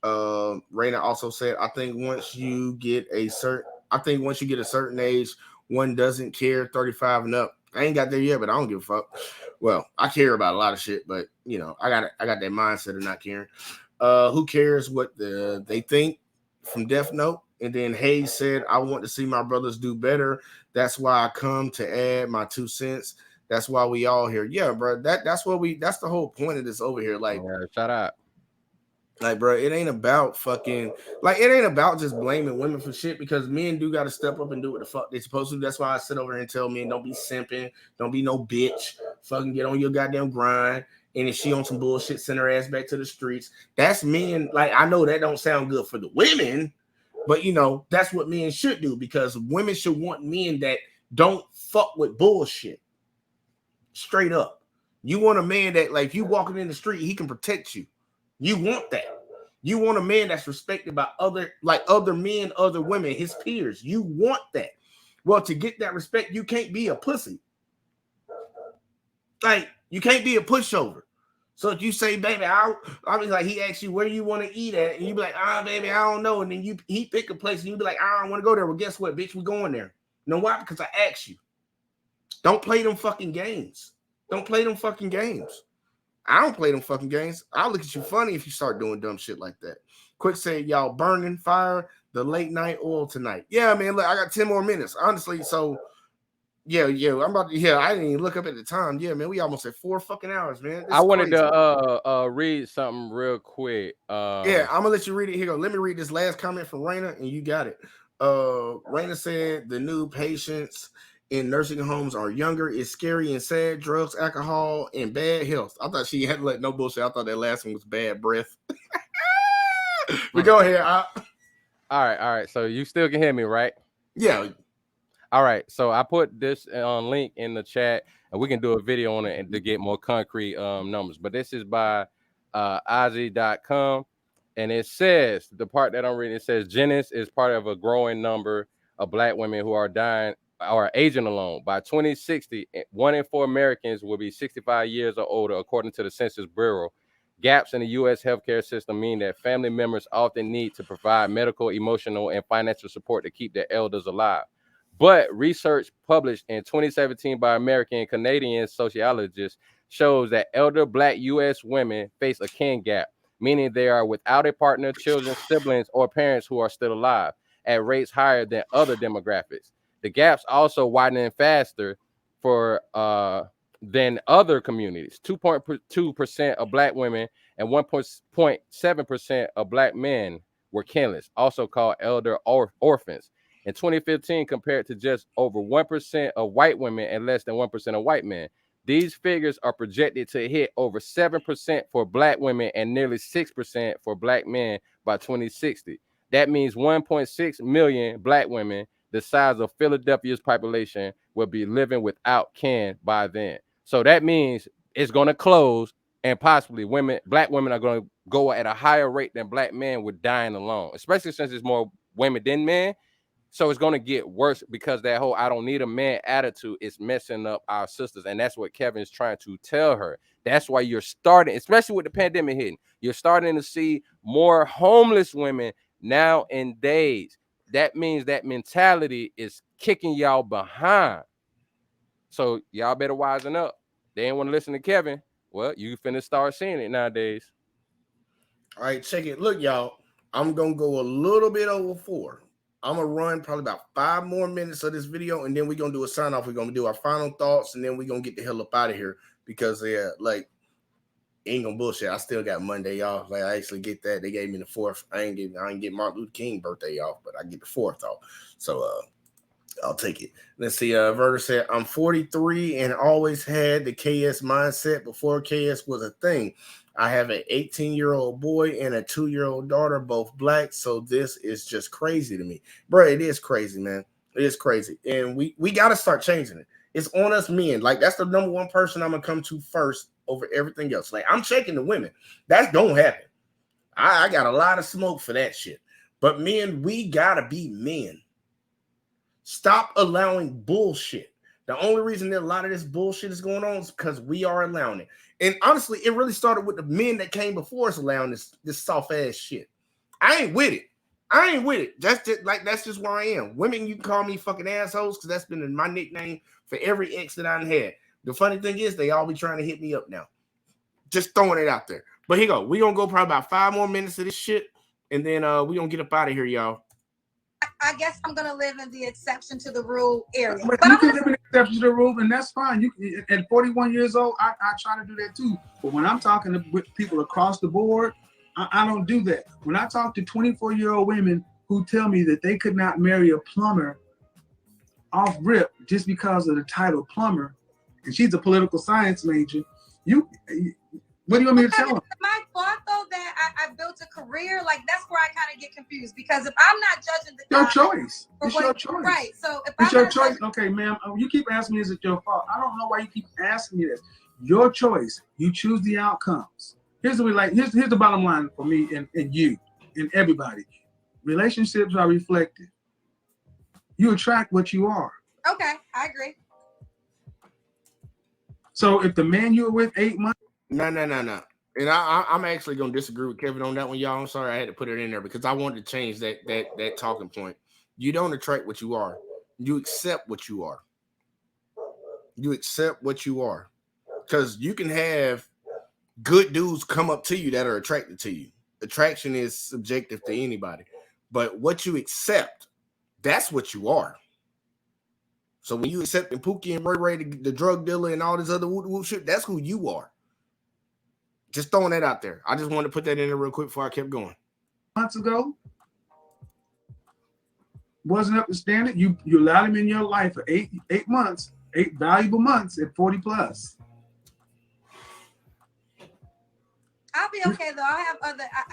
Raina also said, I think once you get a certain age, one doesn't care. 35 and up. I ain't got there yet, but I don't give a fuck. Well, I care about a lot of shit, but you know, I got that mindset of not caring. Who cares what they think from Death Note? And then Hayes said, I want to see my brothers do better. That's why I come to add my 2 cents. That's why we all here. Yeah, bro. That's the whole point of this over here. Like, shout out. Like, bro, it ain't about just blaming women for shit, because men do got to step up and do what the fuck they supposed to. That's why I sit over here and tell men, don't be simping, don't be no bitch, fucking get on your goddamn grind. And if she on some bullshit, send her ass back to the streets. That's men. Like, I know that don't sound good for the women, but you know, that's what men should do, because women should want men that don't fuck with bullshit. Straight up. You want a man that, like, if you walking in the street, he can protect you. You want that. You want a man that's respected by other men, other women, his peers. You want that. Well, to get that respect, you can't be a pussy. Like, you can't be a pushover. So if you say, baby, I mean, like, he asks you where you want to eat at, and you be like, baby, I don't know. And then he pick a place, and you be like, I don't want to go there. Well, guess what, bitch? We going there. You know why? Because I asked you. Don't play them fucking games. Don't play them fucking games. I don't play them fucking games. I'll look at you funny if you start doing dumb shit like that. Quick said, y'all burning fire the late night oil tonight. Yeah, man, look, I got 10 more minutes. Honestly, so yeah, I'm about to, I didn't even look up at the time. Yeah, man, we almost at 4 fucking hours, man. I wanted to read something real quick. Yeah, I'm gonna let you read it. Here go. Let me read this last comment from Raina, and you got it. Raina said the new patients in nursing homes are younger. It's scary and sad. Drugs, alcohol, and bad health. I thought she had to let no bullshit. I thought that last one was bad breath. But go ahead. All right. So you still can hear me, right? Yeah. All right. So I put this link in the chat, and we can do a video on it and to get more concrete numbers. But this is by Ozzy.com, and it says, the part that I'm reading, it says Jennings is part of a growing number of Black women who are dying or aging alone. By 2060, 1 in 4 Americans will be 65 years or older, according to the Census Bureau. Gaps in the U.S. healthcare system mean that family members often need to provide medical, emotional, and financial support to keep their elders alive. But research published in 2017 by American and Canadian sociologists shows that elder Black U.S. women face a kin gap, meaning they are without a partner, children, siblings, or parents who are still alive, at rates higher than other demographics. The gaps also widening faster for than other communities. 2.2% of Black women and 1.7% of Black men were kinless, also called elder orphans. In 2015, compared to just over 1% of white women and less than 1% of white men. These figures are projected to hit over 7% for Black women and nearly 6% for Black men by 2060. That means 1.6 million Black women, the size of Philadelphia's population, will be living without kin by then. So that means it's going to close, and possibly Black women are going to go at a higher rate than Black men with dying alone, especially since there's more women than men. So it's going to get worse, because that whole I don't need a man attitude is messing up our sisters. And that's what Kevin's trying to tell her. That's why you're starting, especially with the pandemic hitting, you're starting to see more homeless women nowadays. That means that mentality is kicking y'all behind. So y'all better wisen up. They ain't want to listen to Kevin. Well, you finna start seeing it nowadays. All right, check it. Look, y'all, I'm gonna go a little bit over 4. I'm gonna run probably about 5 more minutes of this video, and then we're gonna do a sign off. We're gonna do our final thoughts, and then we're gonna get the hell up out of here because like ain't gonna bullshit. I still got Monday off. Like I actually get that. They gave me the 4th. I ain't get Martin Luther King birthday off, but I get the 4th off. So I'll take it. Let's see. Verter said, I'm 43 and always had the KS mindset before KS was a thing. I have an 18-year-old boy and a 2-year-old daughter, both black. So this is just crazy to me. Bro, it is crazy, man. It is crazy. And we got to start changing it. It's on us men. Like, that's the number one person I'm going to come to first over everything else. Like, I'm checking the women. That don't happen. I got a lot of smoke for that shit. But men, we got to be men. Stop allowing bullshit. The only reason that a lot of this bullshit is going on is because we are allowing it. And honestly, it really started with the men that came before us allowing this soft ass shit. I ain't with it. That's just where I am. Women, you can call me fucking assholes because that's been my nickname for every ex that I've had. The funny thing is they all be trying to hit me up now. Just throwing it out there. But here you go. We're going to go probably about 5 more minutes of this shit. And then we're going to get up out of here, y'all. I guess I'm gonna live in the exception to the rule area. But you can live in the exception to the rule, and that's fine. You at 41 years old, I try to do that too. But when I'm talking with people across the board, I don't do that. When I talk to 24-year-old women who tell me that they could not marry a plumber off rip just because of the title plumber, and she's a political science major, what do you want me to tell them? My thought though that I built a career, like that's where I kind of get confused because if I'm not judging the your guy choice, it's your choice, right? So if it's I'm your not choice, judging, okay, ma'am. You keep asking me, is it your fault? I don't know why you keep asking me this. Your choice. You choose the outcomes. Here's the bottom line for me and you and everybody. Relationships are reflective. You attract what you are. okay, I agree. So if the man you were with 8 months. No. And I'm actually going to disagree with Kevin on that one, y'all. I'm sorry I had to put it in there because I wanted to change that talking point. You don't attract what you are. You accept what you are. You accept what you are. Because you can have good dudes come up to you that are attracted to you. Attraction is subjective to anybody. But what you accept, that's what you are. So when you accept Pookie and Ray Ray, the drug dealer and all this other woo shit, that's who you are. Just throwing that out there. I just wanted to put that in there real quick before I kept going. Months ago, wasn't up to standard. You allowed him in your life for 8 months, 8 valuable months at 40 plus. I'll be okay though. I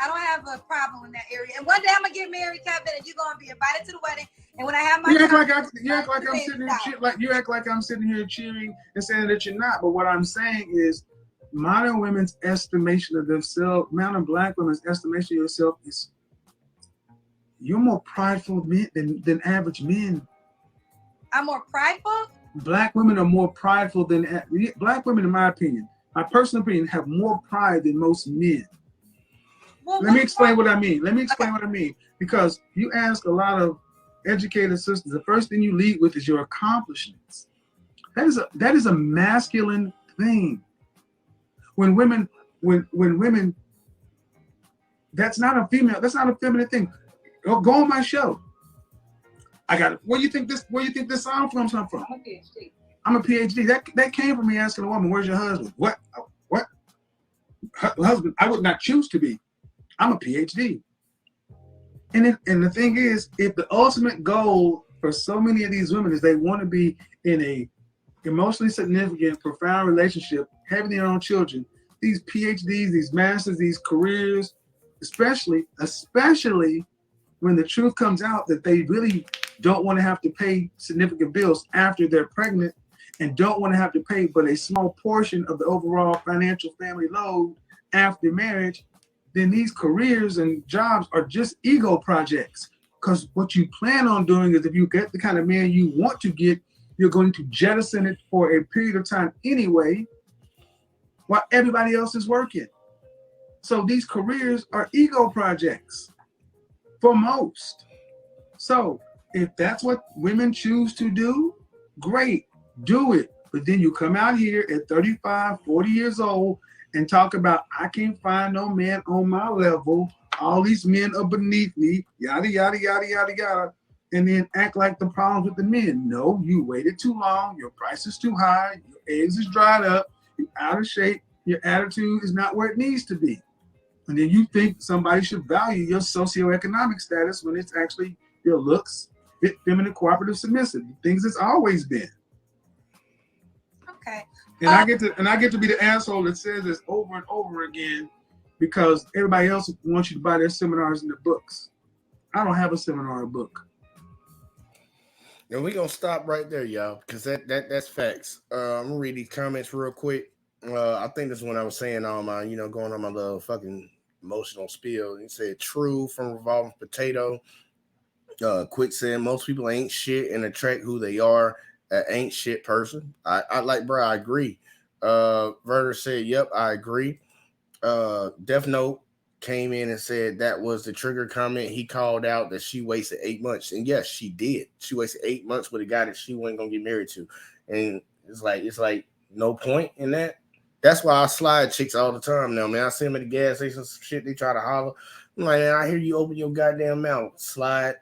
don't have a problem in that area. And one day I'm gonna get married, Kevin, and you're gonna be invited to the wedding. And when I have my You act like I'm sitting here cheering and saying that you're not. But what I'm saying is, modern women's estimation of themselves, modern black women's estimation of yourself is you're more prideful than average men. I'm more prideful? Black women are more prideful than black women, in my opinion. My personal opinion, have more pride than most men. Well, Let me explain what I mean. Because you ask a lot of educated sisters, the first thing you lead with is your accomplishments. That is a masculine thing. When women, that's not a feminine thing. Go on my show. I got it. Where you think this sound comes from? I'm a PhD. That came from me asking a woman, "Where's your husband?" What? Husband? I would not choose to be. I'm a PhD. And the thing is, if the ultimate goal for so many of these women is they want to be in a emotionally significant, profound relationship, having their own children, these PhDs, these masters, these careers, especially when the truth comes out that they really don't want to have to pay significant bills after they're pregnant and don't want to have to pay but a small portion of the overall financial family load after marriage, then these careers and jobs are just ego projects. Because what you plan on doing is if you get the kind of man you want to get, you're going to jettison it for a period of time anyway. while everybody else is working. So these careers are ego projects for most. So if that's what women choose to do, great, do it. But then you come out here at 35, 40 years old and talk about, I can't find no man on my level. All these men are beneath me, yada, yada, yada, yada, yada. And then act like the problems with the men. No, you waited too long. Your price is too high. Your eggs is dried up. You're out of shape. Your attitude is not where it needs to be. And then you think somebody should value your socioeconomic status when it's actually your looks, fit, feminine, cooperative, submissive, things it's always been. Okay. And I get to be the asshole that says this over and over again because everybody else wants you to buy their seminars and their books. I don't have a seminar or book. And we're gonna stop right there, y'all, because that's facts. I'm gonna read these comments real quick. I think this is when I was saying all my, going on my little fucking emotional spiel. He said, "True" from Revolving Potato. Quick said, "Most people ain't shit and attract who they are. Ain't shit person." I like, bro. I agree. Verter said, "Yep, I agree." Death Note came in and said that was the trigger comment. He called out that she wasted 8 months, and yes, she did. She wasted 8 months with a guy that she wasn't gonna get married to, and it's like no point in that. That's why I slide chicks all the time now, man. I see them at the gas station, some shit, they try to holler. I'm like, I hear you open your goddamn mouth. Slide.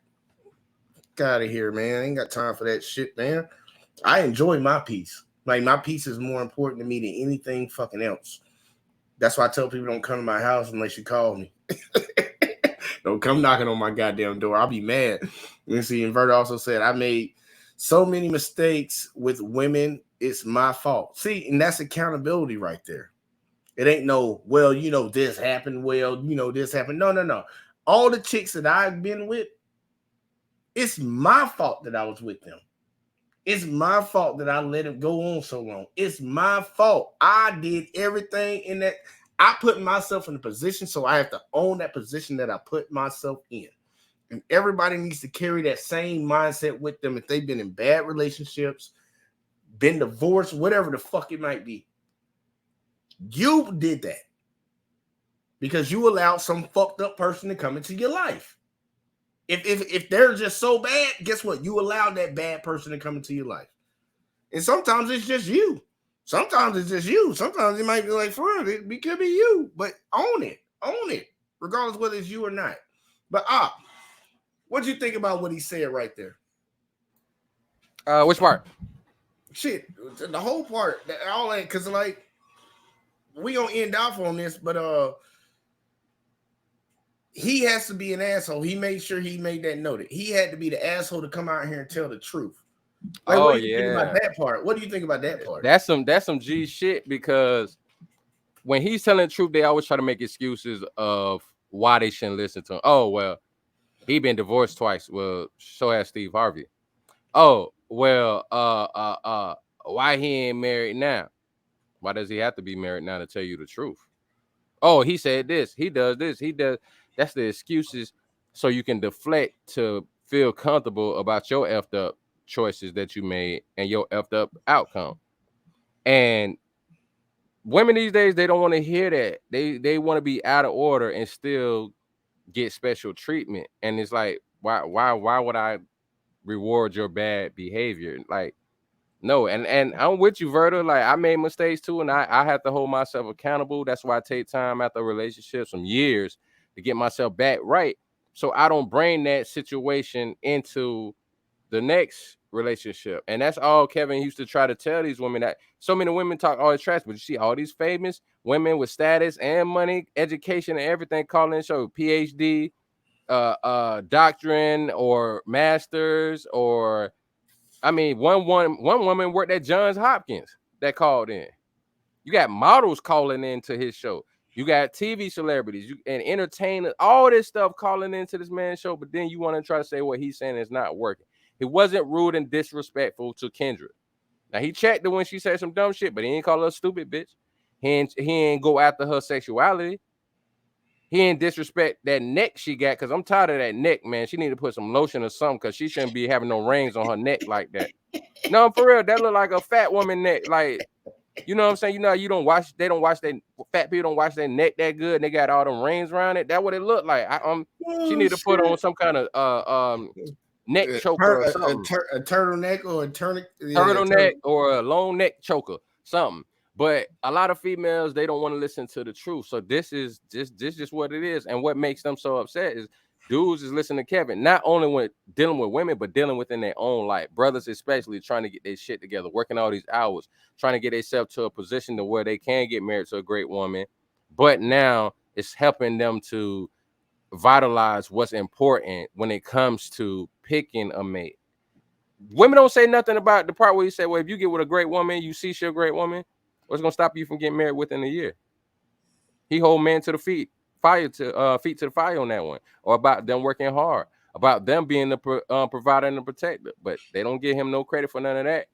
Get out of here, man. I ain't got time for that shit, man. I enjoy my peace. Like, my peace is more important to me than anything fucking else. That's why I tell people don't come to my house unless you call me. Don't come knocking on my goddamn door. I'll be mad. You see, Inverter also said, I made so many mistakes with women. It's my fault. See, and that's accountability right there. It ain't no, well, this happened. Well, this happened. No. All the chicks that I've been with, it's my fault that I was with them. It's my fault that I let it go on so long. It's my fault. I did everything in that. I put myself in a position, so I have to own that position that I put myself in. And everybody needs to carry that same mindset with them if they've been in bad relationships, been divorced, whatever the fuck it might be. You did that because you allowed some fucked up person to come into your life. If they're just so bad, guess what? You allowed that bad person to come into your life. And sometimes it's just you. Sometimes it's just you. Sometimes it might be like, for real, it could be you. But own it. Own it. Regardless whether it's you or not. But what do you think about what he said right there? Which part? Shit, the whole part. All that, because like, we gonna end off on this, but he has to be an asshole. He made sure he made that noted. He had to be the asshole to come out here and tell the truth. Like, what do you think about that part? What do you think about that part? That's some G shit, because when he's telling the truth, they always try to make excuses of why they shouldn't listen to him. Oh, well, he been divorced twice. Well, so has Steve Harvey. Oh, well, why he ain't married now? Why does he have to be married now to tell you the truth? Oh, he said this, he does this, he does. That's the excuses so you can deflect to feel comfortable about your effed up choices that you made and your effed up outcome. And women these days, they don't want to hear that. They want to be out of order and still get special treatment. And it's like, why would I reward your bad behavior? Like, no. And I'm with you, Verta. Like, I made mistakes too, and I have to hold myself accountable. That's why I take time after a relationship, some years, to get myself back right, so I don't bring that situation into the next relationship. And that's all Kevin used to try to tell these women, that so many women talk all this trash, but you see all these famous women with status and money, education, and everything calling in show PhD, doctrine, or masters, or I mean, one woman worked at Johns Hopkins that called in. You got models calling into his show. You got TV celebrities and entertainers, all this stuff calling into this man's show. But then you want to try to say what he's saying is not working. He wasn't rude and disrespectful to Kendra. Now, he checked her when she said some dumb shit, but he ain't call her a stupid bitch. He ain't go after her sexuality. He ain't disrespect that neck she got, because I'm tired of that neck, man. She need to put some lotion or something, because she shouldn't be having no rings on her neck like that. No, for real, that look like a fat woman neck. Like, You know what I'm saying? You know, they don't wash their fat people don't wash their neck that good. And they got all them rings around it. That's what it looked like. She need to put on some kind of neck choker or something. A turtleneck or a turtleneck or a long neck choker, something. But a lot of females, they don't want to listen to the truth. So this is just what it is. And what makes them so upset is dudes is listening to Kevin, not only when dealing with women, but dealing within their own life. Brothers especially trying to get their shit together, working all these hours, trying to get themselves to a position to where they can get married to a great woman. But now it's helping them to vitalize what's important when it comes to picking a mate. Women don't say nothing about the part where you say, well, if you get with a great woman, you see she's a great woman, what's gonna stop you from getting married within a year? He hold man to the feet to the fire on that one, or about them working hard, about them being the provider and the protector, but they don't give him no credit for none of that.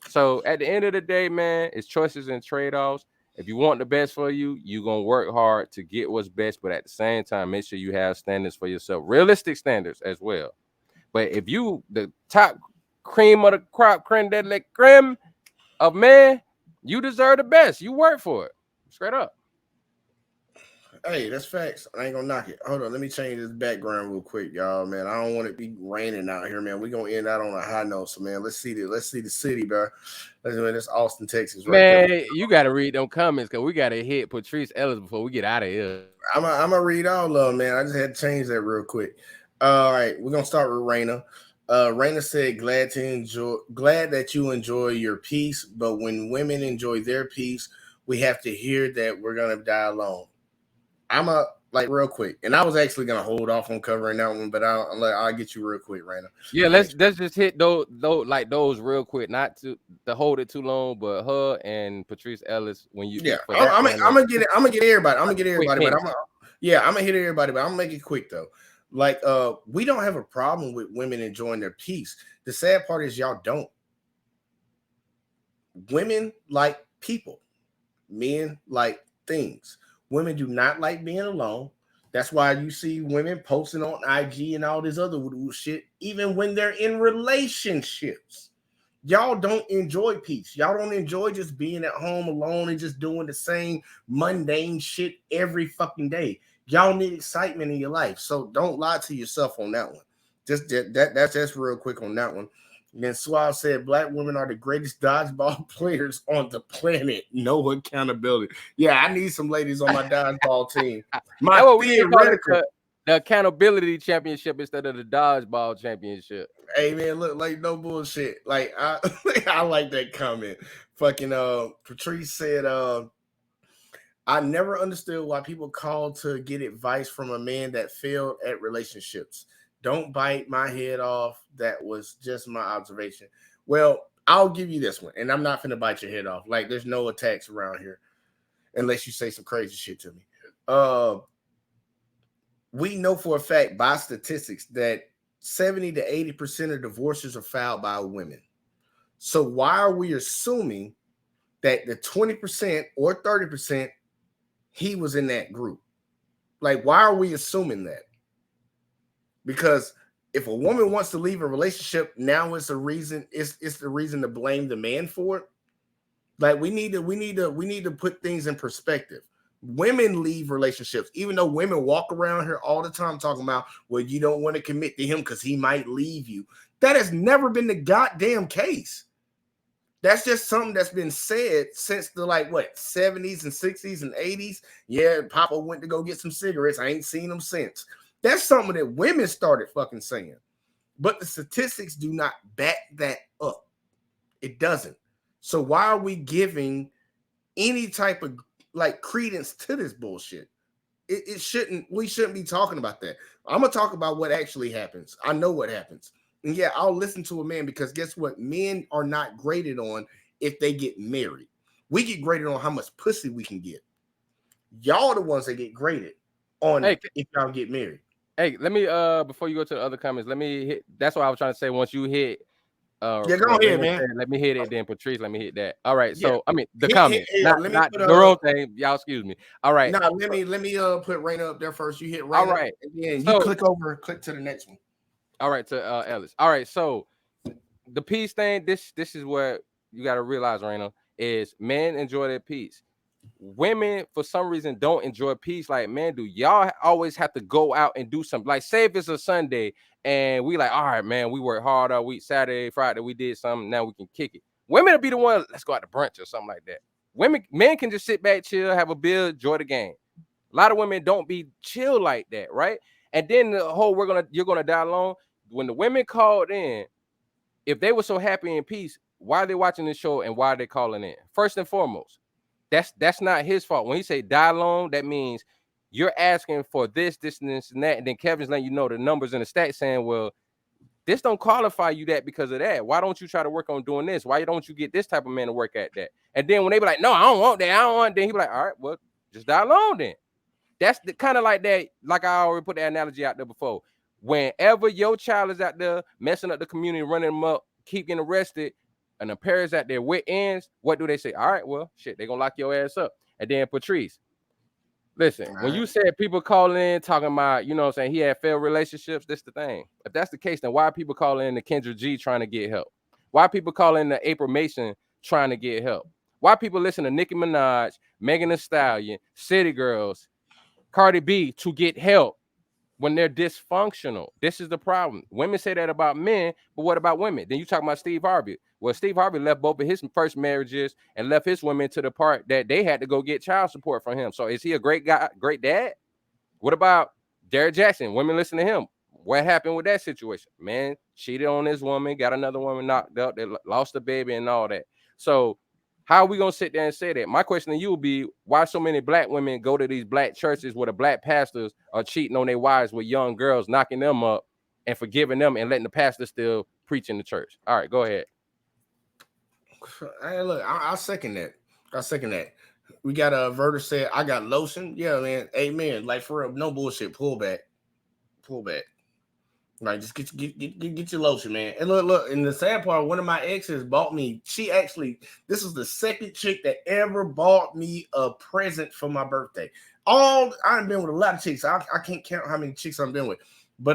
So at the end of the day, man, it's choices and trade-offs. If you want the best for you, you're gonna work hard to get what's best, but at the same time, make sure you have standards for yourself, realistic standards as well. But if you the top cream of the crop, creme de la creme of man, you deserve the best. You work for it. Straight up. Hey, that's facts. I ain't gonna knock it. Hold on, let me change this background real quick, y'all. Man, I don't want it to be raining out here, man. We're gonna end out on a high note. So, man, let's see the city, bro. That's Austin, Texas, right man, there. You gotta read them comments because we gotta hit Patrice Ellis before we get out of here. I'm gonna read all of them, man. I just had to change that real quick. All right, we're gonna start with Raina. Raina said, glad that you enjoy your peace, but when women enjoy their peace, we have to hear that we're gonna die alone. I'm real quick, and I was actually gonna hold off on covering that one, but I'll get you real quick, Raina. Yeah, let's just hit those real quick, not to hold it too long, but her and Patrice Ellis when you I'm gonna get everybody. I'm gonna hit everybody, but I'm gonna make it quick though. Like, we don't have a problem with women enjoying their peace. The sad part is y'all don't. Women like people, men like things. Women do not like being alone. That's why you see women posting on IG and all this other shit, even when they're in relationships. Y'all don't enjoy peace. Y'all don't enjoy just being at home alone and just doing the same mundane shit every fucking day. Y'all need excitement in your life. So don't lie to yourself on that one. That's real quick on that one. And then Suave said, black women are the greatest dodgeball players on the planet. No accountability. Yeah, I need some ladies on my dodgeball team. The accountability championship instead of the dodgeball championship. Hey, man, look, like, no bullshit. Like, I like that comment. Fucking Patrice said, I never understood why people call to get advice from a man that failed at relationships. Don't bite my head off. That was just my observation. Well, I'll give you this one, and I'm not finna bite your head off. Like, there's no attacks around here unless you say some crazy shit to me. We know for a fact by statistics that 70 to 80% of divorces are filed by women. So why are we assuming that the 20% or 30%, he was in that group? Like, why are we assuming that? Because if a woman wants to leave a relationship, now it's the reason to blame the man for it. Like, we need to put things in perspective. Women leave relationships, even though women walk around here all the time talking about, well, you don't want to commit to him because he might leave you. That has never been the goddamn case. That's just something that's been said since the 70s and 60s and 80s. Yeah, Papa went to go get some cigarettes. I ain't seen him since. That's something that women started fucking saying. But the statistics do not back that up. It doesn't. So why are we giving any type of credence to this bullshit? We shouldn't be talking about that. I'm gonna talk about what actually happens. I know what happens. And yeah, I'll listen to a man because guess what? Men are not graded on if they get married. We get graded on how much pussy we can get. Y'all are the ones that get graded on if y'all get married. Hey, let me before you go to the other comments, let me hit. That's what I was trying to say. Once you hit, go ahead, man. Let me hit it. Then Patrice, let me hit that. All right. Yeah. So I mean the comments, not the wrong thing. Y'all, excuse me. All right. No, let me put Raina up there first. You hit Raina. All right. And then you click to the next one. All right, to Ellis. All right, so the peace thing. This is where you got to realize, Raina. is men enjoy their peace. Women, for some reason, don't enjoy peace like men do. Y'all always have to go out and do something. Like, say if it's a Sunday and we like, all right, man, we work hard all week. Saturday, Friday, we did something. Now we can kick it. Women will be the one, let's go out to brunch or something like that. Men can just sit back, chill, have a beer, enjoy the game. A lot of women don't be chill like that, right? And then the whole you're gonna die alone. When the women called in, if they were so happy in peace, why are they watching the show and why are they calling in? First and foremost, that's not his fault. When he say die alone, that means you're asking for this, and that, and then Kevin's letting you know the numbers and the stats saying, well, this don't qualify you that because of that. Why don't you try to work on doing this? Why don't you get this type of man to work at that? And then when they be like, no, I don't want that, I don't want that, he be like, all right, well, just die alone then. That's the kind of like that, like I already put the analogy out there before. Whenever your child is out there messing up the community, running them up, keep getting arrested, and the parents out there with ends, what do they say? All right, well, shit, they're gonna lock your ass up. And then Patrice, listen, when you said people calling in talking about, you know what I'm saying, he had failed relationships, that's the thing. If that's the case, then why are people calling in to Kendra G trying to get help? Why are people calling in to April Mason trying to get help? Why people listen to Nicki Minaj, Megan Thee Stallion, City Girls, Cardi B to get help when they're dysfunctional? This is the problem. Women say that about men, but what about women? Then you talk about Steve Harvey. Well, Steve Harvey left both of his first marriages and left his women to the part that they had to go get child support from him. So is he a great guy, great dad? What about Derrick Jackson? Women listen to him. What happened with that situation? Man cheated on his woman, got another woman knocked up, they lost the baby and all that. So how are we going to sit there and say that? My question to you will be, why so many black women go to these black churches where the black pastors are cheating on their wives with young girls, knocking them up and forgiving them and letting the pastor still preach in the church? All right, go ahead. Hey, look, I second that. I second that. We got a Verter said, I got lotion. Yeah, man. Amen. Like, for real, no bullshit. Pull back. Like, just get your lotion, man. And look, and the sad part, one of my exes bought me, this was the second chick that ever bought me a present for my birthday. I've been with a lot of chicks. I can't count how many chicks I've been with. But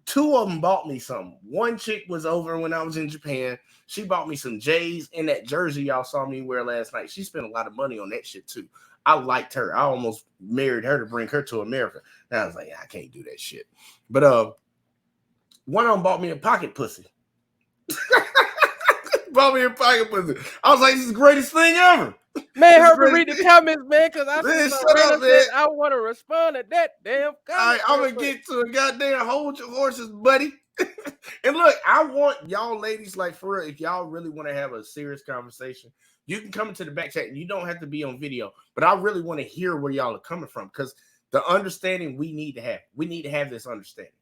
two of them bought me something. One chick was over when I was in Japan. She bought me some J's and that jersey y'all saw me wear last night. She spent a lot of money on that shit too. I liked her. I almost married her to bring her to America. And I was like, I can't do that shit. But one of them bought me a pocket pussy. Bought me a pocket pussy. I was like, this is the greatest thing ever. Man, Herbert, read the comments, man, because I I want to respond to that damn comment. All right, I'm going to get to a goddamn hold your horses, buddy. And look, I want y'all ladies, like, for real, if y'all really want to have a serious conversation, you can come into the back chat. You don't have to be on video, but I really want to hear where y'all are coming from, because the understanding we need to have this understanding.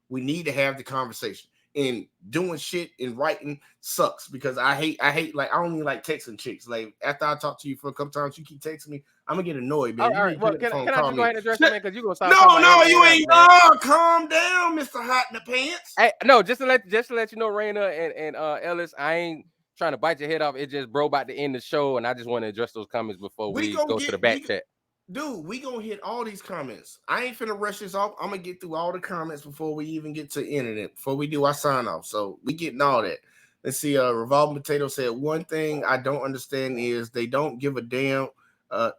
We need to have the conversation. And doing shit and writing sucks, because I hate, like, I don't even like texting chicks. Like, after I talk to you for a couple times, you keep texting me, I'm gonna get annoyed, man. All right, well, can I just go ahead and address it, man? Because you're gonna start. No, you ain't. Oh, calm down, Mr. Hot in the Pants. Hey, no, just to let you know, Raina and Ellis, I ain't trying to bite your head off. It just bro about to end the show, and I just want to address those comments before we go to the back chat. Dude, we gonna hit all these comments. I ain't finna rush this off. I'm gonna get through all the comments before we even get to ending it, before we do our sign off. So we getting all that. Let's see. Revolving Potato said, one thing I don't understand is they don't give a damn,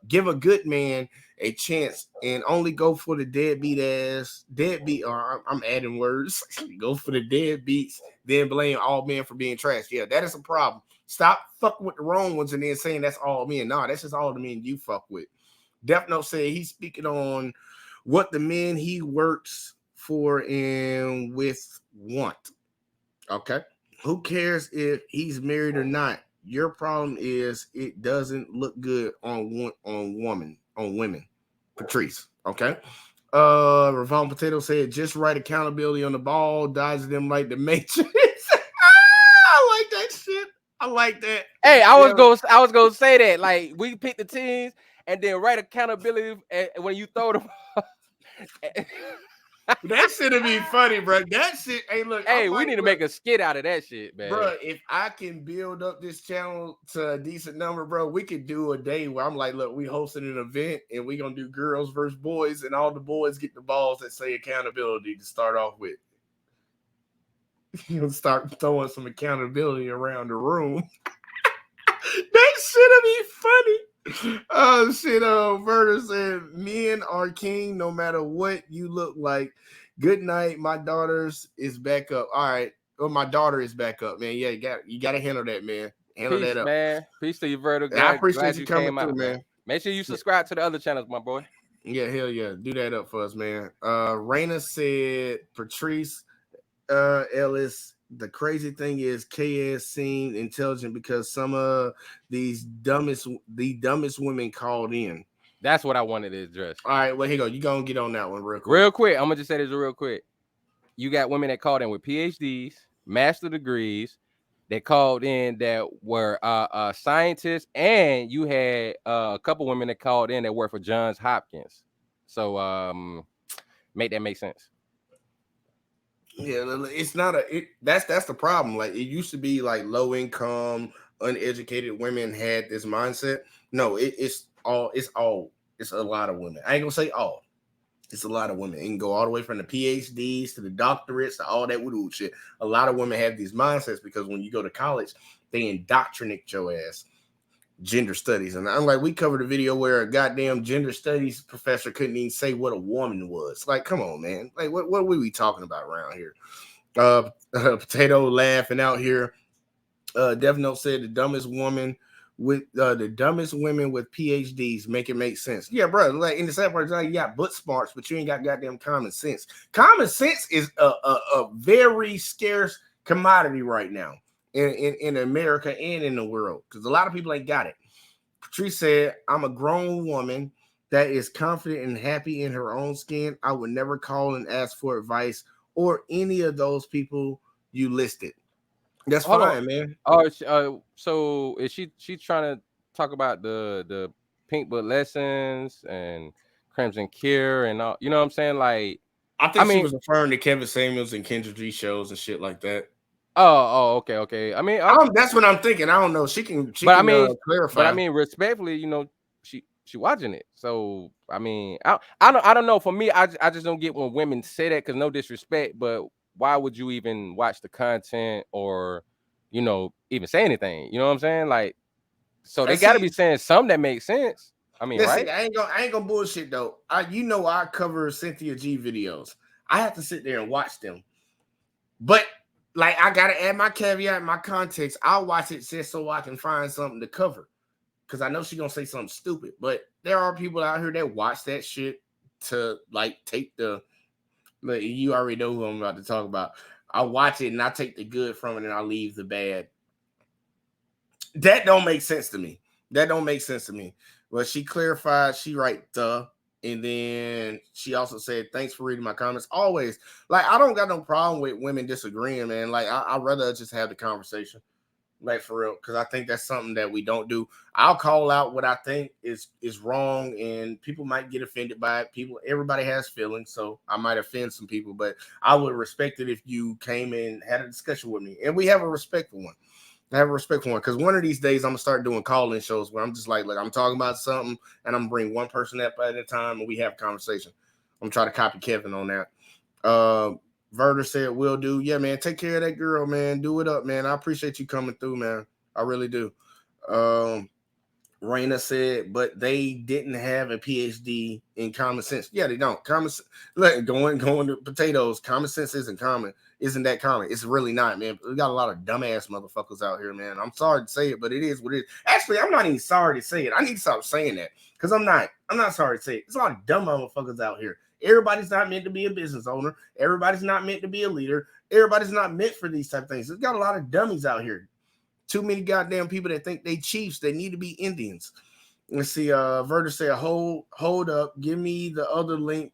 give a good man a chance and only go for the deadbeat. Or I'm adding words. Go for the deadbeats, then blame all men for being trash. Yeah, that is a problem. Stop fucking with the wrong ones and then saying that's all men. Nah, that's just all the men you fuck with. Death Note said he's speaking on what the men he works for and with want. Okay. Who cares if he's married or not? Your problem is it doesn't look good on women. Patrice. Okay. Revolving Potato said just right accountability on the ball, dodge them like the Matrix. I like that shit. I like that. Hey, I was gonna say that. Like, we pick the teams and then right accountability when you throw them. That shit'll be funny, bro. That shit. Hey, look. Hey, we need to make a skit out of that shit, man. Bro, if I can build up this channel to a decent number, bro, we could do a day where I'm like, look, we hosting an event and we gonna do girls versus boys, and all the boys get the balls that say accountability to start off with. You'll start throwing some accountability around the room. That shit'll be funny. Oh shit! Verter said, "Men are king, no matter what you look like." Good night. My daughter's is back up. All right. Well, my daughter is back up, man. Yeah, you got to handle that, man. Handle Peace, that up. man. Peace to you, Verter. And I Glad, appreciate glad you you coming came through, out, man. Make sure you subscribe to the other channels, my boy. Yeah, hell yeah. Do that up for us, man. Raina said, Patrice Ellis, the crazy thing is KS seemed intelligent because some of the dumbest women called in. That's what I wanted to address. All right, well, here you go. You gonna get on that one real quick. Real quick. I'm gonna just say this real quick. You got women that called in with PhDs, master degrees. They called in that were scientists, and you had a couple women that called in that worked for Johns Hopkins. So make that make sense. Yeah, it's not that's the problem. Like it used to be like low income, uneducated women had this mindset. No, it's a lot of women. I ain't gonna say all. It's a lot of women. It can go all the way from the PhDs to the doctorates to all that wood shit. A lot of women have these mindsets because when you go to college, they indoctrinate your ass. Gender studies. And I'm like, we covered a video where a goddamn gender studies professor couldn't even say what a woman was. Like, come on, man. Like, what were we talking about around here? Potato laughing out here. Dev Note said the dumbest women with PhDs make it make sense. Yeah, bro. Like in the sad part, like you got butt smarts, but you ain't got goddamn common sense. Common sense is a very scarce commodity right now in America and in the world because a lot of people ain't got it. Patrice said, "I'm a grown woman that is confident and happy in her own skin. I would never call and ask for advice or any of those people you listed." That's fine, man. So is she trying to talk about the Pink Book lessons and Crimson Cure and all? You know what I'm saying? Like, I mean, she was referring to Kevin Samuels and Kendra G shows and shit like that. Okay. I mean, that's what I'm thinking. I don't know. She can clarify. But I mean, respectfully, you know, she watching it. So I mean, I don't know. For me, I just don't get when women say that because no disrespect, but why would you even watch the content or, you know, even say anything? You know what I'm saying? Like, so they got to be saying something that makes sense. I mean, listen, right? I ain't gonna bullshit though. I cover Cynthia G videos. I have to sit there and watch them, but like I gotta add my caveat, my context. I'll watch it just so I can find something to cover because I know she's gonna say something stupid. But there are people out here that watch that shit to like take the. Like, you already know who I'm about to talk about. I watch it and I take the good from it and I leave the bad. That don't make sense to me. Well, she clarified, she and then she also said, "Thanks for reading my comments." Always. Like, I don't got no problem with women disagreeing, man. Like, I'd rather just have the conversation. Like, for real, because I think that's something that we don't do. I'll call out what I think is wrong, and people might get offended by it. Everybody has feelings, so I might offend some people, but I would respect it if you came and had a discussion with me, and we have a respectful one. Because one of these days I'm gonna start doing call-in shows where I'm just like I'm talking about something, and I'm gonna bring one person up at a time, and we have a conversation. I'm gonna try to copy Kevin on that. Verter said, "Will do." Yeah, man. Take care of that girl, man. Do it up, man. I appreciate you coming through, man. I really do. Raina said, but they didn't have a PhD in common sense. Yeah, they don't. Going to potatoes. Common sense isn't common. Isn't that common? It's really not, man. We got a lot of dumbass motherfuckers out here, man. I'm sorry to say it, but it is what it is. Actually, I'm not even sorry to say it. I need to stop saying that because I'm not sorry to say it. It's a lot of dumb motherfuckers out here. Everybody's not meant to be a business owner. Everybody's not meant to be a leader. Everybody's not meant for these type of things. There's got a lot of dummies out here. Too many goddamn people that think they chiefs. They need to be Indians. Let's see. Verter said, hold up. Give me the other link,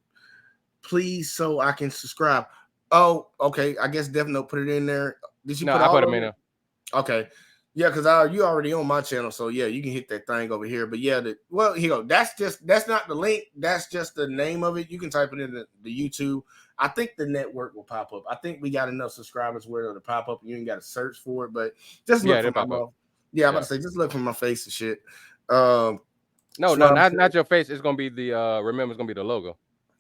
please, so I can subscribe. Oh, okay. I guess Dev Note put it in there. Did you? No, I put them in there. Okay. Yeah, because you already on my channel, so yeah, you can hit that thing over here. But yeah, here you go. That's not the link. That's just the name of it. You can type it in the YouTube. I think the network will pop up. I think we got enough subscribers where it'll pop up. You ain't got to search for it, but just look for my mouth. Yeah, I'm about to say just look for my face and shit. No, not your face. It's gonna be the remember, it's gonna be the logo.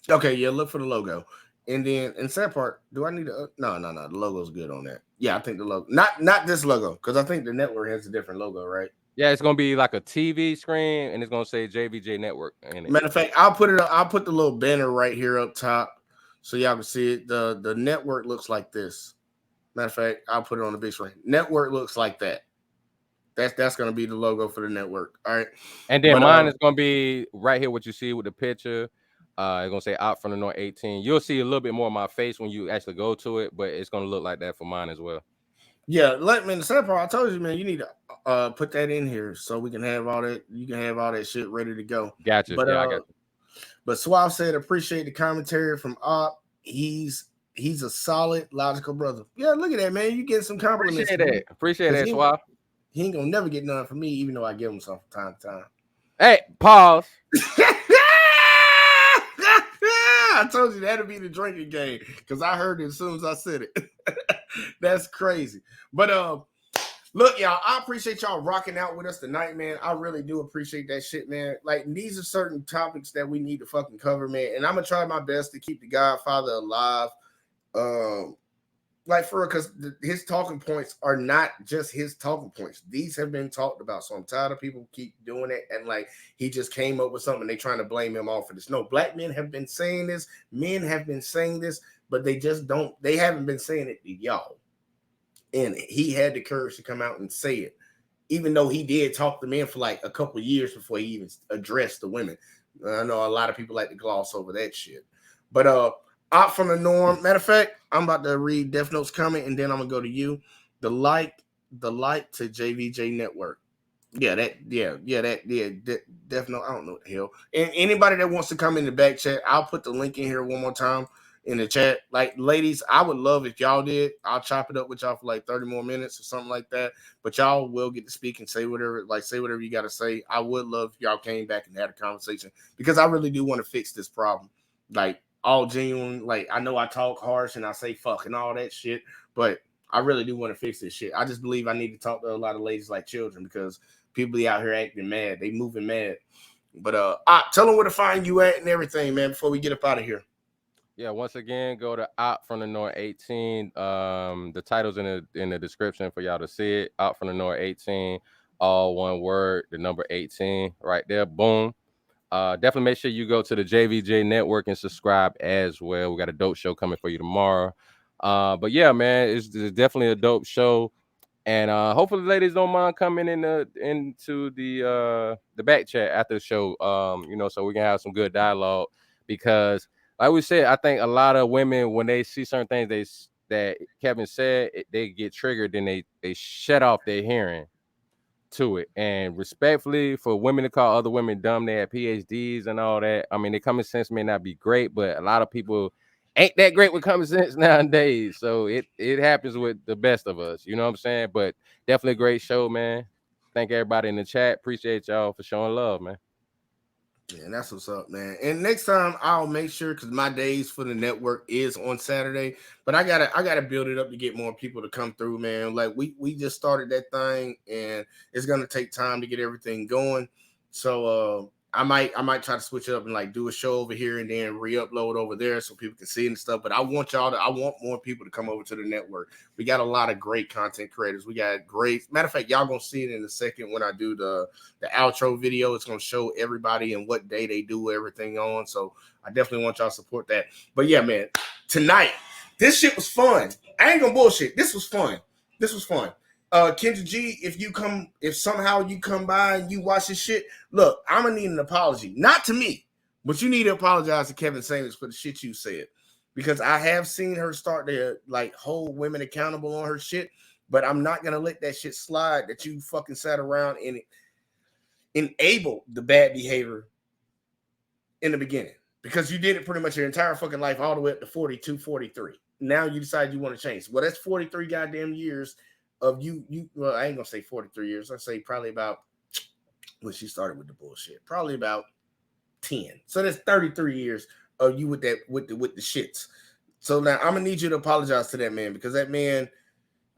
Okay, yeah, look for the logo. And then in sad part, do I need to? No. The logo's good on that. Yeah, I think the logo, not this logo, because I think the network has a different logo, right? Yeah, it's gonna be like a TV screen, and it's gonna say JVJ Network in it. Matter of fact, I'll put the little banner right here up top so y'all can see it. The network looks like this. Matter of fact, I'll put it on the big screen. Network looks like that. That's gonna be the logo for the network. All right. And then mine is gonna be right here. What you see with the picture, it's gonna say Out from the North 18. You'll see a little bit more of my face when you actually go to it, but it's gonna look like that for mine as well. Yeah, the sad part, I told you, man, you need to put that in here so we can have all that. You can have all that shit ready to go. Gotcha. But yeah, I got you. But Suave said, appreciate the commentary from Op. He's a solid, logical brother. Yeah, look at that, man. You get some compliments. Appreciate that, Suave. He ain't gonna never get none from me, even though I give him some from time to time. Hey, pause. I told you that'd be the drinking game because I heard it as soon as I said it. That's crazy. But look, y'all, I appreciate y'all rocking out with us tonight, man. I really do appreciate that shit, man. Like, these are certain topics that we need to fucking cover, man. And I'm gonna try my best to keep the Godfather alive. Like, for real, because his talking points are not just his talking points. These have been talked about. So I'm tired of people keep doing it. And like, he just came up with something. They trying to blame him off for this. No, black men have been saying this. Men have been saying this, but they haven't been saying it to y'all. And he had the courage to come out and say it, even though he did talk to men for like a couple of years before he even addressed the women. I know a lot of people like to gloss over that shit. But Out from the Norm. Matter of fact, I'm about to read Death Note's comment, and then I'm gonna go to you. The light to JVJ Network. Death Note. I don't know what the hell. And anybody that wants to come in the back chat, I'll put the link in here one more time in the chat. Like, ladies, I would love if y'all did. I'll chop it up with y'all for like 30 more minutes or something like that. But y'all will get to speak and say whatever you got to say. I would love if y'all came back and had a conversation because I really do want to fix this problem. Like, all genuine. Like, I know I talk harsh and I say fuck and all that shit, but I really do want to fix this shit. I just believe I need to talk to a lot of ladies like children because people be out here acting mad. They moving mad. But tell them where to find you at and everything, man, before we get up out of here. Yeah, once again, go to Out from the North 18. The title's in the description for y'all to see it. Out from the North 18, all one word, the number 18 right there. Boom. Definitely make sure you go to the JVJ Network and subscribe as well. We got a dope show coming for you tomorrow. But yeah, man, it's definitely a dope show. And hopefully ladies don't mind coming into the back chat after the show. So we can have some good dialogue because like we said, I think a lot of women, when they see certain things that Kevin said, they get triggered and they shut off their hearing to it. And respectfully, for women to call other women dumb, they have PhDs and all that. I mean, their common sense may not be great, but a lot of people ain't that great with common sense nowadays. So it happens with the best of us. You know what I'm saying? But definitely a great show, man. Thank everybody in the chat. Appreciate y'all for showing love, man. Yeah, that's what's up, man. And next time I'll make sure, because my days for the network is on Saturday, but I gotta build it up to get more people to come through, man. Like we just started that thing, and it's gonna take time to get everything going. So I might try to switch it up and like do a show over here and then re-upload over there so people can see it and stuff. But I want more people to come over to the network. We got a lot of great content creators. We got great, matter of fact, y'all gonna see it in a second when I do the outro video. It's gonna show everybody and what day they do everything on. So I definitely want y'all to support that. But yeah, man, tonight, this shit was fun. I ain't gonna bullshit. This was fun. Kendra G, if somehow you come by and you watch this shit, look, I'm gonna need an apology. Not to me, but you need to apologize to Kevin Samuels for the shit you said. Because I have seen her start to like hold women accountable on her shit, but I'm not gonna let that shit slide that you fucking sat around and enabled the bad behavior in the beginning. Because you did it pretty much your entire fucking life all the way up to 42, 43. Now you decide you want to change. Well, that's 43 goddamn years of you. Well, I ain't gonna say 43 years. I say probably about when she started with the bullshit. Probably about 10. So that's 33 years of you with the shits. So now I'm gonna need you to apologize to that man because that man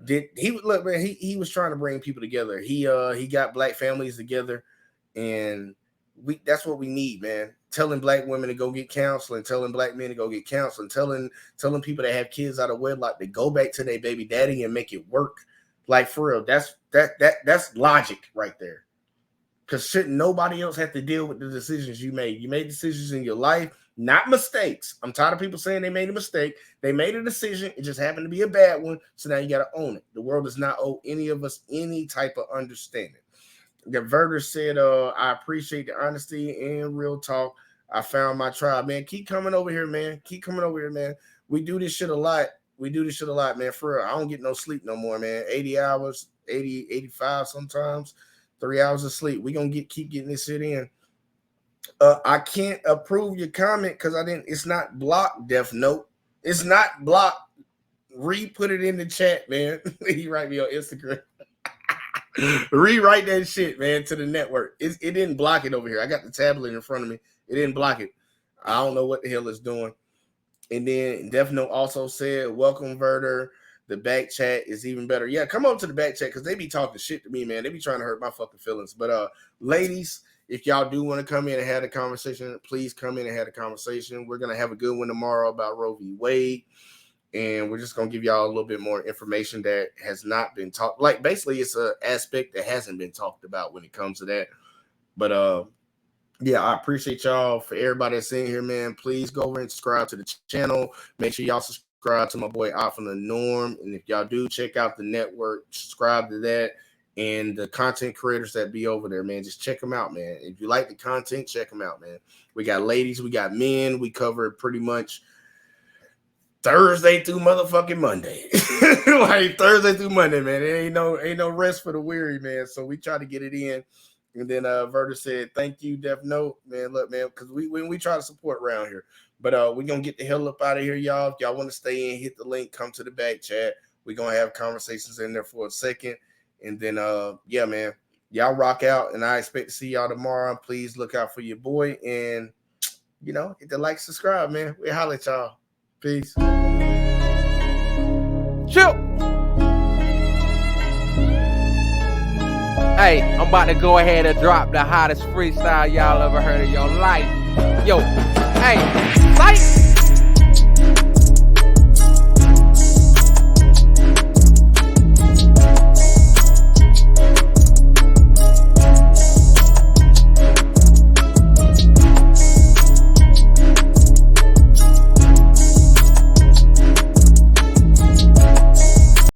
he was trying to bring people together. He got black families together, and that's what we need, man. Telling black women to go get counseling, telling black men to go get counseling, telling people that have kids out of wedlock to go back to their baby daddy and make it work. Like, for real, that's logic right there. Because shouldn't nobody else have to deal with the decisions you made? You made decisions in your life, not mistakes. I'm tired of people saying they made a mistake. They made a decision. It just happened to be a bad one. So now you got to own it. The world does not owe any of us any type of understanding. The Verter said, I appreciate the honesty and real talk. I found my tribe, man. Keep coming over here, man. Keep coming over here, man. We do this shit a lot. Man. For real, I don't get no sleep no more, man. 80 hours, 80, 85 sometimes. 3 hours of sleep. We're gonna keep getting this shit in. I can't approve your comment because it's not blocked, Death Note. It's not blocked. Put it in the chat, man. He write me on Instagram. Rewrite that shit, man, to the network. It didn't block it over here. I got the tablet in front of me. It didn't block it. I don't know what the hell it's doing. And then Death Note also said, welcome, Verter. The back chat is even better. Yeah, come over to the back chat because they be talking shit to me, man. They be trying to hurt my fucking feelings. But ladies, if y'all do want to come in and have a conversation, please come in and have a conversation. We're gonna have a good one tomorrow about Roe v. Wade, and we're just gonna give y'all a little bit more information that has not been talked. Like basically, it's an aspect that hasn't been talked about when it comes to that. But yeah, I appreciate y'all. For everybody that's in here, man, please go over and subscribe to the channel. Make sure y'all subscribe to my boy Out from the Norm. And if y'all do check out the network, subscribe to that. And the content creators that be over there, man, just check them out, man. If you like the content, check them out, man. We got ladies, we got men. We cover pretty much Thursday through motherfucking Monday. Like Thursday through Monday, man. There ain't no rest for the weary, man. So we try to get it in. And then Verter said, thank you, Death Note. Man, look, man, because we try to support around here. But we're going to get the hell up out of here, y'all. If y'all want to stay in, hit the link, come to the back chat. We're going to have conversations in there for a second. And then, yeah, man, y'all rock out. And I expect to see y'all tomorrow. Please look out for your boy. And, you know, hit the like, subscribe, man. We holla at y'all. Peace. Chill. Hey, I'm about to go ahead and drop the hottest freestyle y'all ever heard in your life. Yo, hey, sight.